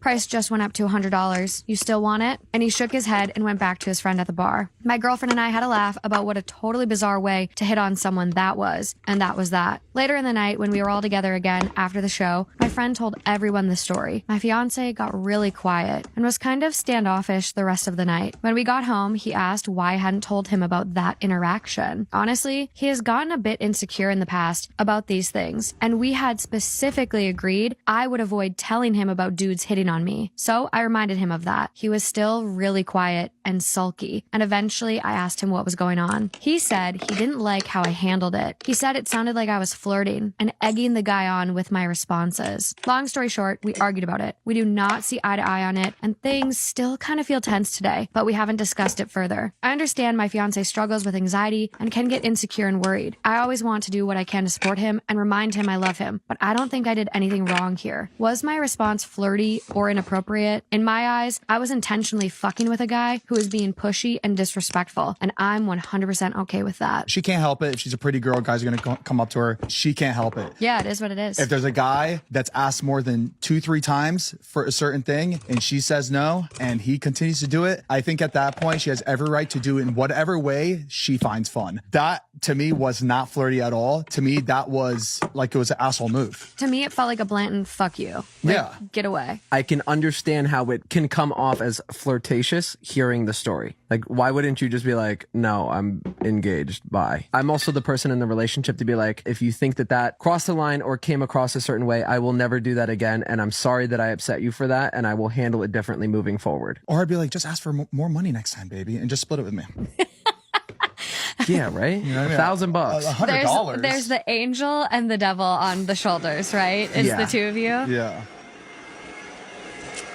price just went up to $100. You still want it?" And he shook his head and went back to his friend at the bar. My girlfriend and I had a laugh about what a totally bizarre way to hit on someone that was, and that was that. Later in the night, when we were all together again after the show, my friend told everyone the story. My fiance got really quiet and was kind of standoffish the rest of the night. When we got home, he asked why I hadn't told him about that interaction. Honestly, he has gotten a bit insecure in the past about these things, and we had specifically agreed I would avoid telling him about dudes hitting on me. So I reminded him of that. He was still really quiet and sulky, and eventually I asked him what was going on. He said he didn't like how I handled it. He said it sounded like I was flirting and egging the guy on with my responses. Long story short, we argued about it. We do not see eye to eye on it, and things still kind of feel tense today, but we haven't discussed it further. I understand my fiance struggles with anxiety and can get insecure and worried. I always want to do what I can to support him and remind him I love him, but I don't think I did anything wrong here. Was my response flirty or inappropriate? In my eyes, I was intentionally fucking with a guy who was being pushy and disrespectful, and I'm 100% okay with that. She can't help it. If she's a pretty girl, guys are going to come up to her. She can't help it. Yeah, it is what it is. If there's a guy that's asked more than 2-3 times for a certain thing and she says no and he continues to do it, I think at that point she has every right to do it in whatever way she finds fun. That to me was not flirty at all. To me, that was like it was an asshole move. To me, it felt like a blatant fuck you. Like, yeah. Get away. I can understand how it can come off as flirtatious hearing the story. Like, why wouldn't you just be like, no, I'm engaged, bye. I'm also the person in the relationship to be like, if you think that crossed the line or came across a certain way, I will never do that again. And I'm sorry that I upset you for that. And I will handle it differently moving forward. Or I'd be like, just ask for more money next time, baby, and just split it with me. Yeah, right? You know what I mean? $1,000. $100. There's the angel and the devil on the shoulders, right? It's the two of you. Yeah.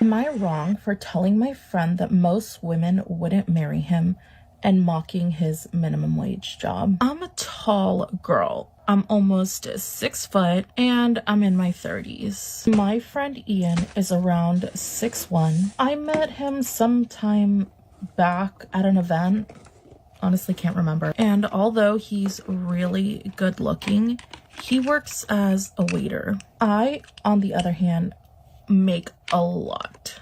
Am I wrong for telling my friend that most women wouldn't marry him and mocking his minimum wage job? I'm a tall girl. I'm almost 6 foot and I'm in my 30s. My friend Ian is around 6'1". I met him sometime back at an event. Honestly, can't remember. And although he's really good looking, he works as a waiter. I, on the other hand, make a lot,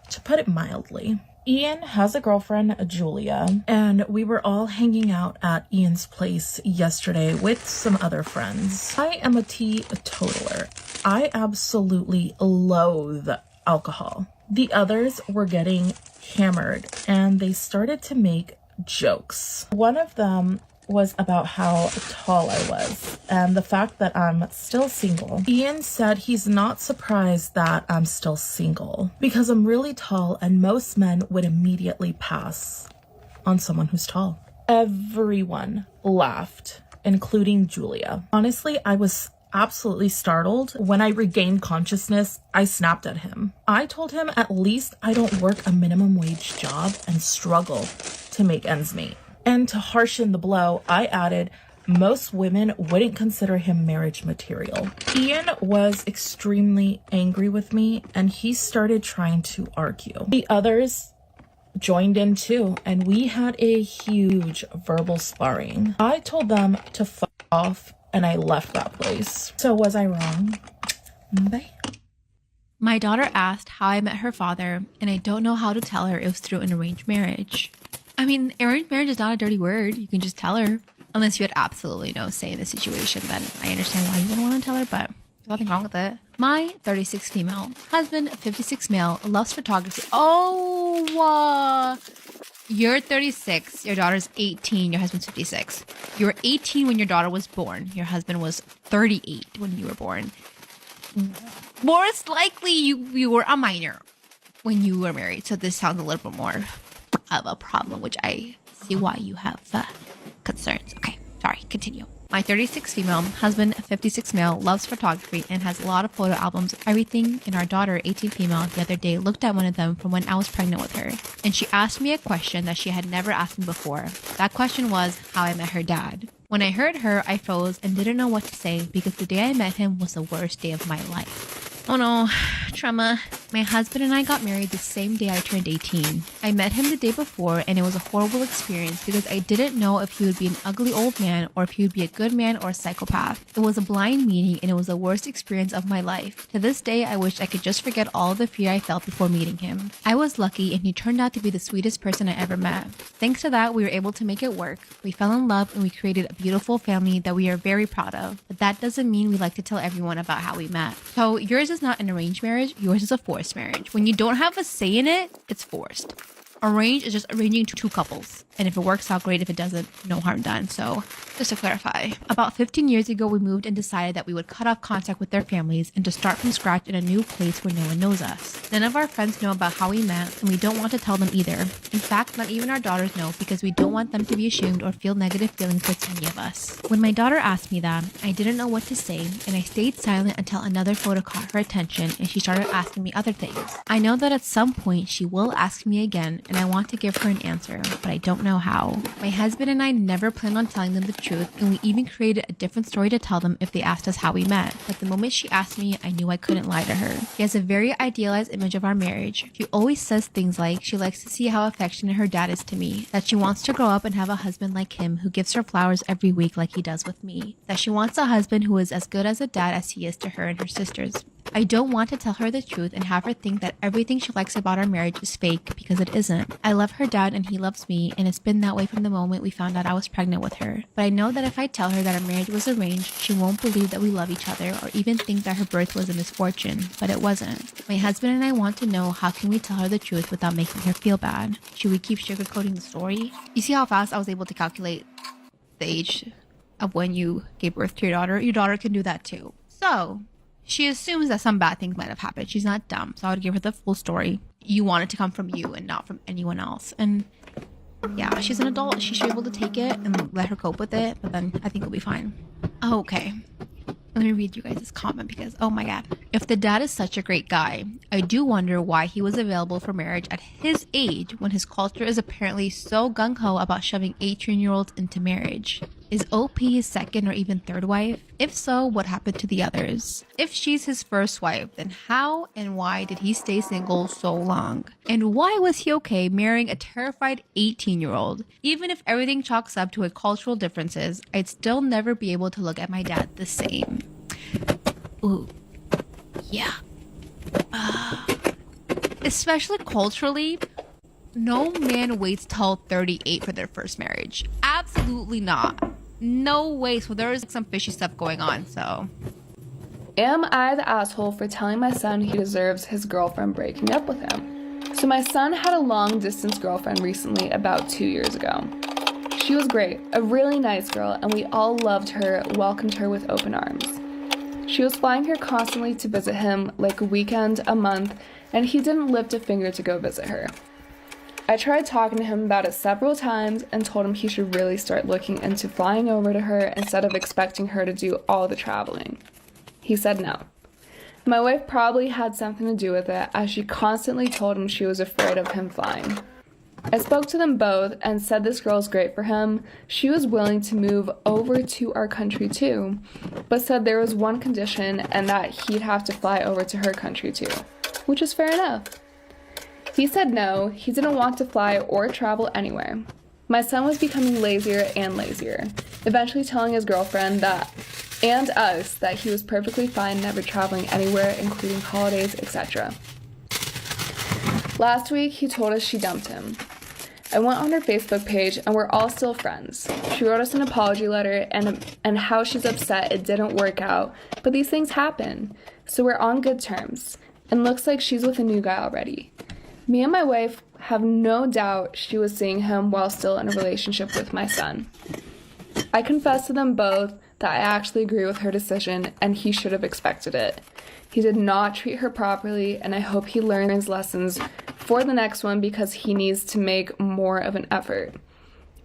to put it mildly. Ian has a girlfriend, Julia, and we were all hanging out at Ian's place yesterday with some other friends. I am a teetotaler. I absolutely loathe alcohol. The others were getting hammered and they started to make jokes. One of them was about how tall I was and the fact that I'm still single. Ian said he's not surprised that I'm still single because I'm really tall and most men would immediately pass on someone who's tall. Everyone laughed, including Julia. Honestly, I was absolutely startled. When I regained consciousness, I snapped at him. I told him at least I don't work a minimum wage job and struggle to make ends meet. And to harshen the blow, I added, most women wouldn't consider him marriage material. Ian was extremely angry with me and he started trying to argue. The others joined in too, and we had a huge verbal sparring. I told them to fuck off and I left that place. So was I wrong? Bye. My daughter asked how I met her father, and I don't know how to tell her it was through an arranged marriage. I mean, arranged marriage is not a dirty word. You can just tell her. Unless you had absolutely no say in the situation, then I understand why you wouldn't want to tell her, but there's nothing wrong with it. My 36 female husband, 56 male, loves photography. You're 36, your daughter's 18, your husband's 56. You were 18 when your daughter was born. Your husband was 38 when you were born. Most likely you were a minor when you were married. So this sounds a little bit more of a problem, which I see why you have concerns. Okay, sorry, continue. My 36 female, husband 56 male, loves photography and has a lot of photo albums of everything. And our daughter, 18 female, the other day looked at one of them from when I was pregnant with her. And she asked me a question that she had never asked me before. That question was how I met her dad. When I heard her, I froze and didn't know what to say because the day I met him was the worst day of my life. Oh no, trauma. My husband and I got married the same day I turned 18. I met him the day before and it was a horrible experience because I didn't know if he would be an ugly old man or if he would be a good man or a psychopath. It was a blind meeting and it was the worst experience of my life. To this day, I wish I could just forget all the fear I felt before meeting him. I was lucky and he turned out to be the sweetest person I ever met. Thanks to that, we were able to make it work. We fell in love and we created a beautiful family that we are very proud of. But that doesn't mean we like to tell everyone about how we met. So yours is not an arranged marriage, yours is a forced marriage. When you don't have a say in it, it's forced. Arranged is just arranging two couples. And if it works out, great. If it doesn't, no harm done. So just to clarify, about 15 years ago, we moved and decided that we would cut off contact with their families and to start from scratch in a new place where no one knows us. None of our friends know about how we met, and we don't want to tell them either. In fact, not even our daughters know because we don't want them to be ashamed or feel negative feelings towards any of us. When my daughter asked me that, I didn't know what to say, and I stayed silent until another photo caught her attention and she started asking me other things. I know that at some point she will ask me again, and I want to give her an answer, but I don't know how. My husband and I never planned on telling them the truth, and we even created a different story to tell them if they asked us how we met. But the moment she asked me, I knew I couldn't lie to her. He has a very idealized image of our marriage. She always says things like she likes to see how affectionate her dad is to me, that she wants to grow up and have a husband like him who gives her flowers every week like he does with me, that she wants a husband who is as good as a dad as he is to her and her sisters. I don't want to tell her the truth and have her think that everything she likes about our marriage is fake, because it isn't. I love her dad and he loves me, and it's been that way from the moment we found out I was pregnant with her. But I know that if I tell her that our marriage was arranged, she won't believe that we love each other or even think that her birth was a misfortune, but it wasn't. My husband and I want to know, how can we tell her the truth without making her feel bad? Should we keep sugarcoating the story? You see how fast I was able to calculate the age of when you gave birth to your daughter? Your daughter can do that too. So she assumes that some bad things might have happened. She's not dumb, so I would give her the full story. You want it to come from you and not from anyone else. And yeah, she's an adult. She should be able to take it and let her cope with it, but then I think it'll be fine. Okay. Let me read you guys this comment because, oh my god. If the dad is such a great guy, I do wonder why he was available for marriage at his age when his culture is apparently so gung-ho about shoving 18-year-olds into marriage. Is OP his second or even third wife? If so, what happened to the others? If she's his first wife, then how and why did he stay single so long? And why was he okay marrying a terrified 18-year-old? Even if everything chalks up to cultural differences, I'd still never be able to look at my dad the same. Ooh. Yeah. Especially culturally, no man waits till 38 for their first marriage. Absolutely not. No way. So there is some fishy stuff going on, so. Am I the asshole for telling my son he deserves his girlfriend breaking up with him? So my son had a long distance girlfriend recently, about 2 years ago. She was great, a really nice girl, and we all loved her, welcomed her with open arms. She was flying here constantly to visit him, like a weekend, a month, and he didn't lift a finger to go visit her. I tried talking to him about it several times and told him he should really start looking into flying over to her instead of expecting her to do all the traveling. He said no. My wife probably had something to do with it, as she constantly told him she was afraid of him flying. I spoke to them both and said this girl's great for him. She was willing to move over to our country too, but said there was one condition, and that he'd have to fly over to her country too, which is fair enough. He said no, he didn't want to fly or travel anywhere. My son was becoming lazier and lazier, eventually telling his girlfriend that, and us, that he was perfectly fine never traveling anywhere, including holidays, etc. Last week, he told us she dumped him. I went on her Facebook page and we're all still friends. She wrote us an apology letter and how she's upset it didn't work out, but these things happen, so we're on good terms, and looks like she's with a new guy already. Me and my wife have no doubt she was seeing him while still in a relationship with my son. I confessed to them both that I actually agree with her decision and he should have expected it. He did not treat her properly, and I hope he learns lessons for the next one because he needs to make more of an effort.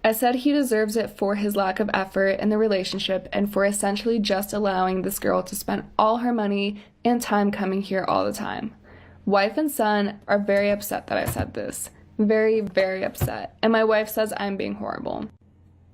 I said he deserves it for his lack of effort in the relationship and for essentially just allowing this girl to spend all her money and time coming here all the time. Wife and son are very upset that I said this. Very, very upset. And my wife says I'm being horrible.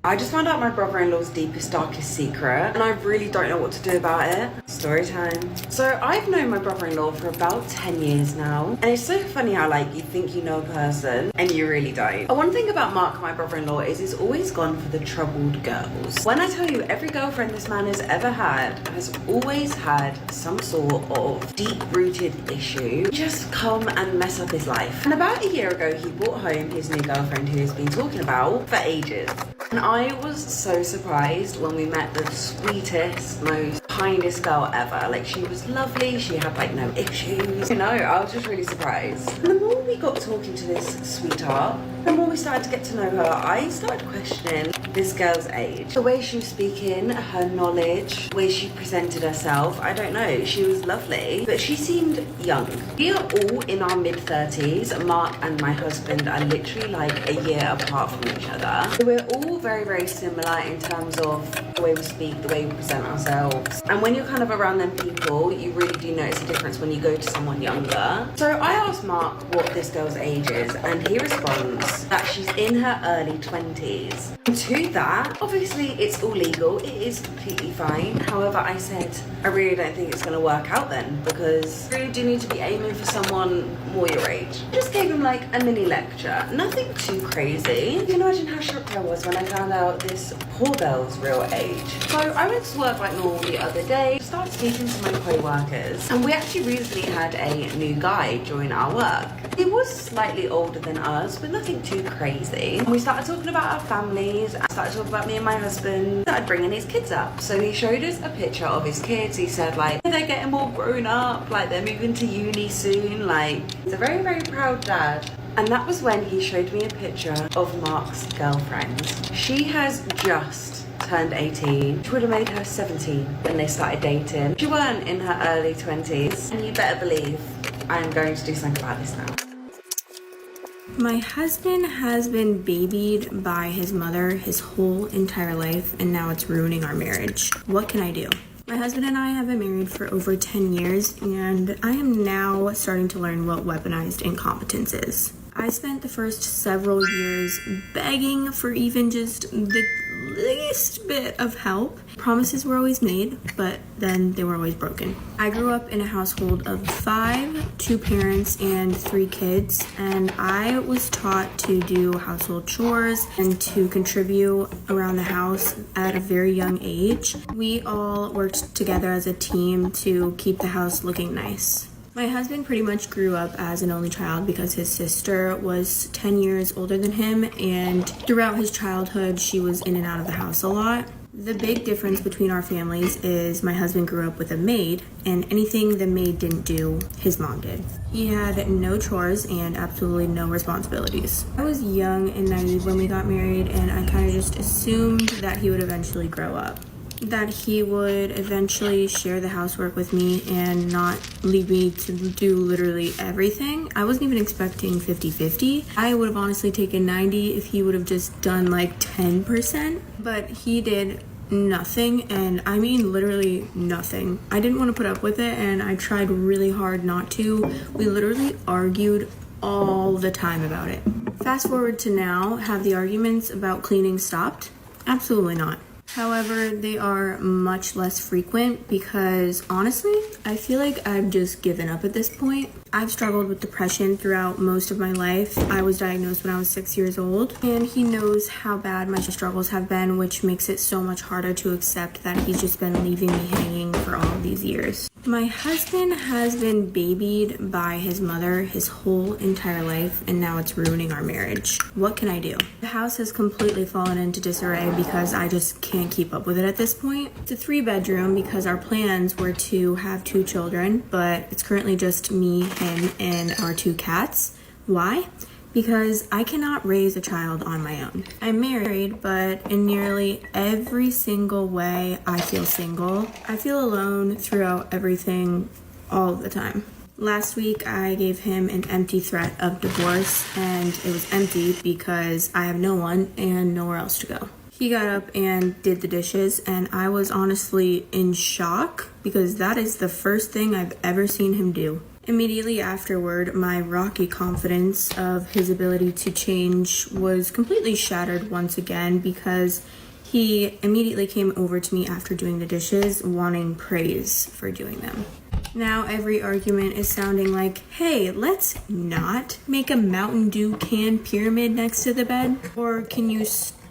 I just found out my brother-in-law's deepest, darkest secret, and I really don't know what to do about it. Story time. So I've known my brother-in-law for about 10 years now, and it's so funny how you think you know a person, and you really don't. One thing about Mark, my brother-in-law, is he's always gone for the troubled girls. When I tell you every girlfriend this man has ever had has always had some sort of deep-rooted issue, just come and mess up his life. And about a year ago, he brought home his new girlfriend who he's been talking about for ages. And I was so surprised when we met the sweetest, most kindest girl ever. She was lovely, she had no issues. I was just really surprised. And the more we got talking to this sweetheart, the more we started to get to know her, I started questioning this girl's age. The way she was speaking, her knowledge, the way she presented herself, I don't know, she was lovely, but she seemed young. We are all in our mid-30s. Mark and my husband are literally a year apart from each other. So we're all very, very similar in terms of the way we speak, the way we present ourselves. And when you're around them people, you really do notice a difference when you go to someone younger. So I asked Mark what this girl's age is, and he responds that she's in her early 20s. And to that, obviously it's all legal, it is completely fine. However, I said, I really don't think it's going to work out then, because you really do need to be aiming for someone more your age. I just gave him a mini lecture, nothing too crazy. You can imagine how shocked I was when I found out this poor girl's real age. So I went to work normal the other day, started speaking to my co-workers, and we actually recently had a new guy join our work. He was slightly older than us, but nothing too crazy. And we started talking about our families, I started talking about me and my husband, started bringing his kids up. So he showed us a picture of his kids. He said they're getting all grown up, they're moving to uni soon, he's a very, very proud dad. And that was when he showed me a picture of Mark's girlfriend. She has just turned 18. She would have made her 17 when they started dating. She weren't in her early 20s. And you better believe I am going to do something about this now. My husband has been babied by his mother his whole entire life, and now it's ruining our marriage. What can I do? My husband and I have been married for over 10 years, and I am now starting to learn what weaponized incompetence is. I spent the first several years begging for even just the least bit of help. Promises were always made, but then they were always broken. I grew up in a household of 5, 2 parents and 3 kids, and I was taught to do household chores and to contribute around the house at a very young age. We all worked together as a team to keep the house looking nice. My husband pretty much grew up as an only child because his sister was 10 years older than him, and throughout his childhood, she was in and out of the house a lot. The big difference between our families is my husband grew up with a maid, and anything the maid didn't do, his mom did. He had no chores and absolutely no responsibilities. I was young and naive when we got married, and I kind of just assumed that he would eventually grow up. That he would eventually share the housework with me and not leave me to do literally everything. I wasn't even expecting 50-50. I would have honestly taken 90 if he would have just done 10%, but he did nothing, and I mean literally nothing. I didn't want to put up with it, and I tried really hard not to. We literally argued all the time about it. Fast forward to now, have the arguments about cleaning stopped? Absolutely not. However, they are much less frequent because honestly, I feel like I've just given up at this point. I've struggled with depression throughout most of my life. I was diagnosed when I was 6 years old, and he knows how bad my struggles have been, which makes it so much harder to accept that he's just been leaving me hanging for all of these years. My husband has been babied by his mother his whole entire life, and now it's ruining our marriage. What can I do? The house has completely fallen into disarray because I just can't keep up with it at this point. It's a 3-bedroom because our plans were to have 2 children, but it's currently just me, him, and our 2 cats. Why? because I cannot raise a child on my own. I'm married, but in nearly every single way, I feel single. I feel alone throughout everything all the time. Last week, I gave him an empty threat of divorce, and it was empty because I have no one and nowhere else to go. He got up and did the dishes, and I was honestly in shock because that is the first thing I've ever seen him do. Immediately afterward, my rocky confidence of his ability to change was completely shattered once again because he immediately came over to me after doing the dishes, wanting praise for doing them. Now every argument is sounding like, hey, let's not make a Mountain Dew can pyramid next to the bed. Or can you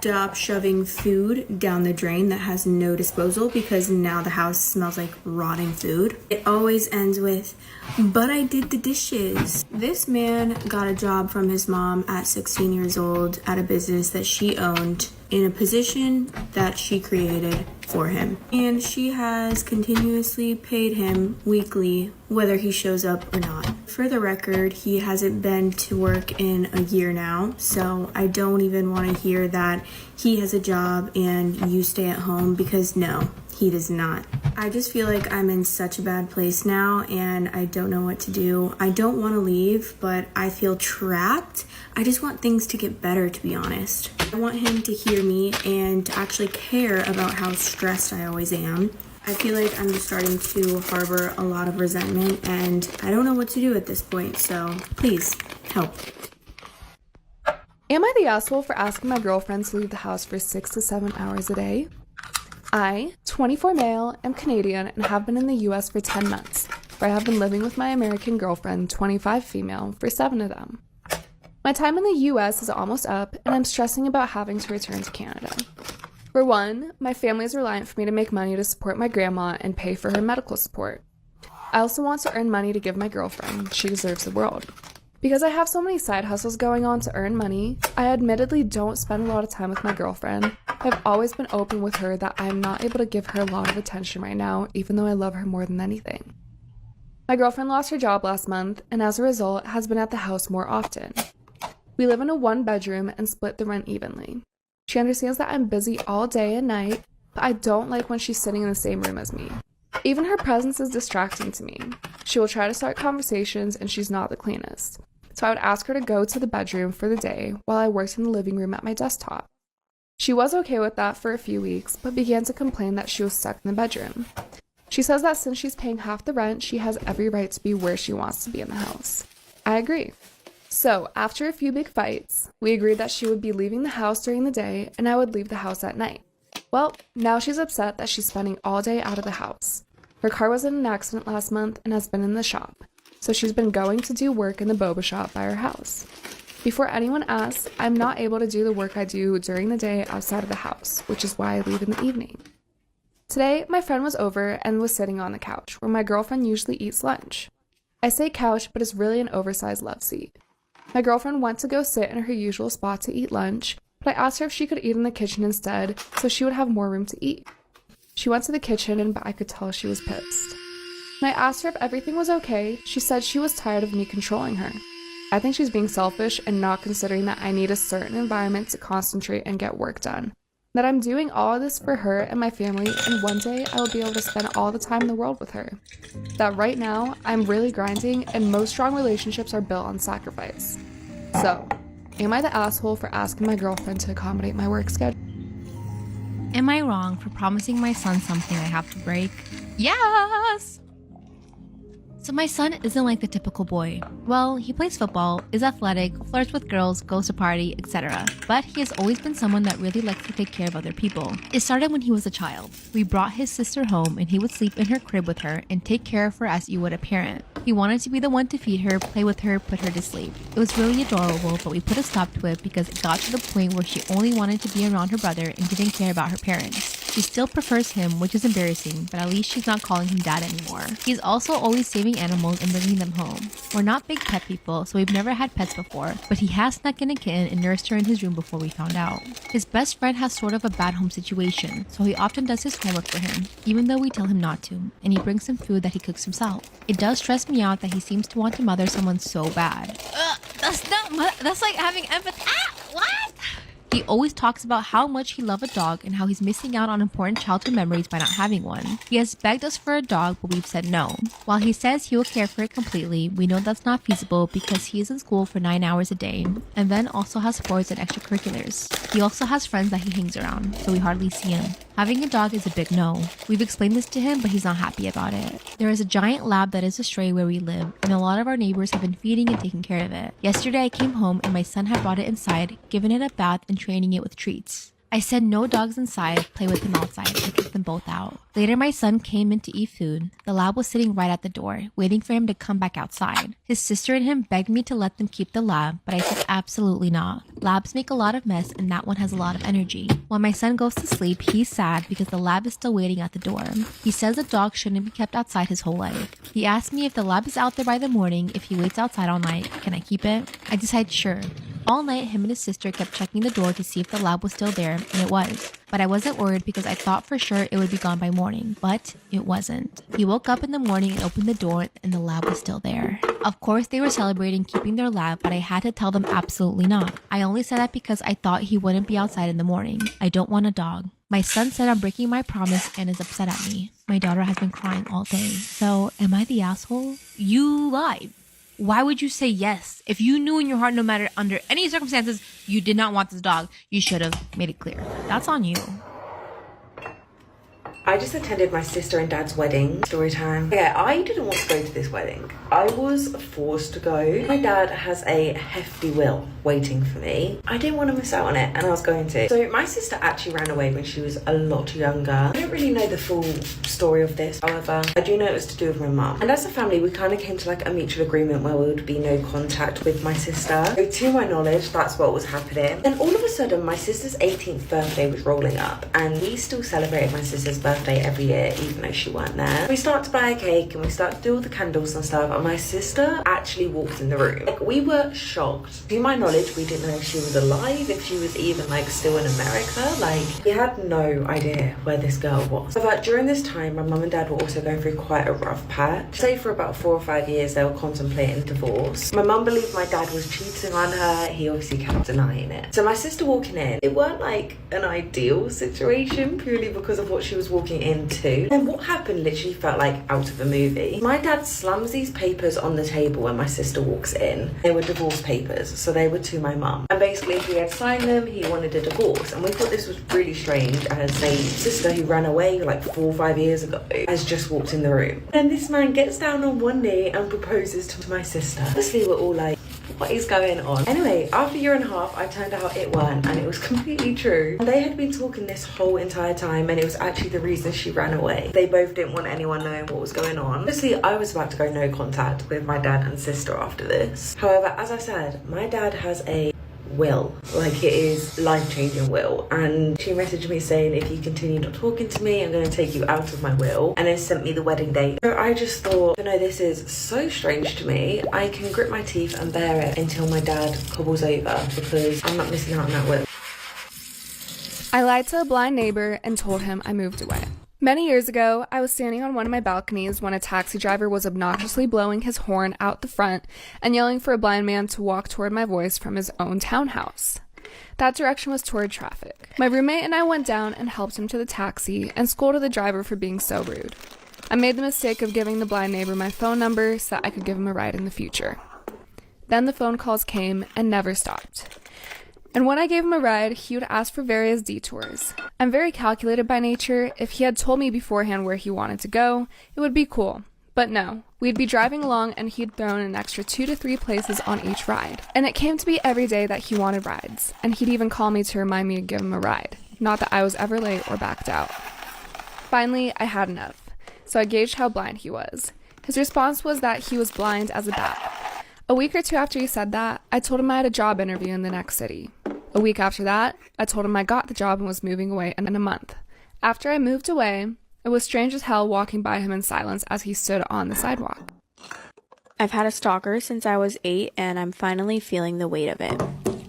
stop shoving food down the drain that has no disposal because now the house smells like rotting food. It always ends with, but I did the dishes. This man got a job from his mom at 16 years old at a business that she owned in a position that she created for him. And she has continuously paid him weekly whether he shows up or not. For the record, he hasn't been to work in a year now, so I don't even want to hear that he has a job and you stay at home because no, he does not. I just feel like I'm in such a bad place now and I don't know what to do. I don't want to leave, but I feel trapped. I just want things to get better, to be honest. I want him to hear me and to actually care about how stressed I always am. I feel like I'm just starting to harbor a lot of resentment and I don't know what to do at this point, so please help. Am I the asshole for asking my girlfriend to leave the house for 6 to 7 hours a day? I, 24 male, am Canadian and have been in the US for 10 months, where I have been living with my American girlfriend, 25 female, for 7 of them. My time in the US is almost up and I'm stressing about having to return to Canada. For one, my family is reliant for me to make money to support my grandma and pay for her medical support. I also want to earn money to give my girlfriend. She deserves the world. Because I have so many side hustles going on to earn money, I admittedly don't spend a lot of time with my girlfriend. I've always been open with her that I'm not able to give her a lot of attention right now, even though I love her more than anything. My girlfriend lost her job last month, and as a result, has been at the house more often. We live in a 1-bedroom and split the rent evenly. She understands that I'm busy all day and night, but I don't like when she's sitting in the same room as me. Even her presence is distracting to me. She will try to start conversations and she's not the cleanest. So I would ask her to go to the bedroom for the day while I worked in the living room at my desktop. She was okay with that for a few weeks, but began to complain that she was stuck in the bedroom. She says that since she's paying half the rent, she has every right to be where she wants to be in the house. I agree. So, after a few big fights, we agreed that she would be leaving the house during the day and I would leave the house at night. Well, now she's upset that she's spending all day out of the house. Her car was in an accident last month and has been in the shop, so she's been going to do work in the boba shop by her house. Before anyone asks, I'm not able to do the work I do during the day outside of the house, which is why I leave in the evening. Today, my friend was over and was sitting on the couch, where my girlfriend usually eats lunch. I say couch, but it's really an oversized love seat. My girlfriend went to go sit in her usual spot to eat lunch, but I asked her if she could eat in the kitchen instead, so she would have more room to eat. She went to the kitchen, but I could tell she was pissed. When I asked her if everything was okay, she said she was tired of me controlling her. I think she's being selfish and not considering that I need a certain environment to concentrate and get work done. That I'm doing all of this for her and my family, and one day I will be able to spend all the time in the world with her. That right now, I'm really grinding, and most strong relationships are built on sacrifice. So, am I the asshole for asking my girlfriend to accommodate my work schedule? Am I wrong for promising my son something I have to break? Yes! So my son isn't like the typical boy. Well, he plays football, is athletic, flirts with girls, goes to party, etc. But he has always been someone that really likes to take care of other people. It started when he was a child. We brought his sister home and he would sleep in her crib with her and take care of her as you would a parent. He wanted to be the one to feed her, play with her, put her to sleep. It was really adorable, but we put a stop to it because it got to the point where she only wanted to be around her brother and didn't care about her parents. She still prefers him, which is embarrassing, but at least she's not calling him dad anymore. He's also always saving animals and bringing them home. We're not big pet people, so we've never had pets before, but he has snuck in a kitten and nursed her in his room before we found out. His best friend has sort of a bad home situation, so he often does his homework for him, even though we tell him not to, and he brings him food that he cooks himself. It does stress me out that he seems to want to mother someone so bad. That's like having empathy. What? He always talks about how much he loves a dog and how he's missing out on important childhood memories by not having one. He has begged us for a dog, but we've said no. While he says he will care for it completely, we know that's not feasible because he is in school for 9 hours a day and then also has sports and extracurriculars. He also has friends that he hangs around, so we hardly see him. Having a dog is a big no. We've explained this to him, but he's not happy about it. There is a giant lab that is a stray where we live, and a lot of our neighbors have been feeding and taking care of it. Yesterday I came home and my son had brought it inside, given it a bath and training it with treats. I said no dogs inside, play with them outside, and kick them both out. Later my son came in to eat food. The lab was sitting right at the door, waiting for him to come back outside. His sister and him begged me to let them keep the lab, but I said absolutely not. Labs make a lot of mess and that one has a lot of energy. When my son goes to sleep, he's sad because the lab is still waiting at the door. He says a dog shouldn't be kept outside his whole life. He asked me if the lab is out there by the morning, if he waits outside all night, can I keep it? I decided sure. All night, him and his sister kept checking the door to see if the lab was still there, and it was. But I wasn't worried because I thought for sure it would be gone by morning, but it wasn't. He woke up in the morning and opened the door, and the lab was still there. Of course, they were celebrating keeping their lab, but I had to tell them absolutely not. I only said that because I thought he wouldn't be outside in the morning. I don't want a dog. My son said I'm breaking my promise and is upset at me. My daughter has been crying all day. So, am I the asshole? You lied. Why would you say yes? If you knew in your heart, no matter under any circumstances, you did not want this dog, you should have made it clear. That's on you. I just attended my sister and dad's wedding. Story time. Yeah, I didn't want to go to this wedding. I was forced to go. My dad has a hefty will waiting for me. I didn't want to miss out on it, and I was going to. So my sister actually ran away when she was a lot younger. I don't really know the full story of this. However, I do know it was to do with my mum. And as a family, we kind of came to like a mutual agreement where there would be no contact with my sister. So to my knowledge, that's what was happening. Then all of a sudden, my sister's 18th birthday was rolling up, and we still celebrated my sister's birthday every year, even though she weren't there. We started to buy a cake and we started to do all the candles and stuff, and my sister actually walked in the room. Like, we were shocked. To my knowledge, we didn't know if she was alive, if she was even like still in America. Like, we had no idea where this girl was. But during this time, my mum and dad were also going through quite a rough patch. Say for about 4 or 5 years, they were contemplating divorce. My mum believed my dad was cheating on her. He obviously kept denying it. So my sister walking in, it weren't like an ideal situation purely because of what she was walking into. And what happened literally felt like out of a movie. My dad slams these papers on the table when my sister walks in. They were divorce papers, so they were to my mum. And basically he had signed them, he wanted a divorce. And we thought this was really strange as a sister who ran away like 4 or 5 years ago has just walked in the room. And this man gets down on one knee and proposes to my sister. Obviously we're all like, what is going on? Anyway, after a year and a half, I turned out it weren't, and it was completely true. And they had been talking this whole entire time, and it was actually the reason she ran away. They both didn't want anyone knowing what was going on. Obviously, I was about to go no contact with my dad and sister after this. However, as I said, my dad has a will, like it is life-changing will, and she messaged me saying, if you continue not talking to me, I'm going to take you out of my will, and then sent me the wedding date. So I just thought, you know, this is so strange to me. I can grit my teeth and bear it until my dad cobbles over, because I'm not missing out on that will. I lied to a blind neighbor and told him I moved away. Many years ago, I was standing on one of my balconies when a taxi driver was obnoxiously blowing his horn out the front and yelling for a blind man to walk toward my voice from his own townhouse. That direction was toward traffic. My roommate and I went down and helped him to the taxi and scolded the driver for being so rude. I made the mistake of giving the blind neighbor my phone number so that I could give him a ride in the future. Then the phone calls came and never stopped. And when I gave him a ride, he would ask for various detours. I'm very calculated by nature. If he had told me beforehand where he wanted to go, it would be cool. But no, we'd be driving along and he'd thrown an extra 2 to 3 places on each ride. And it came to be every day that he wanted rides. And he'd even call me to remind me to give him a ride. Not that I was ever late or backed out. Finally, I had enough. So I gauged how blind he was. His response was that he was blind as a bat. A week or 2 after he said that, I told him I had a job interview in the next city. A week after that, I told him I got the job and was moving away in a month. After I moved away, it was strange as hell walking by him in silence as he stood on the sidewalk. I've had a stalker since I was 8, and I'm finally feeling the weight of it.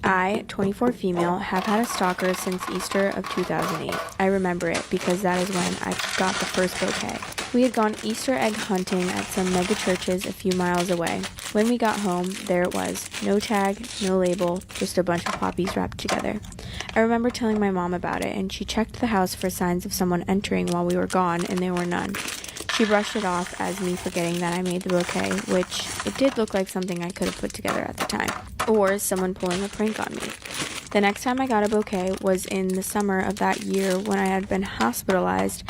I, 24 female, have had a stalker since Easter of 2008. I remember it because that is when I got the first bouquet. We had gone Easter egg hunting at some mega churches a few miles away. When we got home, there it was. No tag, no label, just a bunch of poppies wrapped together. I remember telling my mom about it, and she checked the house for signs of someone entering while we were gone, and there were none. She brushed it off as me forgetting that I made the bouquet, which it did look like something I could have put together at the time, or someone pulling a prank on me. The next time I got a bouquet was in the summer of that year when I had been hospitalized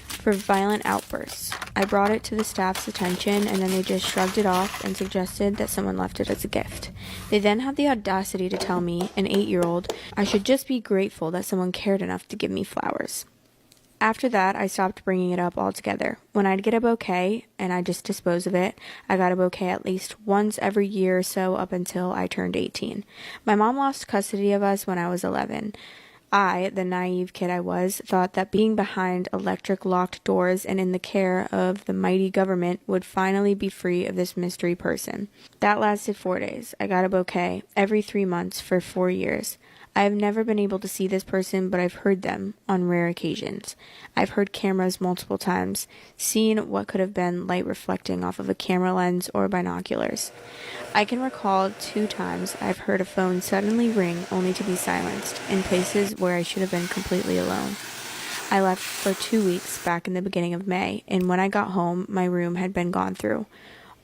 for violent outbursts. I brought it to the staff's attention, and then they just shrugged it off and suggested that someone left it as a gift. They then had the audacity to tell me, an 8-year-old, I should just be grateful that someone cared enough to give me flowers. After that, I stopped bringing it up altogether. When I'd get a bouquet, and I just dispose of it, I got a bouquet at least once every year or so up until I turned 18. My mom lost custody of us when I was 11. I, the naive kid I was, thought that being behind electric locked doors and in the care of the mighty government would finally be free of this mystery person. That lasted 4 days. I got a bouquet every 3 months for 4 years. I have never been able to see this person, but I've heard them on rare occasions. I've heard cameras multiple times, seen what could have been light reflecting off of a camera lens or binoculars. I can recall 2 times I've heard a phone suddenly ring only to be silenced, in places where I should have been completely alone. I left for 2 weeks back in the beginning of May, and when I got home, my room had been gone through.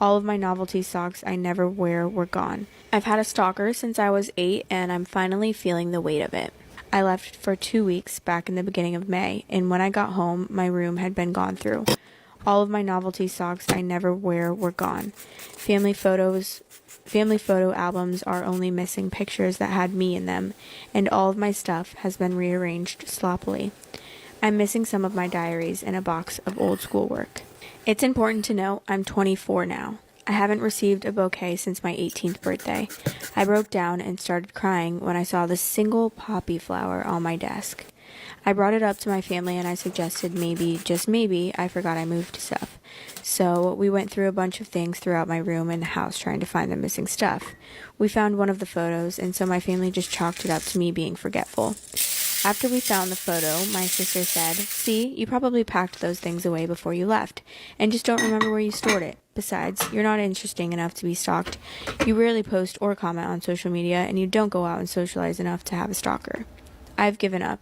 All of my novelty socks I never wear were gone. I've had a stalker since I was 8, and I'm finally feeling the weight of it. I left for 2 weeks back in the beginning of May, and when I got home, my room had been gone through. All of my novelty socks I never wear were gone. Family photo albums are only missing pictures that had me in them, and all of my stuff has been rearranged sloppily. I'm missing some of my diaries and a box of old schoolwork. It's important to note I'm 24 now. I haven't received a bouquet since my 18th birthday. I broke down and started crying when I saw the single poppy flower on my desk. I brought it up to my family and I suggested maybe, just maybe, I forgot I moved stuff. So we went through a bunch of things throughout my room and the house trying to find the missing stuff. We found one of the photos, and so my family just chalked it up to me being forgetful. After we found the photo, my sister said, "See, you probably packed those things away before you left, and just don't remember where you stored it. Besides, you're not interesting enough to be stalked. You rarely post or comment on social media, and you don't go out and socialize enough to have a stalker." I've given up.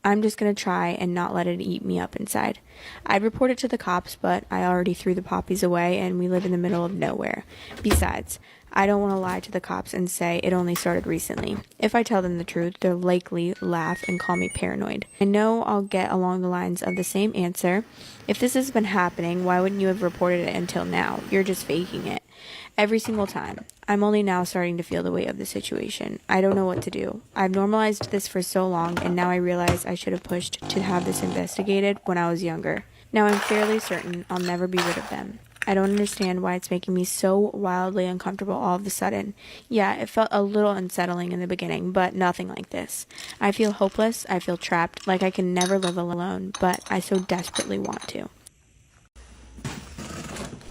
I'm just gonna try and not let it eat me up inside. I'd report it to the cops, but I already threw the poppies away, and we live in the middle of nowhere. Besides, I don't want to lie to the cops and say it only started recently. If I tell them the truth, they'll likely laugh and call me paranoid. I know I'll get along the lines of the same answer. If this has been happening, why wouldn't you have reported it until now? You're just faking it. Every single time. I'm only now starting to feel the weight of the situation. I don't know what to do. I've normalized this for so long, and now I realize I should have pushed to have this investigated when I was younger. Now I'm fairly certain I'll never be rid of them. I don't understand why it's making me so wildly uncomfortable all of a sudden. Yeah, it felt a little unsettling in the beginning, but nothing like this. I feel hopeless, I feel trapped, like I can never live alone, but I so desperately want to.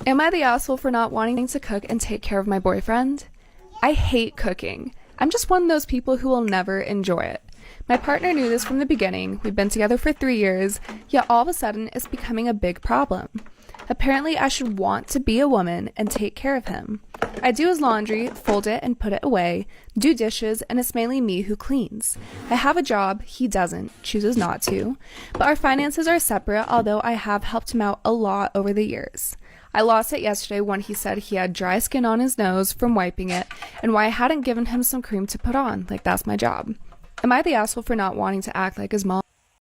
Am I the asshole for not wanting to cook and take care of my boyfriend? I hate cooking. I'm just one of those people who will never enjoy it. My partner knew this from the beginning. We've been together for 3 years, yet all of a sudden it's becoming a big problem. Apparently, I should want to be a woman and take care of him. I do his laundry, fold it and put it away, do dishes, and it's mainly me who cleans. I have a job, he doesn't, chooses not to, but our finances are separate, although I have helped him out a lot over the years. I lost it yesterday when he said he had dry skin on his nose from wiping it, and why I hadn't given him some cream to put on, like that's my job. Am I the asshole for not wanting to act like his mom?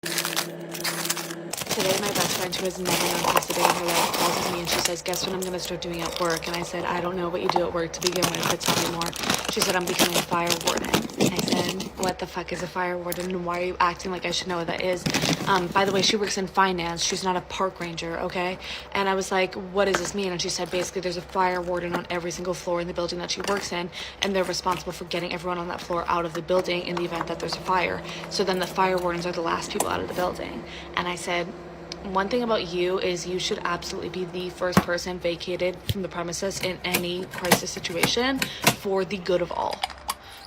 Today, my best friend, who has never known peace a day in her life, calls me and she says, "Guess what I'm going to start doing at work?" And I said, "I don't know what you do at work to begin with, but tell me more." She said, "I'm becoming a fire warden." I said, "What the fuck is a fire warden, and why are you acting like I should know what that is?" By the way, she works in finance. She's not a park ranger, okay? And I was like, "What does this mean?" And she said, basically, there's a fire warden on every single floor in the building that she works in, and they're responsible for getting everyone on that floor out of the building in the event that there's a fire. So then the fire wardens are the last people out of the building. And I said, "One thing about you is you should absolutely be the first person vacated from the premises in any crisis situation for the good of all."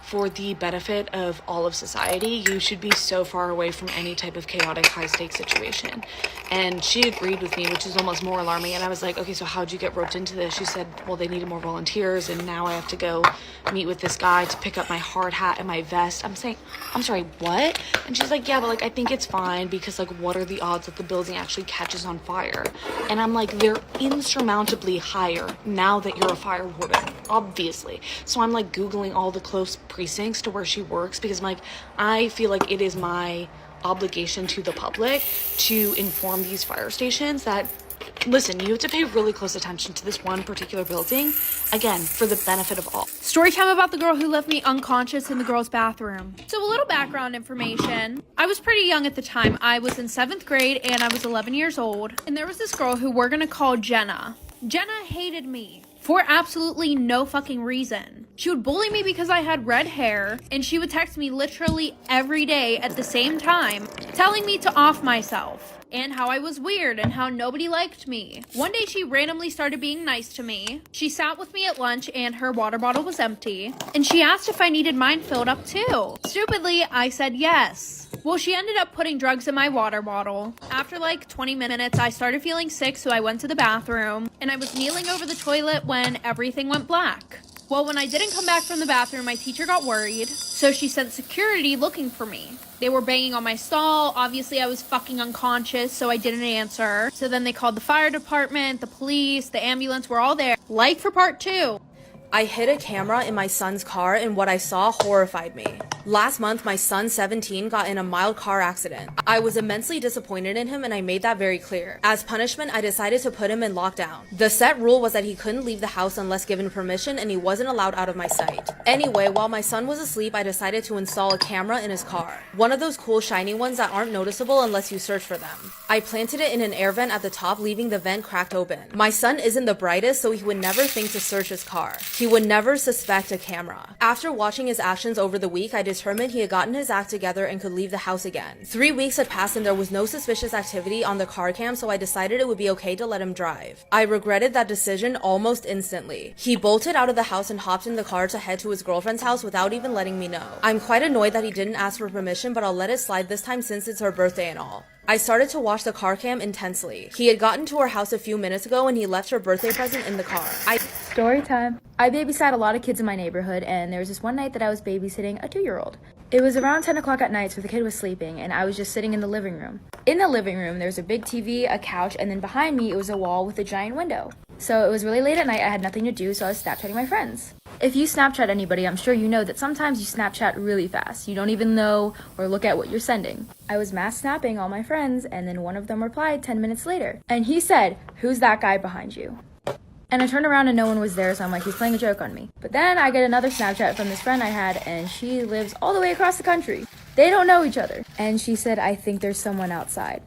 for the benefit of all of society, you should be so far away from any type of chaotic, high-stakes situation. And she agreed with me, which is almost more alarming. And I was like, okay, so how'd you get roped into this? She said, well, they needed more volunteers, and now I have to go meet with this guy to pick up my hard hat and my vest. I'm saying, I'm sorry, what? And she's like, yeah, but like, I think it's fine because like, what are the odds that the building actually catches on fire? And I'm like, they're insurmountably higher now that you're a fire warden, obviously. So I'm like Googling all the close precincts to where she works because I'm like, I feel like it is my obligation to the public to inform these fire stations that, listen, you have to pay really close attention to this one particular building, again, for the benefit of all. Story time about the girl who left me unconscious in the girls' bathroom. So a little background information. I was pretty young at the time. I was in 7th grade and I was 11 years old. And there was this girl who we're gonna call Jenna. Jenna hated me for absolutely no fucking reason. She would bully me because I had red hair, and she would text me literally every day at the same time, telling me to off myself, and how I was weird and how nobody liked me. One day she randomly started being nice to me. She sat with me at lunch and her water bottle was empty, and she asked if I needed mine filled up too. Stupidly, I said yes. Well, she ended up putting drugs in my water bottle. After like 20 minutes, I started feeling sick, so I went to the bathroom, and I was kneeling over the toilet when everything went black. Well, when I didn't come back from the bathroom, my teacher got worried, so she sent security looking for me. They were banging on my stall. Obviously, I was fucking unconscious, so I didn't answer. So then they called the fire department, the police, the ambulance, were all there. Like for part 2. I hid a camera in my son's car, and what I saw horrified me. Last month, my son, 17, got in a mild car accident. I was immensely disappointed in him, and I made that very clear. As punishment, I decided to put him in lockdown. The set rule was that he couldn't leave the house unless given permission, and he wasn't allowed out of my sight. Anyway, while my son was asleep, I decided to install a camera in his car. One of those cool shiny ones that aren't noticeable unless you search for them. I planted it in an air vent at the top, leaving the vent cracked open. My son isn't the brightest, so he would never think to search his car. He would never suspect a camera. After watching his actions over the week, I determined he had gotten his act together and could leave the house again. 3 weeks had passed and there was no suspicious activity on the car cam, so I decided it would be okay to let him drive. I regretted that decision almost instantly. He bolted out of the house and hopped in the car to head to his girlfriend's house without even letting me know. I'm quite annoyed that he didn't ask for permission, but I'll let it slide this time since it's her birthday and all. I started to watch the car cam intensely. He had gotten to her house a few minutes ago and he left her birthday present in the car. Story time. I babysat a lot of kids in my neighborhood, and there was this one night that I was babysitting a 2-year-old. It was around 10 o'clock at night, so the kid was sleeping, and I was just sitting in the living room. In the living room, there was a big TV, a couch, and then behind me, it was a wall with a giant window. So it was really late at night, I had nothing to do, so I was Snapchatting my friends. If you Snapchat anybody, I'm sure you know that sometimes you Snapchat really fast. You don't even know or look at what you're sending. I was mass snapping all my friends, and then one of them replied 10 minutes later. And he said, "Who's that guy behind you?" And I turned around and no one was there, so I'm like, he's playing a joke on me. But then I get another Snapchat from this friend I had, and she lives all the way across the country. They don't know each other. And she said, "I think there's someone outside."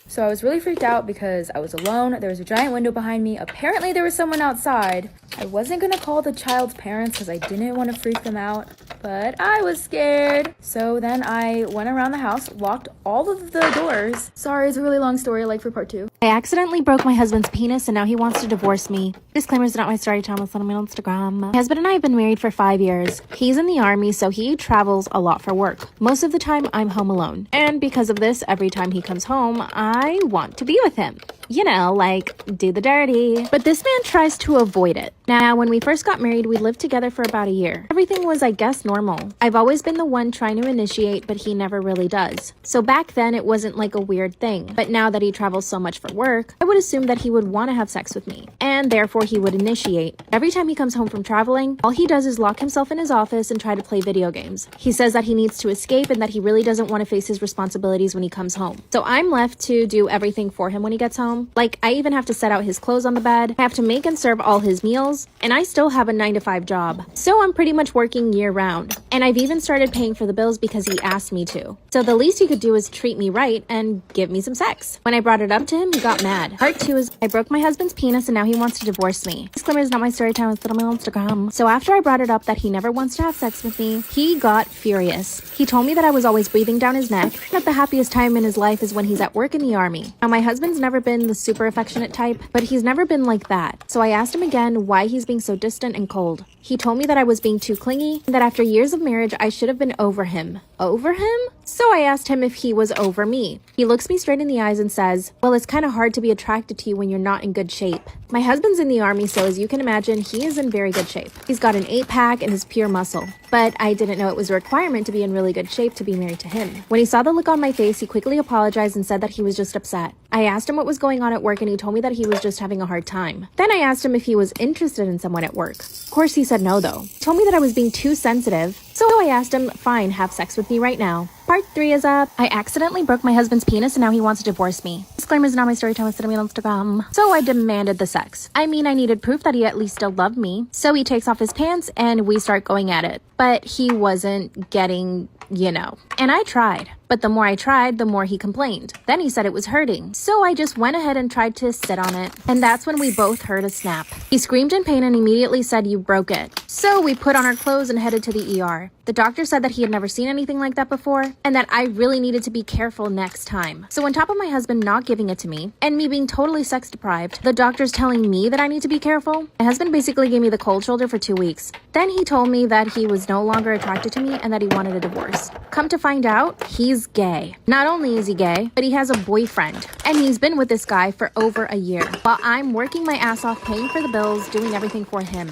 So I was really freaked out because I was alone, there was a giant window behind me, apparently there was someone outside. I wasn't gonna call the child's parents because I didn't want to freak them out, but I was scared. So then I went around the house, locked all of the doors. Sorry, it's a really long story, like for part 2. I accidentally broke my husband's penis and now he wants to divorce me. Disclaimer's not my story time, it's on my Instagram. My husband and I have been married for 5 years. He's in the army, so he travels a lot for work. Most of the time, I'm home alone. And because of this, every time he comes home, I want to be with him. You know, like, do the dirty. But this man tries to avoid it. Now, when we first got married, we lived together for about a year. Everything was, I guess, normal. I've always been the one trying to initiate, but he never really does. So back then, it wasn't like a weird thing. But now that he travels so much for work, I would assume that he would want to have sex with me. And therefore, he would initiate. Every time he comes home from traveling, all he does is lock himself in his office and try to play video games. He says that he needs to escape and that he really doesn't want to face his responsibilities when he comes home. So I'm left to do everything for him when he gets home. Like, I even have to set out his clothes on the bed, I have to make and serve all his meals, and I still have a 9-to-5 job. So I'm pretty much working year round. And I've even started paying for the bills because he asked me to. So the least he could do is treat me right and give me some sex. When I brought it up to him, he got mad. Part 2 is I broke my husband's penis and now he wants wants to divorce me. Disclaimer is not my story time, it's on my Instagram. So after I brought it up that he never wants to have sex with me, he got furious. He told me that I was always breathing down his neck, that the happiest time in his life is when he's at work in the army. Now my husband's never been the super affectionate type, but he's never been like that. So I asked him again why he's being so distant and cold. He told me that I was being too clingy, and that after years of marriage I should have been over him. Over him? So I asked him if he was over me. He looks me straight in the eyes and says, well, it's kind of hard to be attracted to you when you're not in good shape. My husband's in the army, so as you can imagine, he is in very good shape. He's got an 8-pack and is pure muscle. But I didn't know it was a requirement to be in really good shape to be married to him. When he saw the look on my face, he quickly apologized and said that he was just upset. I asked him what was going on at work and he told me that he was just having a hard time. Then I asked him if he was interested in someone at work. Of course he said no though. He told me that I was being too sensitive. So I asked him, fine, have sex with me right now. Part 3 is up. I accidentally broke my husband's penis and now he wants to divorce me. Disclaimer is not my story time, it's on Instagram. So I demanded the sex. I mean, I needed proof that he at least still loved me. So he takes off his pants and we start going at it. But he wasn't getting, And I tried. But the more I tried, the more he complained. Then he said it was hurting. So I just went ahead and tried to sit on it. And that's when we both heard a snap. He screamed in pain and immediately said, you broke it. So we put on our clothes and headed to the ER. The doctor said that he had never seen anything like that before and that I really needed to be careful next time. So on top of my husband not giving it to me and me being totally sex deprived, the doctor's telling me that I need to be careful. My husband basically gave me the cold shoulder for 2 weeks. Then he told me that he was no longer attracted to me and that he wanted a divorce. Come to find out, he's gay. Not only is he gay, but he has a boyfriend. And he's been with this guy for over a year. While I'm working my ass off paying for the bills, doing everything for him.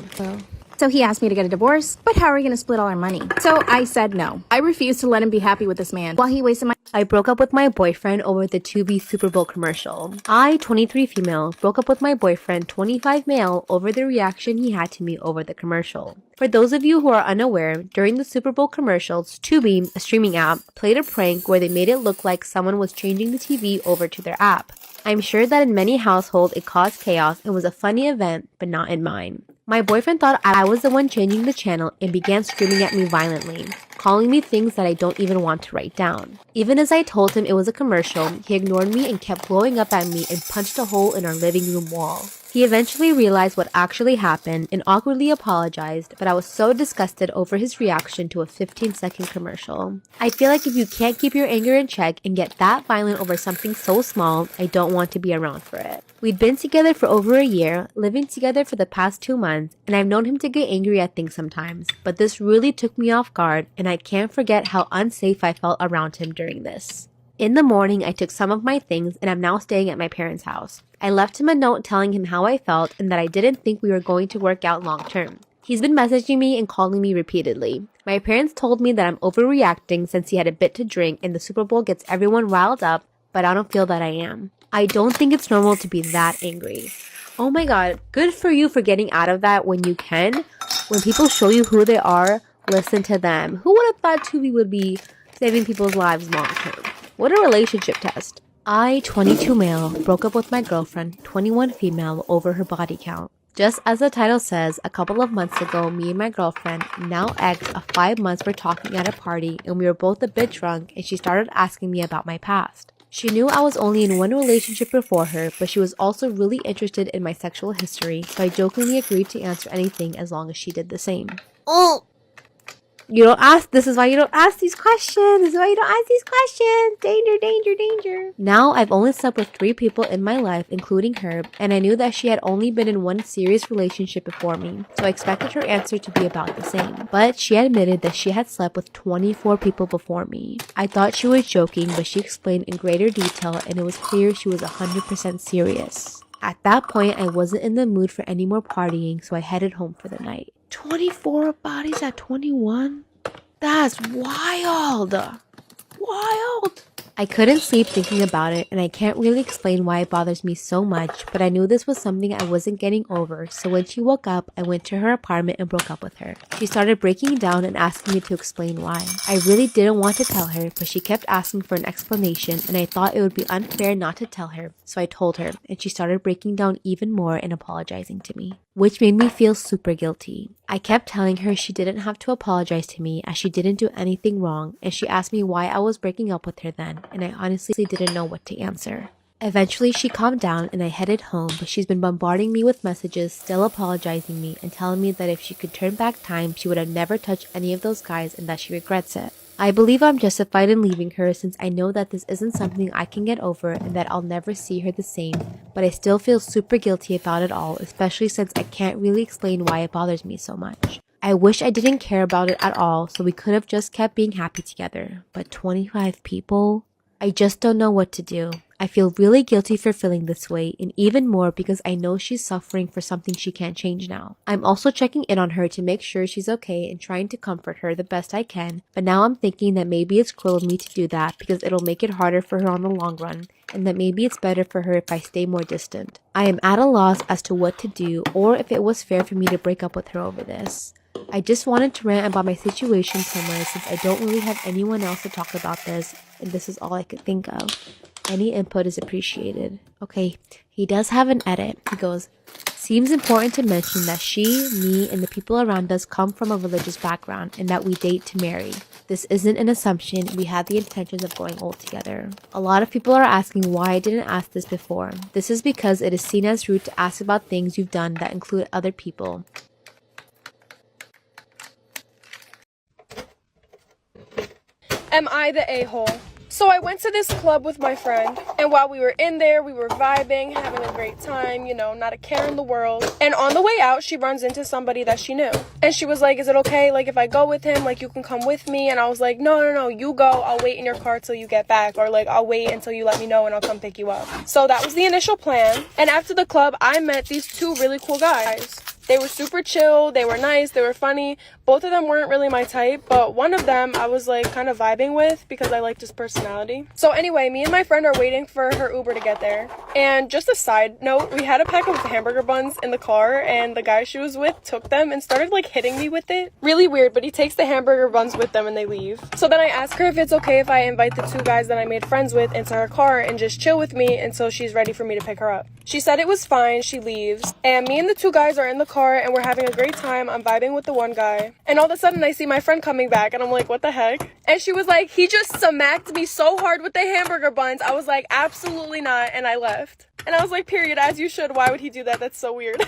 So he asked me to get a divorce, but how are we going to split all our money? So I said no. I refused to let him be happy with this man while he wasted my... I broke up with my boyfriend over the Tubi Super Bowl commercial. I, 23 female, broke up with my boyfriend, 25 male, over the reaction he had to me over the commercial. For those of you who are unaware, during the Super Bowl commercials, Tubi, a streaming app, played a prank where they made it look like someone was changing the TV over to their app. I'm sure that in many households it caused chaos and was a funny event, but not in mine. My boyfriend thought I was the one changing the channel and began screaming at me violently, calling me things that I don't even want to write down. Even as I told him it was a commercial, he ignored me and kept blowing up at me and punched a hole in our living room wall. He eventually realized what actually happened and awkwardly apologized, but I was so disgusted over his reaction to a 15-second commercial. I feel like if you can't keep your anger in check and get that violent over something so small, I don't want to be around for it. We'd been together for over a year, living together for the past 2 months, and I've known him to get angry at things sometimes, but this really took me off guard, and I can't forget how unsafe I felt around him during this. In the morning, I took some of my things and I'm now staying at my parents' house. I left him a note telling him how I felt and that I didn't think we were going to work out long term. He's been messaging me and calling me repeatedly. My parents told me that I'm overreacting since he had a bit to drink and the Super Bowl gets everyone riled up, but I don't feel that I am. I don't think it's normal to be that angry. Oh my god, good for you for getting out of that when you can. When people show you who they are, listen to them. Who would have thought Tubi would be saving people's lives long term? What a relationship test. I, 22 male, broke up with my girlfriend, 21 female, over her body count. Just as the title says, a couple of months ago, me and my girlfriend, now ex of 5 months, were talking at a party and we were both a bit drunk and she started asking me about my past. She knew I was only in one relationship before her, but she was also really interested in my sexual history, so I jokingly agreed to answer anything as long as she did the same. Oh! This is why you don't ask these questions. This is why you don't ask these questions. Danger, danger, danger. Now, I've only slept with 3 people in my life, including her, and I knew that she had only been in one serious relationship before me, so I expected her answer to be about the same. But she admitted that she had slept with 24 people before me. I thought she was joking, but she explained in greater detail, and it was clear she was 100% serious. At that point, I wasn't in the mood for any more partying, so I headed home for the night. 24 bodies at 21? That's wild! Wild! I couldn't sleep thinking about it, and I can't really explain why it bothers me so much, but I knew this was something I wasn't getting over, so when she woke up, I went to her apartment and broke up with her. She started breaking down and asking me to explain why. I really didn't want to tell her, but she kept asking for an explanation, and I thought it would be unfair not to tell her, so I told her, and she started breaking down even more and apologizing to me, which made me feel super guilty. I kept telling her she didn't have to apologize to me as she didn't do anything wrong, and she asked me why I was breaking up with her then, and I honestly didn't know what to answer. Eventually, she calmed down and I headed home, but she's been bombarding me with messages, still apologizing me and telling me that if she could turn back time, she would have never touched any of those guys and that she regrets it. I believe I'm justified in leaving her since I know that this isn't something I can get over and that I'll never see her the same, but I still feel super guilty about it all, especially since I can't really explain why it bothers me so much. I wish I didn't care about it at all, so we could have just kept being happy together, but 25 people? I just don't know what to do. I feel really guilty for feeling this way, and even more because I know she's suffering for something she can't change now. I'm also checking in on her to make sure she's okay and trying to comfort her the best I can, but now I'm thinking that maybe it's cruel of me to do that because it'll make it harder for her on the long run, and that maybe it's better for her if I stay more distant. I am at a loss as to what to do or if it was fair for me to break up with her over this. I just wanted to rant about my situation somewhere since I don't really have anyone else to talk about this, and this is all I could think of. Any input is appreciated. Okay, he does have an edit. He goes, seems important to mention that she, me, and the people around us come from a religious background and that we date to marry. This isn't an assumption. We had the intentions of going old together. A lot of people are asking why I didn't ask this before. This is because it is seen as rude to ask about things you've done that include other people. Am I the a-hole? So I went to this club with my friend, and while we were in there, we were vibing, having a great time, you know, not a care in the world. And on the way out, she runs into somebody that she knew. And she was like, is it okay, like, if I go with him, like, you can come with me? And I was like, no, you go, I'll wait in your car till you get back, or like, I'll wait until you let me know and I'll come pick you up. So that was the initial plan. And after the club, I met these two really cool guys. They were super chill, they were nice, they were funny. Both of them weren't really my type, but one of them I was like kind of vibing with because I liked his personality. So anyway, me and my friend are waiting for her Uber to get there. And just a side note, we had a pack of hamburger buns in the car and the guy she was with took them and started like hitting me with it. Really weird, but he takes the hamburger buns with them and they leave. So then I asked her if it's okay if I invite the two guys that I made friends with into her car and just chill with me until she's ready for me to pick her up. She said it was fine, she leaves. And me and the two guys are in the car and we're having a great time. I'm vibing with the one guy. And all of a sudden I see my friend coming back and I'm like, what the heck? And she was like, he just smacked me so hard with the hamburger buns. I was like, absolutely not. And I left. And I was like, period, as you should. Why would he do that? That's so weird.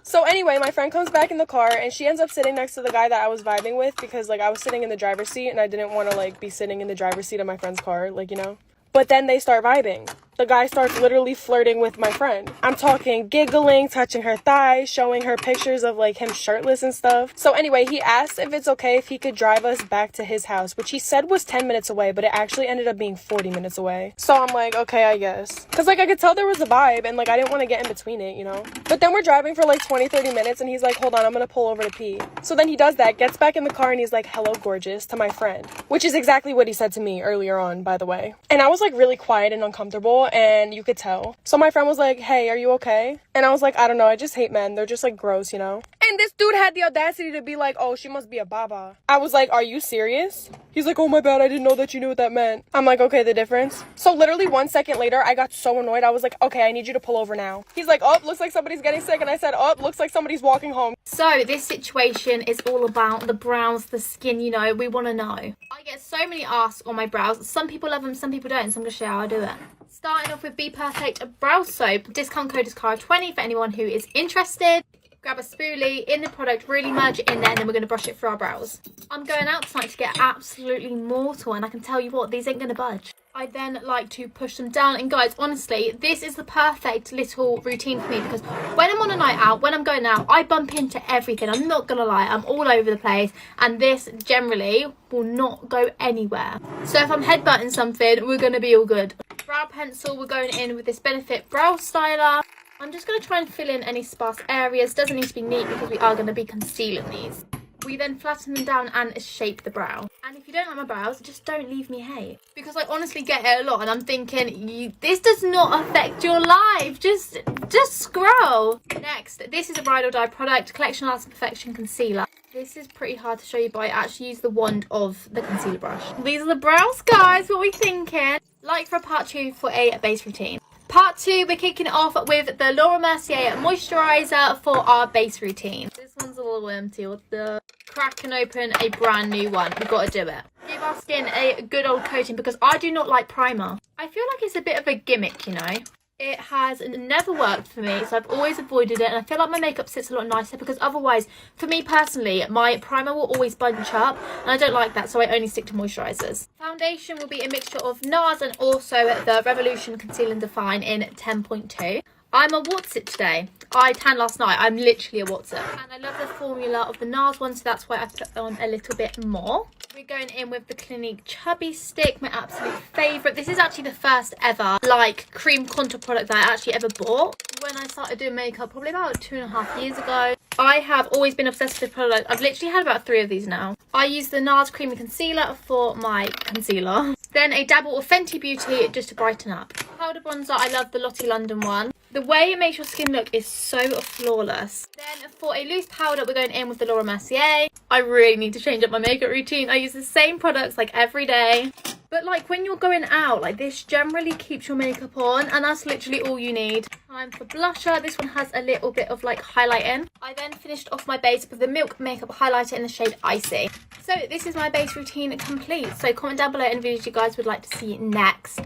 So anyway, my friend comes back in the car and she ends up sitting next to the guy that I was vibing with because like I was sitting in the driver's seat and I didn't want to like be sitting in the driver's seat of my friend's car, like, you know. But then they start vibing. The guy starts literally flirting with my friend. I'm talking giggling, touching her thighs, showing her pictures of like him shirtless and stuff. So anyway, he asked if it's okay if he could drive us back to his house, which he said was 10 minutes away, but it actually ended up being 40 minutes away. So I'm like, okay, I guess. Cause like I could tell there was a vibe and like I didn't want to get in between it, you know? But then we're driving for like 20-30 minutes and he's like, hold on, I'm gonna pull over to pee. So then he does that, gets back in the car and he's like, hello, gorgeous, to my friend. Which is exactly what he said to me earlier on, by the way. And I was like really quiet and uncomfortable and you could tell. So my friend was like, hey, are you okay? And I was like, I don't know, I just hate men. They're just like gross, you know? And this dude had the audacity to be like, oh, she must be a baba. I was like, are you serious? He's like, oh my bad, I didn't know that you knew what that meant. I'm like, okay, the difference. So literally 1 second later, I got so annoyed. I was like, okay, I need you to pull over now. He's like, oh, looks like somebody's getting sick. And I said, oh, looks like somebody's walking home. So this situation is all about the brows, the skin, you know, we want to know. I get so many asks on my brows. Some people love them, some people don't. So I'm going to show you how I do it. Starting off with Be Perfect Brow Soap. Discount code is CARA20 for anyone who is interested. Grab a spoolie in the product, really merge it in there, and then we're going to brush it through our brows. I'm going out tonight to get absolutely mortal, and I can tell you what, these ain't going to budge. I then like to push them down, and guys, honestly, this is the perfect little routine for me because when I'm on a night out, when I'm going out, I bump into everything. I'm not gonna lie, I'm all over the place, and this generally will not go anywhere. So if I'm headbutting something, we're gonna be all good. Brow pencil, we're going in with this Benefit Brow Styler. I'm just going to try and fill in any sparse areas. Doesn't need to be neat because we are going to be concealing these. We then flatten them down and shape the brow. And if you don't like my brows, just don't leave me hate. Because I honestly get it a lot and I'm thinking, this does not affect your life. Just scroll. Next, this is a Ride or Die product, Collection Arts Perfection Concealer. This is pretty hard to show you, but I actually use the wand of the concealer brush. These are the brows, guys. What are we thinking? Like for part 2 for a base routine. Part 2, we're kicking it off with the Laura Mercier moisturizer for our base routine. This one's a little empty. What the? Cracking open a brand new one. We've got to do it. Give our skin a good old coating because I do not like primer. I feel like it's a bit of a gimmick, you know. It has never worked for me, so I've always avoided it, and I feel like my makeup sits a lot nicer because otherwise, for me personally, my primer will always bunch up, and I don't like that, so I only stick to moisturisers. Foundation will be a mixture of NARS and also the Revolution Conceal and Define in 10.2. I'm a What's It today. I tanned last night. I'm literally a What's It. And I love the formula of the NARS one, so that's why I put on a little bit more. We're going in with the Clinique Chubby Stick, my absolute favourite. This is actually the first ever, like, cream contour product that I actually ever bought. When I started doing makeup, probably about 2.5 years ago. I have always been obsessed with this product. I've literally had about 3 of these now. I use the NARS Creamy Concealer for my concealer. Then a dabble of Fenty Beauty just to brighten up. Powder bronzer, I love the Lottie London one. The way it makes your skin look is so flawless. Then for a loose powder, we're going in with the Laura Mercier. I really need to change up my makeup routine. I use the same products like every day. But like when you're going out, like this generally keeps your makeup on, and that's literally all you need. Time for blusher. This one has a little bit of like highlight in. I then finished off my base with the Milk Makeup Highlighter in the shade Icy. So this is my base routine complete. So comment down below any videos you guys would like to see next.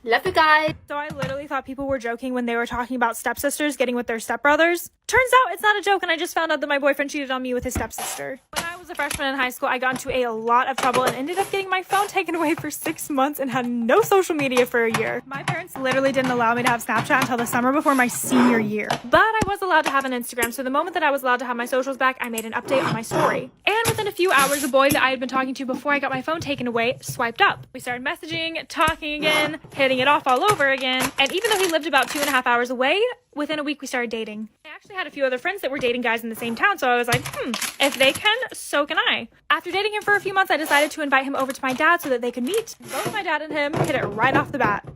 Love you guys. So I literally thought people were joking when they were talking about stepsisters getting with their stepbrothers. Turns out it's not a joke, and I just found out that my boyfriend cheated on me with his stepsister. When I was a freshman in high school, I got into a lot of trouble and ended up getting my phone taken away for 6 months and had no social media for a year. My parents literally didn't allow me to have Snapchat until the summer before my senior year. But I was allowed to have an Instagram, so the moment that I was allowed to have my socials back, I made an update on my story. And within a few hours, the boy that I had been talking to before I got my phone taken away swiped up. We started messaging, talking again, hitting it off all over again. And even though he lived about 2.5 hours away, within a week we started dating. I actually had a few other friends that were dating guys in the same town, so I was like, if they can, so can I. After dating him for a few months, I decided to invite him over to my dad so that they could meet. Both my dad and him hit it right off the bat.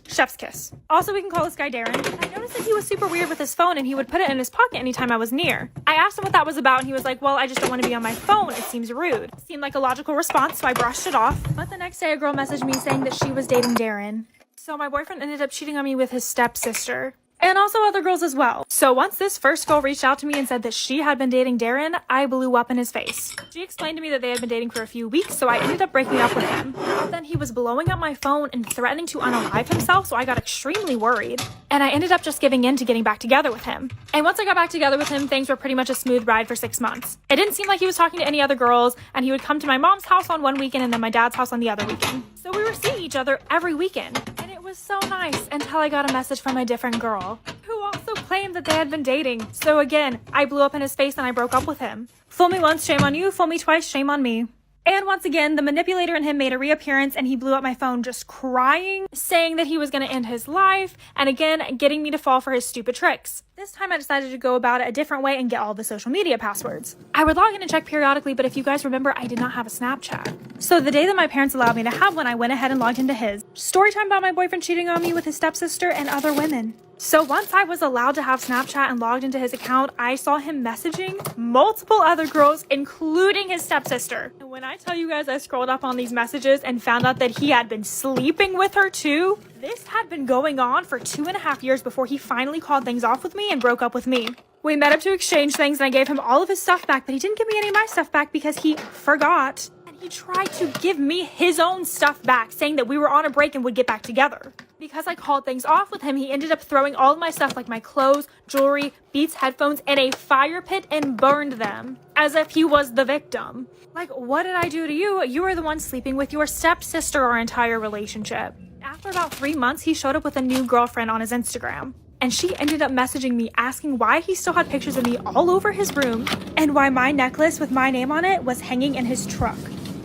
Chef's kiss. Also, we can call this guy Darren. I noticed that he was super weird with his phone, and he would put it in his pocket anytime I was near. I asked him what that was about, and he was like, well, I just don't want to be on my phone. It seems rude. Seemed like a logical response, so I brushed it off. But the next day, a girl messaged me saying that she was dating Darren. So my boyfriend ended up cheating on me with his stepsister. And also other girls as well. So once this first girl reached out to me and said that she had been dating Darren, I blew up in his face. She explained to me that they had been dating for a few weeks, so I ended up breaking up with him. But then he was blowing up my phone and threatening to unalive himself, so I got extremely worried. And I ended up just giving in to getting back together with him. And once I got back together with him, things were pretty much a smooth ride for 6 months. It didn't seem like he was talking to any other girls, and he would come to my mom's house on one weekend and then my dad's house on the other weekend. So we were seeing each other every weekend. And it was so nice until I got a message from a different girl who also claimed that they had been dating. So again, I blew up in his face and I broke up with him. Fool me once, shame on you. Fool me twice, shame on me. And once again, the manipulator in him made a reappearance, and he blew up my phone just crying, saying that he was going to end his life, and again, getting me to fall for his stupid tricks. This time I decided to go about it a different way and get all the social media passwords. I would log in and check periodically, but if you guys remember, I did not have a Snapchat. So the day that my parents allowed me to have one, I went ahead and logged into his. Storytime about my boyfriend cheating on me with his stepsister and other women. So once I was allowed to have Snapchat and logged into his account, I saw him messaging multiple other girls, including his stepsister. And when I tell you guys I scrolled up on these messages and found out that he had been sleeping with her too, this had been going on for 2.5 years before he finally called things off with me and broke up with me. We met up to exchange things, and I gave him all of his stuff back, but he didn't give me any of my stuff back because he forgot. And he tried to give me his own stuff back, saying that we were on a break and would get back together. Because I called things off with him, he ended up throwing all of my stuff, like my clothes, jewelry, Beats headphones, in a fire pit and burned them, as if he was the victim. Like, what did I do to you? You were the one sleeping with your stepsister our entire relationship. After about 3 months, he showed up with a new girlfriend on his Instagram. And she ended up messaging me asking why he still had pictures of me all over his room and why my necklace with my name on it was hanging in his truck.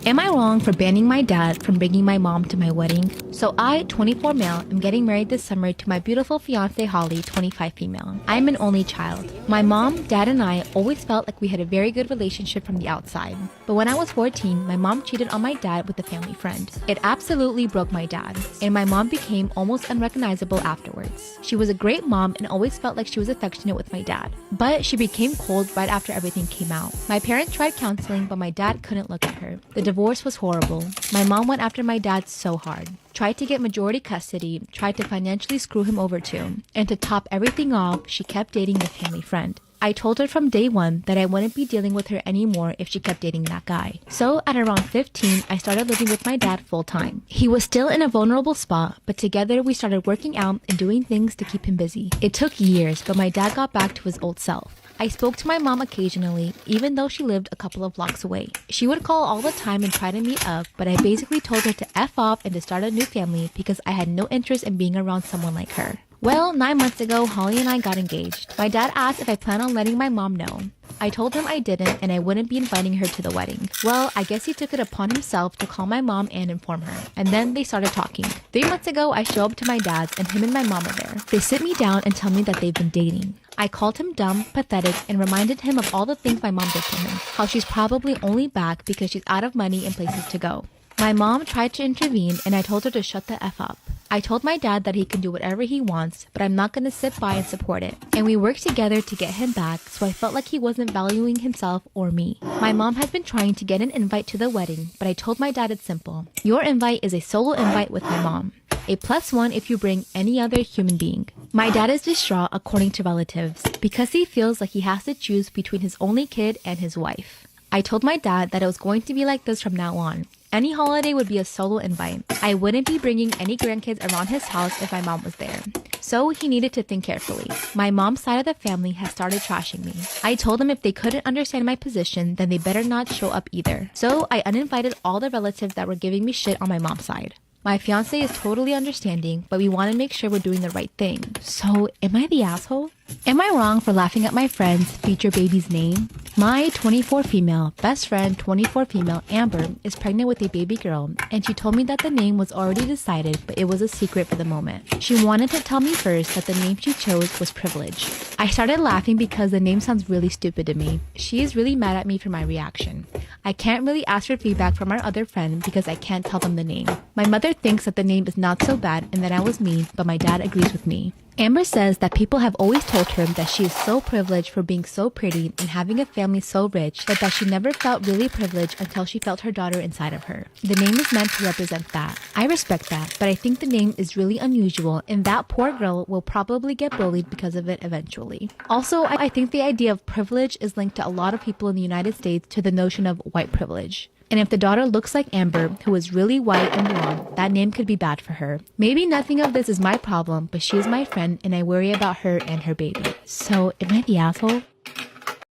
Am I wrong for banning my dad from bringing my mom to my wedding? So I, 24 male, am getting married this summer to my beautiful fiance Holly, 25 female. I'm an only child. My mom, dad, and I always felt like we had a very good relationship from the outside. But when I was 14, my mom cheated on my dad with a family friend. It absolutely broke my dad, and my mom became almost unrecognizable afterwards. She was a great mom and always felt like she was affectionate with my dad. But she became cold right after everything came out. My parents tried counseling, but my dad couldn't look at her. The divorce was horrible. My mom went after my dad so hard. Tried to get majority custody, tried to financially screw him over too. And to top everything off, she kept dating the family friend. I told her from day one that I wouldn't be dealing with her anymore if she kept dating that guy. So at around 15, I started living with my dad full time. He was still in a vulnerable spot, but together we started working out and doing things to keep him busy. It took years, but my dad got back to his old self. I spoke to my mom occasionally, even though she lived a couple of blocks away. She would call all the time and try to meet up, but I basically told her to F off and to start a new family because I had no interest in being around someone like her. Well, 9 months ago, Holly and I got engaged. My dad asked if I plan on letting my mom know. I told him I didn't and I wouldn't be inviting her to the wedding. Well, I guess he took it upon himself to call my mom and inform her. And then they started talking. 3 months ago, I show up to my dad's and him and my mom are there. They sit me down and tell me that they've been dating. I called him dumb, pathetic, and reminded him of all the things my mom did to him. How she's probably only back because she's out of money and places to go. My mom tried to intervene and I told her to shut the F up. I told my dad that he can do whatever he wants, but I'm not going to sit by and support it. And we worked together to get him back, so I felt like he wasn't valuing himself or me. My mom has been trying to get an invite to the wedding, but I told my dad it's simple. Your invite is a solo invite with my mom. A +1 if you bring any other human being. My dad is distraught according to relatives, because he feels like he has to choose between his only kid and his wife. I told my dad that it was going to be like this from now on. Any holiday would be a solo invite. I wouldn't be bringing any grandkids around his house if my mom was there. So he needed to think carefully. My mom's side of the family has started trashing me. I told them if they couldn't understand my position, then they better not show up either. So I uninvited all the relatives that were giving me shit on my mom's side. My fiance is totally understanding, but we want to make sure we're doing the right thing. So, am I the asshole? Am I wrong for laughing at my friend's future baby's name? My 24 female best friend, 24 female Amber, is pregnant with a baby girl, and she told me that the name was already decided, but it was a secret for the moment. She wanted to tell me first that the name she chose was Privilege. I started laughing because the name sounds really stupid to me. She is really mad at me for my reaction. I can't really ask for feedback from our other friend because I can't tell them the name. My mother thinks that the name is not so bad and that I was mean, but my dad agrees with me. Amber says that people have always told her that she is so privileged for being so pretty and having a family so rich, but that she never felt really privileged until she felt her daughter inside of her. The name is meant to represent that. I respect that, but I think the name is really unusual and that poor girl will probably get bullied because of it eventually. Also, I think the idea of privilege is linked to a lot of people in the United States to the notion of white privilege. And if the daughter looks like Amber, who is really white and blonde, that name could be bad for her. Maybe nothing of this is my problem, but she is my friend and I worry about her and her baby. So, am I the asshole?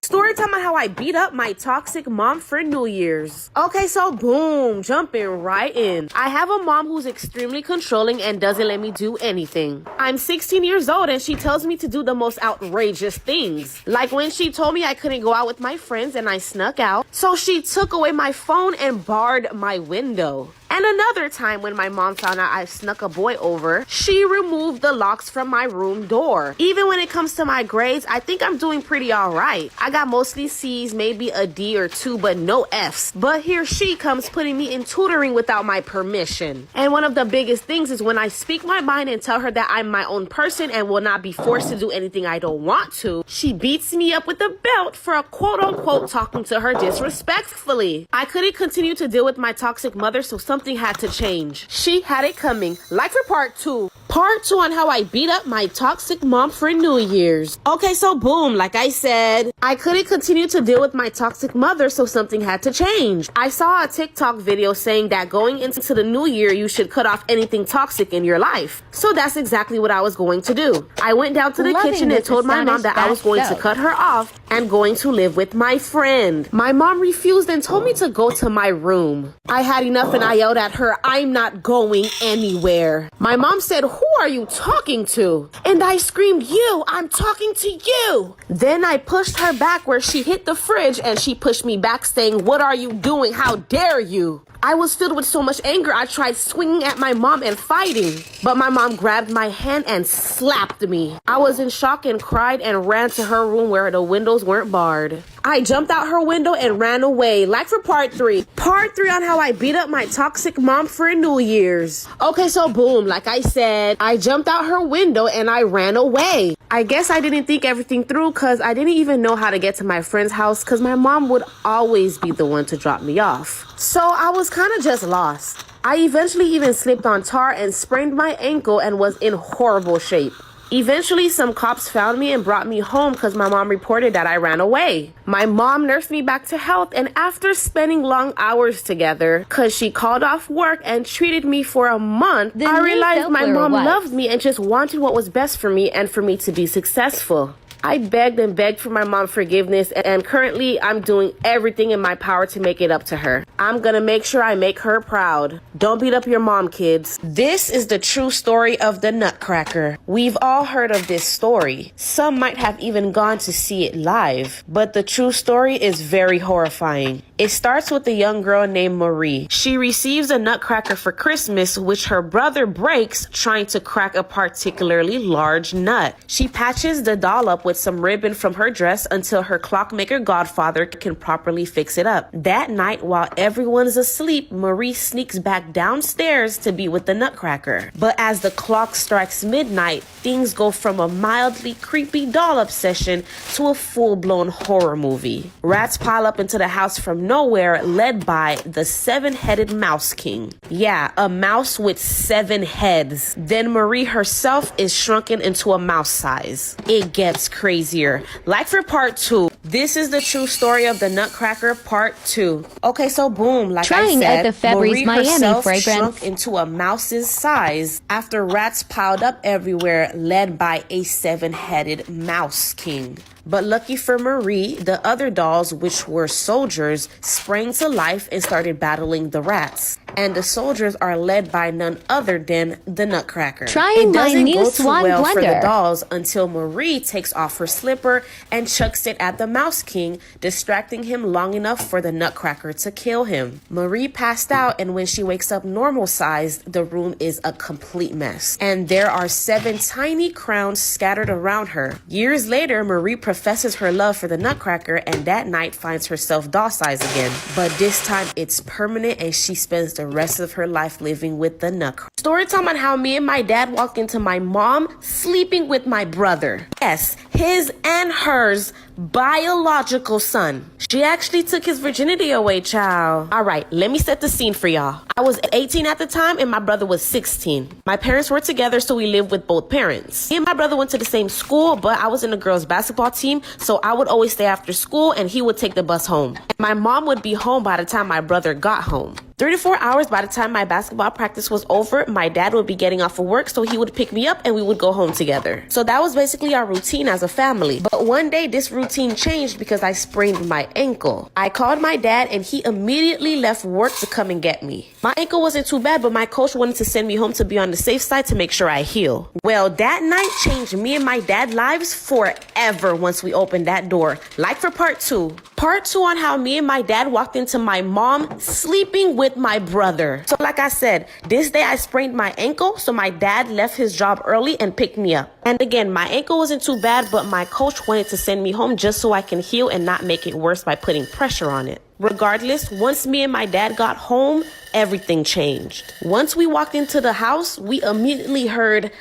Storytime on how I beat up my toxic mom for New Year's. Okay, so boom, jumping right in. I have a mom who's extremely controlling and doesn't let me do anything. I'm 16 years old and she tells me to do the most outrageous things. Like when she told me I couldn't go out with my friends and I snuck out. So she took away my phone and barred my window. And another time when my mom found out I snuck a boy over, she removed the locks from my room door. Even when it comes to my grades, I think I'm doing pretty alright. I got mostly C's, maybe a D or 2, but no F's. But here she comes putting me in tutoring without my permission. And one of the biggest things is when I speak my mind and tell her that I'm my own person and will not be forced to do anything I don't want to, she beats me up with a belt for a quote-unquote talking to her disrespectfully. I couldn't continue to deal with my toxic mother, so something had to change. She had it coming. Like for part 2. Part 2 on how I beat up my toxic mom for New Year's. Okay, so boom, like I said, I couldn't continue to deal with my toxic mother, so something had to change. I saw a TikTok video saying that going into the new year, you should cut off anything toxic in your life. So that's exactly what I was going to do. I went down to the kitchen and told my mom that I was going to cut her off and going to live with my friend. My mom refused and told me to go to my room. I had enough and I yelled at her, "I'm not going anywhere." My mom said, "Who are you talking to?" And I screamed, "You, I'm talking to you." Then I pushed her back where she hit the fridge and she pushed me back saying, "What are you doing? How dare you?" I was filled with so much anger, I tried swinging at my mom and fighting. But my mom grabbed my hand and slapped me. I was in shock and cried and ran to her room where the windows weren't barred. I jumped out her window and ran away. Like for part 3. Part 3 on how I beat up my toxic mom for New Year's. Okay, so boom, like I said, I jumped out her window and I ran away. I guess I didn't think everything through because I didn't even know how to get to my friend's house because my mom would always be the one to drop me off. So I was kind of just lost. I eventually even slipped on tar and sprained my ankle and was in horrible shape. Eventually, some cops found me and brought me home because my mom reported that I ran away. My mom nursed me back to health, and after spending long hours together, because she called off work and treated me for a month, I realized my mom loved me and just wanted what was best for me and for me to be successful. I begged and begged for my mom's forgiveness, and currently I'm doing everything in my power to make it up to her. I'm gonna make sure I make her proud. Don't beat up your mom, kids. This is the true story of the Nutcracker. We've all heard of this story. Some might have even gone to see it live, but the true story is very horrifying. It starts with a young girl named Marie. She receives a nutcracker for Christmas, which her brother breaks trying to crack a particularly large nut. She patches the doll up with some ribbon from her dress until her clockmaker godfather can properly fix it up. That night, while everyone's asleep, Marie sneaks back downstairs to be with the nutcracker. But as the clock strikes midnight, things go from a mildly creepy doll obsession to a full-blown horror movie. Rats pile up into the house from nowhere, led by the 7-headed Mouse King. Yeah, a mouse with 7 heads. Then Marie herself is shrunken into a mouse size. It gets crazier. Like for part 2, this is the true story of the Nutcracker part 2. Okay, so boom, like Trying I said, at the Febreze Marie Miami herself fragrance. shrunk into a mouse's size after rats piled up everywhere, led by a 7-headed Mouse King. But lucky for Marie, the other dolls, which were soldiers, sprang to life and started battling the rats. And the soldiers are led by none other than the Nutcracker. Trying it doesn't my new go too Swan well for the blender. dolls until Marie takes off her slipper and chucks it at the Mouse King, distracting him long enough for the Nutcracker to kill him. Marie passed out, and when she wakes up normal sized, the room is a complete mess. And there are 7 tiny crowns scattered around her. Years later, Marie professes her love for the Nutcracker, and that night finds herself doll size again. But this time it's permanent, and she spends the rest of her life living with the Nutcracker. Story time on how me and my dad walked into my mom sleeping with my brother. Yes, his and hers biological son. She actually took his virginity away, child. All right, let me set the scene for y'all. I was 18 at the time and my brother was 16. My parents were together, so we lived with both parents. Me and my brother went to the same school, but I was in the girls' basketball team, so I would always stay after school and he would take the bus home. And my mom would be home by the time my brother got home. 3 to 4 hours by the time my basketball practice was over, my dad would be getting off of work, so he would pick me up and we would go home together. So that was basically our routine as a family. But one day this routine changed because I sprained my ankle. I called my dad and he immediately left work to come and get me. My ankle wasn't too bad, but my coach wanted to send me home to be on the safe side to make sure I heal. Well, that night changed me and my dad's lives forever once we opened that door. Like for part 2. Part 2 on how me and my dad walked into my mom sleeping with my brother. So like I said, this day I sprained my ankle, so my dad left his job early and picked me up. And again, my ankle wasn't too bad, but my coach wanted to send me home just so I can heal and not make it worse by putting pressure on it. Regardless, once me and my dad got home, everything changed. Once we walked into the house, we immediately heard,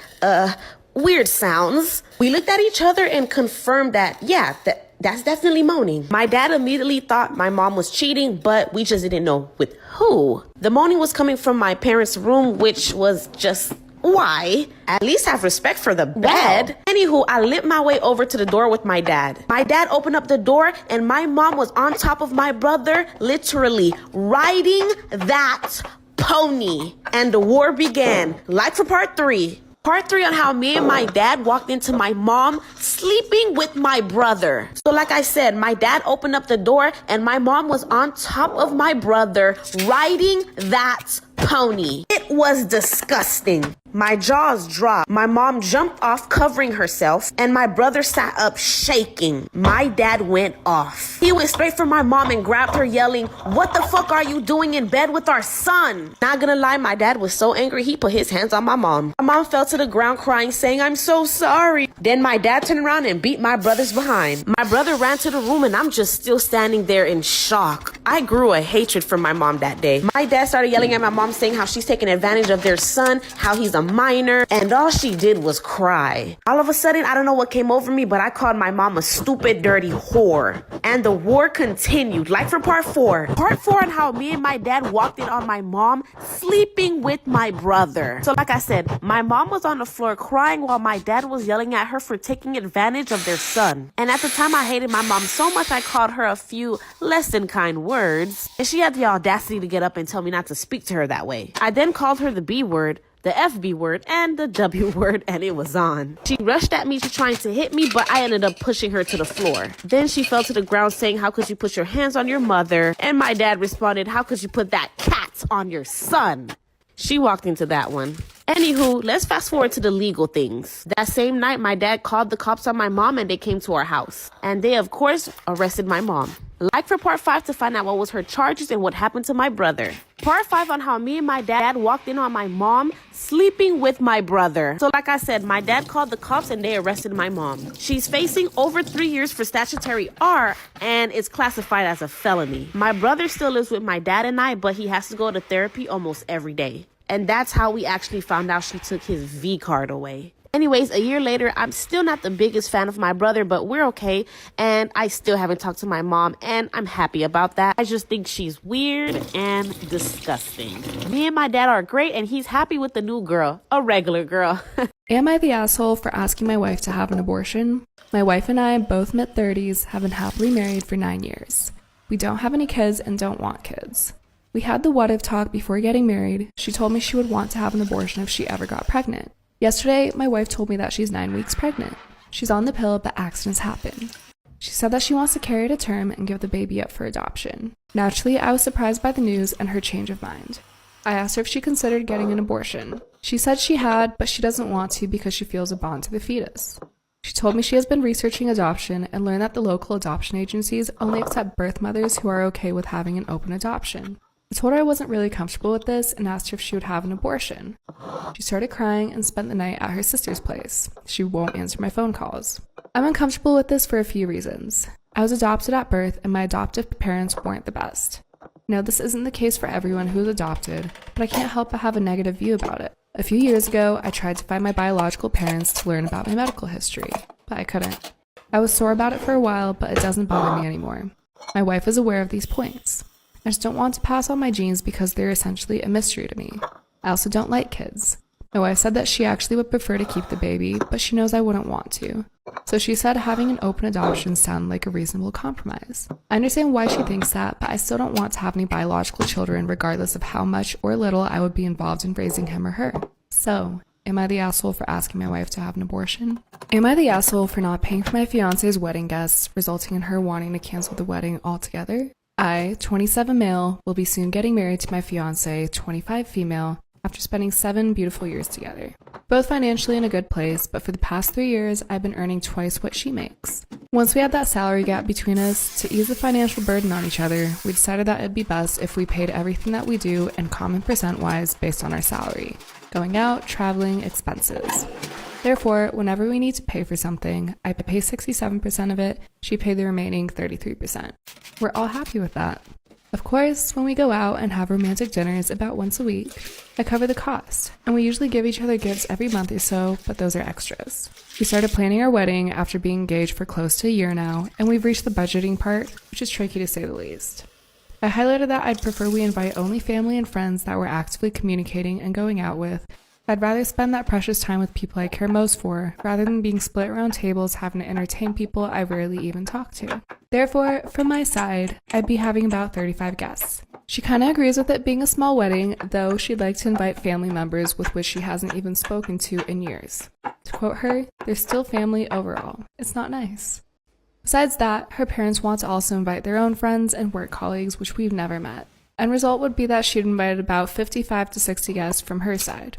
weird sounds. We looked at each other and confirmed that, yeah, that's definitely moaning. My dad immediately thought my mom was cheating, but we just didn't know with who. The moaning was coming from my parents' room, which was just... why? At least have respect for the bed. Wow. Anywho, I limped my way over to the door with my dad. My dad opened up the door and my mom was on top of my brother, literally riding that pony. And the war began. Like for part 3. Part 3 on how me and my dad walked into my mom sleeping with my brother. So like I said, my dad opened up the door and my mom was on top of my brother riding that pony. It was disgusting. My jaws dropped. My mom jumped off covering herself and my brother sat up shaking. My dad went off. He went straight for my mom and grabbed her yelling, "What the fuck are you doing in bed with our son?" Not gonna lie, my dad was so angry he put his hands on my mom. My mom fell to the ground crying, saying, "I'm so sorry." Then my dad turned around and beat my brother's behind. My brother ran to the room and I'm just still standing there in shock. I grew a hatred for my mom that day. My dad started yelling at my mom saying how she's taking advantage of their son, how he's a minor, and all she did was cry. All of a sudden, I don't know what came over me, but I called my mom a stupid, dirty whore. And the war continued, like for part 4. Part 4 on how me and my dad walked in on my mom sleeping with my brother. So like I said, my mom was on the floor crying while my dad was yelling at her for taking advantage of their son. And at the time, I hated my mom so much I called her a few less than kind words. And she had the audacity to get up and tell me not to speak to her that way. I then called her the B word, the FB word, and the W word, and it was on. She rushed at me trying to hit me, but I ended up pushing her to the floor. Then she fell to the ground saying, "How could you put your hands on your mother?" And my dad responded, "How could you put that cat on your son?" She walked into that one. Anywho, let's fast forward to the legal things. That same night, my dad called the cops on my mom and they came to our house. And they, of course, arrested my mom. Like for part 5 to find out what was her charges and what happened to my brother. Part 5 on how me and my dad walked in on my mom sleeping with my brother. So like I said, my dad called the cops and they arrested my mom. She's facing over 3 years for statutory R and it's classified as a felony. My brother still lives with my dad and I, but he has to go to therapy almost every day. And that's how we actually found out she took his V card away. Anyways, a year later, I'm still not the biggest fan of my brother, but we're okay. And I still haven't talked to my mom, and I'm happy about that. I just think she's weird and disgusting. Me and my dad are great, and he's happy with the new girl, a regular girl. Am I the asshole for asking my wife to have an abortion? My wife and I, both mid-30s, have been happily married for 9 years. We don't have any kids and don't want kids. We had the what-if talk before getting married. She told me she would want to have an abortion if she ever got pregnant. Yesterday, my wife told me that she's 9 weeks pregnant. She's on the pill, but accidents happen. She said that she wants to carry it to term and give the baby up for adoption. Naturally, I was surprised by the news and her change of mind. I asked her if she considered getting an abortion. She said she had, but she doesn't want to because she feels a bond to the fetus. She told me she has been researching adoption and learned that the local adoption agencies only accept birth mothers who are okay with having an open adoption. I told her I wasn't really comfortable with this and asked her if she would have an abortion. She started crying and spent the night at her sister's place. She won't answer my phone calls. I'm uncomfortable with this for a few reasons. I was adopted at birth and my adoptive parents weren't the best. No, this isn't the case for everyone who is adopted, but I can't help but have a negative view about it. A few years ago, I tried to find my biological parents to learn about my medical history, but I couldn't. I was sore about it for a while, but it doesn't bother me anymore. My wife is aware of these points. I just don't want to pass on my genes because they're essentially a mystery to me. I also don't like kids. My wife said that she actually would prefer to keep the baby, but she knows I wouldn't want to. So she said having an open adoption sounded like a reasonable compromise. I understand why she thinks that, but I still don't want to have any biological children regardless of how much or little I would be involved in raising him or her. So, am I the asshole for asking my wife to have an abortion? Am I the asshole for not paying for my fiance's wedding guests, resulting in her wanting to cancel the wedding altogether? I, 27 male, will be soon getting married to my fiance, 25 female, after spending 7 beautiful years together. Both financially in a good place, but for the past 3 years, I've been earning twice what she makes. Once we had that salary gap between us, to ease the financial burden on each other, we decided that it'd be best if we paid everything that we do in common percent-wise based on our salary. Going out, traveling, expenses. Therefore, whenever we need to pay for something, I pay 67% of it, she paid the remaining 33%. We're all happy with that. Of course, when we go out and have romantic dinners about once a week, I cover the cost, and we usually give each other gifts every month or so, but those are extras. We started planning our wedding after being engaged for close to a year now, and we've reached the budgeting part, which is tricky to say the least. I highlighted that I'd prefer we invite only family and friends that we're actively communicating and going out with. I'd rather spend that precious time with people I care most for, rather than being split around tables having to entertain people I rarely even talk to. Therefore, from my side, I'd be having about 35 guests. She kinda agrees with it being a small wedding, though she'd like to invite family members with which she hasn't even spoken to in years. To quote her, they're still family overall. It's not nice. Besides that, her parents want to also invite their own friends and work colleagues, which we've never met. End result would be that she'd invited about 55 to 60 guests from her side.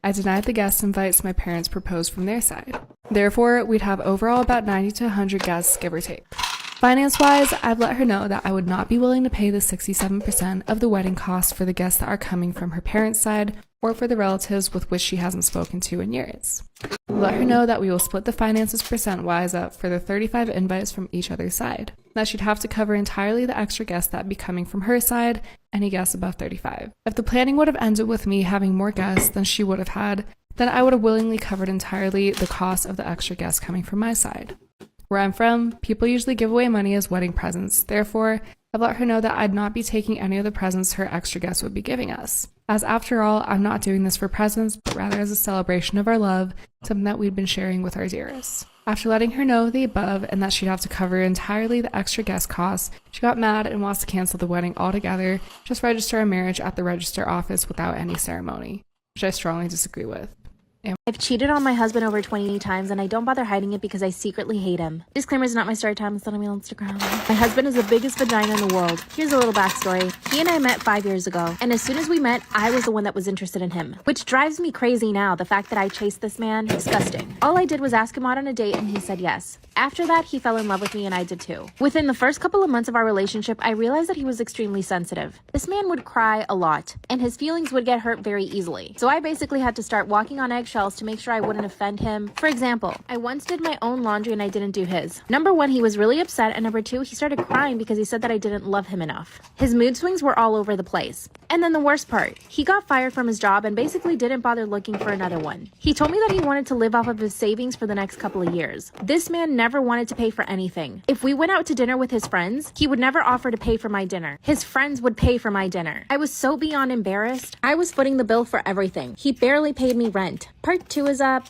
I denied the guest invites my parents proposed from their side. Therefore, we'd have overall about 90 to 100 guests, give or take. Finance-wise, I've let her know that I would not be willing to pay the 67% of the wedding costs for the guests that are coming from her parents' side or for the relatives with which she hasn't spoken to in years. Let her know that we will split the finances percent-wise up for the 35 invites from each other's side. That she'd have to cover entirely the extra guests that be coming from her side, any guests above 35. If the planning would have ended with me having more guests than she would have had, then I would have willingly covered entirely the cost of the extra guests coming from my side. Where I'm from, people usually give away money as wedding presents. Therefore, I've let her know that I'd not be taking any of the presents her extra guests would be giving us. As after all, I'm not doing this for presents, but rather as a celebration of our love, something that we'd been sharing with our dearest. After letting her know the above and that she'd have to cover entirely the extra guest costs, she got mad and wants to cancel the wedding altogether, just register our marriage at the register office without any ceremony, which I strongly disagree with. I've cheated on my husband over 20 times and I don't bother hiding it because I secretly hate him. Disclaimer is not my story time, it's not me on Instagram. My husband is the biggest vagina in the world. Here's a little backstory. He and I met 5 years ago, and as soon as we met, I was the one that was interested in him. Which drives me crazy now, the fact that I chased this man, disgusting. All I did was ask him out on a date and he said yes. After that, he fell in love with me and I did too. Within the first couple of months of our relationship, I realized that he was extremely sensitive. This man would cry a lot, and his feelings would get hurt very easily. So I basically had to start walking on eggshells to make sure I wouldn't offend him. For example, I once did my own laundry and I didn't do his. Number one, he was really upset, and number two, he started crying because he said that I didn't love him enough. His mood swings were all over the place. And then the worst part, he got fired from his job and basically didn't bother looking for another one. He told me that he wanted to live off of his savings for the next couple of years. This man never wanted to pay for anything. If we went out to dinner with his friends, he would never offer to pay for my dinner. His friends would pay for my dinner. I was so beyond embarrassed. I was footing the bill for everything. He barely paid me rent. Part 2 is up.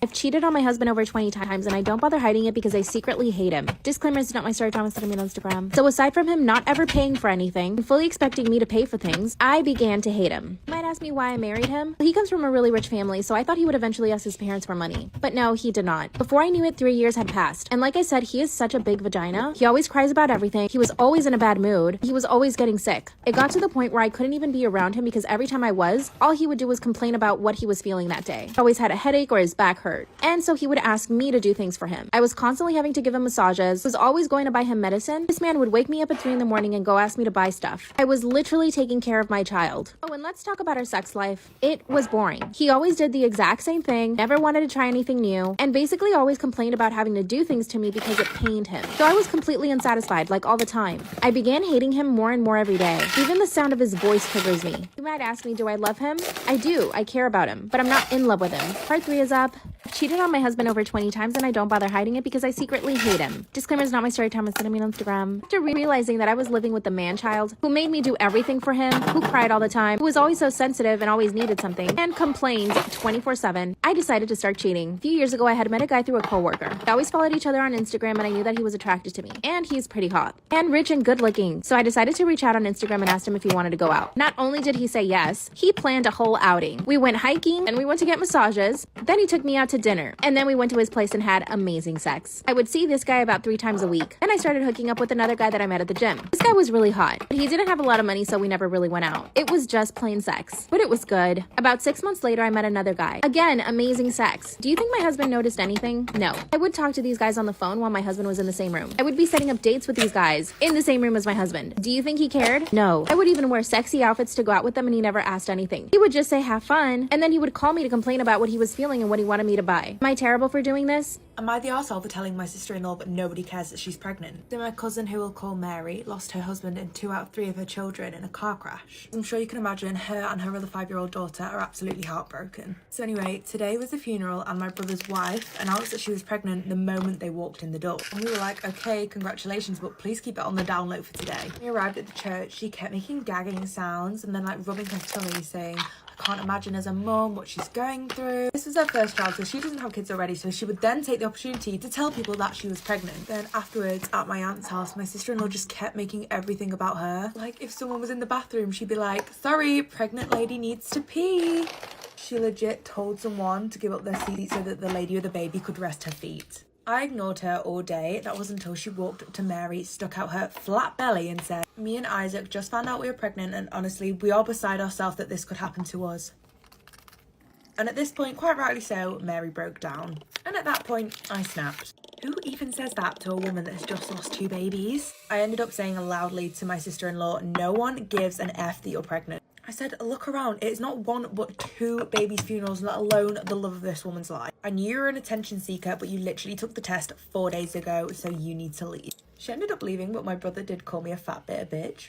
I've cheated on my husband over 20 times and I don't bother hiding it because I secretly hate him. Disclaimer is not my story time, it's not me on Instagram. So aside from him not ever paying for anything and fully expecting me to pay for things, I began to hate him. You might ask me why I married him. He comes from a really rich family, so I thought he would eventually ask his parents for money. But no, he did not. Before I knew it, 3 years had passed. And like I said, he is such a big vagina. He always cries about everything. He was always in a bad mood. He was always getting sick. It got to the point where I couldn't even be around him because every time I was, all he would do was complain about what he was feeling that day. He always had a headache or his back hurt. And so he would ask me to do things for him. I was constantly having to give him massages, was always going to buy him medicine. This man would wake me up at 3 in the morning and go ask me to buy stuff. I was literally taking care of my child. Oh, and let's talk about our sex life. It was boring. He always did the exact same thing, never wanted to try anything new, and basically always complained about having to do things to me because it pained him. So I was completely unsatisfied, like all the time. I began hating him more and more every day. Even the sound of his voice triggers me. You might ask me, do I love him? I do. I care about him, but I'm not in love with him. Part 3 is up. Cheated on my husband over 20 times and I don't bother hiding it because I secretly hate him. Disclaimer is not my story time, it's gonna be on Instagram. After realizing that I was living with the man-child who made me do everything for him, who cried all the time, who was always so sensitive and always needed something, and complained 24/7, I decided to start cheating. A few years ago, I had met a guy through a coworker. We always followed each other on Instagram and I knew that he was attracted to me. And he's pretty hot. And rich and good looking. So I decided to reach out on Instagram and asked him if he wanted to go out. Not only did he say yes, he planned a whole outing. We went hiking and we went to get massages. Then he took me out to dinner. And then we went to his place and had amazing sex. I would see this guy about 3 times a week. Then I started hooking up with another guy that I met at the gym. This guy was really hot, but he didn't have a lot of money, so we never really went out. It was just plain sex, but it was good. About 6 months later, I met another guy. Again, amazing sex. Do you think my husband noticed anything? No. I would talk to these guys on the phone while my husband was in the same room. I would be setting up dates with these guys in the same room as my husband. Do you think he cared? No. I would even wear sexy outfits to go out with them and he never asked anything. He would just say, have fun, and then he would call me to complain about what he was feeling and what he wanted me to buy. Am I terrible for doing this? Am I the arsehole for telling my sister-in-law but nobody cares that she's pregnant? So my cousin, who we'll call Mary, lost her husband and 2 out of 3 of her children in a car crash. I'm sure you can imagine her and her other 5-year-old daughter are absolutely heartbroken. So anyway, today was the funeral and my brother's wife announced that she was pregnant the moment they walked in the door. And we were like, okay, congratulations, but please keep it on the down low for today. We arrived at the church, she kept making gagging sounds and then like rubbing her tummy saying, can't imagine as a mum what she's going through. This was her first child, so she doesn't have kids already, so she would then take the opportunity to tell people that she was pregnant. Then afterwards, at my aunt's house, my sister-in-law just kept making everything about her. Like, if someone was in the bathroom, she'd be like, sorry, pregnant lady needs to pee. She legit told someone to give up their seat so that the lady with the baby could rest her feet. I ignored her all day. That was until she walked up to Mary, stuck out her flat belly and said, me and Isaac just found out we were pregnant and honestly, we are beside ourselves that this could happen to us. And at this point, quite rightly so, Mary broke down. And at that point, I snapped. Who even says that to a woman that has just lost 2 babies? I ended up saying loudly to my sister-in-law, no one gives an F that you're pregnant. I said, look around, it's not 1 but 2 babies' funerals, let alone the love of this woman's life. I knew you were an attention seeker, but you literally took the test 4 days ago, so you need to leave. She ended up leaving, but my brother did call me a fat bitter bitch.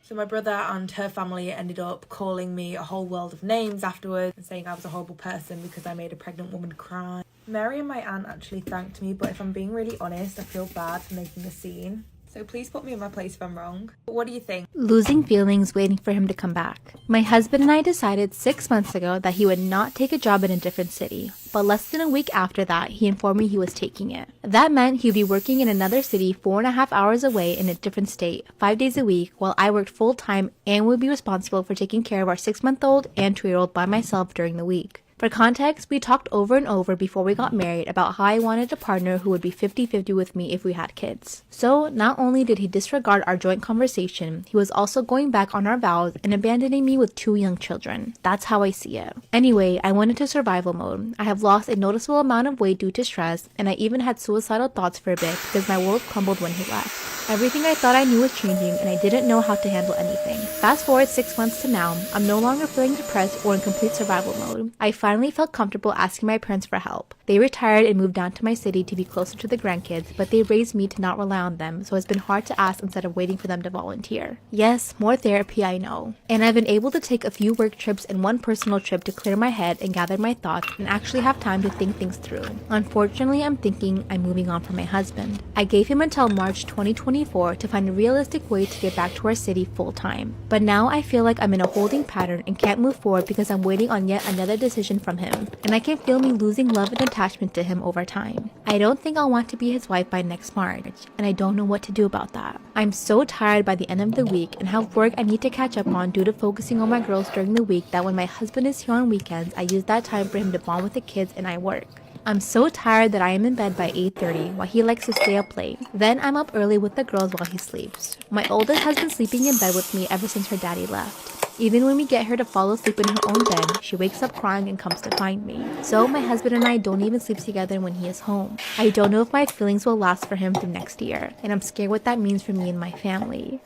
So my brother and her family ended up calling me a whole world of names afterwards and saying I was a horrible person because I made a pregnant woman cry. Mary and my aunt actually thanked me, but if I'm being really honest, I feel bad for making a scene. So please put me in my place if I'm wrong. But what do you think? Losing feelings waiting for him to come back. My husband and I decided 6 months ago that he would not take a job in a different city, but less than a week after that, he informed me he was taking it. That meant he would be working in another city 4.5 hours away in a different state, 5 days a week, while I worked full-time and would be responsible for taking care of our 6-month-old and 2-year-old by myself during the week. For context, we talked over and over before we got married about how I wanted a partner who would be 50-50 with me if we had kids. So, not only did he disregard our joint conversation, he was also going back on our vows and abandoning me with 2 young children. That's how I see it. Anyway, I went into survival mode. I have lost a noticeable amount of weight due to stress, and I even had suicidal thoughts for a bit because my world crumbled when he left. Everything I thought I knew was changing, and I didn't know how to handle anything. Fast forward 6 months to now, I'm no longer feeling depressed or in complete survival mode. I finally felt comfortable asking my parents for help. They retired and moved down to my city to be closer to the grandkids, but they raised me to not rely on them, so it's been hard to ask instead of waiting for them to volunteer. Yes, more therapy, I know. And I've been able to take a few work trips and one personal trip to clear my head and gather my thoughts and actually have time to think things through. Unfortunately, I'm thinking I'm moving on from my husband. I gave him until March 2024 to find a realistic way to get back to our city full time. But now I feel like I'm in a holding pattern and can't move forward because I'm waiting on yet another decision from him. And I can feel me losing love and attachment to him over time. I don't think I'll want to be his wife by next March, and I don't know what to do about that. I'm so tired by the end of the week and have work I need to catch up on due to focusing on my girls during the week that when my husband is here on weekends, I use that time for him to bond with the kids and I work. I'm so tired that I am in bed by 8:30 while he likes to stay up late. Then I'm up early with the girls while he sleeps. My oldest has been sleeping in bed with me ever since her daddy left. Even when we get her to fall asleep in her own bed, she wakes up crying and comes to find me. So my husband and I don't even sleep together when he is home. I don't know if my feelings will last for him through next year, and I'm scared what that means for me and my family.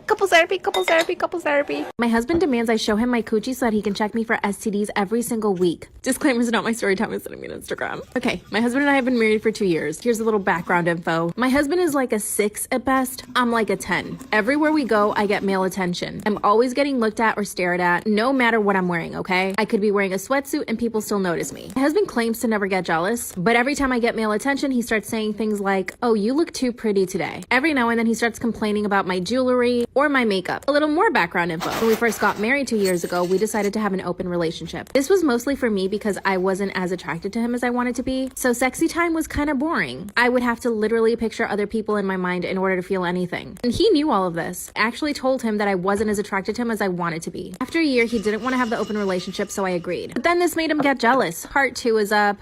Couples therapy, couples therapy, couples therapy. My husband demands I show him my coochie so that he can check me for STDs every single week. Disclaimers not my Storytime is sending me on Instagram. Okay, my husband and I have been married for 2 years. Here's a little background info. My husband is like a 6 at best. I'm like a 10. Everywhere we go, I get male attention. I'm always getting looked at or stared at, no matter what I'm wearing, okay? I could be wearing a sweatsuit and people still notice me. My husband claims to never get jealous, but every time I get male attention, he starts saying things like, oh, you look too pretty today. Every now and then he starts complaining about my jewelry or my makeup. A little more background info. When we first got married 2 years ago, we decided to have an open relationship. This was mostly for me because I wasn't as attracted to him as I wanted to be, so sexy time was kind of boring. I would have to literally picture other people in my mind in order to feel anything. And he knew all of this. I actually told him that I wasn't as attracted to him as I wanted to be. After a year, he didn't want to have the open relationship, so I agreed. But then this made him get jealous. Part 2 is up.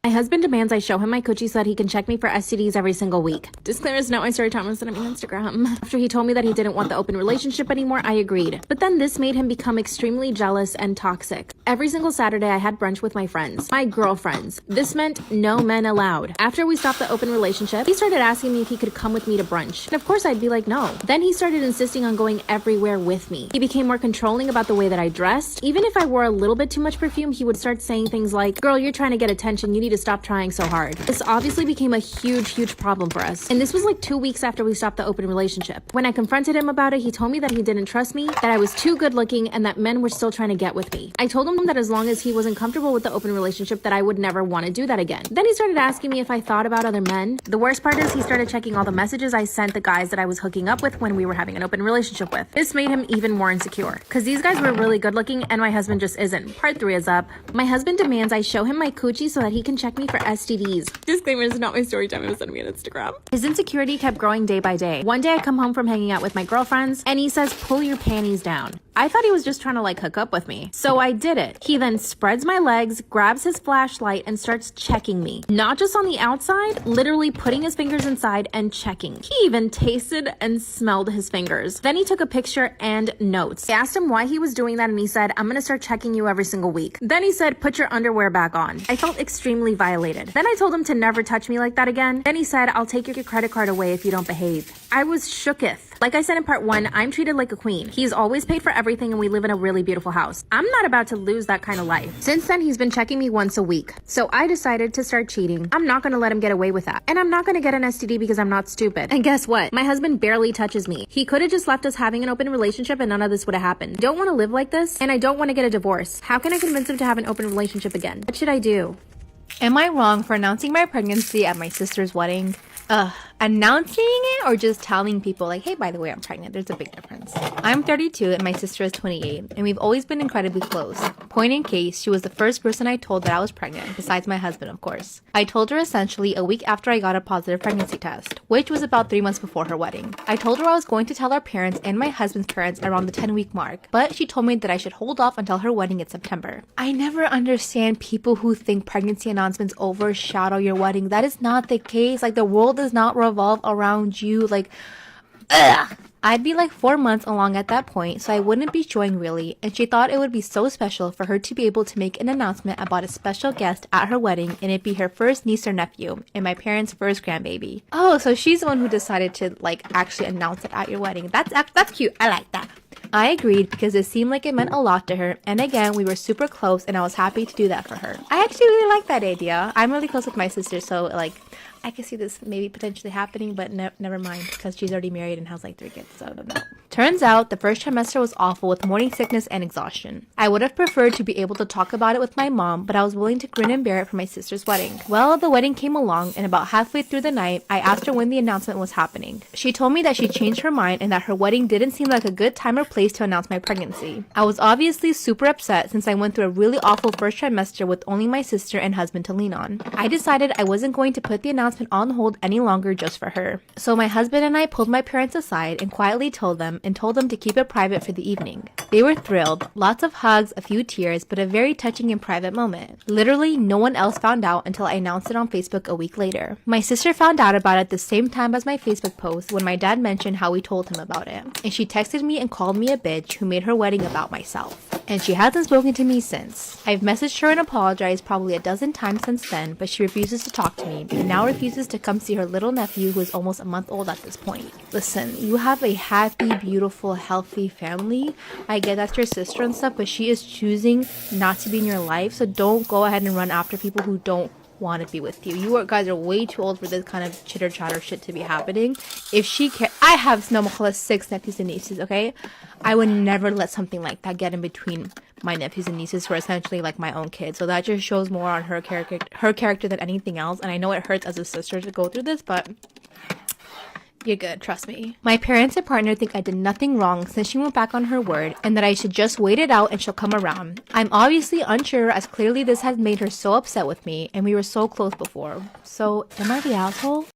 My husband demands I show him my coochie so that he can check me for STDs every single week. Disclaimer is not my Storytime, I'm sending me on Instagram. After he told me that he didn't want the open relationship anymore, I agreed. But then this made him become extremely jealous and toxic. Every single Saturday, I had brunch with my friends, my girlfriends. This meant no men allowed. After we stopped the open relationship, he started asking me if he could come with me to brunch. And of course, I'd be like, no. Then he started insisting on going everywhere with me. He became more controlling about the way that I dressed. Even if I wore a little bit too much perfume, he would start saying things like, girl, you're trying to get attention, you need to stop trying so hard. This obviously became a huge problem for us. And this was like 2 weeks after we stopped the open relationship. When I confronted him about it, he told me that he didn't trust me, that I was too good looking, and that men were still trying to get with me. I told him that as long as he wasn't comfortable with the open relationship, that I would never want to do that again. Then he started asking me if I thought about other men. The worst part is he started checking all the messages I sent the guys that I was hooking up with when we were having an open relationship with. This made him even more insecure, because these guys were really good looking and my husband just isn't. Part 3 is up. My husband demands I show him my coochie so that he can check me for STDs. Disclaimer, is not my Storytime, it was sending me on Instagram. His insecurity kept growing day by day. One day I come home from hanging out with my girlfriends and he says, pull your panties down. I thought he was just trying to like hook up with me. So I did it. He then spreads my legs, grabs his flashlight, and starts checking me. Not just on the outside, literally putting his fingers inside and checking. He even tasted and smelled his fingers. Then he took a picture and notes. I asked him why he was doing that and he said, I'm gonna start checking you every single week. Then he said, put your underwear back on. I felt extremely violated. Then I told him to never touch me like that again. Then he said, I'll take your credit card away if you don't behave. I was shooketh. Like I said in part 1, I'm treated like a queen. He's always paid for everything and we live in a really beautiful house. I'm not about to lose that kind of life. Since then, he's been checking me once a week. So I decided to start cheating. I'm not gonna let him get away with that. And I'm not gonna get an STD because I'm not stupid. And guess what? My husband barely touches me. He could have just left us having an open relationship and none of this would have happened. Don't want to live like this, and I don't want to get a divorce. How can I convince him to have an open relationship again? What should I do? Am I wrong for announcing my pregnancy at my sister's wedding? Announcing it or just telling people like, hey, by the way, I'm pregnant? There's a big difference. I'm 32 and my sister is 28, and we've always been incredibly close. Point in case, she was the first person I told that I was pregnant, besides my husband, of course. I told her essentially a week after I got a positive pregnancy test, which was about 3 months before her wedding. I told her I was going to tell our parents and my husband's parents around the 10-week mark, but she told me that I should hold off until her wedding in September. I never understand people who think pregnancy announcements overshadow your wedding. That is not the case. Like, the world does not revolve around you. Like, ugh. I'd be like 4 months along at that point, so I wouldn't be showing really, and she thought it would be so special for her to be able to make an announcement about a special guest at her wedding, and it'd be her first niece or nephew, and my parents' first grandbaby. Oh, so she's the one who decided to like actually announce it at your wedding. That's cute. I like that. I agreed because it seemed like it meant a lot to her, and again, we were super close and I was happy to do that for her. I actually really like that idea. I'm really close with my sister, so like I can see this maybe potentially happening, but never mind, because she's already married and has like 3 kids, so I don't know. Turns out the first trimester was awful with morning sickness and exhaustion. I would have preferred to be able to talk about it with my mom, but I was willing to grin and bear it for my sister's wedding. Well, the wedding came along, and about halfway through the night, I asked her when the announcement was happening. She told me that she changed her mind and that her wedding didn't seem like a good time or place to announce my pregnancy. I was obviously super upset since I went through a really awful first trimester with only my sister and husband to lean on. I decided I wasn't going to put the announcement on hold any longer just for her. So my husband and I pulled my parents aside and quietly told them to keep it private for the evening. They were thrilled, lots of hugs, a few tears, but a very touching and private moment. Literally, no one else found out until I announced it on Facebook a week later. My sister found out about it the same time as my Facebook post when my dad mentioned how we told him about it. And she texted me and called me a bitch who made her wedding about myself. And she hasn't spoken to me since. I've messaged her and apologized probably a dozen times since then, but she refuses to talk to me and now refuses to come see her little nephew who is almost a month old at this point. Listen, you have a happy, beautiful, healthy family. I get that's your sister and stuff, but she is choosing not to be in your life, so don't go ahead and run after people who don't want to be with you. You guys are way too old for this kind of chitter chatter shit to be happening. If she I have no more 6 nephews and nieces, okay? I would never let something like that get in between my nephews and nieces who are essentially like my own kids. So that just shows more on her character than anything else. And I know it hurts as a sister to go through this, but you're good, trust me. My parents and partner think I did nothing wrong since she went back on her word and that I should just wait it out and she'll come around. I'm obviously unsure as clearly this has made her so upset with me and we were so close before. So am I the asshole?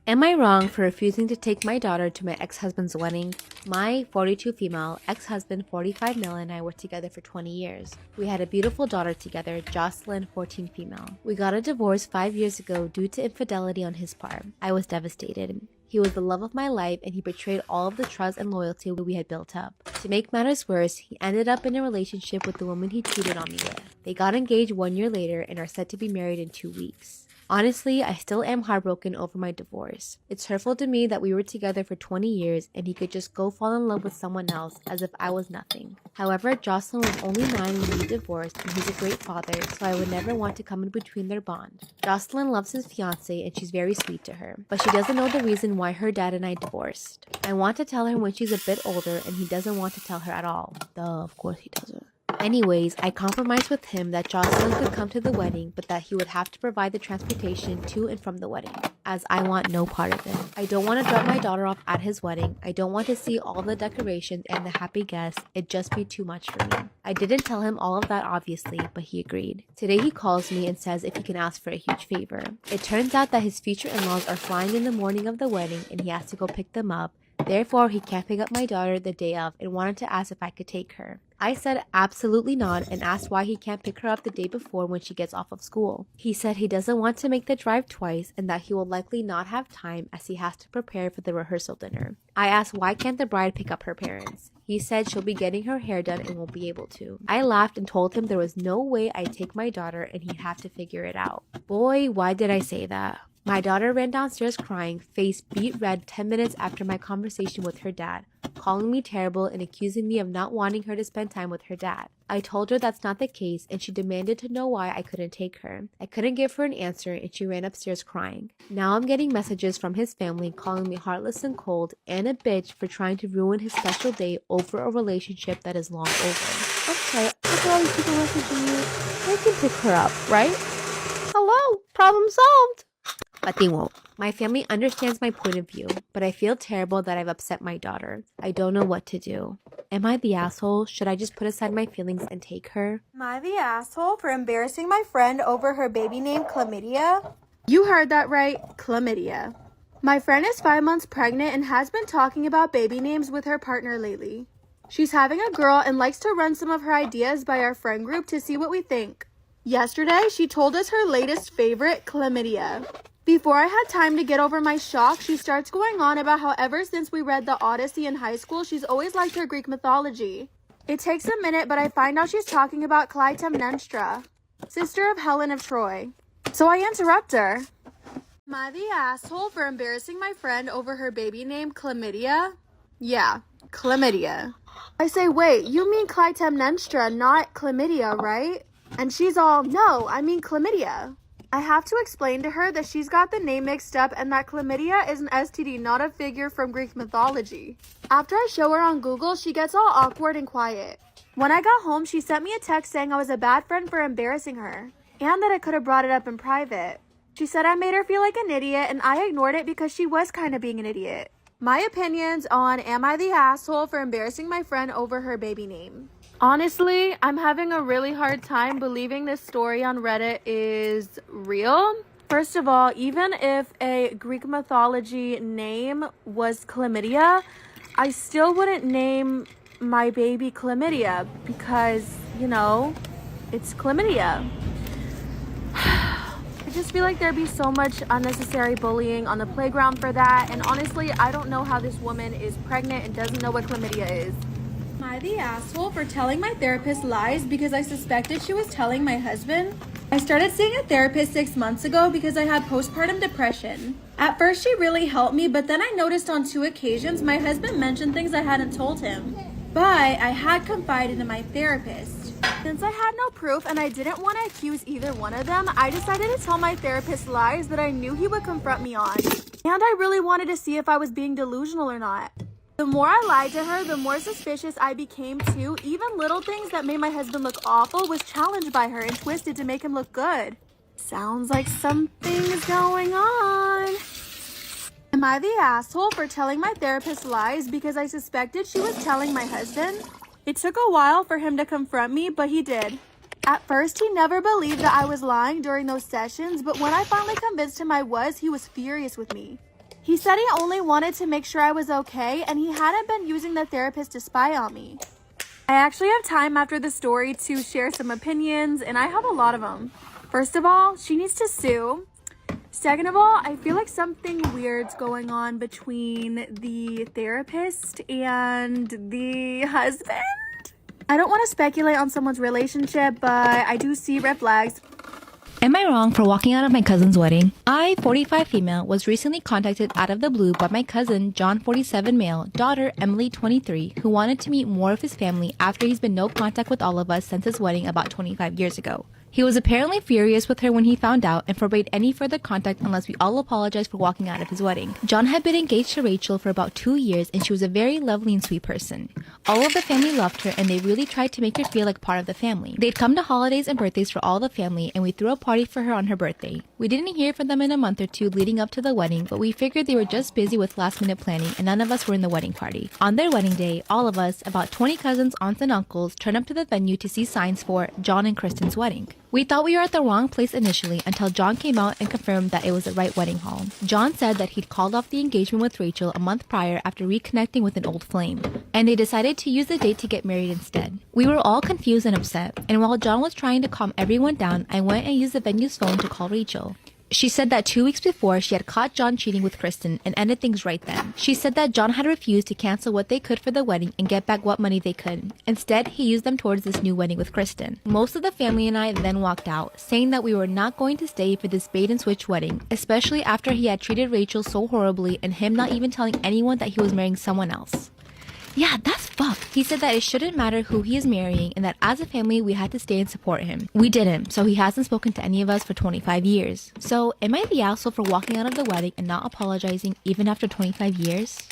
Am I wrong for refusing to take my daughter to my ex-husband's wedding? My 42 female, ex-husband 45 male and I were together for 20 years. We had a beautiful daughter together, Jocelyn 14 female. We got a divorce 5 years ago due to infidelity on his part. I was devastated. He was the love of my life and he betrayed all of the trust and loyalty we had built up. To make matters worse, he ended up in a relationship with the woman he cheated on me with. They got engaged 1 year later and are set to be married in 2 weeks. Honestly, I still am heartbroken over my divorce. It's hurtful to me that we were together for 20 years and he could just go fall in love with someone else as if I was nothing. However, Jocelyn was only 9 when we divorced and he's a great father, so I would never want to come in between their bond. Jocelyn loves his fiancé and she's very sweet to her, but she doesn't know the reason why her dad and I divorced. I want to tell her when she's a bit older and he doesn't want to tell her at all. Duh, of course he doesn't. Anyways, I compromised with him that Jocelyn could come to the wedding, but that he would have to provide the transportation to and from the wedding, as I want no part of it. I don't want to drop my daughter off at his wedding. I don't want to see all the decorations and the happy guests. It'd just be too much for me. I didn't tell him all of that obviously, but he agreed. Today he calls me and says if he can ask for a huge favor. It turns out that his future in-laws are flying in the morning of the wedding and he has to go pick them up. Therefore, he can't pick up my daughter the day of and wanted to ask if I could take her. I said absolutely not and asked why he can't pick her up the day before when she gets off of school. He said he doesn't want to make the drive twice and that he will likely not have time as he has to prepare for the rehearsal dinner. I asked why can't the bride pick up her parents. He said she'll be getting her hair done and won't be able to. I laughed and told him there was no way I'd take my daughter and he'd have to figure it out. Boy, why did I say that? My daughter ran downstairs crying, face beet red 10 minutes after my conversation with her dad, calling me terrible and accusing me of not wanting her to spend time with her dad. I told her that's not the case and she demanded to know why I couldn't take her. I couldn't give her an answer and she ran upstairs crying. Now I'm getting messages from his family calling me heartless and cold and a bitch for trying to ruin his special day over a relationship that is long over. Okay, after all these people messaging you, I can pick her up, right? Hello, problem solved. But they won't. My family understands my point of view, but I feel terrible that I've upset my daughter. I don't know what to do. Am I the asshole? Should I just put aside my feelings and take her? Am I the asshole for embarrassing my friend over her baby named Chlamydia? You heard that right, chlamydia. My friend is 5 months pregnant and has been talking about baby names with her partner lately. She's having a girl and likes to run some of her ideas by our friend group to see what we think. Yesterday, she told us her latest favorite, chlamydia. Before I had time to get over my shock, she starts going on about how ever since we read the Odyssey in high school, she's always liked her Greek mythology. It takes a minute, but I find out she's talking about Clytemnestra, sister of Helen of Troy. So I interrupt her. Am I the asshole for embarrassing my friend over her baby name chlamydia? Yeah, chlamydia. I say, wait, you mean Clytemnestra, not chlamydia, right? And she's all, no, I mean chlamydia. I have to explain to her that she's got the name mixed up and that chlamydia is an STD, not a figure from Greek mythology. After I show her on Google, she gets all awkward and quiet. When I got home, she sent me a text saying I was a bad friend for embarrassing her, and that I could have brought it up in private. She said I made her feel like an idiot, and I ignored it because she was kind of being an idiot. My opinions on am I the asshole for embarrassing my friend over her baby name? Honestly, I'm having a really hard time believing this story on Reddit is real. First of all, even if a Greek mythology name was chlamydia, I still wouldn't name my baby chlamydia because, you know, it's chlamydia. I just feel like there'd be so much unnecessary bullying on the playground for that, and honestly, I don't know how this woman is pregnant and doesn't know what chlamydia is. Am I the asshole for telling my therapist lies because I suspected she was telling my husband? I started seeing a therapist 6 months ago because I had postpartum depression. At first she really helped me, but then I noticed on 2 occasions my husband mentioned things I hadn't told him. But I had confided in my therapist. Since I had no proof and I didn't want to accuse either one of them, I decided to tell my therapist lies that I knew he would confront me on. And I really wanted to see if I was being delusional or not. The more I lied to her, the more suspicious I became too. Even little things that made my husband look awful was challenged by her and twisted to make him look good. Sounds like something's going on. Am I the asshole for telling my therapist lies because I suspected she was telling my husband? It took a while for him to confront me, but he did. At first, he never believed that I was lying during those sessions, but when I finally convinced him I was, he was furious with me. He said he only wanted to make sure I was okay, and he hadn't been using the therapist to spy on me. I actually have time after the story to share some opinions, and I have a lot of them. First of all, she needs to sue. Second of all, I feel like something weird's going on between the therapist and the husband. I don't want to speculate on someone's relationship, but I do see red flags. Am I wrong for walking out of my cousin's wedding? I, 45 female, was recently contacted out of the blue by my cousin, John, 47 male, daughter, Emily, 23, who wanted to meet more of his family after he's been no contact with all of us since his wedding about 25 years ago. He was apparently furious with her when he found out and forbade any further contact unless we all apologized for walking out of his wedding. John had been engaged to Rachel for about 2 years and she was a very lovely and sweet person. All of the family loved her and they really tried to make her feel like part of the family. They'd come to holidays and birthdays for all the family and we threw a party for her on her birthday. We didn't hear from them in a month or 2 leading up to the wedding, but we figured they were just busy with last minute planning and none of us were in the wedding party. On their wedding day, all of us, about 20 cousins, aunts and uncles, turned up to the venue to see signs for John and Kristen's wedding. We thought we were at the wrong place initially until John came out and confirmed that it was the right wedding hall. John said that he'd called off the engagement with Rachel a month prior after reconnecting with an old flame, and they decided to use the date to get married instead. We were all confused and upset, and while John was trying to calm everyone down, I went and used the venue's phone to call Rachel. She said that 2 weeks before, she had caught John cheating with Kristen and ended things right then. She said that John had refused to cancel what they could for the wedding and get back what money they could. Instead, he used them towards this new wedding with Kristen. Most of the family and I then walked out, saying that we were not going to stay for this bait and switch wedding, especially after he had treated Rachel so horribly and him not even telling anyone that he was marrying someone else. Yeah, that's fucked. He said that it shouldn't matter who he is marrying and that as a family we had to stay and support him. We didn't, so he hasn't spoken to any of us for 25 years. So, am I the asshole for walking out of the wedding and not apologizing even after 25 years?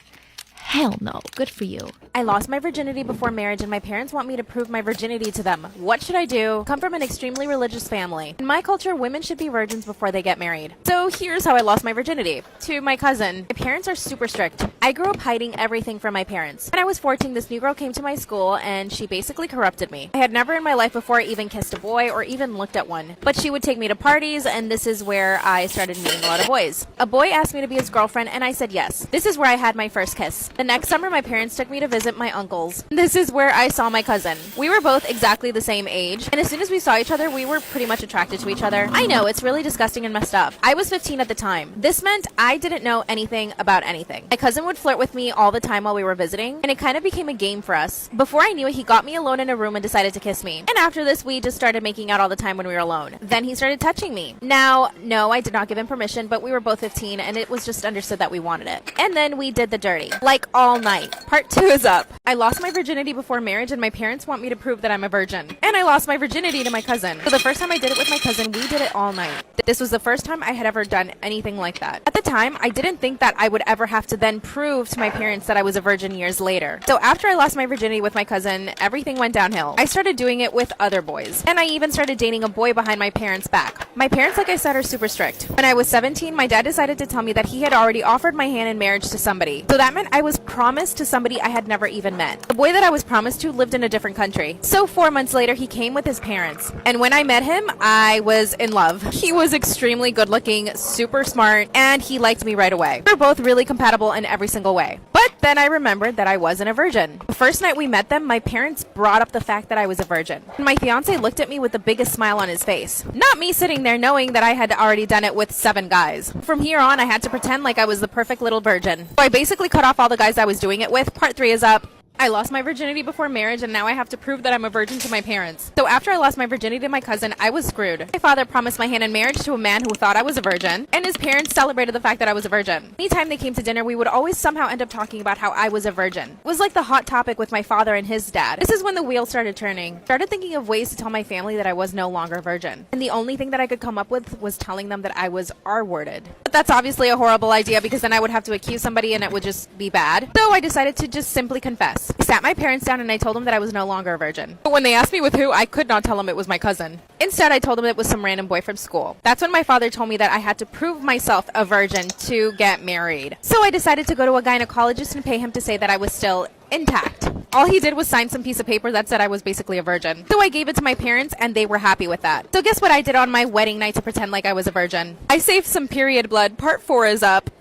Hell no. Good for you. I lost my virginity before marriage and my parents want me to prove my virginity to them. What should I do? Come from an extremely religious family. In my culture, women should be virgins before they get married. So here's how I lost my virginity. To my cousin. My parents are super strict. I grew up hiding everything from my parents. When I was 14, this new girl came to my school and she basically corrupted me. I had never in my life before even kissed a boy or even looked at one. But she would take me to parties and this is where I started meeting a lot of boys. A boy asked me to be his girlfriend and I said yes. This is where I had my first kiss. The next summer, my parents took me to visit my uncles. This is where I saw my cousin. We were both exactly the same age, and as soon as we saw each other, we were pretty much attracted to each other. I know, it's really disgusting and messed up. I was 15 at the time. This meant I didn't know anything about anything. My cousin would flirt with me all the time while we were visiting, and it kind of became a game for us. Before I knew it, he got me alone in a room and decided to kiss me. And after this, we just started making out all the time when we were alone. Then he started touching me. Now, no, I did not give him permission, but we were both 15, and it was just understood that we wanted it. And then we did the dirty. Like all night. Part 2 is up. I lost my virginity before marriage and my parents want me to prove that I'm a virgin. And I lost my virginity to my cousin. So the first time I did it with my cousin, we did it all night. This was the first time I had ever done anything like that. At the time, I didn't think that I would ever have to then prove to my parents that I was a virgin years later. So after I lost my virginity with my cousin, everything went downhill. I started doing it with other boys. And I even started dating a boy behind my parents' back. My parents, like I said, are super strict. When I was 17, my dad decided to tell me that he had already offered my hand in marriage to somebody. So that meant I was promised to somebody I had never even met. The boy that I was promised to lived in a different country. So 4 months later, he came with his parents. And when I met him, I was in love. He was extremely good looking, super smart, and he liked me right away. We were both really compatible in every single way. But then I remembered that I wasn't a virgin. The first night we met them, my parents brought up the fact that I was a virgin. And my fiance looked at me with the biggest smile on his face. Not me sitting there knowing that I had already done it with 7 guys. From here on, I had to pretend like I was the perfect little virgin. So I basically cut off all the guys I was doing it with. Part 3 is up. I lost my virginity before marriage and now I have to prove that I'm a virgin to my parents. So after I lost my virginity to my cousin, I was screwed. My father promised my hand in marriage to a man who thought I was a virgin, and his parents celebrated the fact that I was a virgin. Anytime they came to dinner, we would always somehow end up talking about how I was a virgin. It was like the hot topic with my father and his dad. This is when the wheel started turning. I started thinking of ways to tell my family that I was no longer a virgin. And the only thing that I could come up with was telling them that I was R-worded. But that's obviously a horrible idea because then I would have to accuse somebody and it would just be bad. So I decided to just simply confess. I sat my parents down and I told them that I was no longer a virgin. But when they asked me with who, I could not tell them it was my cousin. Instead, I told them it was some random boy from school. That's when my father told me that I had to prove myself a virgin to get married. So I decided to go to a gynecologist and pay him to say that I was still intact. All he did was sign some piece of paper that said I was basically a virgin. So I gave it to my parents and they were happy with that. So guess what I did on my wedding night to pretend like I was a virgin? I saved some period blood. Part 4 is up.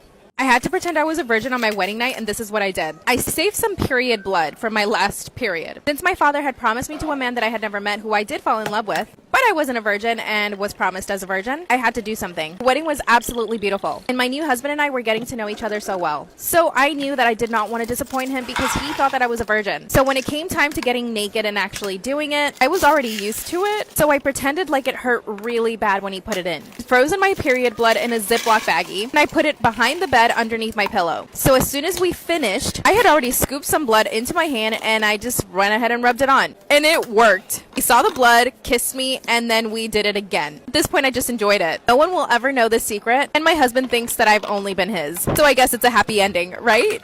I had to pretend I was a virgin on my wedding night, and this is what I did. I saved some period blood from my last period. Since my father had promised me to a man that I had never met, who I did fall in love with, but I wasn't a virgin and was promised as a virgin, I had to do something. The wedding was absolutely beautiful, and my new husband and I were getting to know each other so well. So I knew that I did not want to disappoint him because he thought that I was a virgin. So when it came time to getting naked and actually doing it, I was already used to it, so I pretended like it hurt really bad when he put it in. Frozen my period blood in a Ziploc baggie, and I put it behind the bed underneath my pillow. So as soon as we finished, I had already scooped some blood into my hand and I just went ahead and rubbed it on. And it worked. He saw the blood, kissed me, and then we did it again. At this point, I just enjoyed it. No one will ever know this secret, and my husband thinks that I've only been his. So I guess it's a happy ending, right?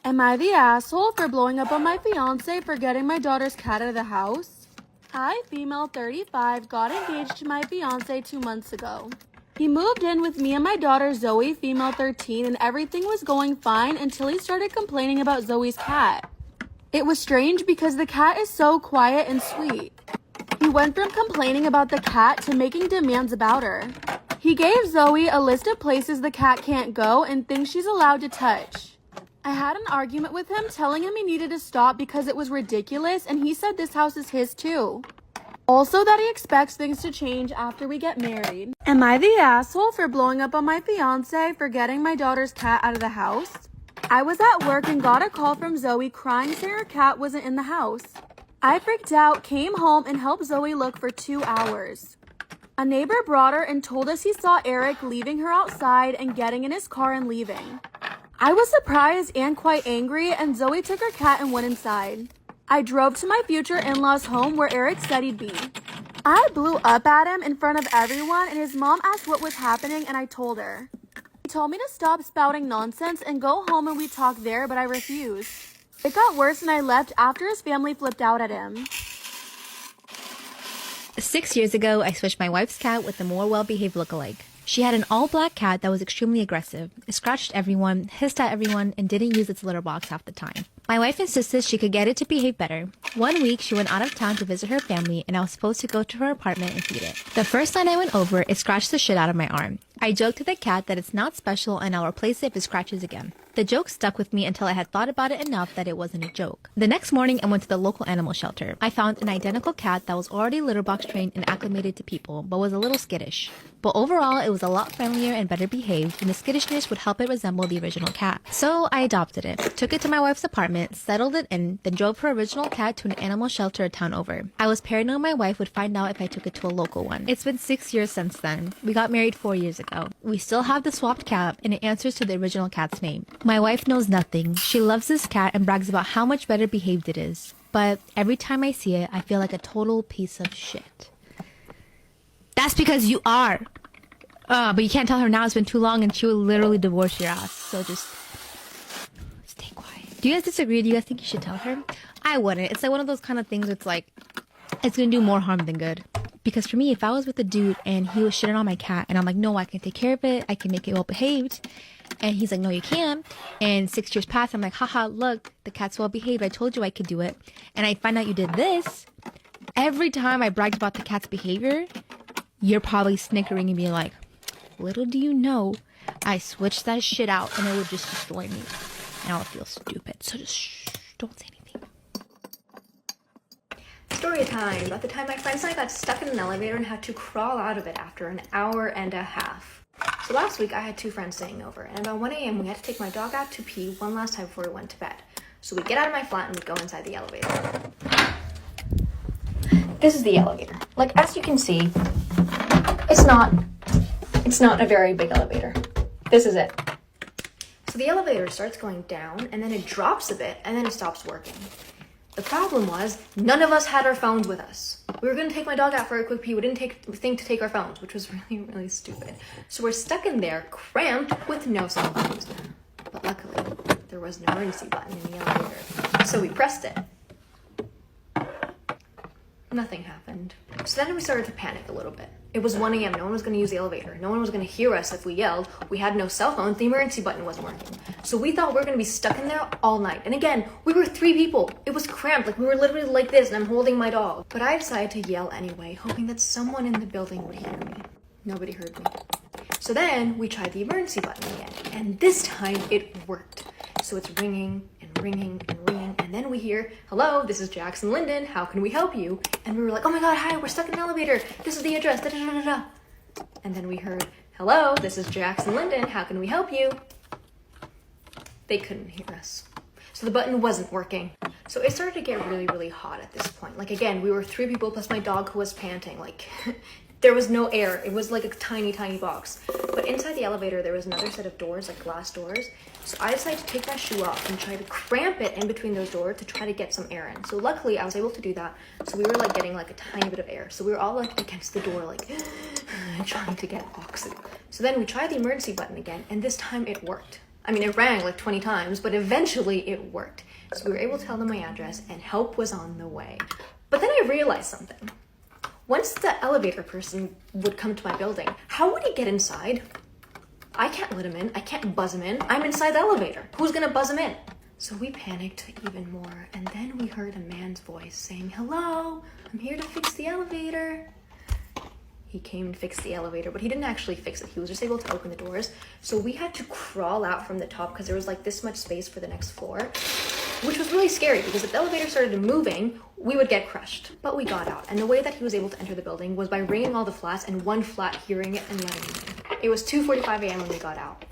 Am I the asshole for blowing up on my fiance for getting my daughter's cat out of the house? I, female 35, got engaged to my fiance 2 months ago. He moved in with me and my daughter Zoe, female 13, and everything was going fine until he started complaining about Zoe's cat. It was strange because the cat is so quiet and sweet. He went from complaining about the cat to making demands about her. He gave Zoe a list of places the cat can't go and things she's allowed to touch. I had an argument with him telling him he needed to stop because it was ridiculous, and he said this house is his too. Also that he expects things to change after we get married. Am I the asshole for blowing up on my fiance for getting my daughter's cat out of the house? I was at work and got a call from Zoe crying saying her cat wasn't in the house. I freaked out, came home, and helped Zoe look for 2 hours. A neighbor brought her and told us he saw Eric leaving her outside and getting in his car and leaving. I was surprised and quite angry, and Zoe took her cat and went inside. I drove to my future in-laws' home where Eric said he'd be. I blew up at him in front of everyone, and his mom asked what was happening, and I told her. He told me to stop spouting nonsense and go home and we talk there, but I refused. It got worse and I left after his family flipped out at him. 6 years ago, I switched my wife's cat with a more well-behaved lookalike. She had an all-black cat that was extremely aggressive. It scratched everyone, hissed at everyone, and didn't use its litter box half the time. My wife insisted she could get it to behave better. One week, she went out of town to visit her family, and I was supposed to go to her apartment and feed it. The first night I went over, it scratched the shit out of my arm. I joked to the cat that it's not special and I'll replace it if it scratches again. The joke stuck with me until I had thought about it enough that it wasn't a joke. The next morning, I went to the local animal shelter. I found an identical cat that was already litter box trained and acclimated to people, but was a little skittish. But overall, it was a lot friendlier and better behaved, and the skittishness would help it resemble the original cat. So I adopted it, took it to my wife's apartment, settled it in, then drove her original cat to an animal shelter a town over. I was paranoid my wife would find out if I took it to a local one. It's been 6 years since then. We got married 4 years ago. We still have the swapped cat, and it answers to the original cat's name. My wife knows nothing. She loves this cat and brags about how much better behaved it is. But every time I see it, I feel like a total piece of shit. That's because you are. But you can't tell her now, it's been too long and she will literally divorce your ass. So just stay quiet. Do you guys disagree? Do you guys think you should tell her? I wouldn't. It's like one of those kind of things. It's like, it's going to do more harm than good. Because for me, if I was with a dude and he was shitting on my cat and I'm like, no, I can take care of it. I can make it well behaved. And he's like, no, you can't. And 6 years pass. I'm like, haha, look, the cat's well behaved. I told you I could do it. And I find out you did this. Every time I bragged about the cat's behavior, you're probably snickering and being like, little do you know, I switched that shit out and it would just destroy me. And I would feel stupid. So just shh, don't say anything. Story time. About the time my friends and I got stuck in an elevator and had to crawl out of it after an hour and a half. So last week I had 2 friends staying over, and about 1 a.m. we had to take my dog out to pee one last time before we went to bed. So we get out of my flat and we go inside the elevator. This is the elevator. Like, as you can see, it's not a very big elevator. This is it. So the elevator starts going down and then it drops a bit and then it stops working. The problem was none of us had our phones with us. We were going to take my dog out for a quick pee. We didn't think to take our phones, which was really, really stupid. So we're stuck in there, cramped with no cell phones. But luckily, there was an emergency button in the elevator. So we pressed it. Nothing happened. So then we started to panic a little bit. It was 1 a.m. No one was going to use the elevator. No one was going to hear us if we yelled. We had no cell phones. The emergency button wasn't working. So we thought we were going to be stuck in there all night. And again, we were 3 people. It was cramped. Like, we were literally like this, and I'm holding my dog. But I decided to yell anyway, hoping that someone in the building would hear me. Nobody heard me. So then we tried the emergency button again. And this time it worked. So it's ringing and ringing and ringing. And then we hear, hello, this is Jackson Linden. How can we help you? And we were like, oh my God, hi, we're stuck in an elevator. This is the address. Da, da, da, da, da. And then we heard, hello, this is Jackson Linden. How can we help you? They couldn't hear us. So the button wasn't working. So it started to get really, really hot at this point. Like, again, we were 3 people plus my dog who was panting. Like, there was no air. It was like a tiny, tiny box. But inside the elevator, there was another set of doors, like glass doors. So I decided to take my shoe off and try to cramp it in between those doors to try to get some air in. So luckily, I was able to do that. So we were like getting like a tiny bit of air. So we were all like against the door, like trying to get oxygen. So then we tried the emergency button again, and this time it worked. I mean, it rang like 20 times, but eventually it worked. So we were able to tell them my address, and help was on the way. But then I realized something. Once the elevator person would come to my building, how would he get inside? I can't let him in. I can't buzz him in. I'm inside the elevator. Who's gonna buzz him in? So we panicked even more, and then we heard a man's voice saying, hello, I'm here to fix the elevator. He came and fixed the elevator, but he didn't actually fix it. He was just able to open the doors. So we had to crawl out from the top because there was like this much space for the next floor. which was really scary because if the elevator started moving, we would get crushed. But we got out, and the way that he was able to enter the building was by ringing all the flats and one flat hearing it and letting me in. It was 2:45 a.m. when we got out.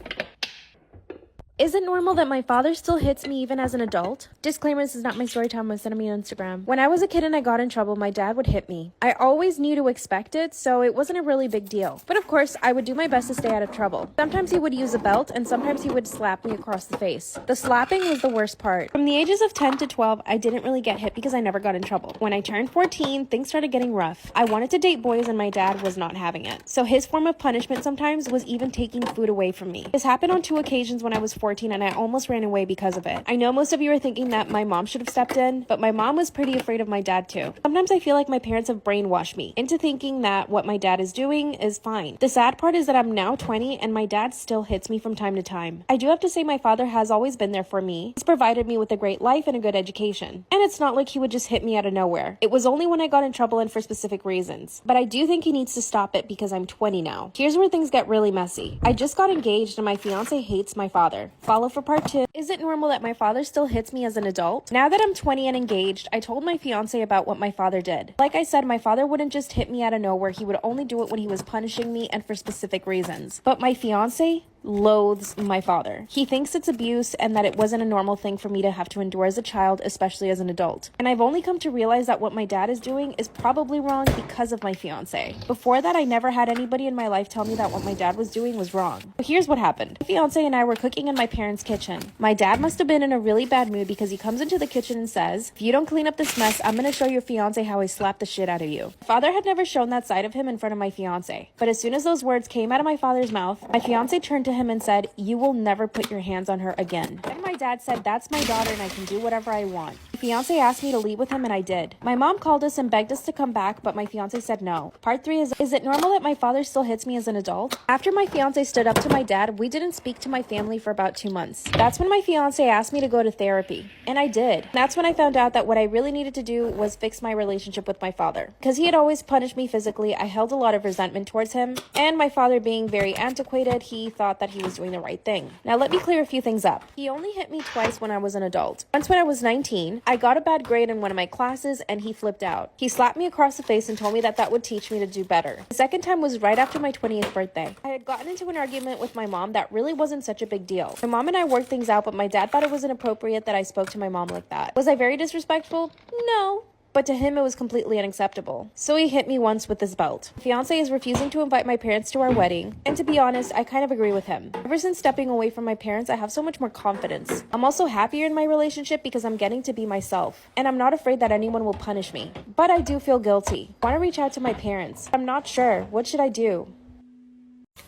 Is it normal that my father still hits me even as an adult? Disclaimer, this is not my story time, send me on Instagram. When I was a kid and I got in trouble, my dad would hit me. I always knew to expect it, so it wasn't a really big deal. But of course, I would do my best to stay out of trouble. Sometimes he would use a belt, and sometimes he would slap me across the face. The slapping was the worst part. From the ages of 10 to 12, I didn't really get hit because I never got in trouble. When I turned 14, things started getting rough. I wanted to date boys and my dad was not having it. So his form of punishment sometimes was even taking food away from me. This happened on 2 occasions when I was 14 and I almost ran away because of it. I know most of you are thinking that my mom should have stepped in, but my mom was pretty afraid of my dad too. Sometimes I feel like my parents have brainwashed me into thinking that what my dad is doing is fine. The sad part is that I'm now 20 and my dad still hits me from time to time. I do have to say my father has always been there for me. He's provided me with a great life and a good education. And it's not like he would just hit me out of nowhere. It was only when I got in trouble and for specific reasons. But I do think he needs to stop it because I'm 20 now. Here's where things get really messy. I just got engaged and my fiance hates my father. Follow for part 2. Is it normal that my father still hits me as an adult? Now that I'm 20 and engaged, I told my fiance about what my father did. Like I said, my father wouldn't just hit me out of nowhere. He would only do it when he was punishing me and for specific reasons. But my fiance loathes my father. He thinks it's abuse and that it wasn't a normal thing for me to have to endure as a child, especially as an adult. And I've only come to realize that what my dad is doing is probably wrong because of my fiance. Before that, I never had anybody in my life tell me that what my dad was doing was wrong. But here's what happened. My fiance and I were cooking in my parents' kitchen. My dad must have been in a really bad mood because he comes into the kitchen and says, "If you don't clean up this mess, I'm gonna show your fiance how I slap the shit out of you." My father had never shown that side of him in front of my fiance. But as soon as those words came out of my father's mouth, my fiance turned to him and said, "You will never put your hands on her again." Then my dad said, "That's my daughter and I can do whatever I want." My fiance asked me to leave with him and I did. My mom called us and begged us to come back, but my fiance said no. Part 3 is it normal that my father still hits me as an adult? After my fiance stood up to my dad, we didn't speak to my family for about 2 months. That's when my fiance asked me to go to therapy. And I did. That's when I found out that what I really needed to do was fix my relationship with my father. Because he had always punished me physically, I held a lot of resentment towards him. And my father being very antiquated, he thought that he was doing the right thing. Now let me clear a few things up. He only hit me twice when I was an adult. Once when I was 19, I got a bad grade in one of my classes and he flipped out. He slapped me across the face and told me that that would teach me to do better. The second time was right after my 20th birthday. I had gotten into an argument with my mom that really wasn't such a big deal. My mom and I worked things out, but my dad thought it was inappropriate that I spoke to my mom like that. Was I very disrespectful? No. But to him, it was completely unacceptable. So he hit me once with his belt. My fiance is refusing to invite my parents to our wedding. And to be honest, I kind of agree with him. Ever since stepping away from my parents, I have so much more confidence. I'm also happier in my relationship because I'm getting to be myself. And I'm not afraid that anyone will punish me. But I do feel guilty. I want to reach out to my parents. I'm not sure. What should I do?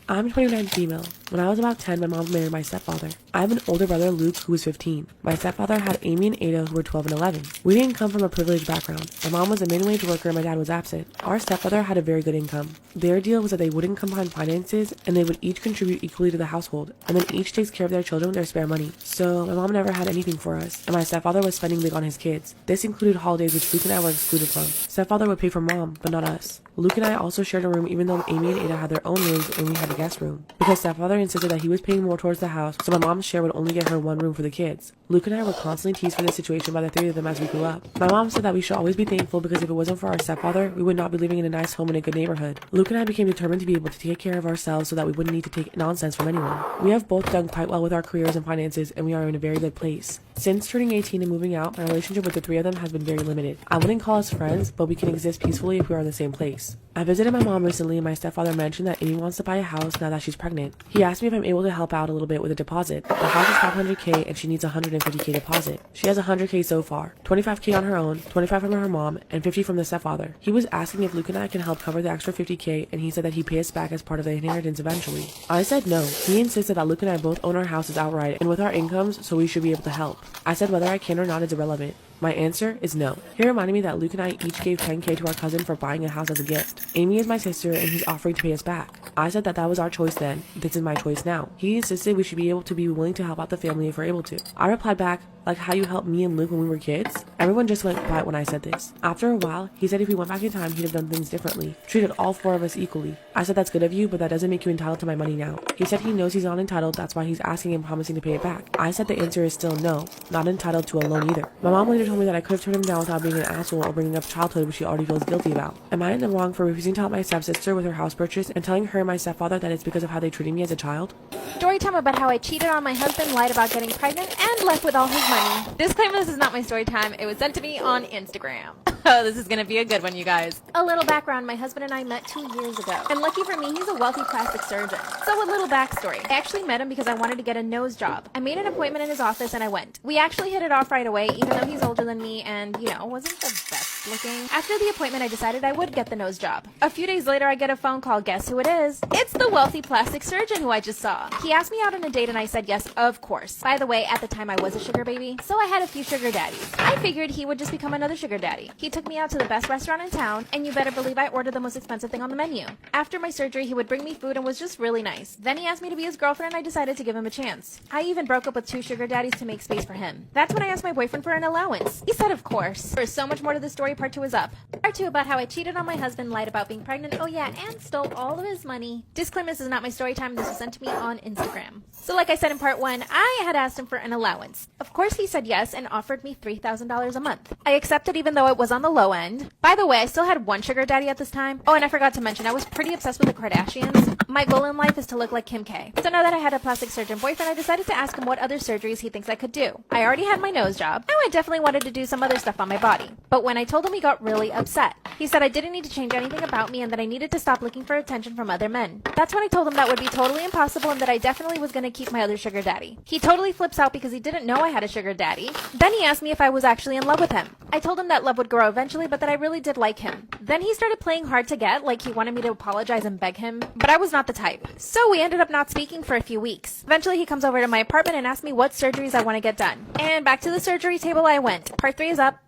I'm 29 female. When I was about 10, my mom married my stepfather. I have an older brother, Luke, who was 15. My stepfather had Amy and Ada, who were 12 and 11. We didn't come from a privileged background. My mom was a minimum wage worker and my dad was absent. Our stepfather had a very good income. Their deal was that they wouldn't combine finances and they would each contribute equally to the household, and then each takes care of their children with their spare money. So my mom never had anything for us, and my stepfather was spending big on his kids. This included holidays which Luke and I were excluded from. Stepfather would pay for mom, but not us. Luke and I also shared a room even though Amy and Ada had their own rooms and we had a guest room. Because stepfather insisted that he was paying more towards the house, so my mom's share would only get her one room for the kids. Luke and I were constantly teased for this situation by the three of them as we grew up. My mom said that we should always be thankful because if it wasn't for our stepfather, we would not be living in a nice home in a good neighborhood. Luke and I became determined to be able to take care of ourselves so that we wouldn't need to take nonsense from anyone. We have both done quite well with our careers and finances, and we are in a very good place. Since turning 18 and moving out, my relationship with the three of them has been very limited. I wouldn't call us friends, but we can exist peacefully if we are in the same place. I visited my mom recently and my stepfather mentioned that Amy wants to buy a house now that she's pregnant. He asked me if I'm able to help out a little bit with a deposit. The house is $500K and she needs a $150K deposit. She has $100K so far, $25K on her own, $25 from her mom, and $50 from the stepfather. He was asking if Luke and I can help cover the extra $50K and he said that he'd pay us back as part of the inheritance eventually. I said no. He insisted that Luke and I both own our houses outright and with our incomes, so we should be able to help. I said whether I can or not is irrelevant. My answer is no. He reminded me that Luke and I each gave $10K to our cousin for buying a house as a gift. Amy is my sister and he's offering to pay us back. I said that was our choice then. This is my choice now. He insisted we should be able to be willing to help out the family if we're able to. I replied back, like how you helped me and Luke when we were kids? Everyone just went quiet when I said this. After a while, he said if he went back in time, he'd have done things differently, treated all 4 of us equally. I said that's good of you, but that doesn't make you entitled to my money now. He said he knows he's not entitled, that's why he's asking and promising to pay it back. I said the answer is still no, not entitled to a loan either. My mom later told me that I could have turned him down without being an asshole or bringing up childhood, which she already feels guilty about. Am I in the wrong for refusing to help my stepsister with her house purchase and telling her and my stepfather that it's because of how they treated me as a child? Story time about how I cheated on my husband, lied about getting pregnant, and left with all his money. Disclaimer, this is not my story time. It was sent to me on Instagram. Oh, this is gonna be a good one, you guys. A little background, my husband and I met 2 years ago. And lucky for me, he's a wealthy plastic surgeon. So a little backstory. I actually met him because I wanted to get a nose job. I made an appointment in his office and I went. We actually hit it off right away, even though he's older than me and, you know, wasn't the best looking. After the appointment, I decided I would get the nose job. A few days later, I get a phone call. Guess who it is? It's the wealthy plastic surgeon who I just saw. He asked me out on a date and I said yes, of course. By the way, at the time I was a sugar baby, so I had a few sugar daddies. I figured he would just become another sugar daddy. He took me out to the best restaurant in town, and you better believe I ordered the most expensive thing on the menu. After my surgery, he would bring me food and was just really nice. Then he asked me to be his girlfriend and I decided to give him a chance. I even broke up with 2 sugar daddies to make space for him. That's when I asked my boyfriend for an allowance. He said of course. There's so much more to the story. Part 2 is up. Part 2 about how I cheated on my husband, lied about being pregnant, oh yeah, and stole all of his money. Disclaimer, this is not my story time. This was sent to me on Instagram. So like I said in part 1, I had asked him for an allowance. Of course he said yes and offered me $3,000 a month. I accepted even though it was on the low end. By the way, I still had 1 sugar daddy at this time. Oh, and I forgot to mention, I was pretty obsessed with the Kardashians. My goal in life is to look like Kim K. So now that I had a plastic surgeon boyfriend, I decided to ask him what other surgeries he thinks I could do. I already had my nose job. Now I definitely wanted to do some other stuff on my body. But when I told him, he got really upset. He said I didn't need to change anything about me and that I needed to stop looking for attention from other men. That's when I told him that would be totally impossible and that I definitely was going to keep my other sugar daddy. He totally flips out because he didn't know I had a sugar daddy. Then he asked me if I was actually in love with him. I told him that love would grow eventually, but that I really did like him. Then he started playing hard to get, like he wanted me to apologize and beg him, but I was not the type. So we ended up not speaking for a few weeks. Eventually he comes over to my apartment and asks me what surgeries I want to get done. And back to the surgery table I went. Part 3 is up.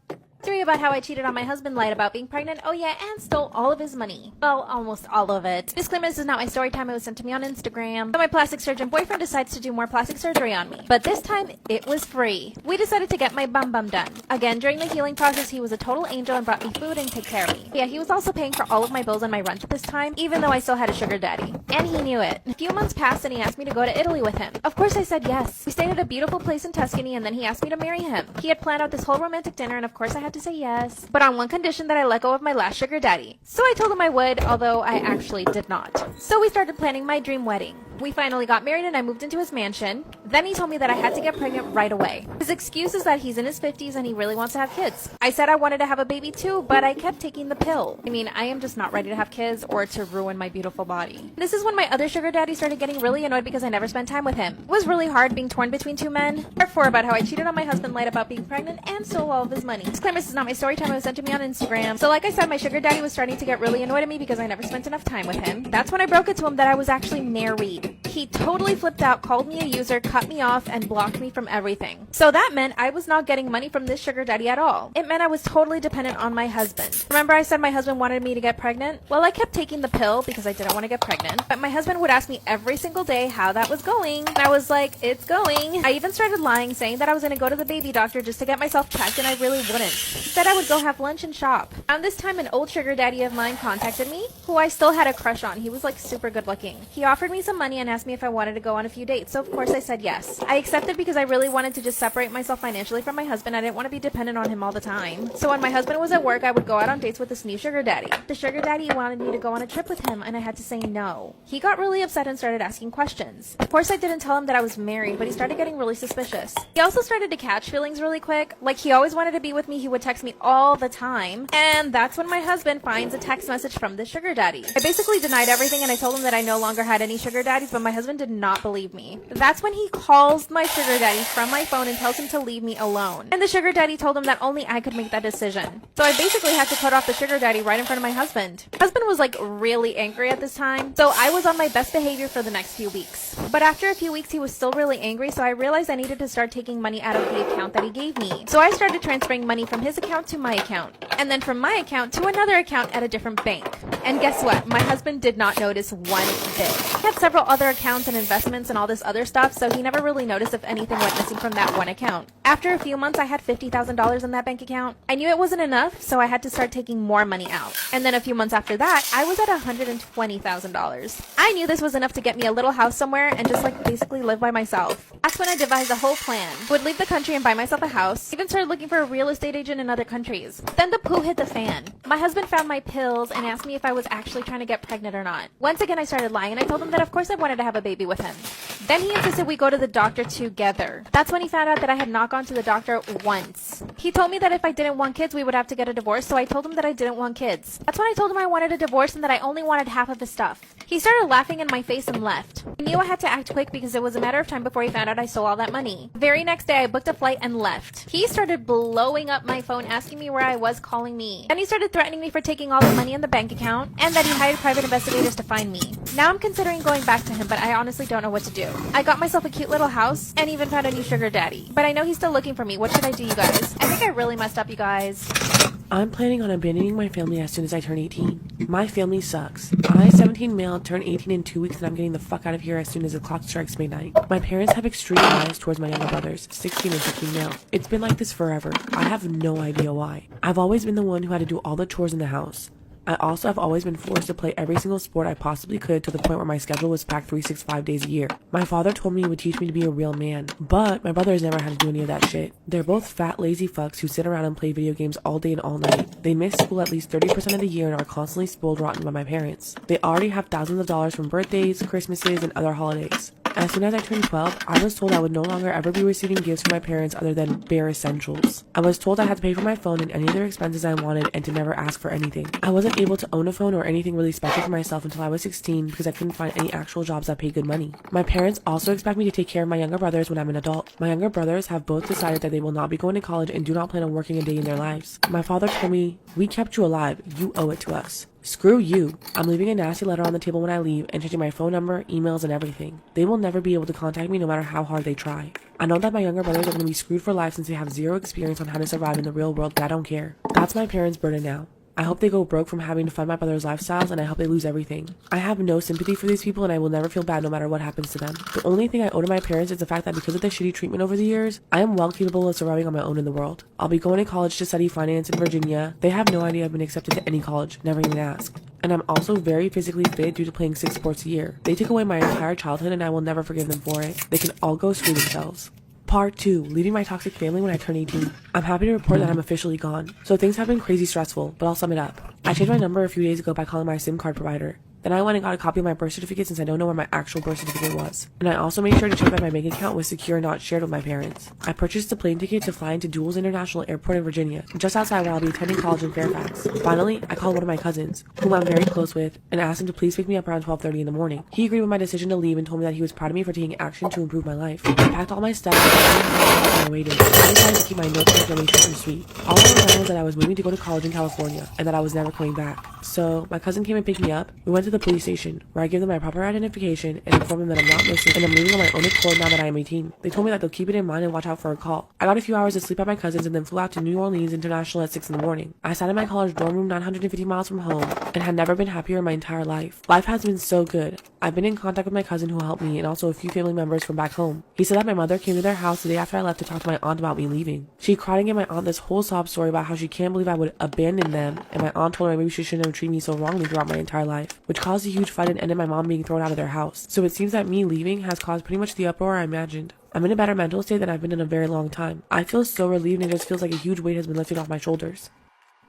3 about how I cheated on my husband, lied about being pregnant, oh yeah, and stole all of his money. Well, almost all of it. Disclaimer, this is not my story time. It was sent to me on Instagram. So my plastic surgeon boyfriend decides to do more plastic surgery on me. But this time, it was free. We decided to get my bum done. Again, during the healing process, he was a total angel and brought me food and took care of me. Yeah, he was also paying for all of my bills and my rent at this time, even though I still had a sugar daddy. And he knew it. A few months passed and he asked me to go to Italy with him. Of course I said yes. We stayed at a beautiful place in Tuscany and then he asked me to marry him. He had planned out this whole romantic dinner and of course I had to say yes. But on one condition, that I let go of my last sugar daddy. So I told him I would, although I actually did not. So we started planning my dream wedding. We finally got married and I moved into his mansion. Then he told me that I had to get pregnant right away. His excuse is that he's in his 50s and he really wants to have kids. I said I wanted to have a baby too, but I kept taking the pill. I mean, I am just not ready to have kids or to ruin my beautiful body. This is when my other sugar daddy started getting really annoyed because I never spent time with him. It was really hard being torn between 2 men. Part 4 about how I cheated on my husband, lied about being pregnant, and stole all of his money. Disclaimer, this is not my story time. It was sent to me on Instagram. So like I said, my sugar daddy was starting to get really annoyed at me because I never spent enough time with him. That's when I broke it to him that I was actually married. He totally flipped out, called me a user, cut me off, and blocked me from everything. So that meant I was not getting money from this sugar daddy at all. It meant I was totally dependent on my husband. Remember I said my husband wanted me to get pregnant? Well, I kept taking the pill because I didn't want to get pregnant, but my husband would ask me every single day how that was going. And I was like, it's going. I even started lying, saying that I was going to go to the baby doctor just to get myself checked, and I really wouldn't. Said I would go have lunch and shop. Around this time, an old sugar daddy of mine contacted me, who I still had a crush on. He was like super good looking. He offered me some money and asked me if I wanted to go on a few dates, so of course I said yes. I accepted because I really wanted to just separate myself financially from my husband. I didn't want to be dependent on him all the time. So when my husband was at work, I would go out on dates with this new sugar daddy. The sugar daddy wanted me to go on a trip with him, and I had to say no. He got really upset and started asking questions. Of course I didn't tell him that I was married, but he started getting really suspicious. He also started to catch feelings really quick. Like he always wanted to be with me, he would text me all the time. And that's when my husband finds a text message from the sugar daddy. I basically denied everything and I told him that I no longer had any sugar daddies, but my husband did not believe me. That's when he calls my sugar daddy from my phone and tells him to leave me alone. And the sugar daddy told him that only I could make that decision. So I basically had to cut off the sugar daddy right in front of my husband. My husband was like really angry at this time, so I was on my best behavior for the next few weeks. But after a few weeks, he was still really angry, so I realized I needed to start taking money out of the account that he gave me. So I started transferring money from his account to my account, and then from my account to another account at a different bank. And guess what? My husband did not notice one bit. He had several other other accounts and investments and all this other stuff, so he never really noticed if anything went missing from that one account. After a few months, I had $50,000 in that bank account. I knew it wasn't enough, so I had to start taking more money out. And then a few months after that, I was at $120,000. I knew this was enough to get me a little house somewhere and just like basically live by myself. That's when I devised a whole plan. Would leave the country and buy myself a house, even started looking for a real estate agent in other countries. Then the poo hit the fan. My husband found my pills and asked me if I was actually trying to get pregnant or not. Once again, I started lying and I told him that of course I wanted to have a baby with him. Then he insisted we go to the doctor together. That's when he found out that I had not gone to the doctor once. He told me that if I didn't want kids, we would have to get a divorce, so I told him that I didn't want kids. That's when I told him I wanted a divorce and that I only wanted half of his stuff. He started laughing in my face and left. I knew I had to act quick because it was a matter of time before he found out I stole all that money. The very next day, I booked a flight and left. He started blowing up my phone, asking me where I was, calling me. Then he started threatening me for taking all the money in the bank account and that he hired private investigators to find me. Now I'm considering going back to him, but I honestly don't know what to do. I got myself a cute little house and even found a new sugar daddy. But I know he's still looking for me. What should I do, you guys? I think I really messed up, you guys. I'm planning on abandoning my family as soon as I turn 18. My family sucks. I, 17 male, turn 18 in 2 weeks and I'm getting the fuck out of here as soon as the clock strikes midnight. My parents have extreme bias towards my younger brothers, 16 and 15 male. It's been like this forever. I have no idea why. I've always been the one who had to do all the chores in the house. I also have always been forced to play every single sport I possibly could to the point where my schedule was packed 365 days a year. My father told me he would teach me to be a real man, but my brothers never had to do any of that shit. They're both fat, lazy fucks who sit around and play video games all day and all night. They miss school at least 30% of the year and are constantly spoiled rotten by my parents. They already have thousands of dollars from birthdays, Christmases, and other holidays. As soon as I turned 12, I was told I would no longer ever be receiving gifts from my parents other than bare essentials. I was told I had to pay for my phone and any other expenses I wanted and to never ask for anything. I wasn't able to own a phone or anything really special for myself until I was 16 because I couldn't find any actual jobs that paid good money. My parents also expect me to take care of my younger brothers when I'm an adult. My younger brothers have both decided that they will not be going to college and do not plan on working a day in their lives. My father told me, "We kept you alive, you owe it to us." Screw you. I'm leaving a nasty letter on the table when I leave and changing my phone number, emails, and everything. They will never be able to contact me no matter how hard they try. I know that my younger brothers are going to be screwed for life since they have zero experience on how to survive in the real world, but I don't care. That's my parents' burden now. I hope they go broke from having to fund my brother's lifestyles, and I hope they lose everything. I have no sympathy for these people, and I will never feel bad no matter what happens to them. The only thing I owe to my parents is the fact that because of the shitty treatment over the years, I am well capable of surviving on my own in the world. I'll be going to college to study finance in Virginia. They have no idea I've been accepted to any college, never even asked. And I'm also very physically fit due to playing 6 sports a year. They took away my entire childhood, and I will never forgive them for it. They can all go screw themselves. Part 2, leaving my toxic family when I turn 18. I'm happy to report that I'm officially gone. So things have been crazy stressful, but I'll sum it up. I changed my number a few days ago by calling my SIM card provider. Then I went and got a copy of my birth certificate since I don't know where my actual birth certificate was. And I also made sure to check that my bank account was secure and not shared with my parents. I purchased a plane ticket to fly into Dulles International Airport in Virginia, just outside where I'll be attending college in Fairfax. Finally, I called one of my cousins, whom I'm very close with, and asked him to please pick me up around 12:30 in the morning. He agreed with my decision to leave and told me that he was proud of me for taking action to improve my life. I packed all my stuff and I waited. I decided to keep my notes and information short and sweet. All I know was that I was moving to go to college in California and that I was never coming back. So my cousin came and picked me up. We went to the police station, where I gave them my proper identification and informed them that I'm not missing and I'm leaving on my own accord now that I am 18. They told me that they'll keep it in mind and watch out for a call. I got a few hours of sleep at my cousin's and then flew out to New Orleans International at 6 in the morning. I sat in my college dorm room 950 miles from home and had never been happier in my entire life. Life has been so good. I've been in contact with my cousin who helped me and also a few family members from back home. He said that my mother came to their house the day after I left to talk to my aunt about me leaving. She cried and gave my aunt this whole sob story about how she can't believe I would abandon them, and my aunt told her maybe she shouldn't have treated me so wrongly throughout my entire life, which caused a huge fight and ended my mom being thrown out of their house. So it seems that me leaving has caused pretty much the uproar I imagined. I'm in a better mental state than I've been in a very long time. I feel so relieved and it just feels like a huge weight has been lifted off my shoulders.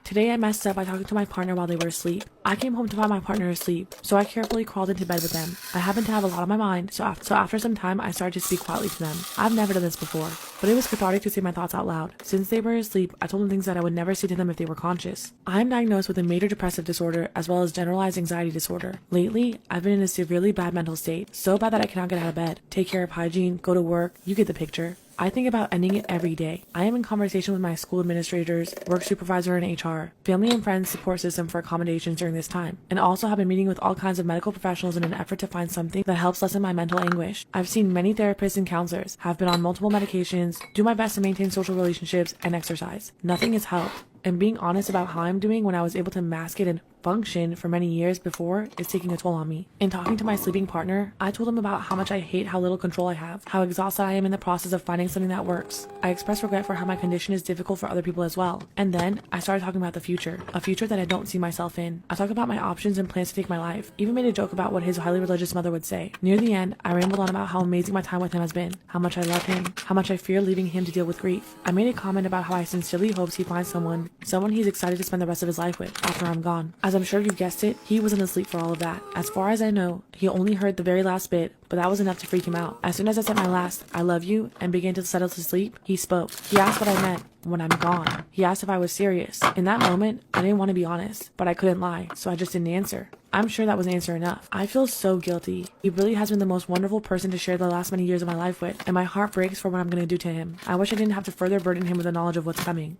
Today I messed up by talking to my partner while they were asleep. I came home to find my partner asleep, so I carefully crawled into bed with them. I happened to have a lot on my mind, so after some time I started to speak quietly to them. I've never done this before, but it was cathartic to say my thoughts out loud. Since they were asleep, I told them things that I would never say to them if they were conscious. I am diagnosed with a major depressive disorder as well as generalized anxiety disorder. Lately, I've been in a severely bad mental state, so bad that I cannot get out of bed, take care of hygiene, go to work, you get the picture. I think about ending it every day. I am in conversation with my school administrators, work supervisor, and HR, family and friends support system for accommodations during this time, and also have been meeting with all kinds of medical professionals in an effort to find something that helps lessen my mental anguish. I've seen many therapists and counselors, have been on multiple medications, do my best to maintain social relationships, and exercise. Nothing has helped. And being honest about how I'm doing when I was able to mask it and function for many years before is taking a toll on me. In talking to my sleeping partner, I told him about how much I hate how little control I have, how exhausted I am in the process of finding something that works. I expressed regret for how my condition is difficult for other people as well. And then I started talking about the future, a future that I don't see myself in. I talked about my options and plans to take my life, even made a joke about what his highly religious mother would say. Near the end, I rambled on about how amazing my time with him has been, how much I love him, how much I fear leaving him to deal with grief. I made a comment about how I sincerely hopes he finds someone he's excited to spend the rest of his life with after I'm gone. As I'm sure you guessed it, he wasn't asleep for all of that. As far as I know, he only heard the very last bit, but that was enough to freak him out. As soon as I said my last, I love you, and began to settle to sleep, he spoke. He asked what I meant when I'm gone. He asked if I was serious. In that moment, I didn't want to be honest, but I couldn't lie, so I just didn't answer. I'm sure that was an answer enough. I feel so guilty. He really has been the most wonderful person to share the last many years of my life with, and my heart breaks for what I'm going to do to him. I wish I didn't have to further burden him with the knowledge of what's coming.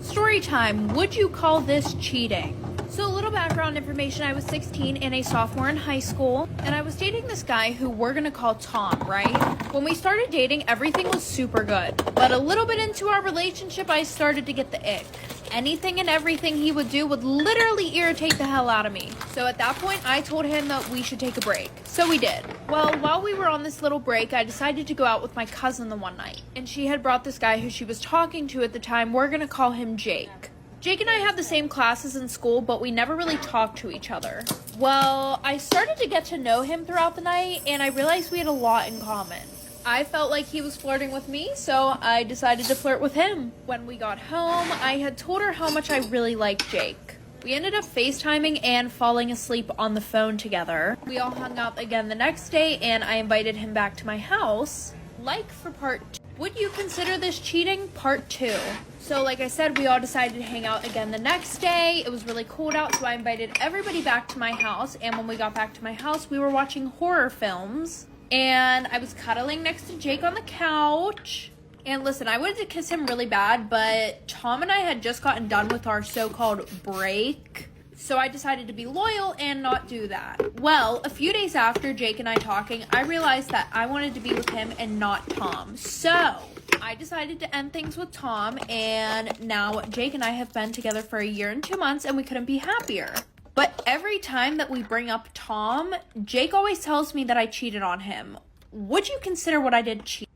Story time. Would you call this cheating? So a little background information, I was 16 and a sophomore in high school, and I was dating this guy who we're gonna call Tom, right? When we started dating, everything was super good. But a little bit into our relationship, I started to get the ick. Anything and everything he would do would literally irritate the hell out of me. So at that point, I told him that we should take a break. So we did. Well, while we were on this little break, I decided to go out with my cousin the one night. And she had brought this guy who she was talking to at the time. We're gonna call him Jake. Jake and I had the same classes in school, but we never really talked to each other. Well, I started to get to know him throughout the night, and I realized we had a lot in common. I felt like he was flirting with me, so I decided to flirt with him. When we got home, I had told her how much I really liked Jake. We ended up FaceTiming and falling asleep on the phone together. We all hung out again the next day, and I invited him back to my house. Like for part 2. Would you consider this cheating? Part 2. So like I said, we all decided to hang out again the next day. It was really cold out, so I invited everybody back to my house. And when we got back to my house, we were watching horror films. And I was cuddling next to Jake on the couch. And listen, I wanted to kiss him really bad, but Tom and I had just gotten done with our so-called break. So I decided to be loyal and not do that. Well, a few days after Jake and I talking, I realized that I wanted to be with him and not Tom. So I decided to end things with Tom, and now Jake and I have been together for 1 year and 2 months, and we couldn't be happier. But every time that we bring up Tom, Jake always tells me that I cheated on him. Would you consider what I did cheating?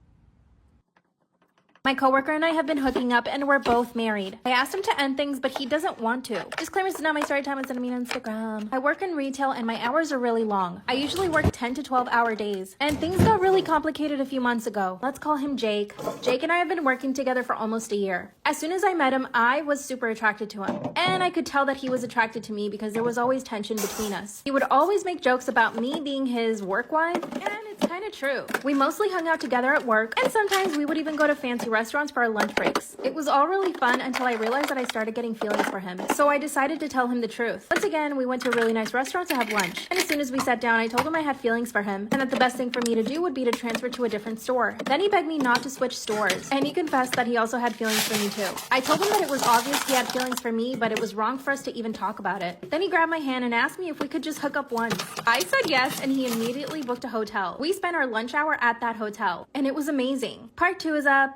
My coworker and I have been hooking up and we're both married. I asked him to end things, but he doesn't want to. Disclaimer, this is not my story time, it's sending me on Instagram. I work in retail and my hours are really long. I usually work 10 to 12 hour days. And things got really complicated a few months ago. Let's call him Jake. Jake and I have been working together for almost 1 year. As soon as I met him, I was super attracted to him. And I could tell that he was attracted to me because there was always tension between us. He would always make jokes about me being his work wife, and it's kind of true. We mostly hung out together at work, and sometimes we would even go to fancy restaurants for our lunch breaks. It was all really fun until I realized that I started getting feelings for him. So I decided to tell him the truth. Once again, we went to a really nice restaurant to have lunch. And as soon as we sat down, I told him I had feelings for him and that the best thing for me to do would be to transfer to a different store. Then he begged me not to switch stores. And he confessed that he also had feelings for me too. I told him that it was obvious he had feelings for me, but it was wrong for us to even talk about it. Then he grabbed my hand and asked me if we could just hook up once. I said yes, and he immediately booked a hotel. We spent our lunch hour at that hotel, and it was amazing. Part 2 is up.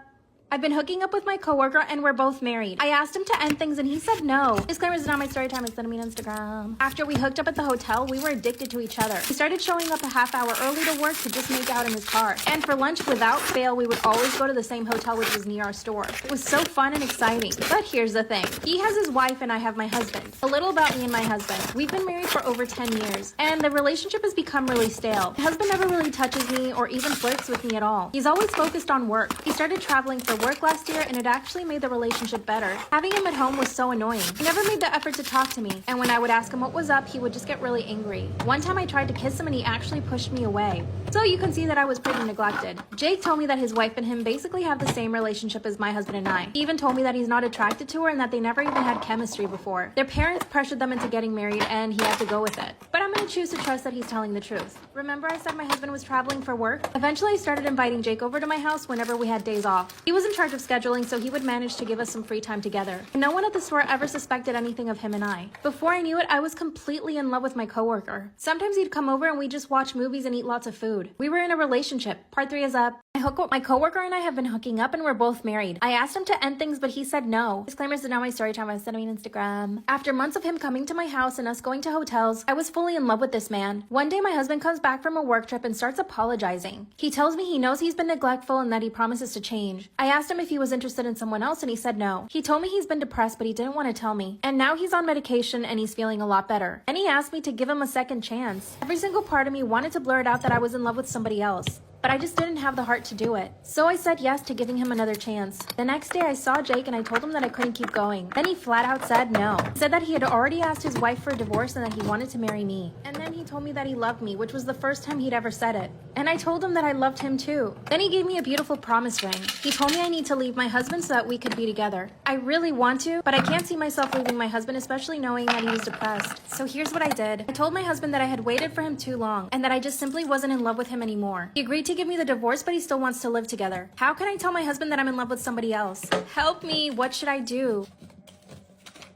I've been hooking up with my coworker and we're both married. I asked him to end things and he said no. Disclaimer, this is not my story time, it's sending me on Instagram. After we hooked up at the hotel, we were addicted to each other. He started showing up a half hour early to work to just make out in his car. And for lunch, without fail, we would always go to the same hotel which was near our store. It was so fun and exciting. But here's the thing. He has his wife and I have my husband. A little about me and my husband. We've been married for over 10 years and the relationship has become really stale. My husband never really touches me or even flirts with me at all. He's always focused on work. He started traveling for work last year and it actually made the relationship better. Having him at home was so annoying. He never made the effort to talk to me, and when I would ask him what was up, he would just get really angry. One time I tried to kiss him and he actually pushed me away. So you can see that I was pretty neglected. Jake told me that his wife and him basically have the same relationship as my husband and I. He even told me that he's not attracted to her and that they never even had chemistry before. Their parents pressured them into getting married and he had to go with it. But I'm gonna choose to trust that he's telling the truth. Remember I said my husband was traveling for work? Eventually I started inviting Jake over to my house whenever we had days off. He was in charge of scheduling, so he would manage to give us some free time together. No one at the store ever suspected anything of him and I. Before I knew it, I was completely in love with my coworker. Sometimes he'd come over and we'd just watch movies and eat lots of food. We were in a relationship. Part 3 is up. I hope My coworker and I have been hooking up and we're both married. I asked him to end things, but he said no. Disclaimers are not my story time. I was sending on Instagram. After months of him coming to my house and us going to hotels, I was fully in love with this man. One day my husband comes back from a work trip and starts apologizing. He tells me he knows he's been neglectful and that he promises to change. I asked him if he was interested in someone else and he said no. He told me he's been depressed, but he didn't want to tell me. And now he's on medication and he's feeling a lot better. And he asked me to give him a second chance. Every single part of me wanted to blurt out that I was in love with somebody else, but I just didn't have the heart to do it. So I said yes to giving him another chance. The next day I saw Jake and I told him that I couldn't keep going. Then he flat out said no. He said that he had already asked his wife for a divorce and that he wanted to marry me. And then he told me that he loved me, which was the first time he'd ever said it. And I told him that I loved him too. Then he gave me a beautiful promise ring. He told me I need to leave my husband so that we could be together. I really want to, but I can't see myself leaving my husband, especially knowing that he was depressed. So here's what I did. I told my husband that I had waited for him too long and that I just simply wasn't in love with him anymore. He agreed to give me the divorce, but he still wants to live together. How can I tell my husband that I'm in love with somebody else? Help me, what should I do?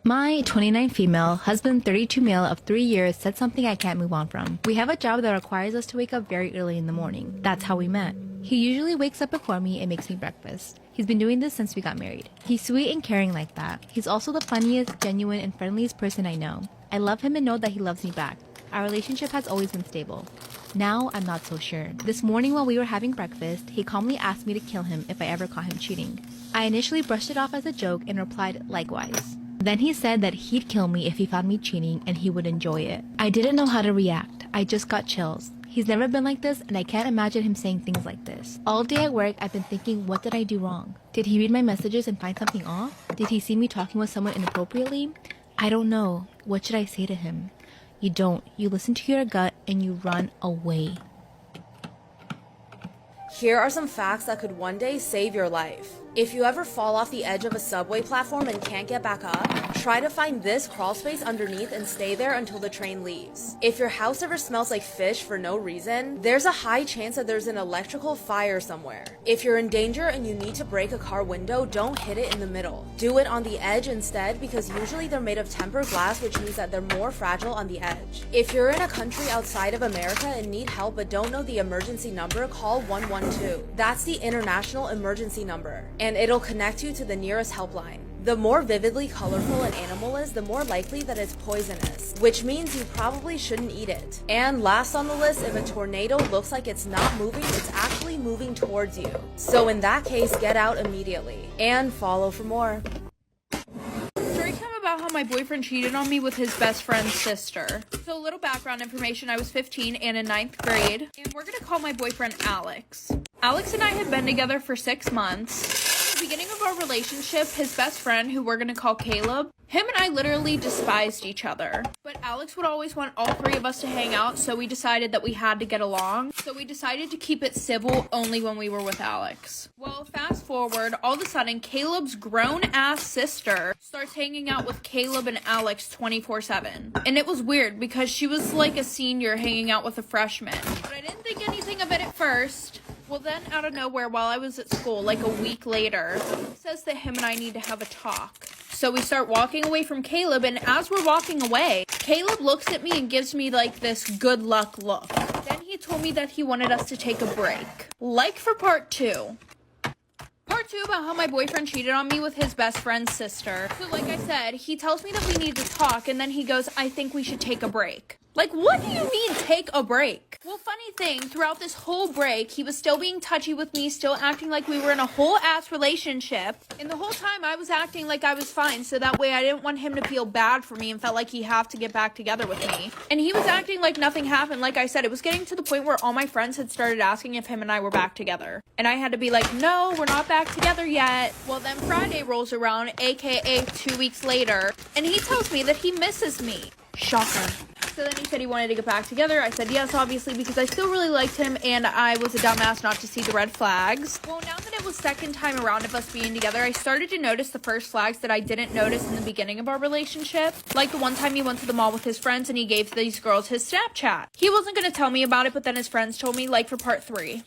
My 29 female, husband 32 male of 3 years said something I can't move on from. We have a job that requires us to wake up very early in the morning. That's how we met. He usually wakes up before me and makes me breakfast. He's been doing this since we got married. He's sweet and caring like that. He's also the funniest, genuine, and friendliest person I know. I love him and know that he loves me back. Our relationship has always been stable. Now, I'm not so sure. This morning while we were having breakfast, he calmly asked me to kill him if I ever caught him cheating. I initially brushed it off as a joke and replied, likewise. Then he said that he'd kill me if he found me cheating and he would enjoy it. I didn't know how to react. I just got chills. He's never been like this and I can't imagine him saying things like this. All day at work, I've been thinking, what did I do wrong? Did he read my messages and find something off? Did he see me talking with someone inappropriately? I don't know. What should I say to him? You don't. You listen to your gut and you run away. Here are some facts that could one day save your life. If you ever fall off the edge of a subway platform and can't get back up, try to find this crawl space underneath and stay there until the train leaves. If your house ever smells like fish for no reason, there's a high chance that there's an electrical fire somewhere. If you're in danger and you need to break a car window, don't hit it in the middle. Do it on the edge instead, because usually they're made of tempered glass, which means that they're more fragile on the edge. If you're in a country outside of America and need help but don't know the emergency number, call 112. That's the international emergency number, and it'll connect you to the nearest helpline. The more vividly colorful an animal is, the more likely that it's poisonous, which means you probably shouldn't eat it. And last on the list, if a tornado looks like it's not moving, it's actually moving towards you. So in that case, get out immediately. And follow for more. Storytime about how my boyfriend cheated on me with his best friend's sister. So a little background information, I was 15 and in 9th grade, and we're gonna call my boyfriend Alex. Alex and I had been together for 6 months. At the beginning of our relationship, his best friend, who we're gonna call Caleb, him and I literally despised each other. But Alex would always want all 3 of us to hang out, so we decided that we had to get along. So we decided to keep it civil only when we were with Alex. Well, fast forward, all of a sudden, Caleb's grown-ass sister starts hanging out with Caleb and Alex 24/7. And it was weird because she was like a senior hanging out with a freshman. But I didn't think anything of it at first. Well, then out of nowhere, while I was at school, like a week later, he says that him and I need to have a talk. So we start walking away from Caleb, and as we're walking away, Caleb looks at me and gives me like this good luck look. Then he told me that he wanted us to take a break. Like for part 2. Part 2 about how my boyfriend cheated on me with his best friend's sister. So like I said, he tells me that we need to talk, and then he goes, I think we should take a break. Like, what do you mean, take a break? Well, funny thing, throughout this whole break, he was still being touchy with me, still acting like we were in a whole-ass relationship. And the whole time, I was acting like I was fine, so that way I didn't want him to feel bad for me and felt like he had to get back together with me. And he was acting like nothing happened. Like I said, it was getting to the point where all my friends had started asking if him and I were back together. And I had to be like, no, we're not back together yet. Well, then Friday rolls around, aka 2 weeks later, and he tells me that he misses me. Shocker. So then he said he wanted to get back together. I said yes, obviously, because I still really liked him and I was a dumbass not to see the red flags. Well, now that it was second time around of us being together, I started to notice the first flags that I didn't notice in the beginning of our relationship. Like the one time he went to the mall with his friends and he gave these girls his Snapchat. He wasn't going to tell me about it, but then his friends told me, like for part 3.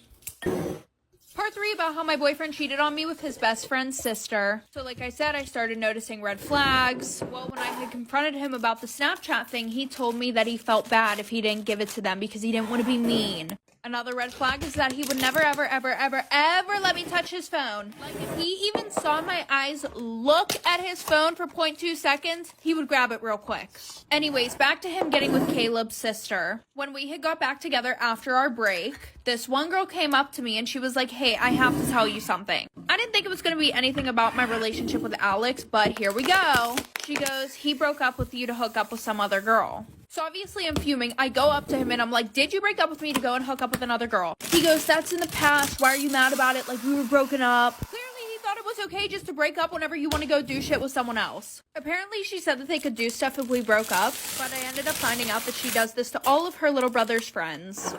Part 3 about how my boyfriend cheated on me with his best friend's sister. So like I said, I started noticing red flags. Well, when I had confronted him about the Snapchat thing, he told me that he felt bad if he didn't give it to them because he didn't want to be mean. Another red flag is that he would never, ever, ever, ever, ever let me touch his phone. Like, if he even saw my eyes look at his phone for 0.2 seconds, he would grab it real quick. Anyways, back to him getting with Caleb's sister. When we had got back together after our break, this one girl came up to me and she was like, hey, I have to tell you something. I didn't think it was going to be anything about my relationship with Alex, but here we go. She goes, he broke up with you to hook up with some other girl. So obviously I'm fuming. I go up to him and I'm like, did you break up with me to go and hook up with another girl? He goes, that's in the past. Why are you mad about it? Like, we were broken up. Clearly he thought it was okay just to break up whenever you want to go do shit with someone else. Apparently she said that they could do stuff if we broke up, but I ended up finding out that she does this to all of her little brother's friends.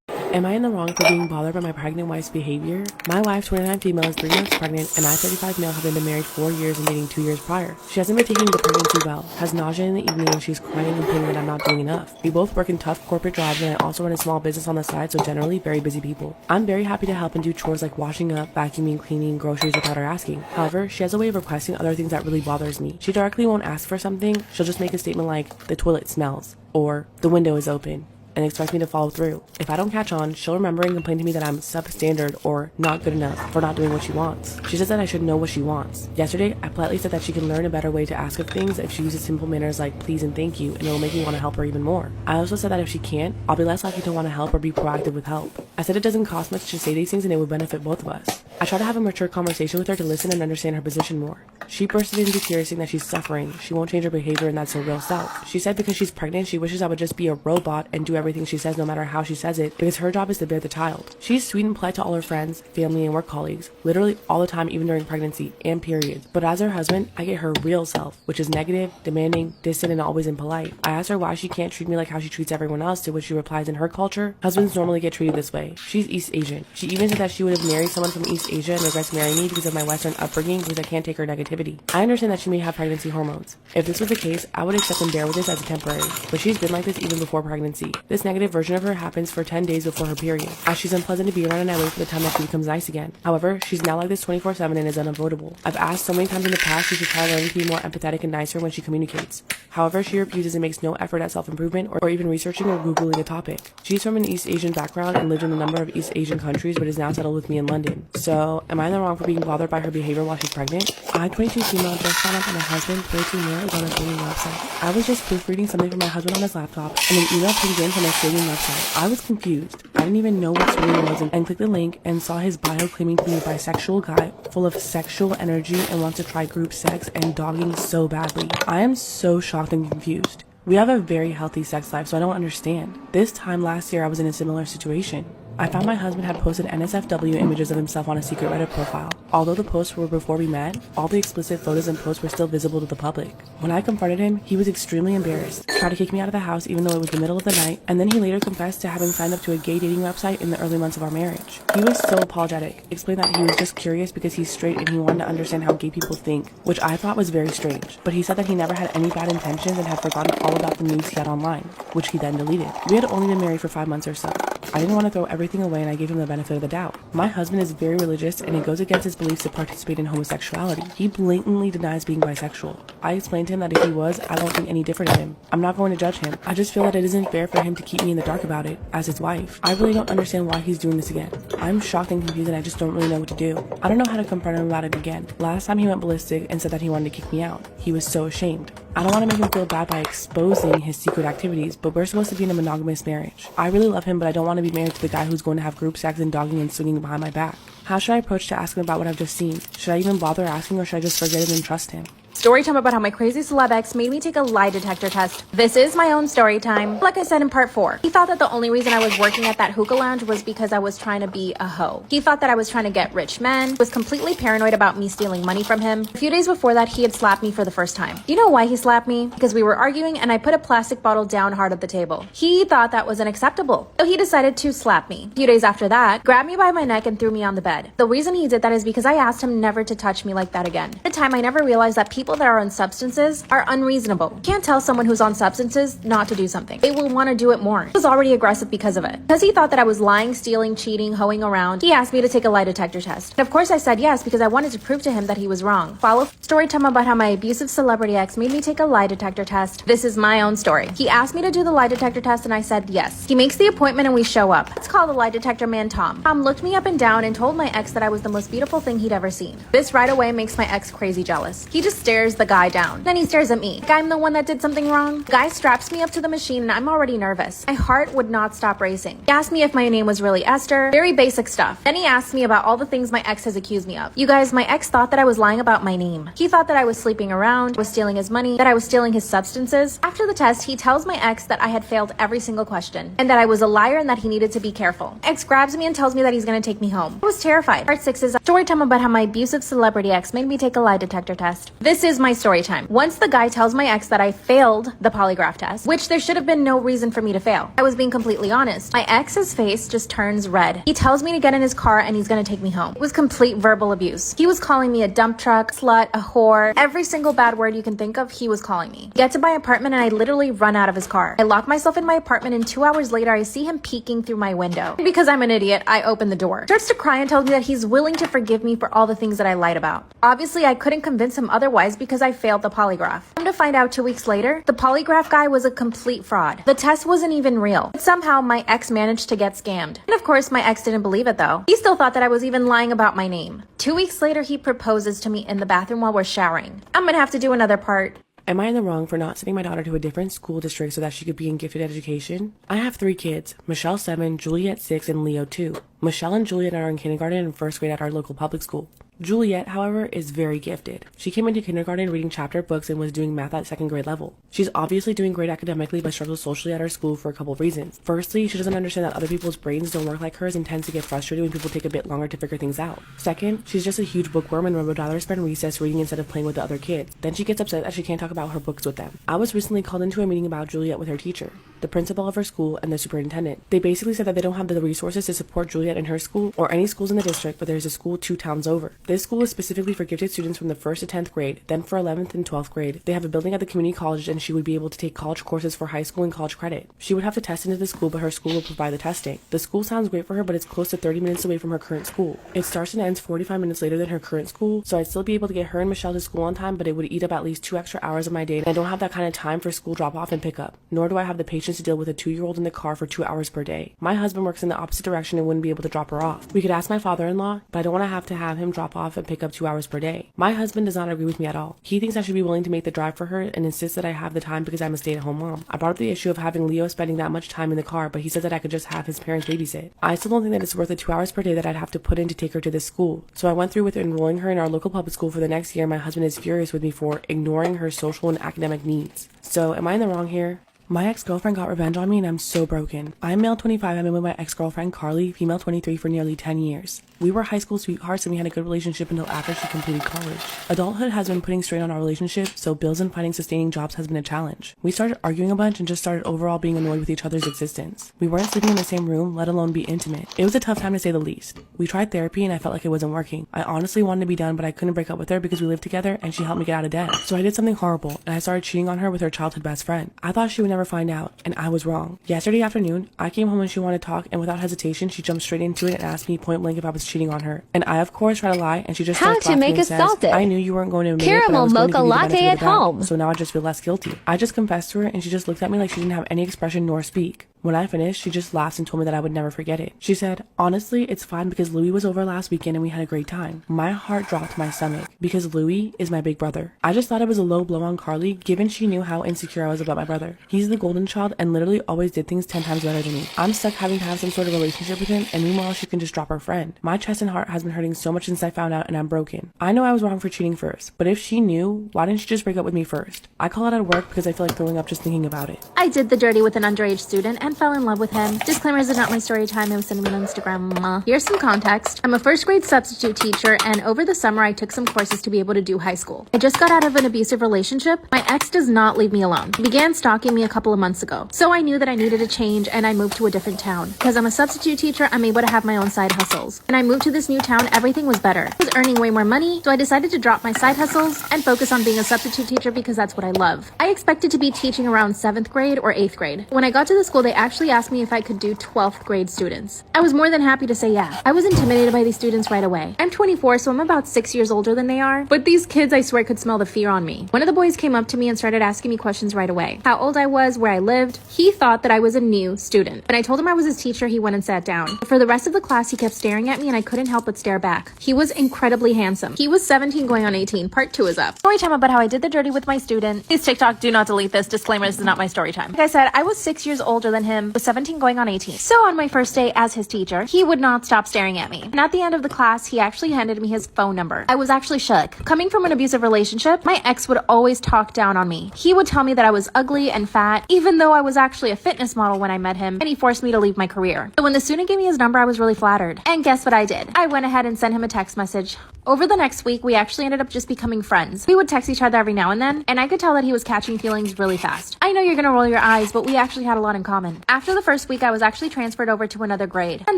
Am I in the wrong for being bothered by my pregnant wife's behavior? My wife, 29 female, is 3 months pregnant, and I, 35 male, have been married 4 years and dating 2 years prior. She hasn't been taking the pregnancy well, has nausea in the evening, and she's crying and complaining that I'm not doing enough. We both work in tough corporate jobs, and I also run a small business on the side, so generally very busy people. I'm very happy to help and do chores like washing up, vacuuming, cleaning, groceries without her asking. However, she has a way of requesting other things that really bothers me. She directly won't ask for something, she'll just make a statement like, the toilet smells, or the window is open, and expect me to follow through. If I don't catch on, she'll remember and complain to me that I'm substandard or not good enough for not doing what she wants. She says that I should know what she wants. Yesterday, I politely said that she can learn a better way to ask of things if she uses simple manners like please and thank you, and it'll make me want to help her even more. I also said that if she can't, I'll be less likely to want to help or be proactive with help. I said it doesn't cost much to say these things and it would benefit both of us. I try to have a mature conversation with her to listen and understand her position more. She bursted into tears saying that she's suffering, she won't change her behavior, and that's her real self. She said because she's pregnant, she wishes I would just be a robot and do everything she says no matter how she says it, because her job is to bear the child. She's sweet and polite to all her friends, family, and work colleagues, literally all the time, even during pregnancy and periods. But as her husband, I get her real self, which is negative, demanding, distant, and always impolite. I asked her why she can't treat me like how she treats everyone else, to which she replies in her culture, husbands normally get treated this way. She's East Asian. She even said that she would have married someone from East Asia and regrets marrying me because of my Western upbringing, because I can't take her negativity. I understand that she may have pregnancy hormones. If this was the case, I would accept and bear with this as a temporary, but she's been like this even before pregnancy. This negative version of her happens for 10 days before her period, as she's unpleasant to be around and I wait for the time that she becomes nice again. However, she's now like this 24/7 and is unavoidable. I've asked so many times in the past she should try learning to be more empathetic and nicer when she communicates. However, she refuses and makes no effort at self-improvement or even researching or Googling a topic. She's from an East Asian background and lived in a number of East Asian countries, but is now settled with me in London. So, am I in the wrong for being bothered by her behavior while she's pregnant? I, 22 female, just found out that my husband, 22 male, is on a dating website. I was just proofreading something from my husband on his laptop, and an email pinged in from a dating website. I was confused. I didn't even know what Storytime was and clicked the link and saw his bio claiming to be a bisexual guy full of sexual energy and wants to try group sex and dogging so badly. I am so shocked and confused. We have a very healthy sex life, so I don't understand. This time last year, I was in a similar situation. I found my husband had posted NSFW images of himself on a secret Reddit profile. Although the posts were before we met, all the explicit photos and posts were still visible to the public. When I confronted him, he was extremely embarrassed, tried to kick me out of the house even though it was the middle of the night, and then he later confessed to having signed up to a gay dating website in the early months of our marriage. He was so apologetic, explained that he was just curious because he's straight and he wanted to understand how gay people think, which I thought was very strange. But he said that he never had any bad intentions and had forgotten all about the news he had online, which he then deleted. We had only been married for 5 months or so. I didn't want to throw everything away and I gave him the benefit of the doubt. My husband is very religious and it goes against his beliefs to participate in homosexuality. He blatantly denies being bisexual. I explained to him that if he was, I don't think any different of him. I'm not going to judge him. I just feel that it isn't fair for him to keep me in the dark about it, as his wife. I really don't understand why he's doing this again. I'm shocked and confused and I just don't really know what to do. I don't know how to confront him about it again. Last time he went ballistic and said that he wanted to kick me out. He was so ashamed. I don't want to make him feel bad by exposing his secret activities, but we're supposed to be in a monogamous marriage. I really love him, but I don't want to be married to the guy who's going to have group sex and dogging and swinging behind my back. How should I approach to ask him about what I've just seen? Should I even bother asking or should I just forget it and trust him? Story time about how my crazy celeb ex made me take a lie detector test. This is my own story time. Like I said in part 4, he thought that the only reason I was working at that hookah lounge was because I was trying to be a hoe. He thought that I was trying to get rich men, was completely paranoid about me stealing money from him. A few days before that, he had slapped me for the first time. Do you know why he slapped me? Because we were arguing and I put a plastic bottle down hard at the table. He thought that was unacceptable, so he decided to slap me. A few days after that, grabbed me by my neck and threw me on the bed. The reason he did that is because I asked him never to touch me like that again. At the time, I never realized that people people that are on substances are unreasonable. You can't tell someone who's on substances not to do something. They will want to do it more. He was already aggressive because of it. Because he thought that I was lying, stealing, cheating, hoeing around, he asked me to take a lie detector test. And of course I said yes because I wanted to prove to him that he was wrong. Follow story time about how my abusive celebrity ex made me take a lie detector test. This is my own story. He asked me to do the lie detector test and I said yes. He makes the appointment and we show up. Let's call the lie detector man Tom. Tom looked me up and down and told my ex that I was the most beautiful thing he'd ever seen. This right away makes my ex crazy jealous. He just stares the guy down. Then he stares at me. Like I'm the one that did something wrong. The guy straps me up to the machine and I'm already nervous. My heart would not stop racing. He asked me if my name was really Esther. Very basic stuff. Then he asked me about all the things my ex has accused me of. You guys, my ex thought that I was lying about my name. He thought that I was sleeping around, was stealing his money, that I was stealing his substances. After the test, he tells my ex that I had failed every single question and that I was a liar and that he needed to be careful. My ex grabs me and tells me that he's gonna take me home. I was terrified. Part 6 is a story time about how my abusive celebrity ex made me take a lie detector test. This is my story time. Once the guy tells my ex that I failed the polygraph test, which there should have been no reason for me to fail. I was being completely honest. My ex's face just turns red. He tells me to get in his car and he's gonna take me home. It was complete verbal abuse. He was calling me a dump truck, slut, a whore. Every single bad word you can think of, he was calling me. Get to my apartment and I literally run out of his car. I lock myself in my apartment and 2 hours later I see him peeking through my window. Because I'm an idiot, I open the door. He starts to cry and tells me that he's willing to forgive me for all the things that I lied about. Obviously, I couldn't convince him otherwise because I failed the polygraph. Come to find out 2 weeks later, the polygraph guy was a complete fraud. The test wasn't even real. But somehow my ex managed to get scammed. And of course, my ex didn't believe it though. He still thought that I was even lying about my name. 2 weeks later, he proposes to me in the bathroom while we're showering. I'm gonna have to do another part. Am I in the wrong for not sending my daughter to a different school district so that she could be in gifted education? I have 3 kids, Michelle 7, Juliet 6, and Leo 2. Michelle and Juliet are in kindergarten and first grade at our local public school. Juliet, however, is very gifted. She came into kindergarten reading chapter books and was doing math at 2nd grade level. She's obviously doing great academically but struggles socially at our school for a couple of reasons. Firstly, she doesn't understand that other people's brains don't work like hers and tends to get frustrated when people take a bit longer to figure things out. Second, she's just a huge bookworm and would rather spend recess reading instead of playing with the other kids. Then she gets upset that she can't talk about her books with them. I was recently called into a meeting about Juliet with her teacher, the principal of her school, and the superintendent. They basically said that they don't have the resources to support Juliet in her school or any schools in the district, but there's a school 2 towns over. This school is specifically for gifted students from the 1st to 10th grade, then for 11th and 12th grade. They have a building at the community college and she would be able to take college courses for high school and college credit. She would have to test into the school, but her school will provide the testing. The school sounds great for her, but it's close to 30 minutes away from her current school. It starts and ends 45 minutes later than her current school, so I'd still be able to get her and Michelle to school on time, but it would eat up at least 2 extra hours of my day, and I don't have that kind of time for school drop-off and pickup, nor do I have the patience to deal with a 2-year-old in the car for 2 hours per day. My husband works in the opposite direction and wouldn't be able to drop her off. We could ask my father-in-law, but I don't want to have him drop off and pick up 2 hours per day. My husband does not agree with me at all. He thinks I should be willing to make the drive for her and insists that I have the time because I'm a stay-at-home mom. I brought up the issue of having Leo spending that much time in the car, but he says that I could just have his parents babysit. I still don't think that it's worth the 2 hours per day that I'd have to put in to take her to this school. So I went through with enrolling her in our local public school for the next year. My husband is furious with me for ignoring her social and academic needs. So am I in the wrong here? My ex-girlfriend got revenge on me and I'm so broken. I'm male 25, I've been with my ex-girlfriend Carly, female 23, for nearly 10 years. We were high school sweethearts and we had a good relationship until after she completed college. Adulthood has been putting strain on our relationship, so bills and finding sustaining jobs has been a challenge. We started arguing a bunch and just started overall being annoyed with each other's existence. We weren't sleeping in the same room, let alone be intimate. It was a tough time to say the least. We tried therapy and I felt like it wasn't working. I honestly wanted to be done, but I couldn't break up with her because we lived together and she helped me get out of debt. So I did something horrible and I started cheating on her with her childhood best friend. I thought she would never find out, and I was wrong. Yesterday afternoon, I came home and she wanted to talk, and without hesitation, she jumped straight into it and asked me point blank if I was cheating on her. And I, of course, tried to lie, and she just starts laughing and says, I knew you weren't going to admit it, but I was going to give you the benefit of the doubt, so now I just feel less guilty. I just confessed to her, and she just looked at me like she didn't have any expression nor speak. When I finished, she just laughed and told me that I would never forget it. She said, honestly, it's fine because Louis was over last weekend and we had a great time. My heart dropped to my stomach because Louis is my big brother. I just thought it was a low blow on Carly, given she knew how insecure I was about my brother. He's the golden child and literally always did things 10 times better than me. I'm stuck having to have some sort of relationship with him, and meanwhile she can just drop her friend. My chest and heart has been hurting so much since I found out, and I'm broken. I know I was wrong for cheating first, but if she knew, why didn't she just break up with me first? I call it at work because I feel like throwing up just thinking about it. I did the dirty with an underage student and and fell in love with him. Disclaimers are not my story time. I was sending him on Instagram. Here's some context. I'm a first grade substitute teacher, and over the summer I took some courses to be able to do high school. I just got out of an abusive relationship. My ex does not leave me alone. He began stalking me a couple of months ago. So I knew that I needed a change, and I moved to a different town. Because I'm a substitute teacher, I'm able to have my own side hustles. And I moved to this new town, everything was better. I was earning way more money, so I decided to drop my side hustles and focus on being a substitute teacher because that's what I love. I expected to be teaching around 7th grade or 8th grade. When I got to the school, they actually asked me if I could do 12th grade students. I was more than happy to say yeah. I was intimidated by these students right away. I'm 24, so I'm about 6 years older than they are, but these kids I swear could smell the fear on me. One of the boys came up to me and started asking me questions right away. How old I was, where I lived. He thought that I was a new student. When I told him I was his teacher, he went and sat down. For the rest of the class, he kept staring at me and I couldn't help but stare back. He was incredibly handsome. He was 17 going on 18. Part 2 is up. Story time about how I did the dirty with my student. Please TikTok, do not delete this. Disclaimer, this is not my story time. Like I said, I was 6 years older than him, was 17 going on 18. So on my first day as his teacher, he would not stop staring at me. And at the end of the class, he actually handed me his phone number. I was actually shook. Coming from an abusive relationship, my ex would always talk down on me. He would tell me that I was ugly and fat, even though I was actually a fitness model when I met him, and he forced me to leave my career. So when the student gave me his number, I was really flattered. And guess what I did? I went ahead and sent him a text message. Over the next week, we actually ended up just becoming friends. We would text each other every now and then, and I could tell that he was catching feelings really fast. I know you're gonna roll your eyes, but we actually had a lot in common. After the first week, I was actually transferred over to another grade, and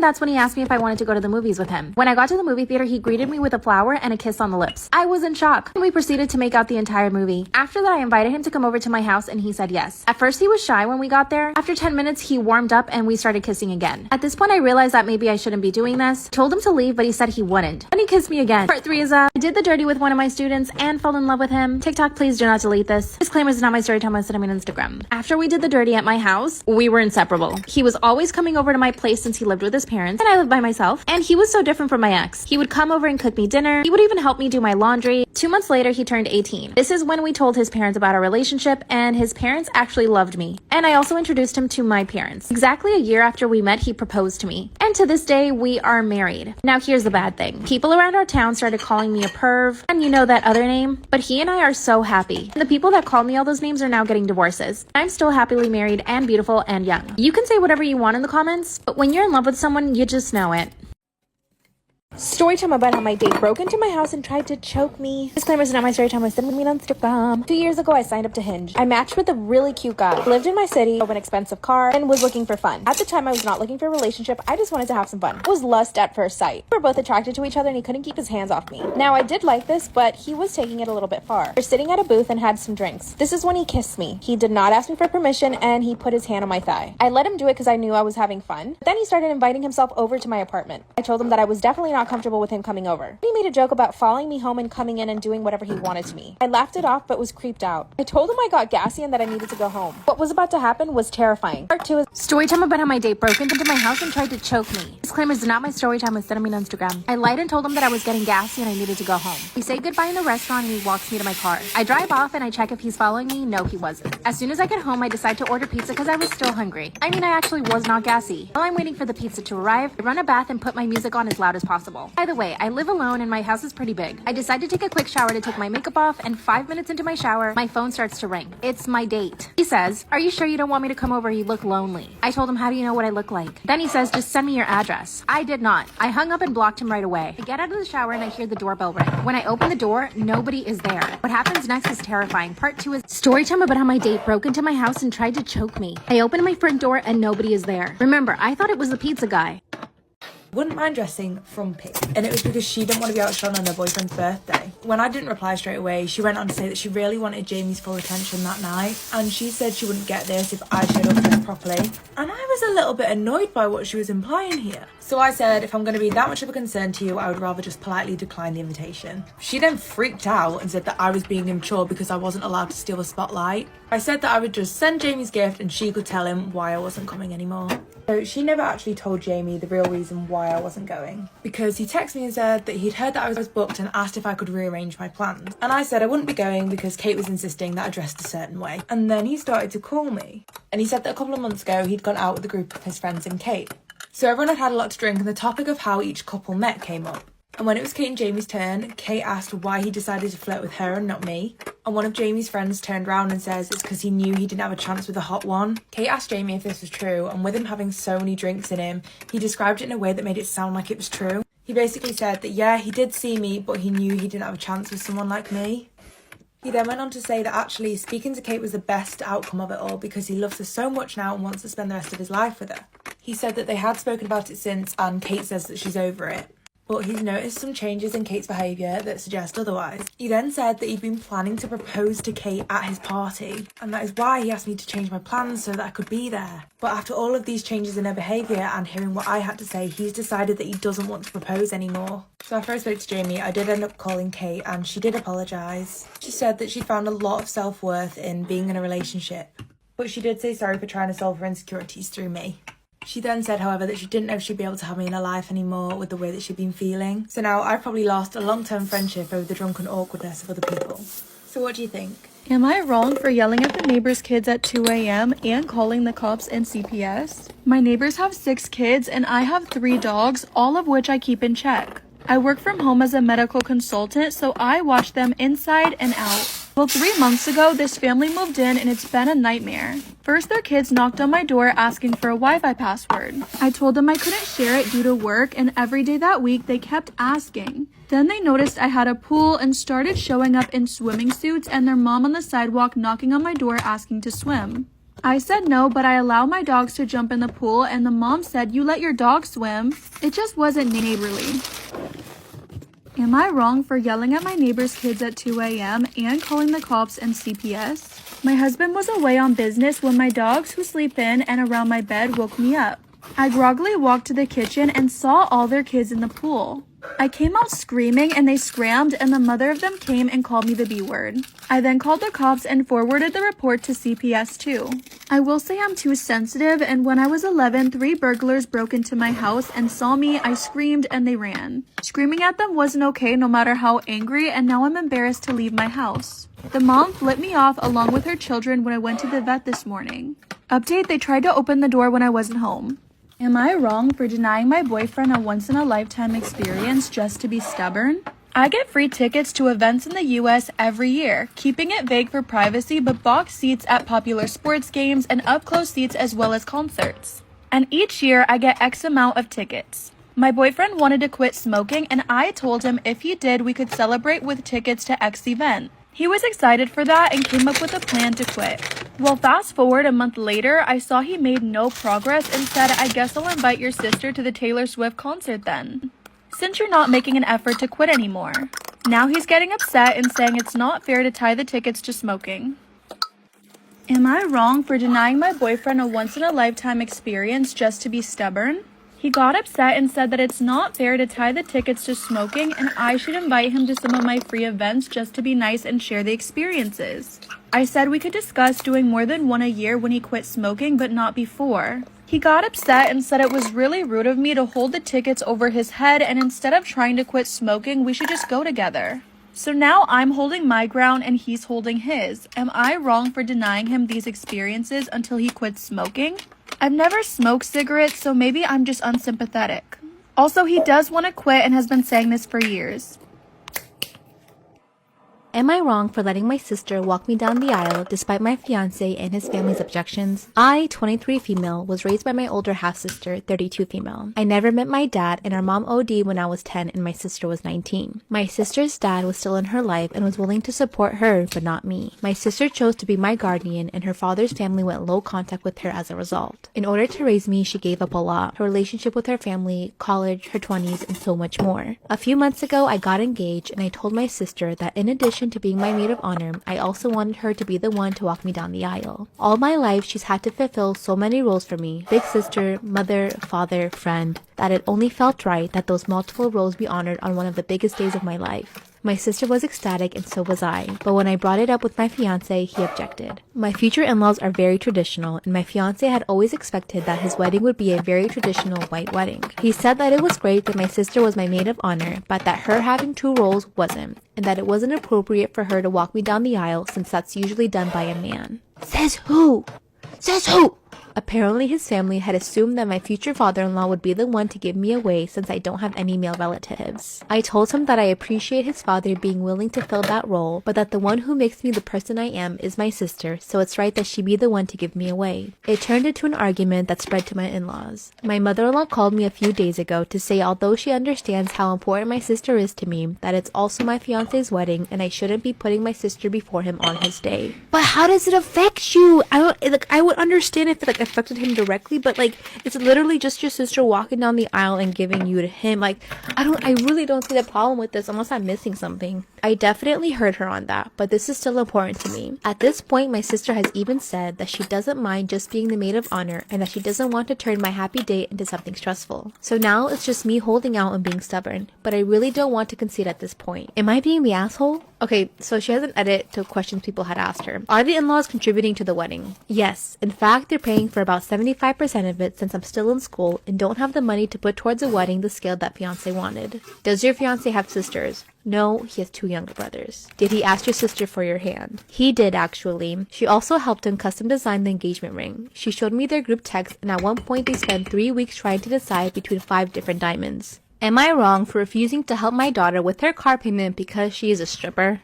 that's when he asked me if I wanted to go to the movies with him. When I got to the movie theater, he greeted me with a flower and a kiss on the lips. I was in shock, and we proceeded to make out the entire movie. After that, I invited him to come over to my house, and he said yes. At first, he was shy when we got there. After 10 minutes, he warmed up, and we started kissing again. At this point, I realized that maybe I shouldn't be doing this. I told him to leave, but he said he wouldn't. Then he kissed me again. Part 3 is up. I did the dirty with one of my students and fell in love with him. TikTok, please do not delete this. Disclaimer, is not my story time. I said I'm on Instagram. After we did the dirty at my house, we were inseparable. He was always coming over to my place since he lived with his parents, and I lived by myself. And he was so different from my ex. He would come over and cook me dinner. He would even help me do my laundry. 2 months later, he turned 18. This is when we told his parents about our relationship, and his parents actually loved me. And I also introduced him to my parents. Exactly a year after we met, he proposed to me. And to this day, we are married. Now here's the bad thing. People around our town started calling me a perv, and you know that other name, but he and I are so happy. And the people that called me all those names are now getting divorces. I'm still happily married and beautiful and young. You can say whatever you want in the comments, but when you're in love with someone, you just know it. Story time about how my date broke into my house and tried to choke me. Disclaimer, is not my story time. I sent me on Instagram. 2 years ago, I signed up to Hinge. I matched with a really cute guy. He lived in my city, drove an expensive car, and was looking for fun. At the time, I was not looking for a relationship. I just wanted to have some fun. It was lust at first sight. We were both attracted to each other, and he couldn't keep his hands off me. Now, I did like this, but he was taking it a little bit far. We're sitting at a booth and had some drinks. This is when he kissed me. He did not ask me for permission, and he put his hand on my thigh. I let him do it because I knew I was having fun. Then he started inviting himself over to my apartment. I told him that I was definitely not comfortable with him coming over. He made a joke about following me home and coming in and doing whatever he wanted to me. I laughed it off but was creeped out. I told him I got gassy and that I needed to go home. What was about to happen was terrifying. Part 2 is story time about how my date broke into my house and tried to choke me. Disclaimer, is not my story time. Send me on Instagram. I lied and told him that I was getting gassy and I needed to go home. We say goodbye in the restaurant and he walks me to my car. I drive off and I check if he's following me. No, he wasn't. As soon as I get home, I decide to order pizza because I was still hungry. I actually was not gassy. While I'm waiting for the pizza to arrive, I run a bath and put my music on as loud as possible. By the way, I live alone and my house is pretty big. I decide to take a quick shower to take my makeup off, and 5 minutes into my shower, my phone starts to ring. It's my date. He says, "Are you sure you don't want me to come over? You look lonely." I told him, "How do you know what I look like?" Then he says, "Just send me your address." I did not. I hung up and blocked him right away. I get out of the shower and I hear the doorbell ring. When I open the door, nobody is there. What happens next is terrifying. Part 2 is story time about how my date broke into my house and tried to choke me. I open my front door and nobody is there. Remember, I thought it was the pizza guy. Wouldn't mind dressing frumpy, and it was because she didn't want to be outshone on her boyfriend's birthday. When I didn't reply straight away, she went on to say that she really wanted Jamie's full attention that night, and she said she wouldn't get this if I showed up dressed properly. And I was a little bit annoyed by what she was implying here. So I said, if I'm going to be that much of a concern to you, I would rather just politely decline the invitation. She then freaked out and said that I was being immature because I wasn't allowed to steal the spotlight. I said that I would just send Jamie's gift and she could tell him why I wasn't coming anymore. So she never actually told Jamie the real reason why I wasn't going, because he texted me and said that he'd heard that I was booked and asked if I could rearrange my plans. And I said I wouldn't be going because Kate was insisting that I dressed a certain way. And then he started to call me. And he said that a couple of months ago he'd gone out with a group of his friends and Kate. So everyone had had a lot to drink and the topic of how each couple met came up. And when it was Kate and Jamie's turn, Kate asked why he decided to flirt with her and not me. and one of Jamie's friends turned around and says it's because he knew he didn't have a chance with the hot one. Kate asked Jamie if this was true, and with him having so many drinks in him, he described it in a way that made it sound like it was true. He basically said that yeah, he did see me, but he knew he didn't have a chance with someone like me. He then went on to say that actually speaking to Kate was the best outcome of it all because he loves her so much now and wants to spend the rest of his life with her. He said that they had spoken about it since, and Kate says that she's over it. But he's noticed some changes in Kate's behaviour that suggest otherwise. He then said that he'd been planning to propose to Kate at his party, and that is why he asked me to change my plans so that I could be there. But after all of these changes in her behaviour and hearing what I had to say, he's decided that he doesn't want to propose anymore. So after I spoke to Jamie, I did end up calling Kate, and she did apologise. She said that she found a lot of self-worth in being in a relationship, but she did say sorry for trying to solve her insecurities through me. She then said, however, that she didn't know if she'd be able to have me in her life anymore with the way that she'd been feeling. So now I've probably lost a long-term friendship over the drunken awkwardness of other people. So what do you think? Am I wrong for yelling at the neighbor's kids at 2 a.m. and calling the cops and CPS? My neighbors have 6 kids and I have 3 dogs, all of which I keep in check. I work from home as a medical consultant, so I watch them inside and out. Well, 3 months ago, this family moved in and it's been a nightmare. First, their kids knocked on my door asking for a Wi-Fi password. I told them I couldn't share it due to work, and every day that week, they kept asking. Then they noticed I had a pool and started showing up in swimming suits and their mom on the sidewalk knocking on my door asking to swim. I said no, but I allow my dogs to jump in the pool, and the mom said, "You let your dog swim." It just wasn't neighborly. Am I wrong for yelling at my neighbor's kids at 2 a.m. and calling the cops and CPS? My husband was away on business when my dogs who sleep in and around my bed woke me up. I groggily walked to the kitchen and saw all their kids in the pool. I came out screaming and they scrammed and the mother of them came and called me the B word. I then called the cops and forwarded the report to CPS too. I will say I'm too sensitive, and when I was 11, 3 burglars broke into my house and saw me. I screamed and they ran. Screaming at them wasn't okay no matter how angry, and now I'm embarrassed to leave my house. The mom flipped me off along with her children when I went to the vet this morning. Update, they tried to open the door when I wasn't home. Am I wrong for denying my boyfriend a once-in-a-lifetime experience just to be stubborn? I get free tickets to events in the US every year, keeping it vague for privacy, but box seats at popular sports games and up-close seats as well as concerts. And each year I get X amount of tickets. My boyfriend wanted to quit smoking, and I told him if he did, we could celebrate with tickets to X event. He was excited for that and came up with a plan to quit. Well, fast forward a month later, I saw he made no progress and said, "I guess I'll invite your sister to the Taylor Swift concert then, since you're not making an effort to quit anymore." Now he's getting upset and saying it's not fair to tie the tickets to smoking. Am I wrong for denying my boyfriend a once-in-a-lifetime experience just to be stubborn? He got upset and said that it's not fair to tie the tickets to smoking and I should invite him to some of my free events just to be nice and share the experiences. I said we could discuss doing more than one a year when he quit smoking, but not before. He got upset and said it was really rude of me to hold the tickets over his head, and instead of trying to quit smoking, we should just go together. So now I'm holding my ground and he's holding his. Am I wrong for denying him these experiences until he quits smoking? I've never smoked cigarettes, so maybe I'm just unsympathetic. Also, he does want to quit and has been saying this for years. Am I wrong for letting my sister walk me down the aisle despite my fiancé and his family's objections? I, 23 female, was raised by my older half-sister, 32 female. I never met my dad, and our mom OD'd when I was 10 and my sister was 19. My sister's dad was still in her life and was willing to support her, but not me. My sister chose to be my guardian, and her father's family went low contact with her as a result. In order to raise me, she gave up a lot: her relationship with her family, college, her 20s, and so much more. A few months ago, I got engaged, and I told my sister that in addition to being my maid of honor, I also wanted her to be the one to walk me down the aisle. All my life, she's had to fulfill so many roles for me: big sister, mother, father, friend, that it only felt right that those multiple roles be honored on one of the biggest days of my life. My sister was ecstatic and so was I, but when I brought it up with my fiancé, he objected. My future in-laws are very traditional, and my fiancé had always expected that his wedding would be a very traditional white wedding. He said that it was great that my sister was my maid of honor, but that her having 2 roles wasn't, and that it wasn't appropriate for her to walk me down the aisle since that's usually done by a man. Says who? Says who? Apparently his family had assumed that my future father-in-law would be the one to give me away since I don't have any male relatives. I told him that I appreciate his father being willing to fill that role, but that the one who makes me the person I am is my sister, so it's right that she be the one to give me away. It turned into an argument that spread to my in-laws. My mother-in-law called me a few days ago to say although she understands how important my sister is to me, that it's also my fiance's wedding and I shouldn't be putting my sister before him on his day. But how does it affect you? I would understand if it affected him directly, but it's literally just your sister walking down the aisle and giving you to him. I really don't see the problem with this unless I'm missing something. I definitely heard her on that, but this is still important to me. At this point, my sister has even said that she doesn't mind just being the maid of honor and that she doesn't want to turn my happy date into something stressful. So now it's just me holding out and being stubborn, but I really don't want to concede at this point. Am I being the asshole? Okay, so she has an edit to questions people had asked her. Are the in-laws contributing to the wedding? Yes. In fact, they're paying for about 75% of it since I'm still in school and don't have the money to put towards a wedding the scale that fiancé wanted. Does your fiancé have sisters? No, he has 2 younger brothers. Did he ask your sister for your hand? He did, actually. She also helped him custom design the engagement ring. She showed me their group text, and at one point they spent 3 weeks trying to decide between 5 different diamonds. Am I wrong for refusing to help my daughter with her car payment because she is a stripper?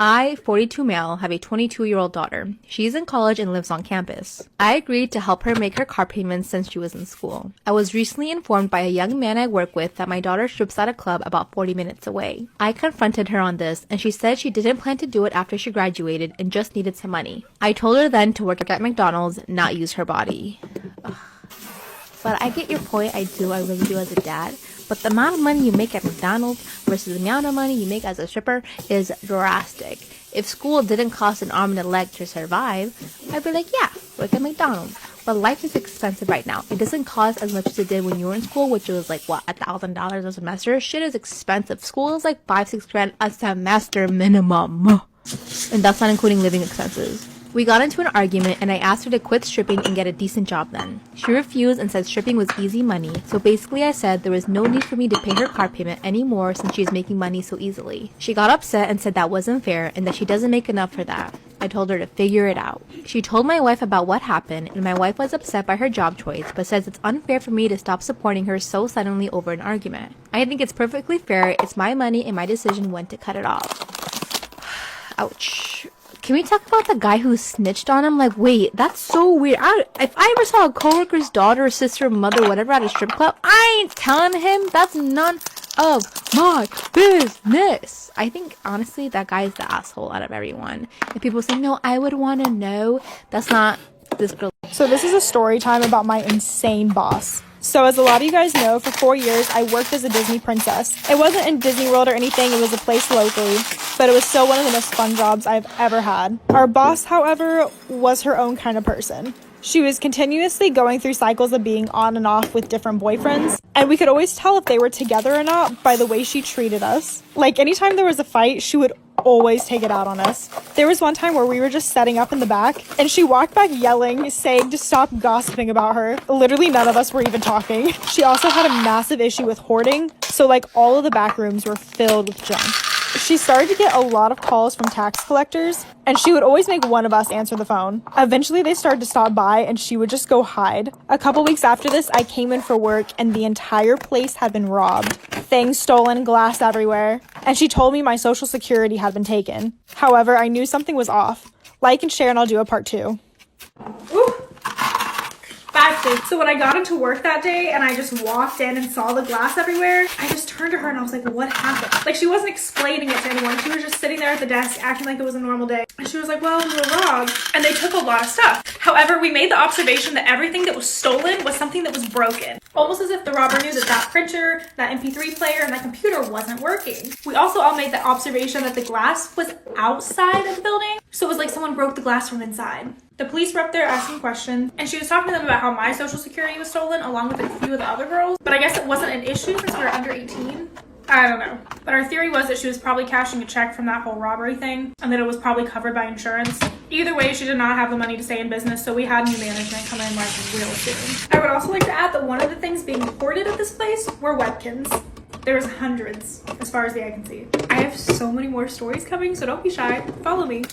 I, 42 male, have a 22-year-old daughter. She's in college and lives on campus. I agreed to help her make her car payments since she was in school. I was recently informed by a young man I work with that my daughter strips at a club about 40 minutes away. I confronted her on this, and she said she didn't plan to do it after she graduated and just needed some money. I told her then to work at McDonald's, not use her body. Ugh. But I get your point, I really do as a dad. But the amount of money you make at McDonald's versus the amount of money you make as a stripper is drastic. If school didn't cost an arm and a leg to survive, I'd be like, yeah, work at McDonald's. But life is expensive right now. It doesn't cost as much as it did when you were in school, which was $1,000 a semester. Shit is expensive. School is $5-6 grand a semester minimum. And that's not including living expenses. We got into an argument and I asked her to quit stripping and get a decent job then. She refused and said stripping was easy money, so basically I said there was no need for me to pay her car payment anymore since she was making money so easily. She got upset and said that wasn't fair and that she doesn't make enough for that. I told her to figure it out. She told my wife about what happened and my wife was upset by her job choice but says it's unfair for me to stop supporting her so suddenly over an argument. I think it's perfectly fair, it's my money and my decision when to cut it off. Ouch. Can we talk about the guy who snitched on him? Wait, that's so weird. If I ever saw a coworker's daughter, sister, mother, whatever at a strip club, I ain't telling him. That's none of my business. I think, honestly, that guy is the asshole out of everyone. If people say, no, I would want to know, that's not this girl. So this is a story time about my insane boss. So as a lot of you guys know, for 4 years, I worked as a Disney princess. It wasn't in Disney World or anything, it was a place locally, but it was still one of the most fun jobs I've ever had. Our boss, however, was her own kind of person. She was continuously going through cycles of being on and off with different boyfriends, and we could always tell if they were together or not by the way she treated us. Anytime there was a fight, she would always take it out on us. There was one time where we were just setting up in the back, and she walked back yelling, saying to stop gossiping about her. Literally none of us were even talking. She also had a massive issue with hoarding, so all of the back rooms were filled with junk. She started to get a lot of calls from tax collectors, and she would always make one of us answer the phone. Eventually, they started to stop by, and she would just go hide. A couple weeks after this, I came in for work, and the entire place had been robbed. Things stolen, glass everywhere, and she told me my social security had been taken. However, I knew something was off. Like and share, and I'll do a part 2. Woo! So when I got into work that day and I just walked in and saw the glass everywhere, I just turned to her and I was like, what happened? She wasn't explaining it to anyone. She was just sitting there at the desk acting like it was a normal day. And she was like, well, we were robbed and they took a lot of stuff. However, we made the observation that everything that was stolen was something that was broken. Almost as if the robber knew that that printer, that MP3 player, and that computer wasn't working. We also all made the observation that the glass was outside of the building. So it was like someone broke the glass from inside. The police were up there asking questions, and she was talking to them about how my social security was stolen along with a few of the other girls, but I guess it wasn't an issue since we were under 18. I don't know. But our theory was that she was probably cashing a check from that whole robbery thing, and that it was probably covered by insurance. Either way, she did not have the money to stay in business, so we had new management come in real soon. I would also like to add that one of the things being hoarded at this place were webkins. There's hundreds, as far as the eye can see. I have so many more stories coming, so don't be shy. Follow me.